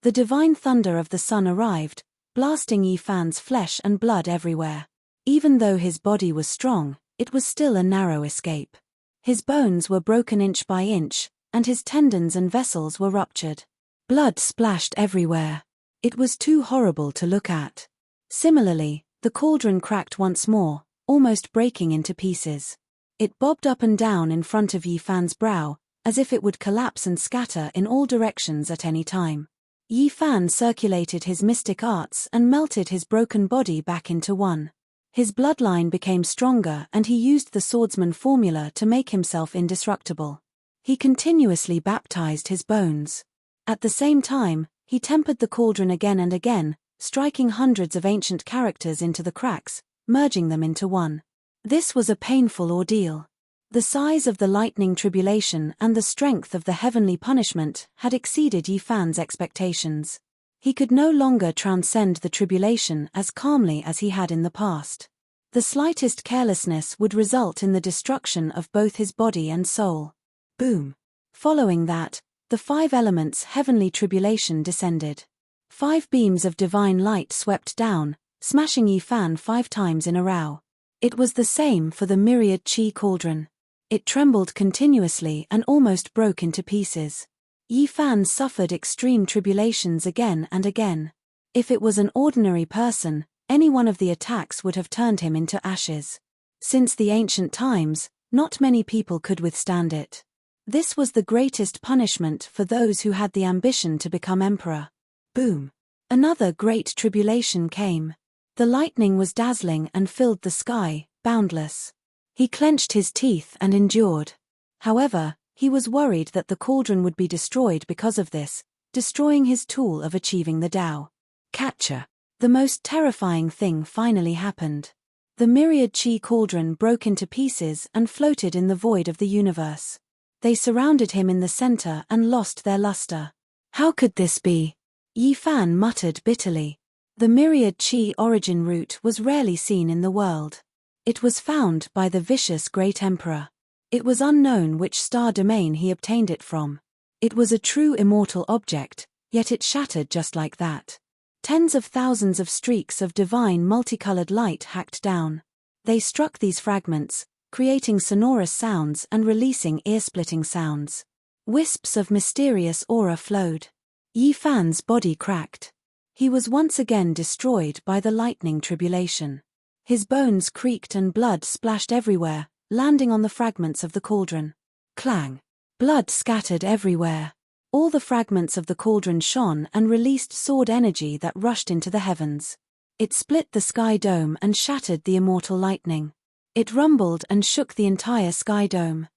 The divine thunder of the sun arrived, blasting Yifan's flesh and blood everywhere. Even though his body was strong, it was still a narrow escape. His bones were broken inch by inch, and his tendons and vessels were ruptured. Blood splashed everywhere. It was too horrible to look at. Similarly, the cauldron cracked once more, almost breaking into pieces. It bobbed up and down in front of Yifan's brow, as if it would collapse and scatter in all directions at any time. Yifan circulated his mystic arts and melted his broken body back into one. His bloodline became stronger and he used the swordsman formula to make himself indestructible. He continuously baptized his bones. At the same time, he tempered the cauldron again and again, striking hundreds of ancient characters into the cracks, merging them into one. This was a painful ordeal. The size of the lightning tribulation and the strength of the heavenly punishment had exceeded Yifan's expectations. He could no longer transcend the tribulation as calmly as he had in the past. The slightest carelessness would result in the destruction of both his body and soul. Boom. Following that, the 5 elements' heavenly tribulation descended. 5 beams of divine light swept down, smashing Yifan 5 times in a row. It was the same for the myriad chi cauldron. It trembled continuously and almost broke into pieces. Yifan suffered extreme tribulations again and again. If it was an ordinary person, any one of the attacks would have turned him into ashes. Since the ancient times, not many people could withstand it. This was the greatest punishment for those who had the ambition to become emperor. Boom. Another great tribulation came. The lightning was dazzling and filled the sky, boundless. He clenched his teeth and endured. However, he was worried that the cauldron would be destroyed because of this, destroying his tool of achieving the Tao. Capture. The most terrifying thing finally happened. The myriad chi cauldron broke into pieces and floated in the void of the universe. They surrounded him in the center and lost their luster. How could this be? Yifan muttered bitterly. The myriad chi origin root was rarely seen in the world. It was found by the vicious great emperor. It was unknown which star domain he obtained it from. It was a true immortal object, yet it shattered just like that. Tens of thousands of streaks of divine multicolored light hacked down. They struck these fragments, creating sonorous sounds and releasing ear-splitting sounds. Wisps of mysterious aura flowed. Yifan's body cracked. He was once again destroyed by the lightning tribulation. His bones creaked and blood splashed everywhere, landing on the fragments of the cauldron. Clang! Blood scattered everywhere. All the fragments of the cauldron shone and released sword energy that rushed into the heavens. It split the sky dome and shattered the immortal lightning. It rumbled and shook the entire sky dome.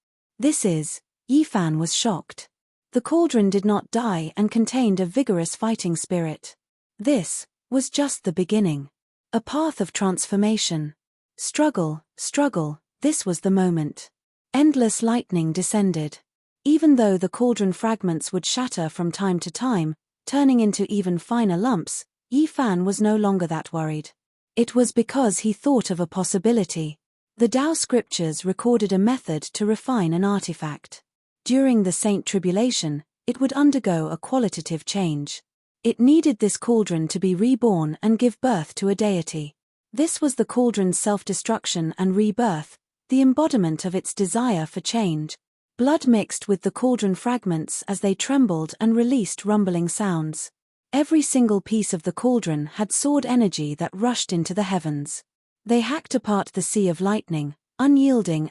Yifan was shocked. The cauldron did not die and contained a vigorous fighting spirit. This was just the beginning. A path of transformation. Struggle, this was the moment. Endless lightning descended. Even though the cauldron fragments would shatter from time to time, turning into even finer lumps, Yifan was no longer that worried. It was because he thought of a possibility. The Tao scriptures recorded a method to refine an artifact. During the Saint Tribulation, it would undergo a qualitative change. It needed this cauldron to be reborn and give birth to a deity. This was the cauldron's self-destruction and rebirth, the embodiment of its desire for change. Blood mixed with the cauldron fragments as they trembled and released rumbling sounds. Every single piece of the cauldron had sword energy that rushed into the heavens. They hacked apart the sea of lightning, unyielding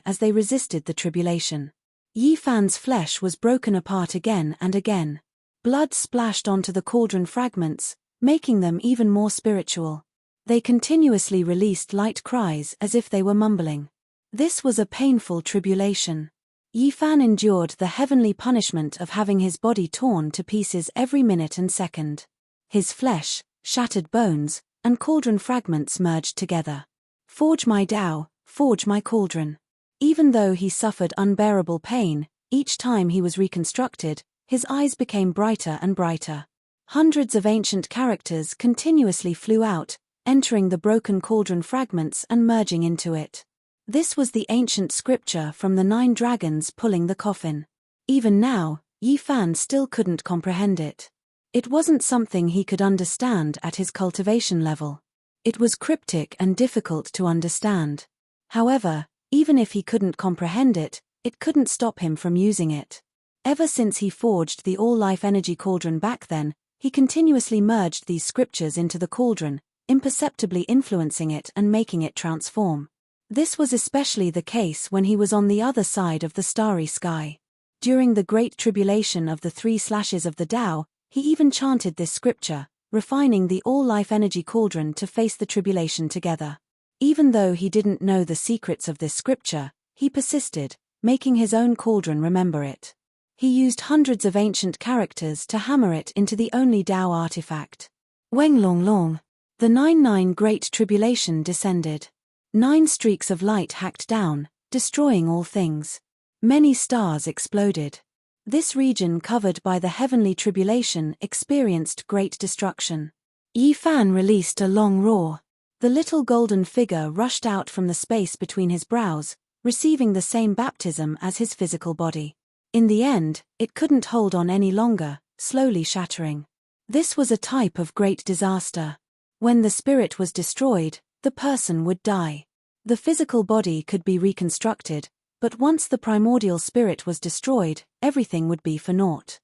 as they resisted the tribulation. Yifan's flesh was broken apart again and again. Blood splashed onto the cauldron fragments, making them even more spiritual. They continuously released light cries as if they were mumbling. This was a painful tribulation. Yi Fan endured the heavenly punishment of having his body torn to pieces every minute and second. His flesh, shattered bones, and cauldron fragments merged together. Forge my Tao, forge my cauldron. Even though he suffered unbearable pain, each time he was reconstructed, his eyes became brighter and brighter. Hundreds of ancient characters continuously flew out, entering the broken cauldron fragments and merging into it. This was the ancient scripture from the 9 dragons pulling the coffin. Even now, Yi Fan still couldn't comprehend it. It wasn't something he could understand at his cultivation level. It was cryptic and difficult to understand. However, even if he couldn't comprehend it, it couldn't stop him from using it. Ever since he forged the all-life energy cauldron back then, he continuously merged these scriptures into the cauldron, imperceptibly influencing it and making it transform. This was especially the case when he was on the other side of the starry sky. During the great tribulation of the 3 slashes of the Tao, he even chanted this scripture, refining the all-life energy cauldron to face the tribulation together. Even though he didn't know the secrets of this scripture, he persisted, making his own cauldron remember it. He used hundreds of ancient characters to hammer it into the only Tao artifact. Weng Long Long. The 9 Great Tribulation descended. 9 streaks of light hacked down, destroying all things. Many stars exploded. This region covered by the heavenly tribulation experienced great destruction. Yi Fan released a long roar. The little golden figure rushed out from the space between his brows, receiving the same baptism as his physical body. In the end, it couldn't hold on any longer, slowly shattering. This was a type of great disaster. When the spirit was destroyed, the person would die. The physical body could be reconstructed, but once the primordial spirit was destroyed, everything would be for naught.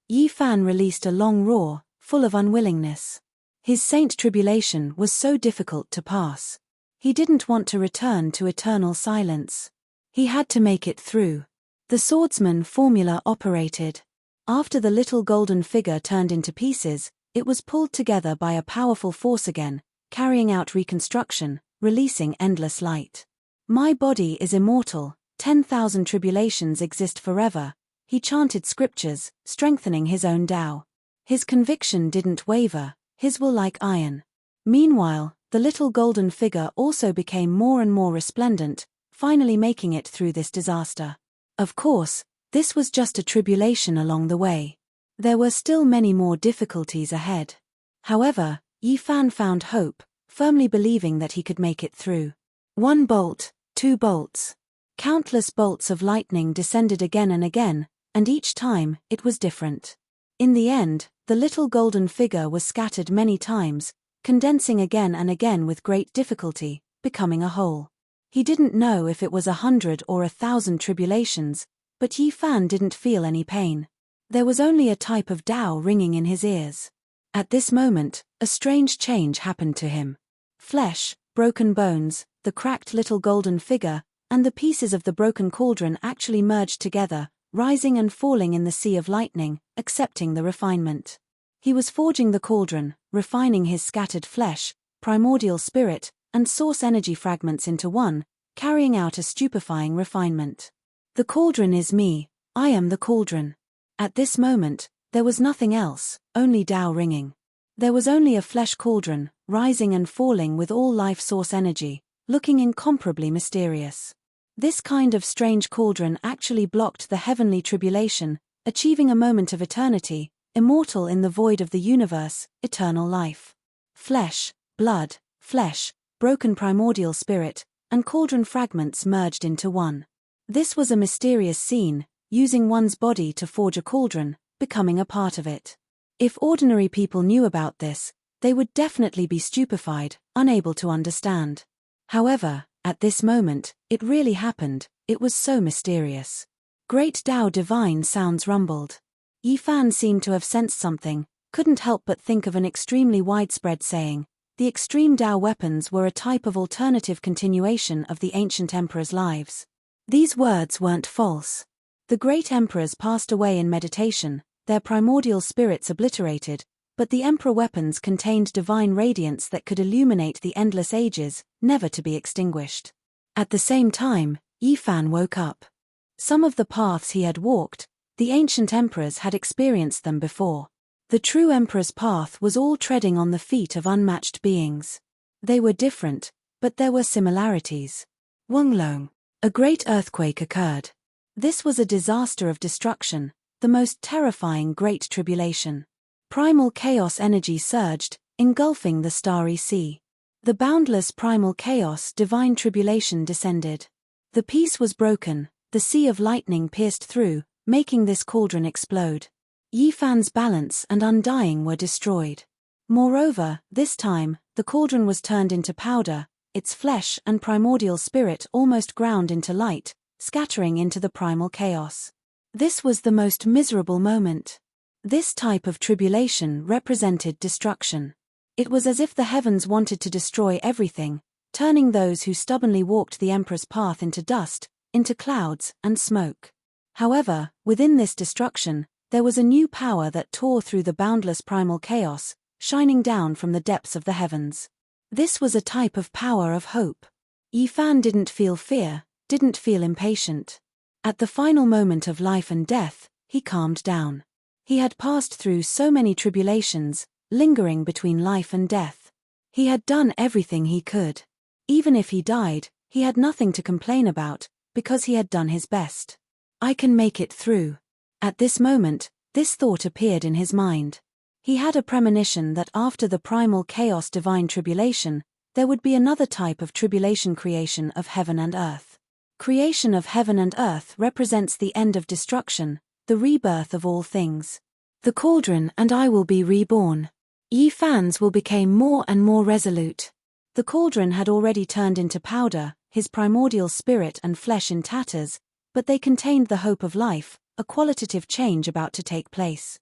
Yi Fan released a long roar, full of unwillingness. His saint tribulation was so difficult to pass. He didn't want to return to eternal silence. He had to make it through. The swordsman formula operated. After the little golden figure turned into pieces, it was pulled together by a powerful force again, carrying out reconstruction, releasing endless light. My body is immortal, 10,000 tribulations exist forever. He chanted scriptures, strengthening his own Tao. His conviction didn't waver, his will like iron. Meanwhile, the little golden figure also became more and more resplendent, finally making it through this disaster. Of course, this was just a tribulation along the way. There were still many more difficulties ahead. However, Yi Fan found hope, firmly believing that he could make it through. 1 bolt, 2 bolts. Countless bolts of lightning descended again and again, and each time, it was different. In the end, the little golden figure was scattered many times, condensing again and again with great difficulty, becoming a whole. He didn't know if it was 100 or 1,000 tribulations, but Yi Fan didn't feel any pain. There was only a type of Tao ringing in his ears. At this moment, a strange change happened to him. Flesh, broken bones, the cracked little golden figure, and the pieces of the broken cauldron actually merged together, rising and falling in the sea of lightning, accepting the refinement. He was forging the cauldron, refining his scattered flesh, primordial spirit, and source energy fragments into one, carrying out a stupefying refinement. The cauldron is me, I am the cauldron. At this moment, there was nothing else, only Tao ringing. There was only a flesh cauldron, rising and falling with all life source energy, looking incomparably mysterious. This kind of strange cauldron actually blocked the heavenly tribulation, achieving a moment of eternity, immortal in the void of the universe, eternal life. Flesh, blood, flesh, broken primordial spirit, and cauldron fragments merged into one. This was a mysterious scene, using one's body to forge a cauldron, becoming a part of it. If ordinary people knew about this, they would definitely be stupefied, unable to understand. However, at this moment, it really happened, it was so mysterious. Great Tao divine sounds rumbled. Yi Fan seemed to have sensed something, couldn't help but think of an extremely widespread saying. The extreme Tao weapons were a type of alternative continuation of the ancient emperors' lives. These words weren't false. The great emperors passed away in meditation, their primordial spirits obliterated, but the emperor weapons contained divine radiance that could illuminate the endless ages, never to be extinguished. At the same time, Yifan woke up. Some of the paths he had walked, the ancient emperors had experienced them before. The true emperor's path was all treading on the feet of unmatched beings. They were different, but there were similarities. Wonglong. A great earthquake occurred. This was a disaster of destruction, the most terrifying great tribulation. Primal chaos energy surged, engulfing the starry sea. The boundless primal chaos divine tribulation descended. The peace was broken, the sea of lightning pierced through, making this cauldron explode. Yifan's balance and undying were destroyed. Moreover, this time, the cauldron was turned into powder, its flesh and primordial spirit almost ground into light, scattering into the primal chaos. This was the most miserable moment. This type of tribulation represented destruction. It was as if the heavens wanted to destroy everything, turning those who stubbornly walked the emperor's path into dust, into clouds and smoke. However, within this destruction, there was a new power that tore through the boundless primal chaos, shining down from the depths of the heavens. This was a type of power of hope. Yifan didn't feel fear, didn't feel impatient. At the final moment of life and death, he calmed down. He had passed through so many tribulations, lingering between life and death. He had done everything he could. Even if he died, he had nothing to complain about, because he had done his best. I can make it through. At this moment, this thought appeared in his mind. He had a premonition that after the primal chaos divine tribulation, there would be another type of tribulation creation of heaven and earth. Creation of heaven and earth represents the end of destruction, the rebirth of all things. The cauldron and I will be reborn. Yifans will become more and more resolute. The cauldron had already turned into powder, his primordial spirit and flesh in tatters, but they contained the hope of life, a qualitative change about to take place.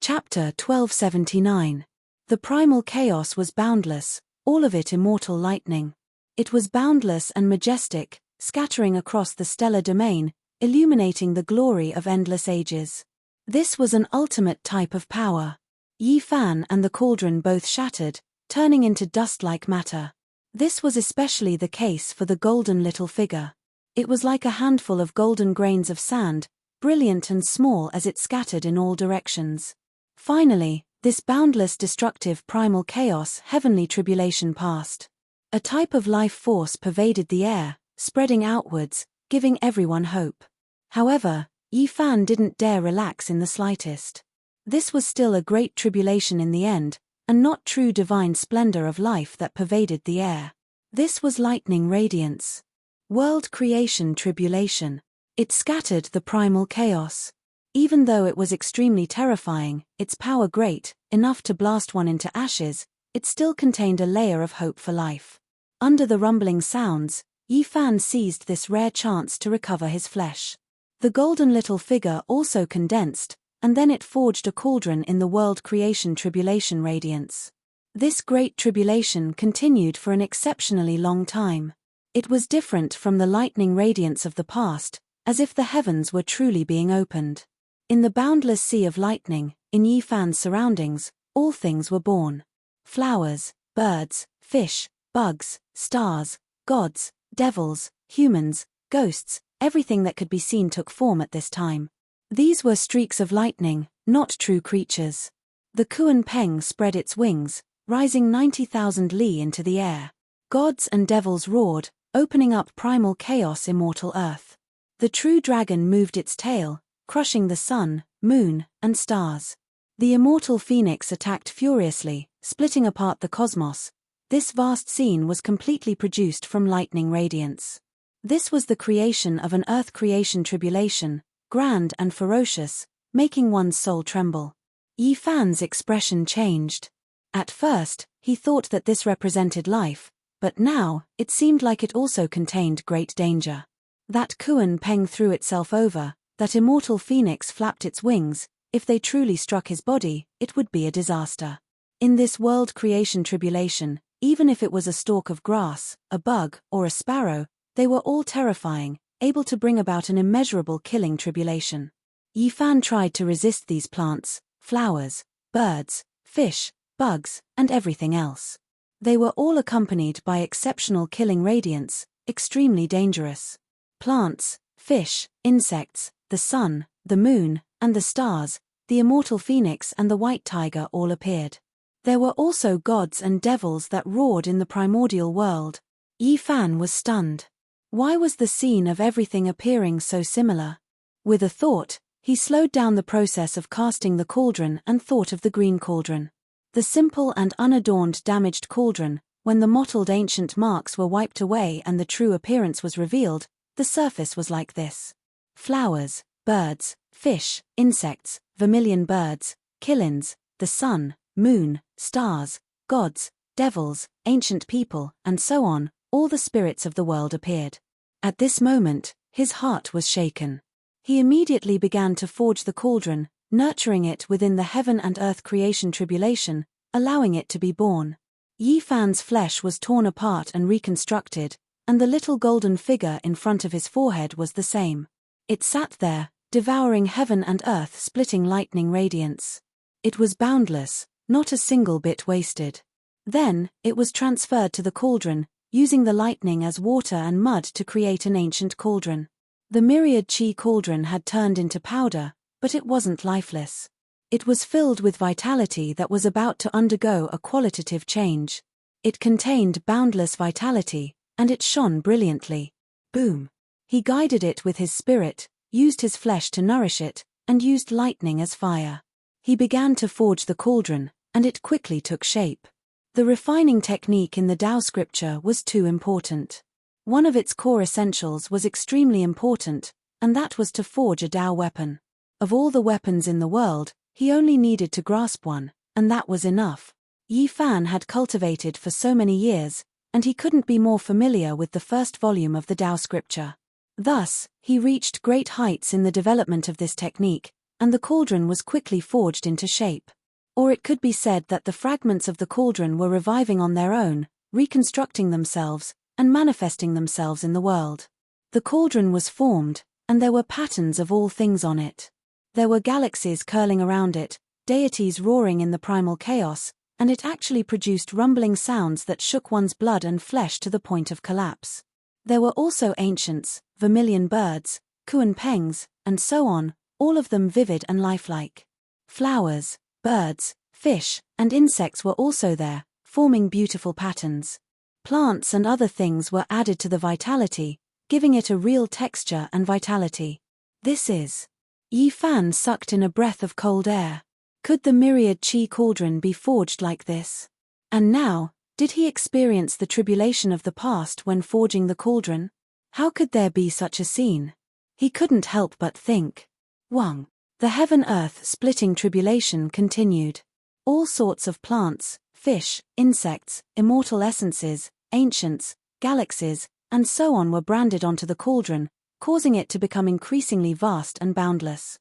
Chapter 1279. The primal chaos was boundless, all of it immortal lightning. It was boundless and majestic, scattering across the stellar domain, illuminating the glory of endless ages. This was an ultimate type of power. Yifan and the cauldron both shattered, turning into dust-like matter. This was especially the case for the golden little figure. It was like a handful of golden grains of sand, brilliant and small as it scattered in all directions. Finally, this boundless destructive primal chaos heavenly tribulation passed. A type of life force pervaded the air, spreading outwards, giving everyone hope. However, Yifan didn't dare relax in the slightest. This was still a great tribulation in the end, and not true divine splendor of life that pervaded the air. This was lightning radiance. World creation tribulation. It scattered the primal chaos. Even though it was extremely terrifying, its power great, enough to blast one into ashes, it still contained a layer of hope for life. Under the rumbling sounds, Yifan seized this rare chance to recover his flesh. The golden little figure also condensed, and then it forged a cauldron in the world creation tribulation radiance. This great tribulation continued for an exceptionally long time. It was different from the lightning radiance of the past, as if the heavens were truly being opened. In the boundless sea of lightning, in Yifan's surroundings, all things were born. Flowers, birds, fish, bugs, stars, gods, devils, humans, ghosts, everything that could be seen took form at this time. These were streaks of lightning, not true creatures. The Kuan Peng spread its wings, rising 90,000 li into the air. Gods and devils roared, opening up primal chaos immortal earth. The true dragon moved its tail, crushing the sun, moon, and stars. The immortal phoenix attacked furiously, splitting apart the cosmos. This vast scene was completely produced from lightning radiance. This was the creation of an earth creation tribulation, grand and ferocious, making one's soul tremble. Yifan's expression changed. At first, he thought that this represented life, but now, it seemed like it also contained great danger. That Kuan Peng threw itself over, that immortal phoenix flapped its wings, if they truly struck his body, it would be a disaster. In this world creation tribulation, even if it was a stalk of grass, a bug, or a sparrow, they were all terrifying, able to bring about an immeasurable killing tribulation. Yifan tried to resist these plants, flowers, birds, fish, bugs, and everything else. They were all accompanied by exceptional killing radiance, extremely dangerous. Plants, fish, insects, the sun, the moon, and the stars, the immortal phoenix and the white tiger all appeared. There were also gods and devils that roared in the primordial world. Yi Fan was stunned. Why was the scene of everything appearing so similar? With a thought, he slowed down the process of casting the cauldron and thought of the green cauldron. The simple and unadorned damaged cauldron, when the mottled ancient marks were wiped away and the true appearance was revealed, the surface was like this. Flowers, birds, fish, insects, vermilion birds, killins, the sun, moon, stars, gods, devils, ancient people, and so on, all the spirits of the world appeared. At this moment, his heart was shaken. He immediately began to forge the cauldron, nurturing it within the heaven and earth creation tribulation, allowing it to be born. Yi Fan's flesh was torn apart and reconstructed, and the little golden figure in front of his forehead was the same. It sat there, devouring heaven and earth, splitting lightning radiance. It was boundless, not a single bit wasted. Then, it was transferred to the cauldron, using the lightning as water and mud to create an ancient cauldron. The myriad chi cauldron had turned into powder, but it wasn't lifeless. It was filled with vitality that was about to undergo a qualitative change. It contained boundless vitality, and it shone brilliantly. Boom! He guided it with his spirit, used his flesh to nourish it, and used lightning as fire. He began to forge the cauldron, and it quickly took shape. The refining technique in the Tao scripture was too important. One of its core essentials was extremely important, and that was to forge a Tao weapon. Of all the weapons in the world, he only needed to grasp one, and that was enough. Yi Fan had cultivated for so many years, and he couldn't be more familiar with the first volume of the Tao scripture. Thus, he reached great heights in the development of this technique, and the cauldron was quickly forged into shape. Or it could be said that the fragments of the cauldron were reviving on their own, reconstructing themselves, and manifesting themselves in the world. The cauldron was formed, and there were patterns of all things on it. There were galaxies curling around it, deities roaring in the primal chaos, and it actually produced rumbling sounds that shook one's blood and flesh to the point of collapse. There were also ancients, vermilion birds, kuan pengs, and so on, all of them vivid and lifelike. Flowers, birds, fish, and insects were also there, forming beautiful patterns. Plants and other things were added to the vitality, giving it a real texture and vitality. This is. Yi Fan sucked in a breath of cold air. Could the myriad chi cauldron be forged like this? And now, did he experience the tribulation of the past when forging the cauldron? How could there be such a scene? He couldn't help but think. Wang. The heaven-earth splitting tribulation continued. All sorts of plants, fish, insects, immortal essences, ancients, galaxies, and so on were branded onto the cauldron, causing it to become increasingly vast and boundless.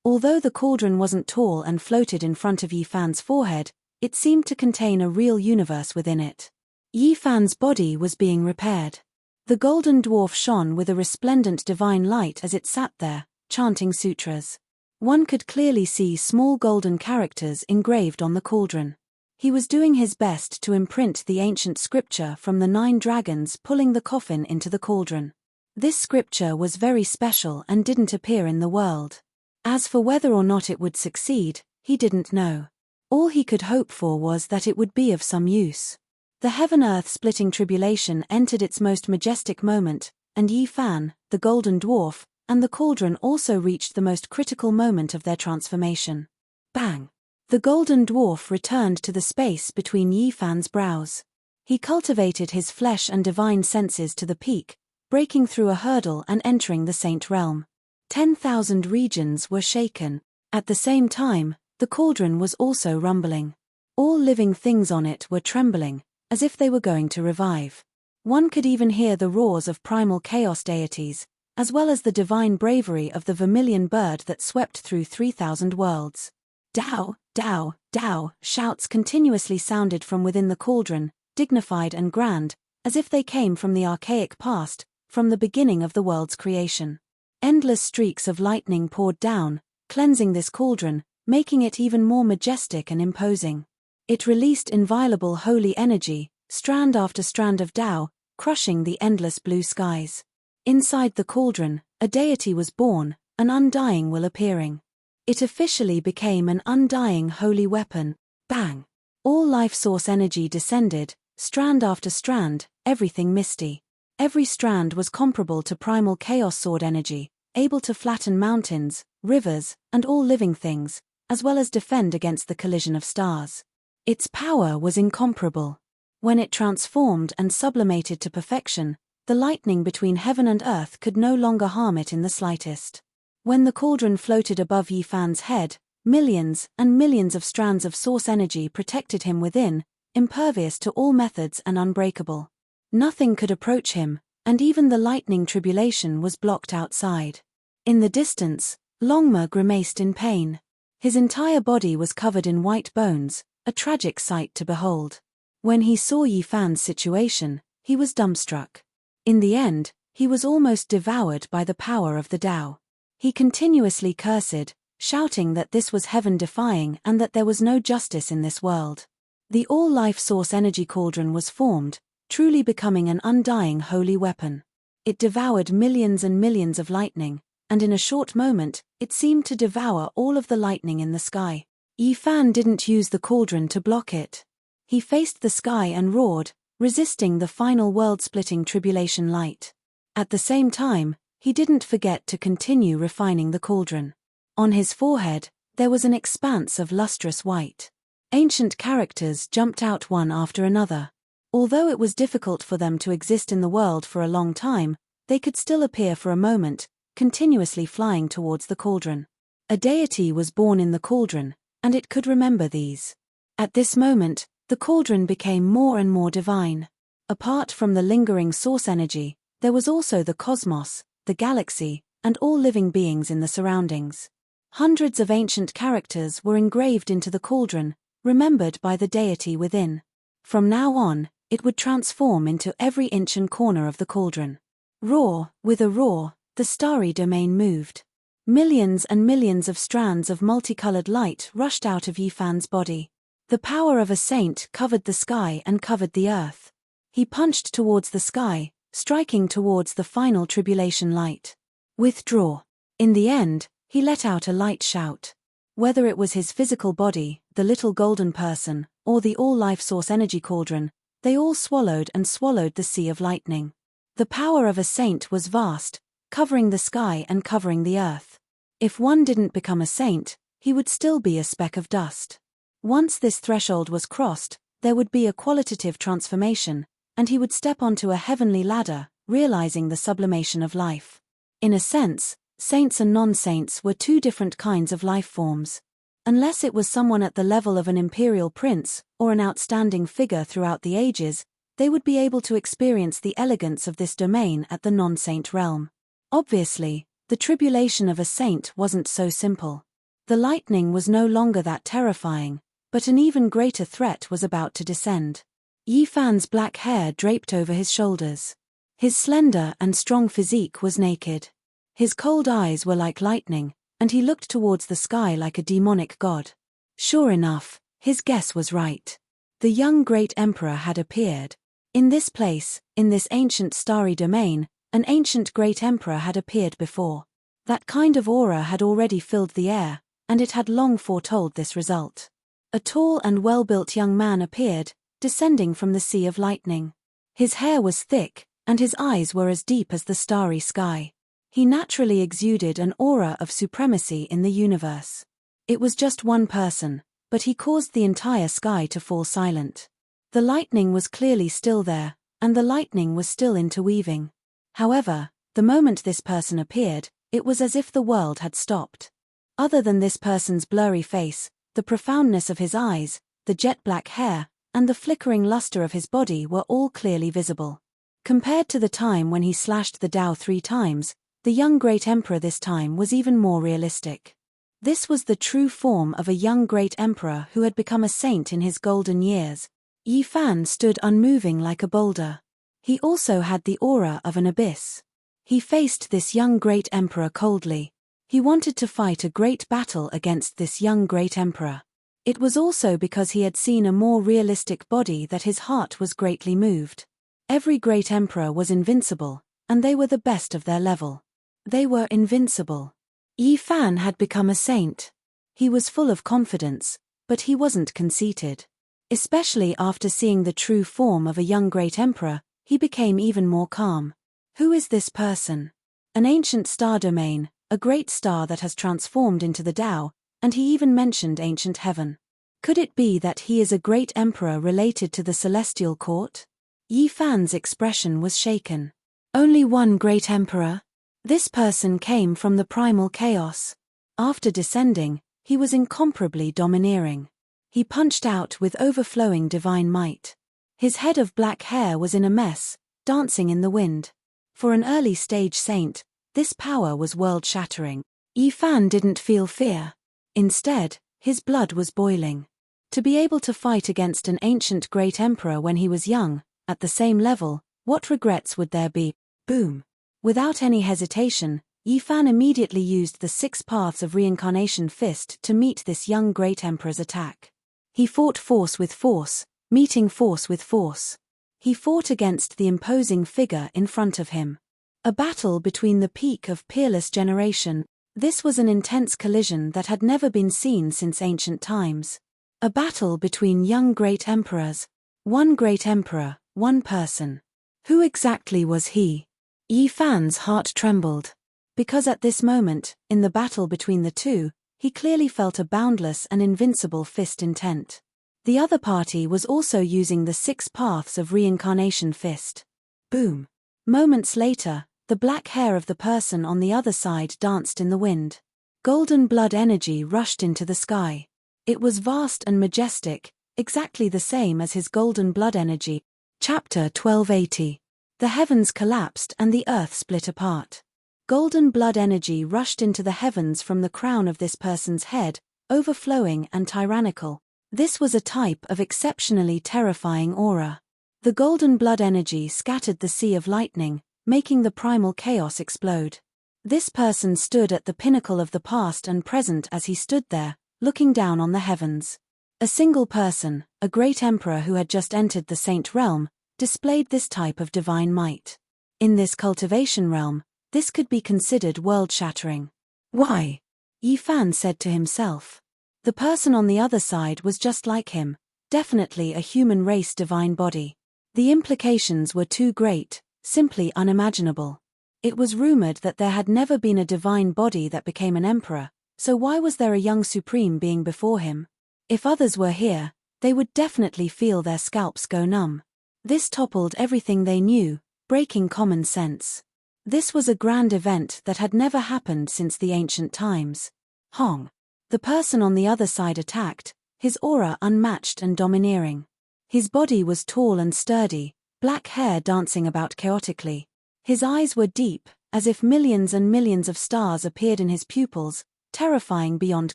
Although the cauldron wasn't tall and floated in front of Yi Fan's forehead, it seemed to contain a real universe within it. Yi Fan's body was being repaired. The golden dwarf shone with a resplendent divine light as it sat there, chanting sutras. One could clearly see small golden characters engraved on the cauldron. He was doing his best to imprint the ancient scripture from the 9 dragons pulling the coffin into the cauldron. This scripture was very special and didn't appear in the world. As for whether or not it would succeed, he didn't know. All he could hope for was that it would be of some use. The heaven-earth splitting tribulation entered its most majestic moment, and Yi Fan, the golden dwarf, and the cauldron also reached the most critical moment of their transformation. Bang! The golden dwarf returned to the space between Yi Fan's brows. He cultivated his flesh and divine senses to the peak, breaking through a hurdle and entering the saint realm. 10,000 regions were shaken. At the same time, the cauldron was also rumbling. All living things on it were trembling, as if they were going to revive. One could even hear the roars of primal chaos deities, as well as the divine bravery of the vermilion bird that swept through 3,000 worlds. Tao, Tao, Tao, shouts continuously sounded from within the cauldron, dignified and grand, as if they came from the archaic past, from the beginning of the world's creation. Endless streaks of lightning poured down, cleansing this cauldron, making it even more majestic and imposing. It released inviolable holy energy, strand after strand of Tao, crushing the endless blue skies. Inside the cauldron, a deity was born, an undying will appearing. It officially became an undying holy weapon. Bang! All life source energy descended, strand after strand, everything misty. Every strand was comparable to primal chaos sword energy, able to flatten mountains, rivers, and all living things, as well as defend against the collision of stars. Its power was incomparable. When it transformed and sublimated to perfection, the lightning between heaven and earth could no longer harm it in the slightest. When the cauldron floated above Yi Fan's head, millions and millions of strands of source energy protected him within, impervious to all methods and unbreakable. Nothing could approach him, and even the lightning tribulation was blocked outside. In the distance, Longma grimaced in pain. His entire body was covered in white bones, a tragic sight to behold. When he saw Yi Fan's situation, he was dumbstruck. In the end, he was almost devoured by the power of the Tao. He continuously cursed, shouting that this was heaven-defying and that there was no justice in this world. The all-life source energy cauldron was formed, truly becoming an undying holy weapon. It devoured millions and millions of lightning, and in a short moment, it seemed to devour all of the lightning in the sky. Yi Fan didn't use the cauldron to block it. He faced the sky and roared, resisting the final world-splitting tribulation light. At the same time, he didn't forget to continue refining the cauldron. On his forehead, there was an expanse of lustrous white. Ancient characters jumped out one after another. Although it was difficult for them to exist in the world for a long time, they could still appear for a moment, continuously flying towards the cauldron. A deity was born in the cauldron, and it could remember these. At this moment, the cauldron became more and more divine. Apart from the lingering source energy, there was also the cosmos, the galaxy, and all living beings in the surroundings. Hundreds of ancient characters were engraved into the cauldron, remembered by the deity within. From now on, it would transform into every inch and corner of the cauldron. With a roar, the starry domain moved. Millions and millions of strands of multicolored light rushed out of Yi Fan's body. The power of a saint covered the sky and covered the earth. He punched towards the sky, striking towards the final tribulation light. Withdraw. In the end, he let out a light shout. Whether it was his physical body, the little golden person, or the all-life source energy cauldron, they all swallowed and swallowed the sea of lightning. The power of a saint was vast, covering the sky and covering the earth. If one didn't become a saint, he would still be a speck of dust. Once this threshold was crossed, there would be a qualitative transformation, and he would step onto a heavenly ladder, realizing the sublimation of life. In a sense, saints and non-saints were two different kinds of life forms. Unless it was someone at the level of an imperial prince, or an outstanding figure throughout the ages, they would be able to experience the elegance of this domain at the non-saint realm. Obviously, the tribulation of a saint wasn't so simple. The lightning was no longer that terrifying, but an even greater threat was about to descend. Yi Fan's black hair draped over his shoulders. His slender and strong physique was naked. His cold eyes were like lightning, and he looked towards the sky like a demonic god. Sure enough, his guess was right. The young great emperor had appeared. In this place, in this ancient starry domain, an ancient great emperor had appeared before. That kind of aura had already filled the air, and it had long foretold this result. A tall and well-built young man appeared, descending from the sea of lightning. His hair was thick, and his eyes were as deep as the starry sky. He naturally exuded an aura of supremacy in the universe. It was just one person, but he caused the entire sky to fall silent. The lightning was clearly still there, and the lightning was still interweaving. However, the moment this person appeared, it was as if the world had stopped. Other than this person's blurry face, the profoundness of his eyes, the jet-black hair, and the flickering luster of his body were all clearly visible. Compared to the time when he slashed the Tao 3 times, the young great emperor this time was even more realistic. This was the true form of a young great emperor who had become a saint in his golden years. Yi Fan stood unmoving like a boulder. He also had the aura of an abyss. He faced this young great emperor coldly. He wanted to fight a great battle against this young great emperor. It was also because he had seen a more realistic body that his heart was greatly moved. Every great emperor was invincible, and they were the best of their level. They were invincible. Yi Fan had become a saint. He was full of confidence, but he wasn't conceited. Especially after seeing the true form of a young great emperor, he became even more calm. Who is this person? An ancient star domain, a great star that has transformed into the Tao, and he even mentioned ancient heaven. Could it be that he is a great emperor related to the celestial court? Yi Fan's expression was shaken. Only one great emperor? This person came from the primal chaos. After descending, he was incomparably domineering. He punched out with overflowing divine might. His head of black hair was in a mess, dancing in the wind. For an early stage saint, this power was world-shattering. Yi Fan didn't feel fear. Instead, his blood was boiling. To be able to fight against an ancient great emperor when he was young, at the same level, what regrets would there be? Boom. Without any hesitation, Yi Fan immediately used the 6 paths of reincarnation fist to meet this young great emperor's attack. He fought force with force, meeting force with force. He fought against the imposing figure in front of him. A battle between the peak of peerless generation. This was an intense collision that had never been seen since ancient times. A battle between young great emperors. One great emperor, one person. Who exactly was he? Yi Fan's heart trembled. Because at this moment, in the battle between the two, he clearly felt a boundless and invincible fist intent. The other party was also using the 6 paths of reincarnation fist. Boom. Moments later, the black hair of the person on the other side danced in the wind. Golden blood energy rushed into the sky. It was vast and majestic, exactly the same as his golden blood energy. Chapter 1280. The heavens collapsed and the earth split apart. Golden blood energy rushed into the heavens from the crown of this person's head, overflowing and tyrannical. This was a type of exceptionally terrifying aura. The golden blood energy scattered the sea of lightning, making the primal chaos explode. This person stood at the pinnacle of the past and present as he stood there, looking down on the heavens. A single person, a great emperor who had just entered the saint realm, displayed this type of divine might. In this cultivation realm, this could be considered world-shattering. Why? Yi Fan said to himself. The person on the other side was just like him, definitely a human race divine body. The implications were too great, simply unimaginable. It was rumored that there had never been a divine body that became an emperor, so why was there a young supreme being before him? If others were here, they would definitely feel their scalps go numb. This toppled everything they knew, breaking common sense. This was a grand event that had never happened since the ancient times. Hong. The person on the other side attacked, his aura unmatched and domineering. His body was tall and sturdy, black hair dancing about chaotically. His eyes were deep, as if millions and millions of stars appeared in his pupils, terrifying beyond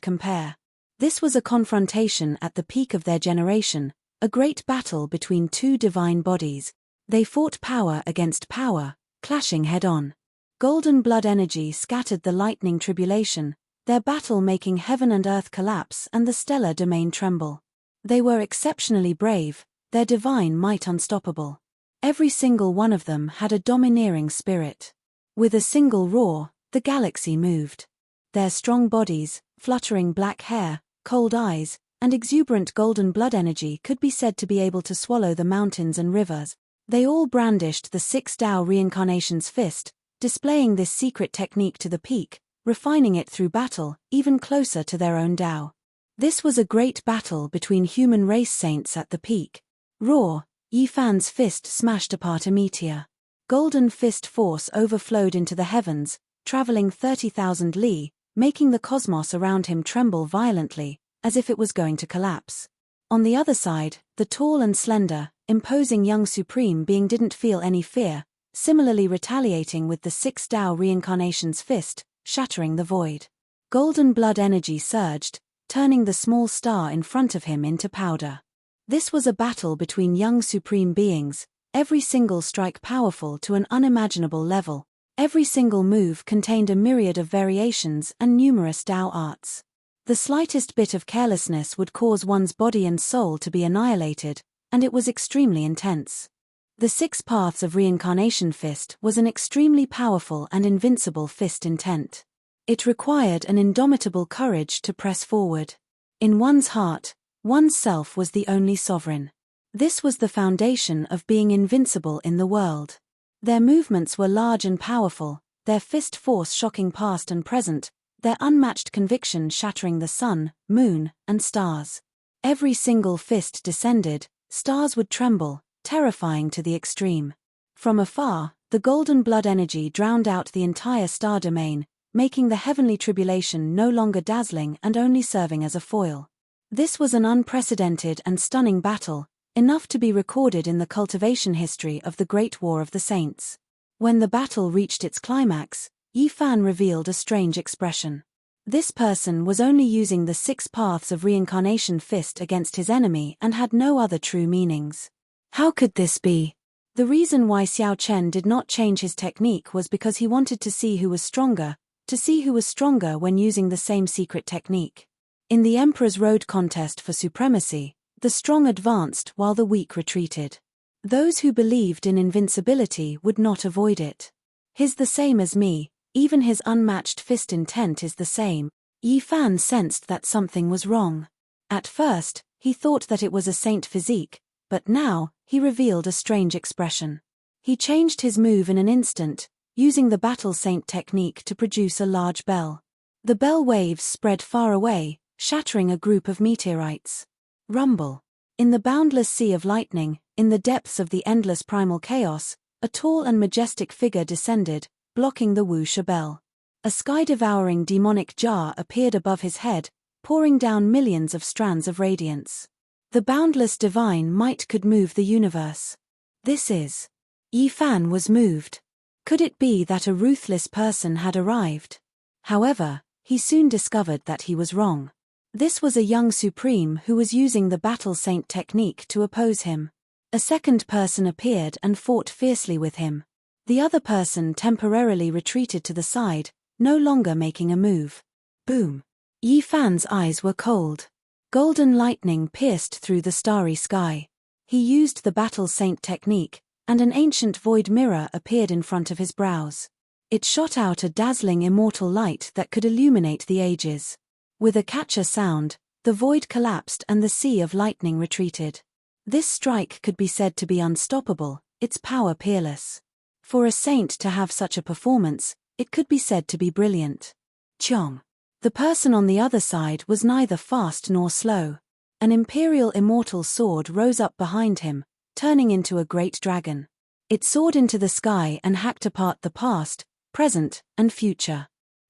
compare. This was a confrontation at the peak of their generation, a great battle between two divine bodies. They fought power against power, clashing head-on. Golden blood energy scattered the lightning tribulation, their battle making heaven and earth collapse and the stellar domain tremble. They were exceptionally brave, their divine might unstoppable. Every single one of them had a domineering spirit. With a single roar, the galaxy moved. Their strong bodies, fluttering black hair, cold eyes, and exuberant golden blood energy could be said to be able to swallow the mountains and rivers. They all brandished the 6 Tao reincarnation's fist, displaying this secret technique to the peak, refining it through battle, even closer to their own Tao. This was a great battle between human race saints at the peak. Roar, Yi Fan's fist smashed apart a meteor. Golden fist force overflowed into the heavens, traveling 30,000 li, making the cosmos around him tremble violently, as if it was going to collapse. On the other side, the tall and slender, imposing young supreme being didn't feel any fear, similarly retaliating with the 6 Tao reincarnation's fist, shattering the void. Golden blood energy surged, turning the small star in front of him into powder. This was a battle between young supreme beings, every single strike powerful to an unimaginable level. Every single move contained a myriad of variations and numerous Tao arts. The slightest bit of carelessness would cause one's body and soul to be annihilated, and it was extremely intense. The 6 Paths of Reincarnation fist was an extremely powerful and invincible fist intent. It required an indomitable courage to press forward. In one's heart, one's self was the only sovereign. This was the foundation of being invincible in the world. Their movements were large and powerful, their fist force shocking past and present, their unmatched conviction shattering the sun, moon, and stars. Every single fist descended, stars would tremble, terrifying to the extreme. From afar, the golden blood energy drowned out the entire star domain, making the heavenly tribulation no longer dazzling and only serving as a foil. This was an unprecedented and stunning battle, enough to be recorded in the cultivation history of the Great War of the Saints. When the battle reached its climax, Yi Fan revealed a strange expression. This person was only using the 6 Paths of Reincarnation fist against his enemy and had no other true meanings. How could this be? The reason why Xiao Chen did not change his technique was because he wanted to see who was stronger when using the same secret technique. In the Emperor's Road contest for supremacy, the strong advanced while the weak retreated. Those who believed in invincibility would not avoid it. He's the same as me, even his unmatched fist intent is the same. Yi Fan sensed that something was wrong. At first, he thought that it was a saint physique, but now, he revealed a strange expression. He changed his move in an instant, using the battle saint technique to produce a large bell. The bell waves spread far away, shattering a group of meteorites. Rumble. In the boundless sea of lightning, in the depths of the endless primal chaos, a tall and majestic figure descended, blocking the Wu-Sha bell. A sky-devouring demonic jar appeared above his head, pouring down millions of strands of radiance. The boundless divine might could move the universe. This is. Yi Fan was moved. Could it be that a ruthless person had arrived? However, he soon discovered that he was wrong. This was a young supreme who was using the battle saint technique to oppose him. A second person appeared and fought fiercely with him. The other person temporarily retreated to the side, no longer making a move. Boom. Yi Fan's eyes were cold. Golden lightning pierced through the starry sky. He used the battle saint technique, and an ancient void mirror appeared in front of his brows. It shot out a dazzling immortal light that could illuminate the ages. With a catcher sound, the void collapsed and the sea of lightning retreated. This strike could be said to be unstoppable, its power peerless. For a saint to have such a performance, it could be said to be brilliant. Chong. The person on the other side was neither fast nor slow. An imperial immortal sword rose up behind him, turning into a great dragon. It soared into the sky and hacked apart the past, present, and future.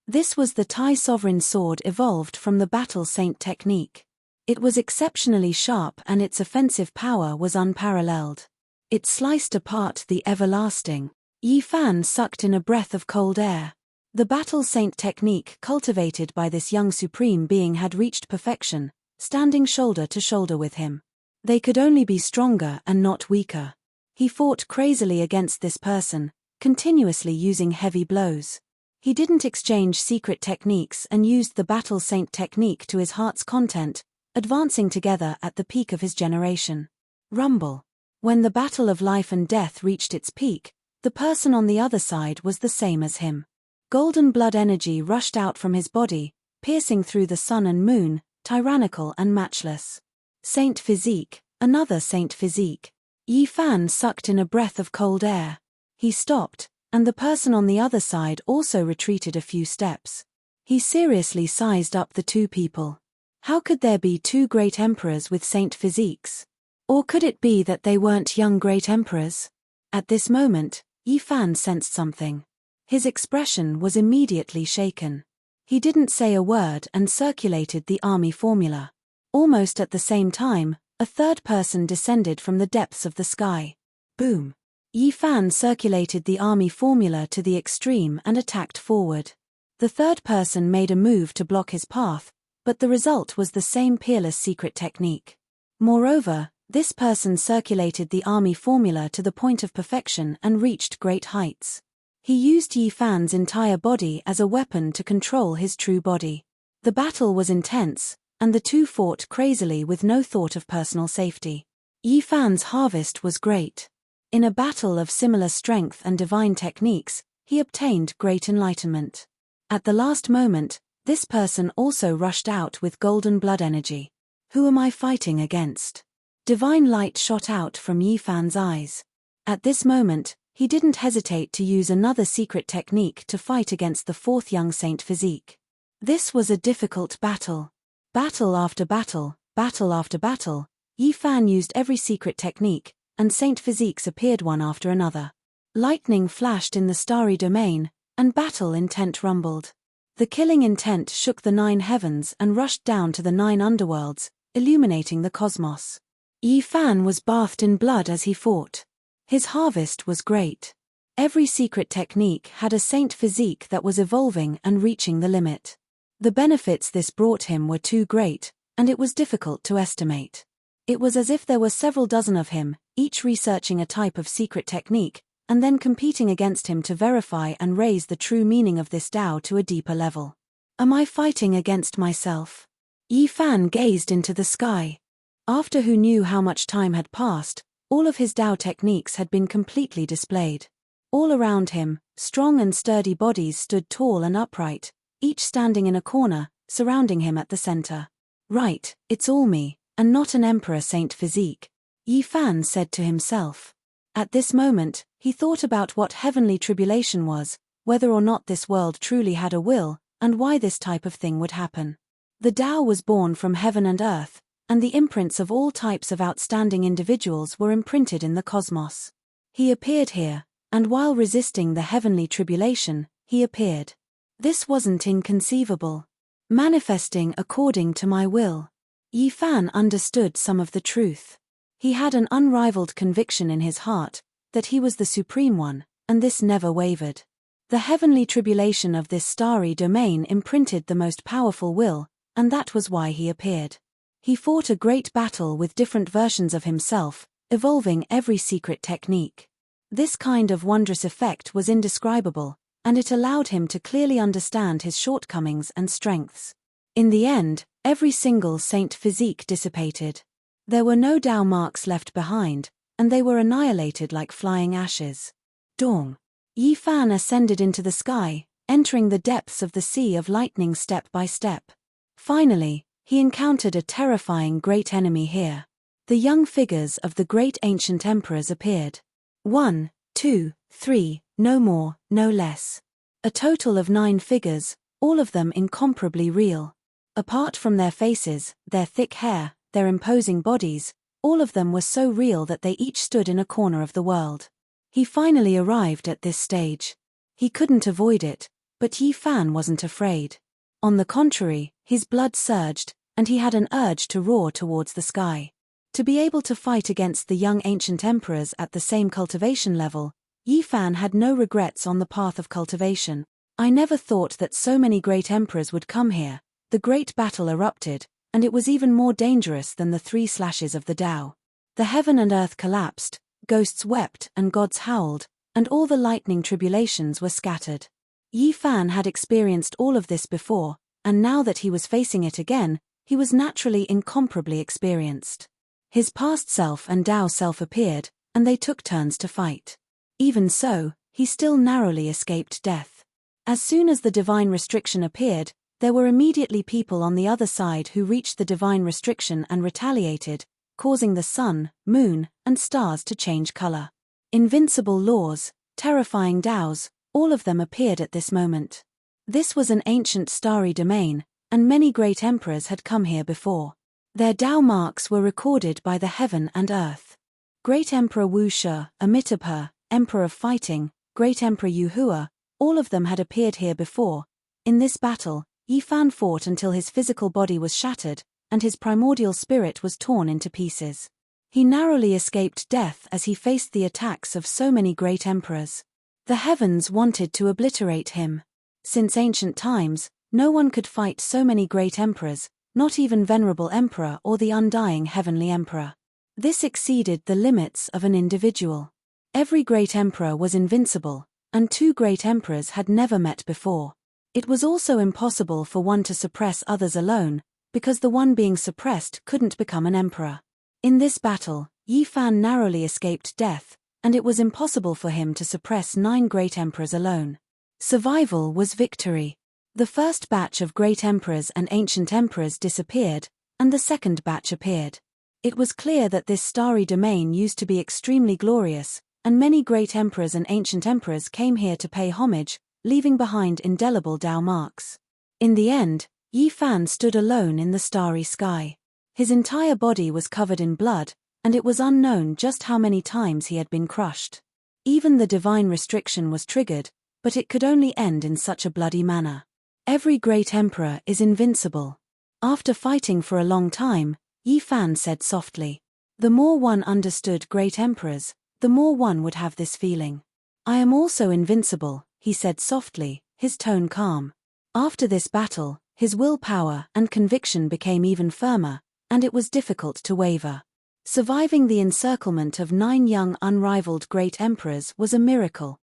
This was the Tai Sovereign sword evolved from the battle saint technique. It was exceptionally sharp and its offensive power was unparalleled. It sliced apart the everlasting. Yi Fan sucked in a breath of cold air. The battle saint technique cultivated by this young supreme being had reached perfection, standing shoulder to shoulder with him. They could only be stronger and not weaker. He fought crazily against this person, continuously using heavy blows. He didn't exchange secret techniques and used the battle saint technique to his heart's content, advancing together at the peak of his generation. Rumble. When the battle of life and death reached its peak, the person on the other side was the same as him. Golden blood energy rushed out from his body, piercing through the sun and moon, tyrannical and matchless. Saint physique, another saint physique. Yi Fan sucked in a breath of cold air. He stopped, and the person on the other side also retreated a few steps. He seriously sized up the two people. How could there be two great emperors with saint physiques? Or could it be that they weren't young great emperors? At this moment, Yi Fan sensed something. His expression was immediately shaken. He didn't say a word and circulated the army formula. Almost at the same time, a third person descended from the depths of the sky. Boom. Yi Fan circulated the army formula to the extreme and attacked forward. The third person made a move to block his path, but the result was the same peerless secret technique. Moreover, this person circulated the army formula to the point of perfection and reached great heights. He used Yi Fan's entire body as a weapon to control his true body. The battle was intense, and the two fought crazily with no thought of personal safety. Yi Fan's harvest was great. In a battle of similar strength and divine techniques, he obtained great enlightenment. At the last moment, this person also rushed out with golden blood energy. Who am I fighting against? Divine light shot out from Yi Fan's eyes. At this moment, he didn't hesitate to use another secret technique to fight against the fourth young saint physique. This was a difficult battle. Battle after battle, battle after battle, Yi Fan used every secret technique, and saint physiques appeared one after another. Lightning flashed in the starry domain, and battle intent rumbled. The killing intent shook the 9 heavens and rushed down to the 9 underworlds, illuminating the cosmos. Yi Fan was bathed in blood as he fought. His harvest was great. Every secret technique had a saint physique that was evolving and reaching the limit. The benefits this brought him were too great, and it was difficult to estimate. It was as if there were several dozen of him, each researching a type of secret technique, and then competing against him to verify and raise the true meaning of this Tao to a deeper level. Am I fighting against myself? Yi Fan gazed into the sky. After who knew how much time had passed, all of his Tao techniques had been completely displayed. All around him, strong and sturdy bodies stood tall and upright, each standing in a corner, surrounding him at the center. Right, it's all me, and not an emperor saint physique, Yi Fan said to himself. At this moment, he thought about what heavenly tribulation was, whether or not this world truly had a will, and why this type of thing would happen. The Tao was born from heaven and earth, and the imprints of all types of outstanding individuals were imprinted in the cosmos. He appeared here, and while resisting the heavenly tribulation, he appeared. This wasn't inconceivable. Manifesting according to my will. Yi Fan understood some of the truth. He had an unrivaled conviction in his heart that he was the Supreme One, and this never wavered. The heavenly tribulation of this starry domain imprinted the most powerful will, and that was why he appeared. He fought a great battle with different versions of himself, evolving every secret technique. This kind of wondrous effect was indescribable, and it allowed him to clearly understand his shortcomings and strengths. In the end, every single saint physique dissipated. There were no Tao marks left behind, and they were annihilated like flying ashes. Dawn. Yi Fan ascended into the sky, entering the depths of the sea of lightning step by step. Finally, he encountered a terrifying great enemy here. The young figures of the great ancient emperors appeared. 1, 2, 3, no more, no less. A total of 9 figures, all of them incomparably real. Apart from their faces, their thick hair, their imposing bodies, all of them were so real that they each stood in a corner of the world. He finally arrived at this stage. He couldn't avoid it, but Yi Fan wasn't afraid. On the contrary, his blood surged, and he had an urge to roar towards the sky. To be able to fight against the young ancient emperors at the same cultivation level, Yi Fan had no regrets on the path of cultivation. I never thought that so many great emperors would come here. The great battle erupted, and it was even more dangerous than the 3 slashes of the Tao. The heaven and earth collapsed, ghosts wept and gods howled, and all the lightning tribulations were scattered. Yi Fan had experienced all of this before, and now that he was facing it again, he was naturally incomparably experienced. His past self and Tao self appeared, and they took turns to fight. Even so, he still narrowly escaped death. As soon as the divine restriction appeared, there were immediately people on the other side who reached the divine restriction and retaliated, causing the sun, moon, and stars to change color. Invincible laws, terrifying Taos, all of them appeared at this moment. This was an ancient starry domain, and many great emperors had come here before. Their Tao marks were recorded by the heaven and earth. Great Emperor Wu Shi, Amitabha, Emperor of Fighting, Great Emperor Yu Hua, all of them had appeared here before. In this battle, Yi Fan fought until his physical body was shattered, and his primordial spirit was torn into pieces. He narrowly escaped death as he faced the attacks of so many great emperors. The heavens wanted to obliterate him. Since ancient times, no one could fight so many great emperors, not even Venerable Emperor or the undying Heavenly Emperor. This exceeded the limits of an individual. Every great emperor was invincible, and 2 great emperors had never met before. It was also impossible for one to suppress others alone, because the one being suppressed couldn't become an emperor. In this battle, Yi Fan narrowly escaped death, and it was impossible for him to suppress 9 great emperors alone. Survival was victory. The first batch of great emperors and ancient emperors disappeared, and the second batch appeared. It was clear that this starry domain used to be extremely glorious, and many great emperors and ancient emperors came here to pay homage, leaving behind indelible Dao marks. In the end, Yi Fan stood alone in the starry sky. His entire body was covered in blood, and it was unknown just how many times he had been crushed. Even the divine restriction was triggered, but it could only end in such a bloody manner. Every great emperor is invincible. After fighting for a long time, Yi Fan said softly, "The more one understood great emperors, the more one would have this feeling. I am also invincible," he said softly, his tone calm. After this battle, his willpower and conviction became even firmer, and it was difficult to waver. Surviving the encirclement of 9 young unrivaled great emperors was a miracle.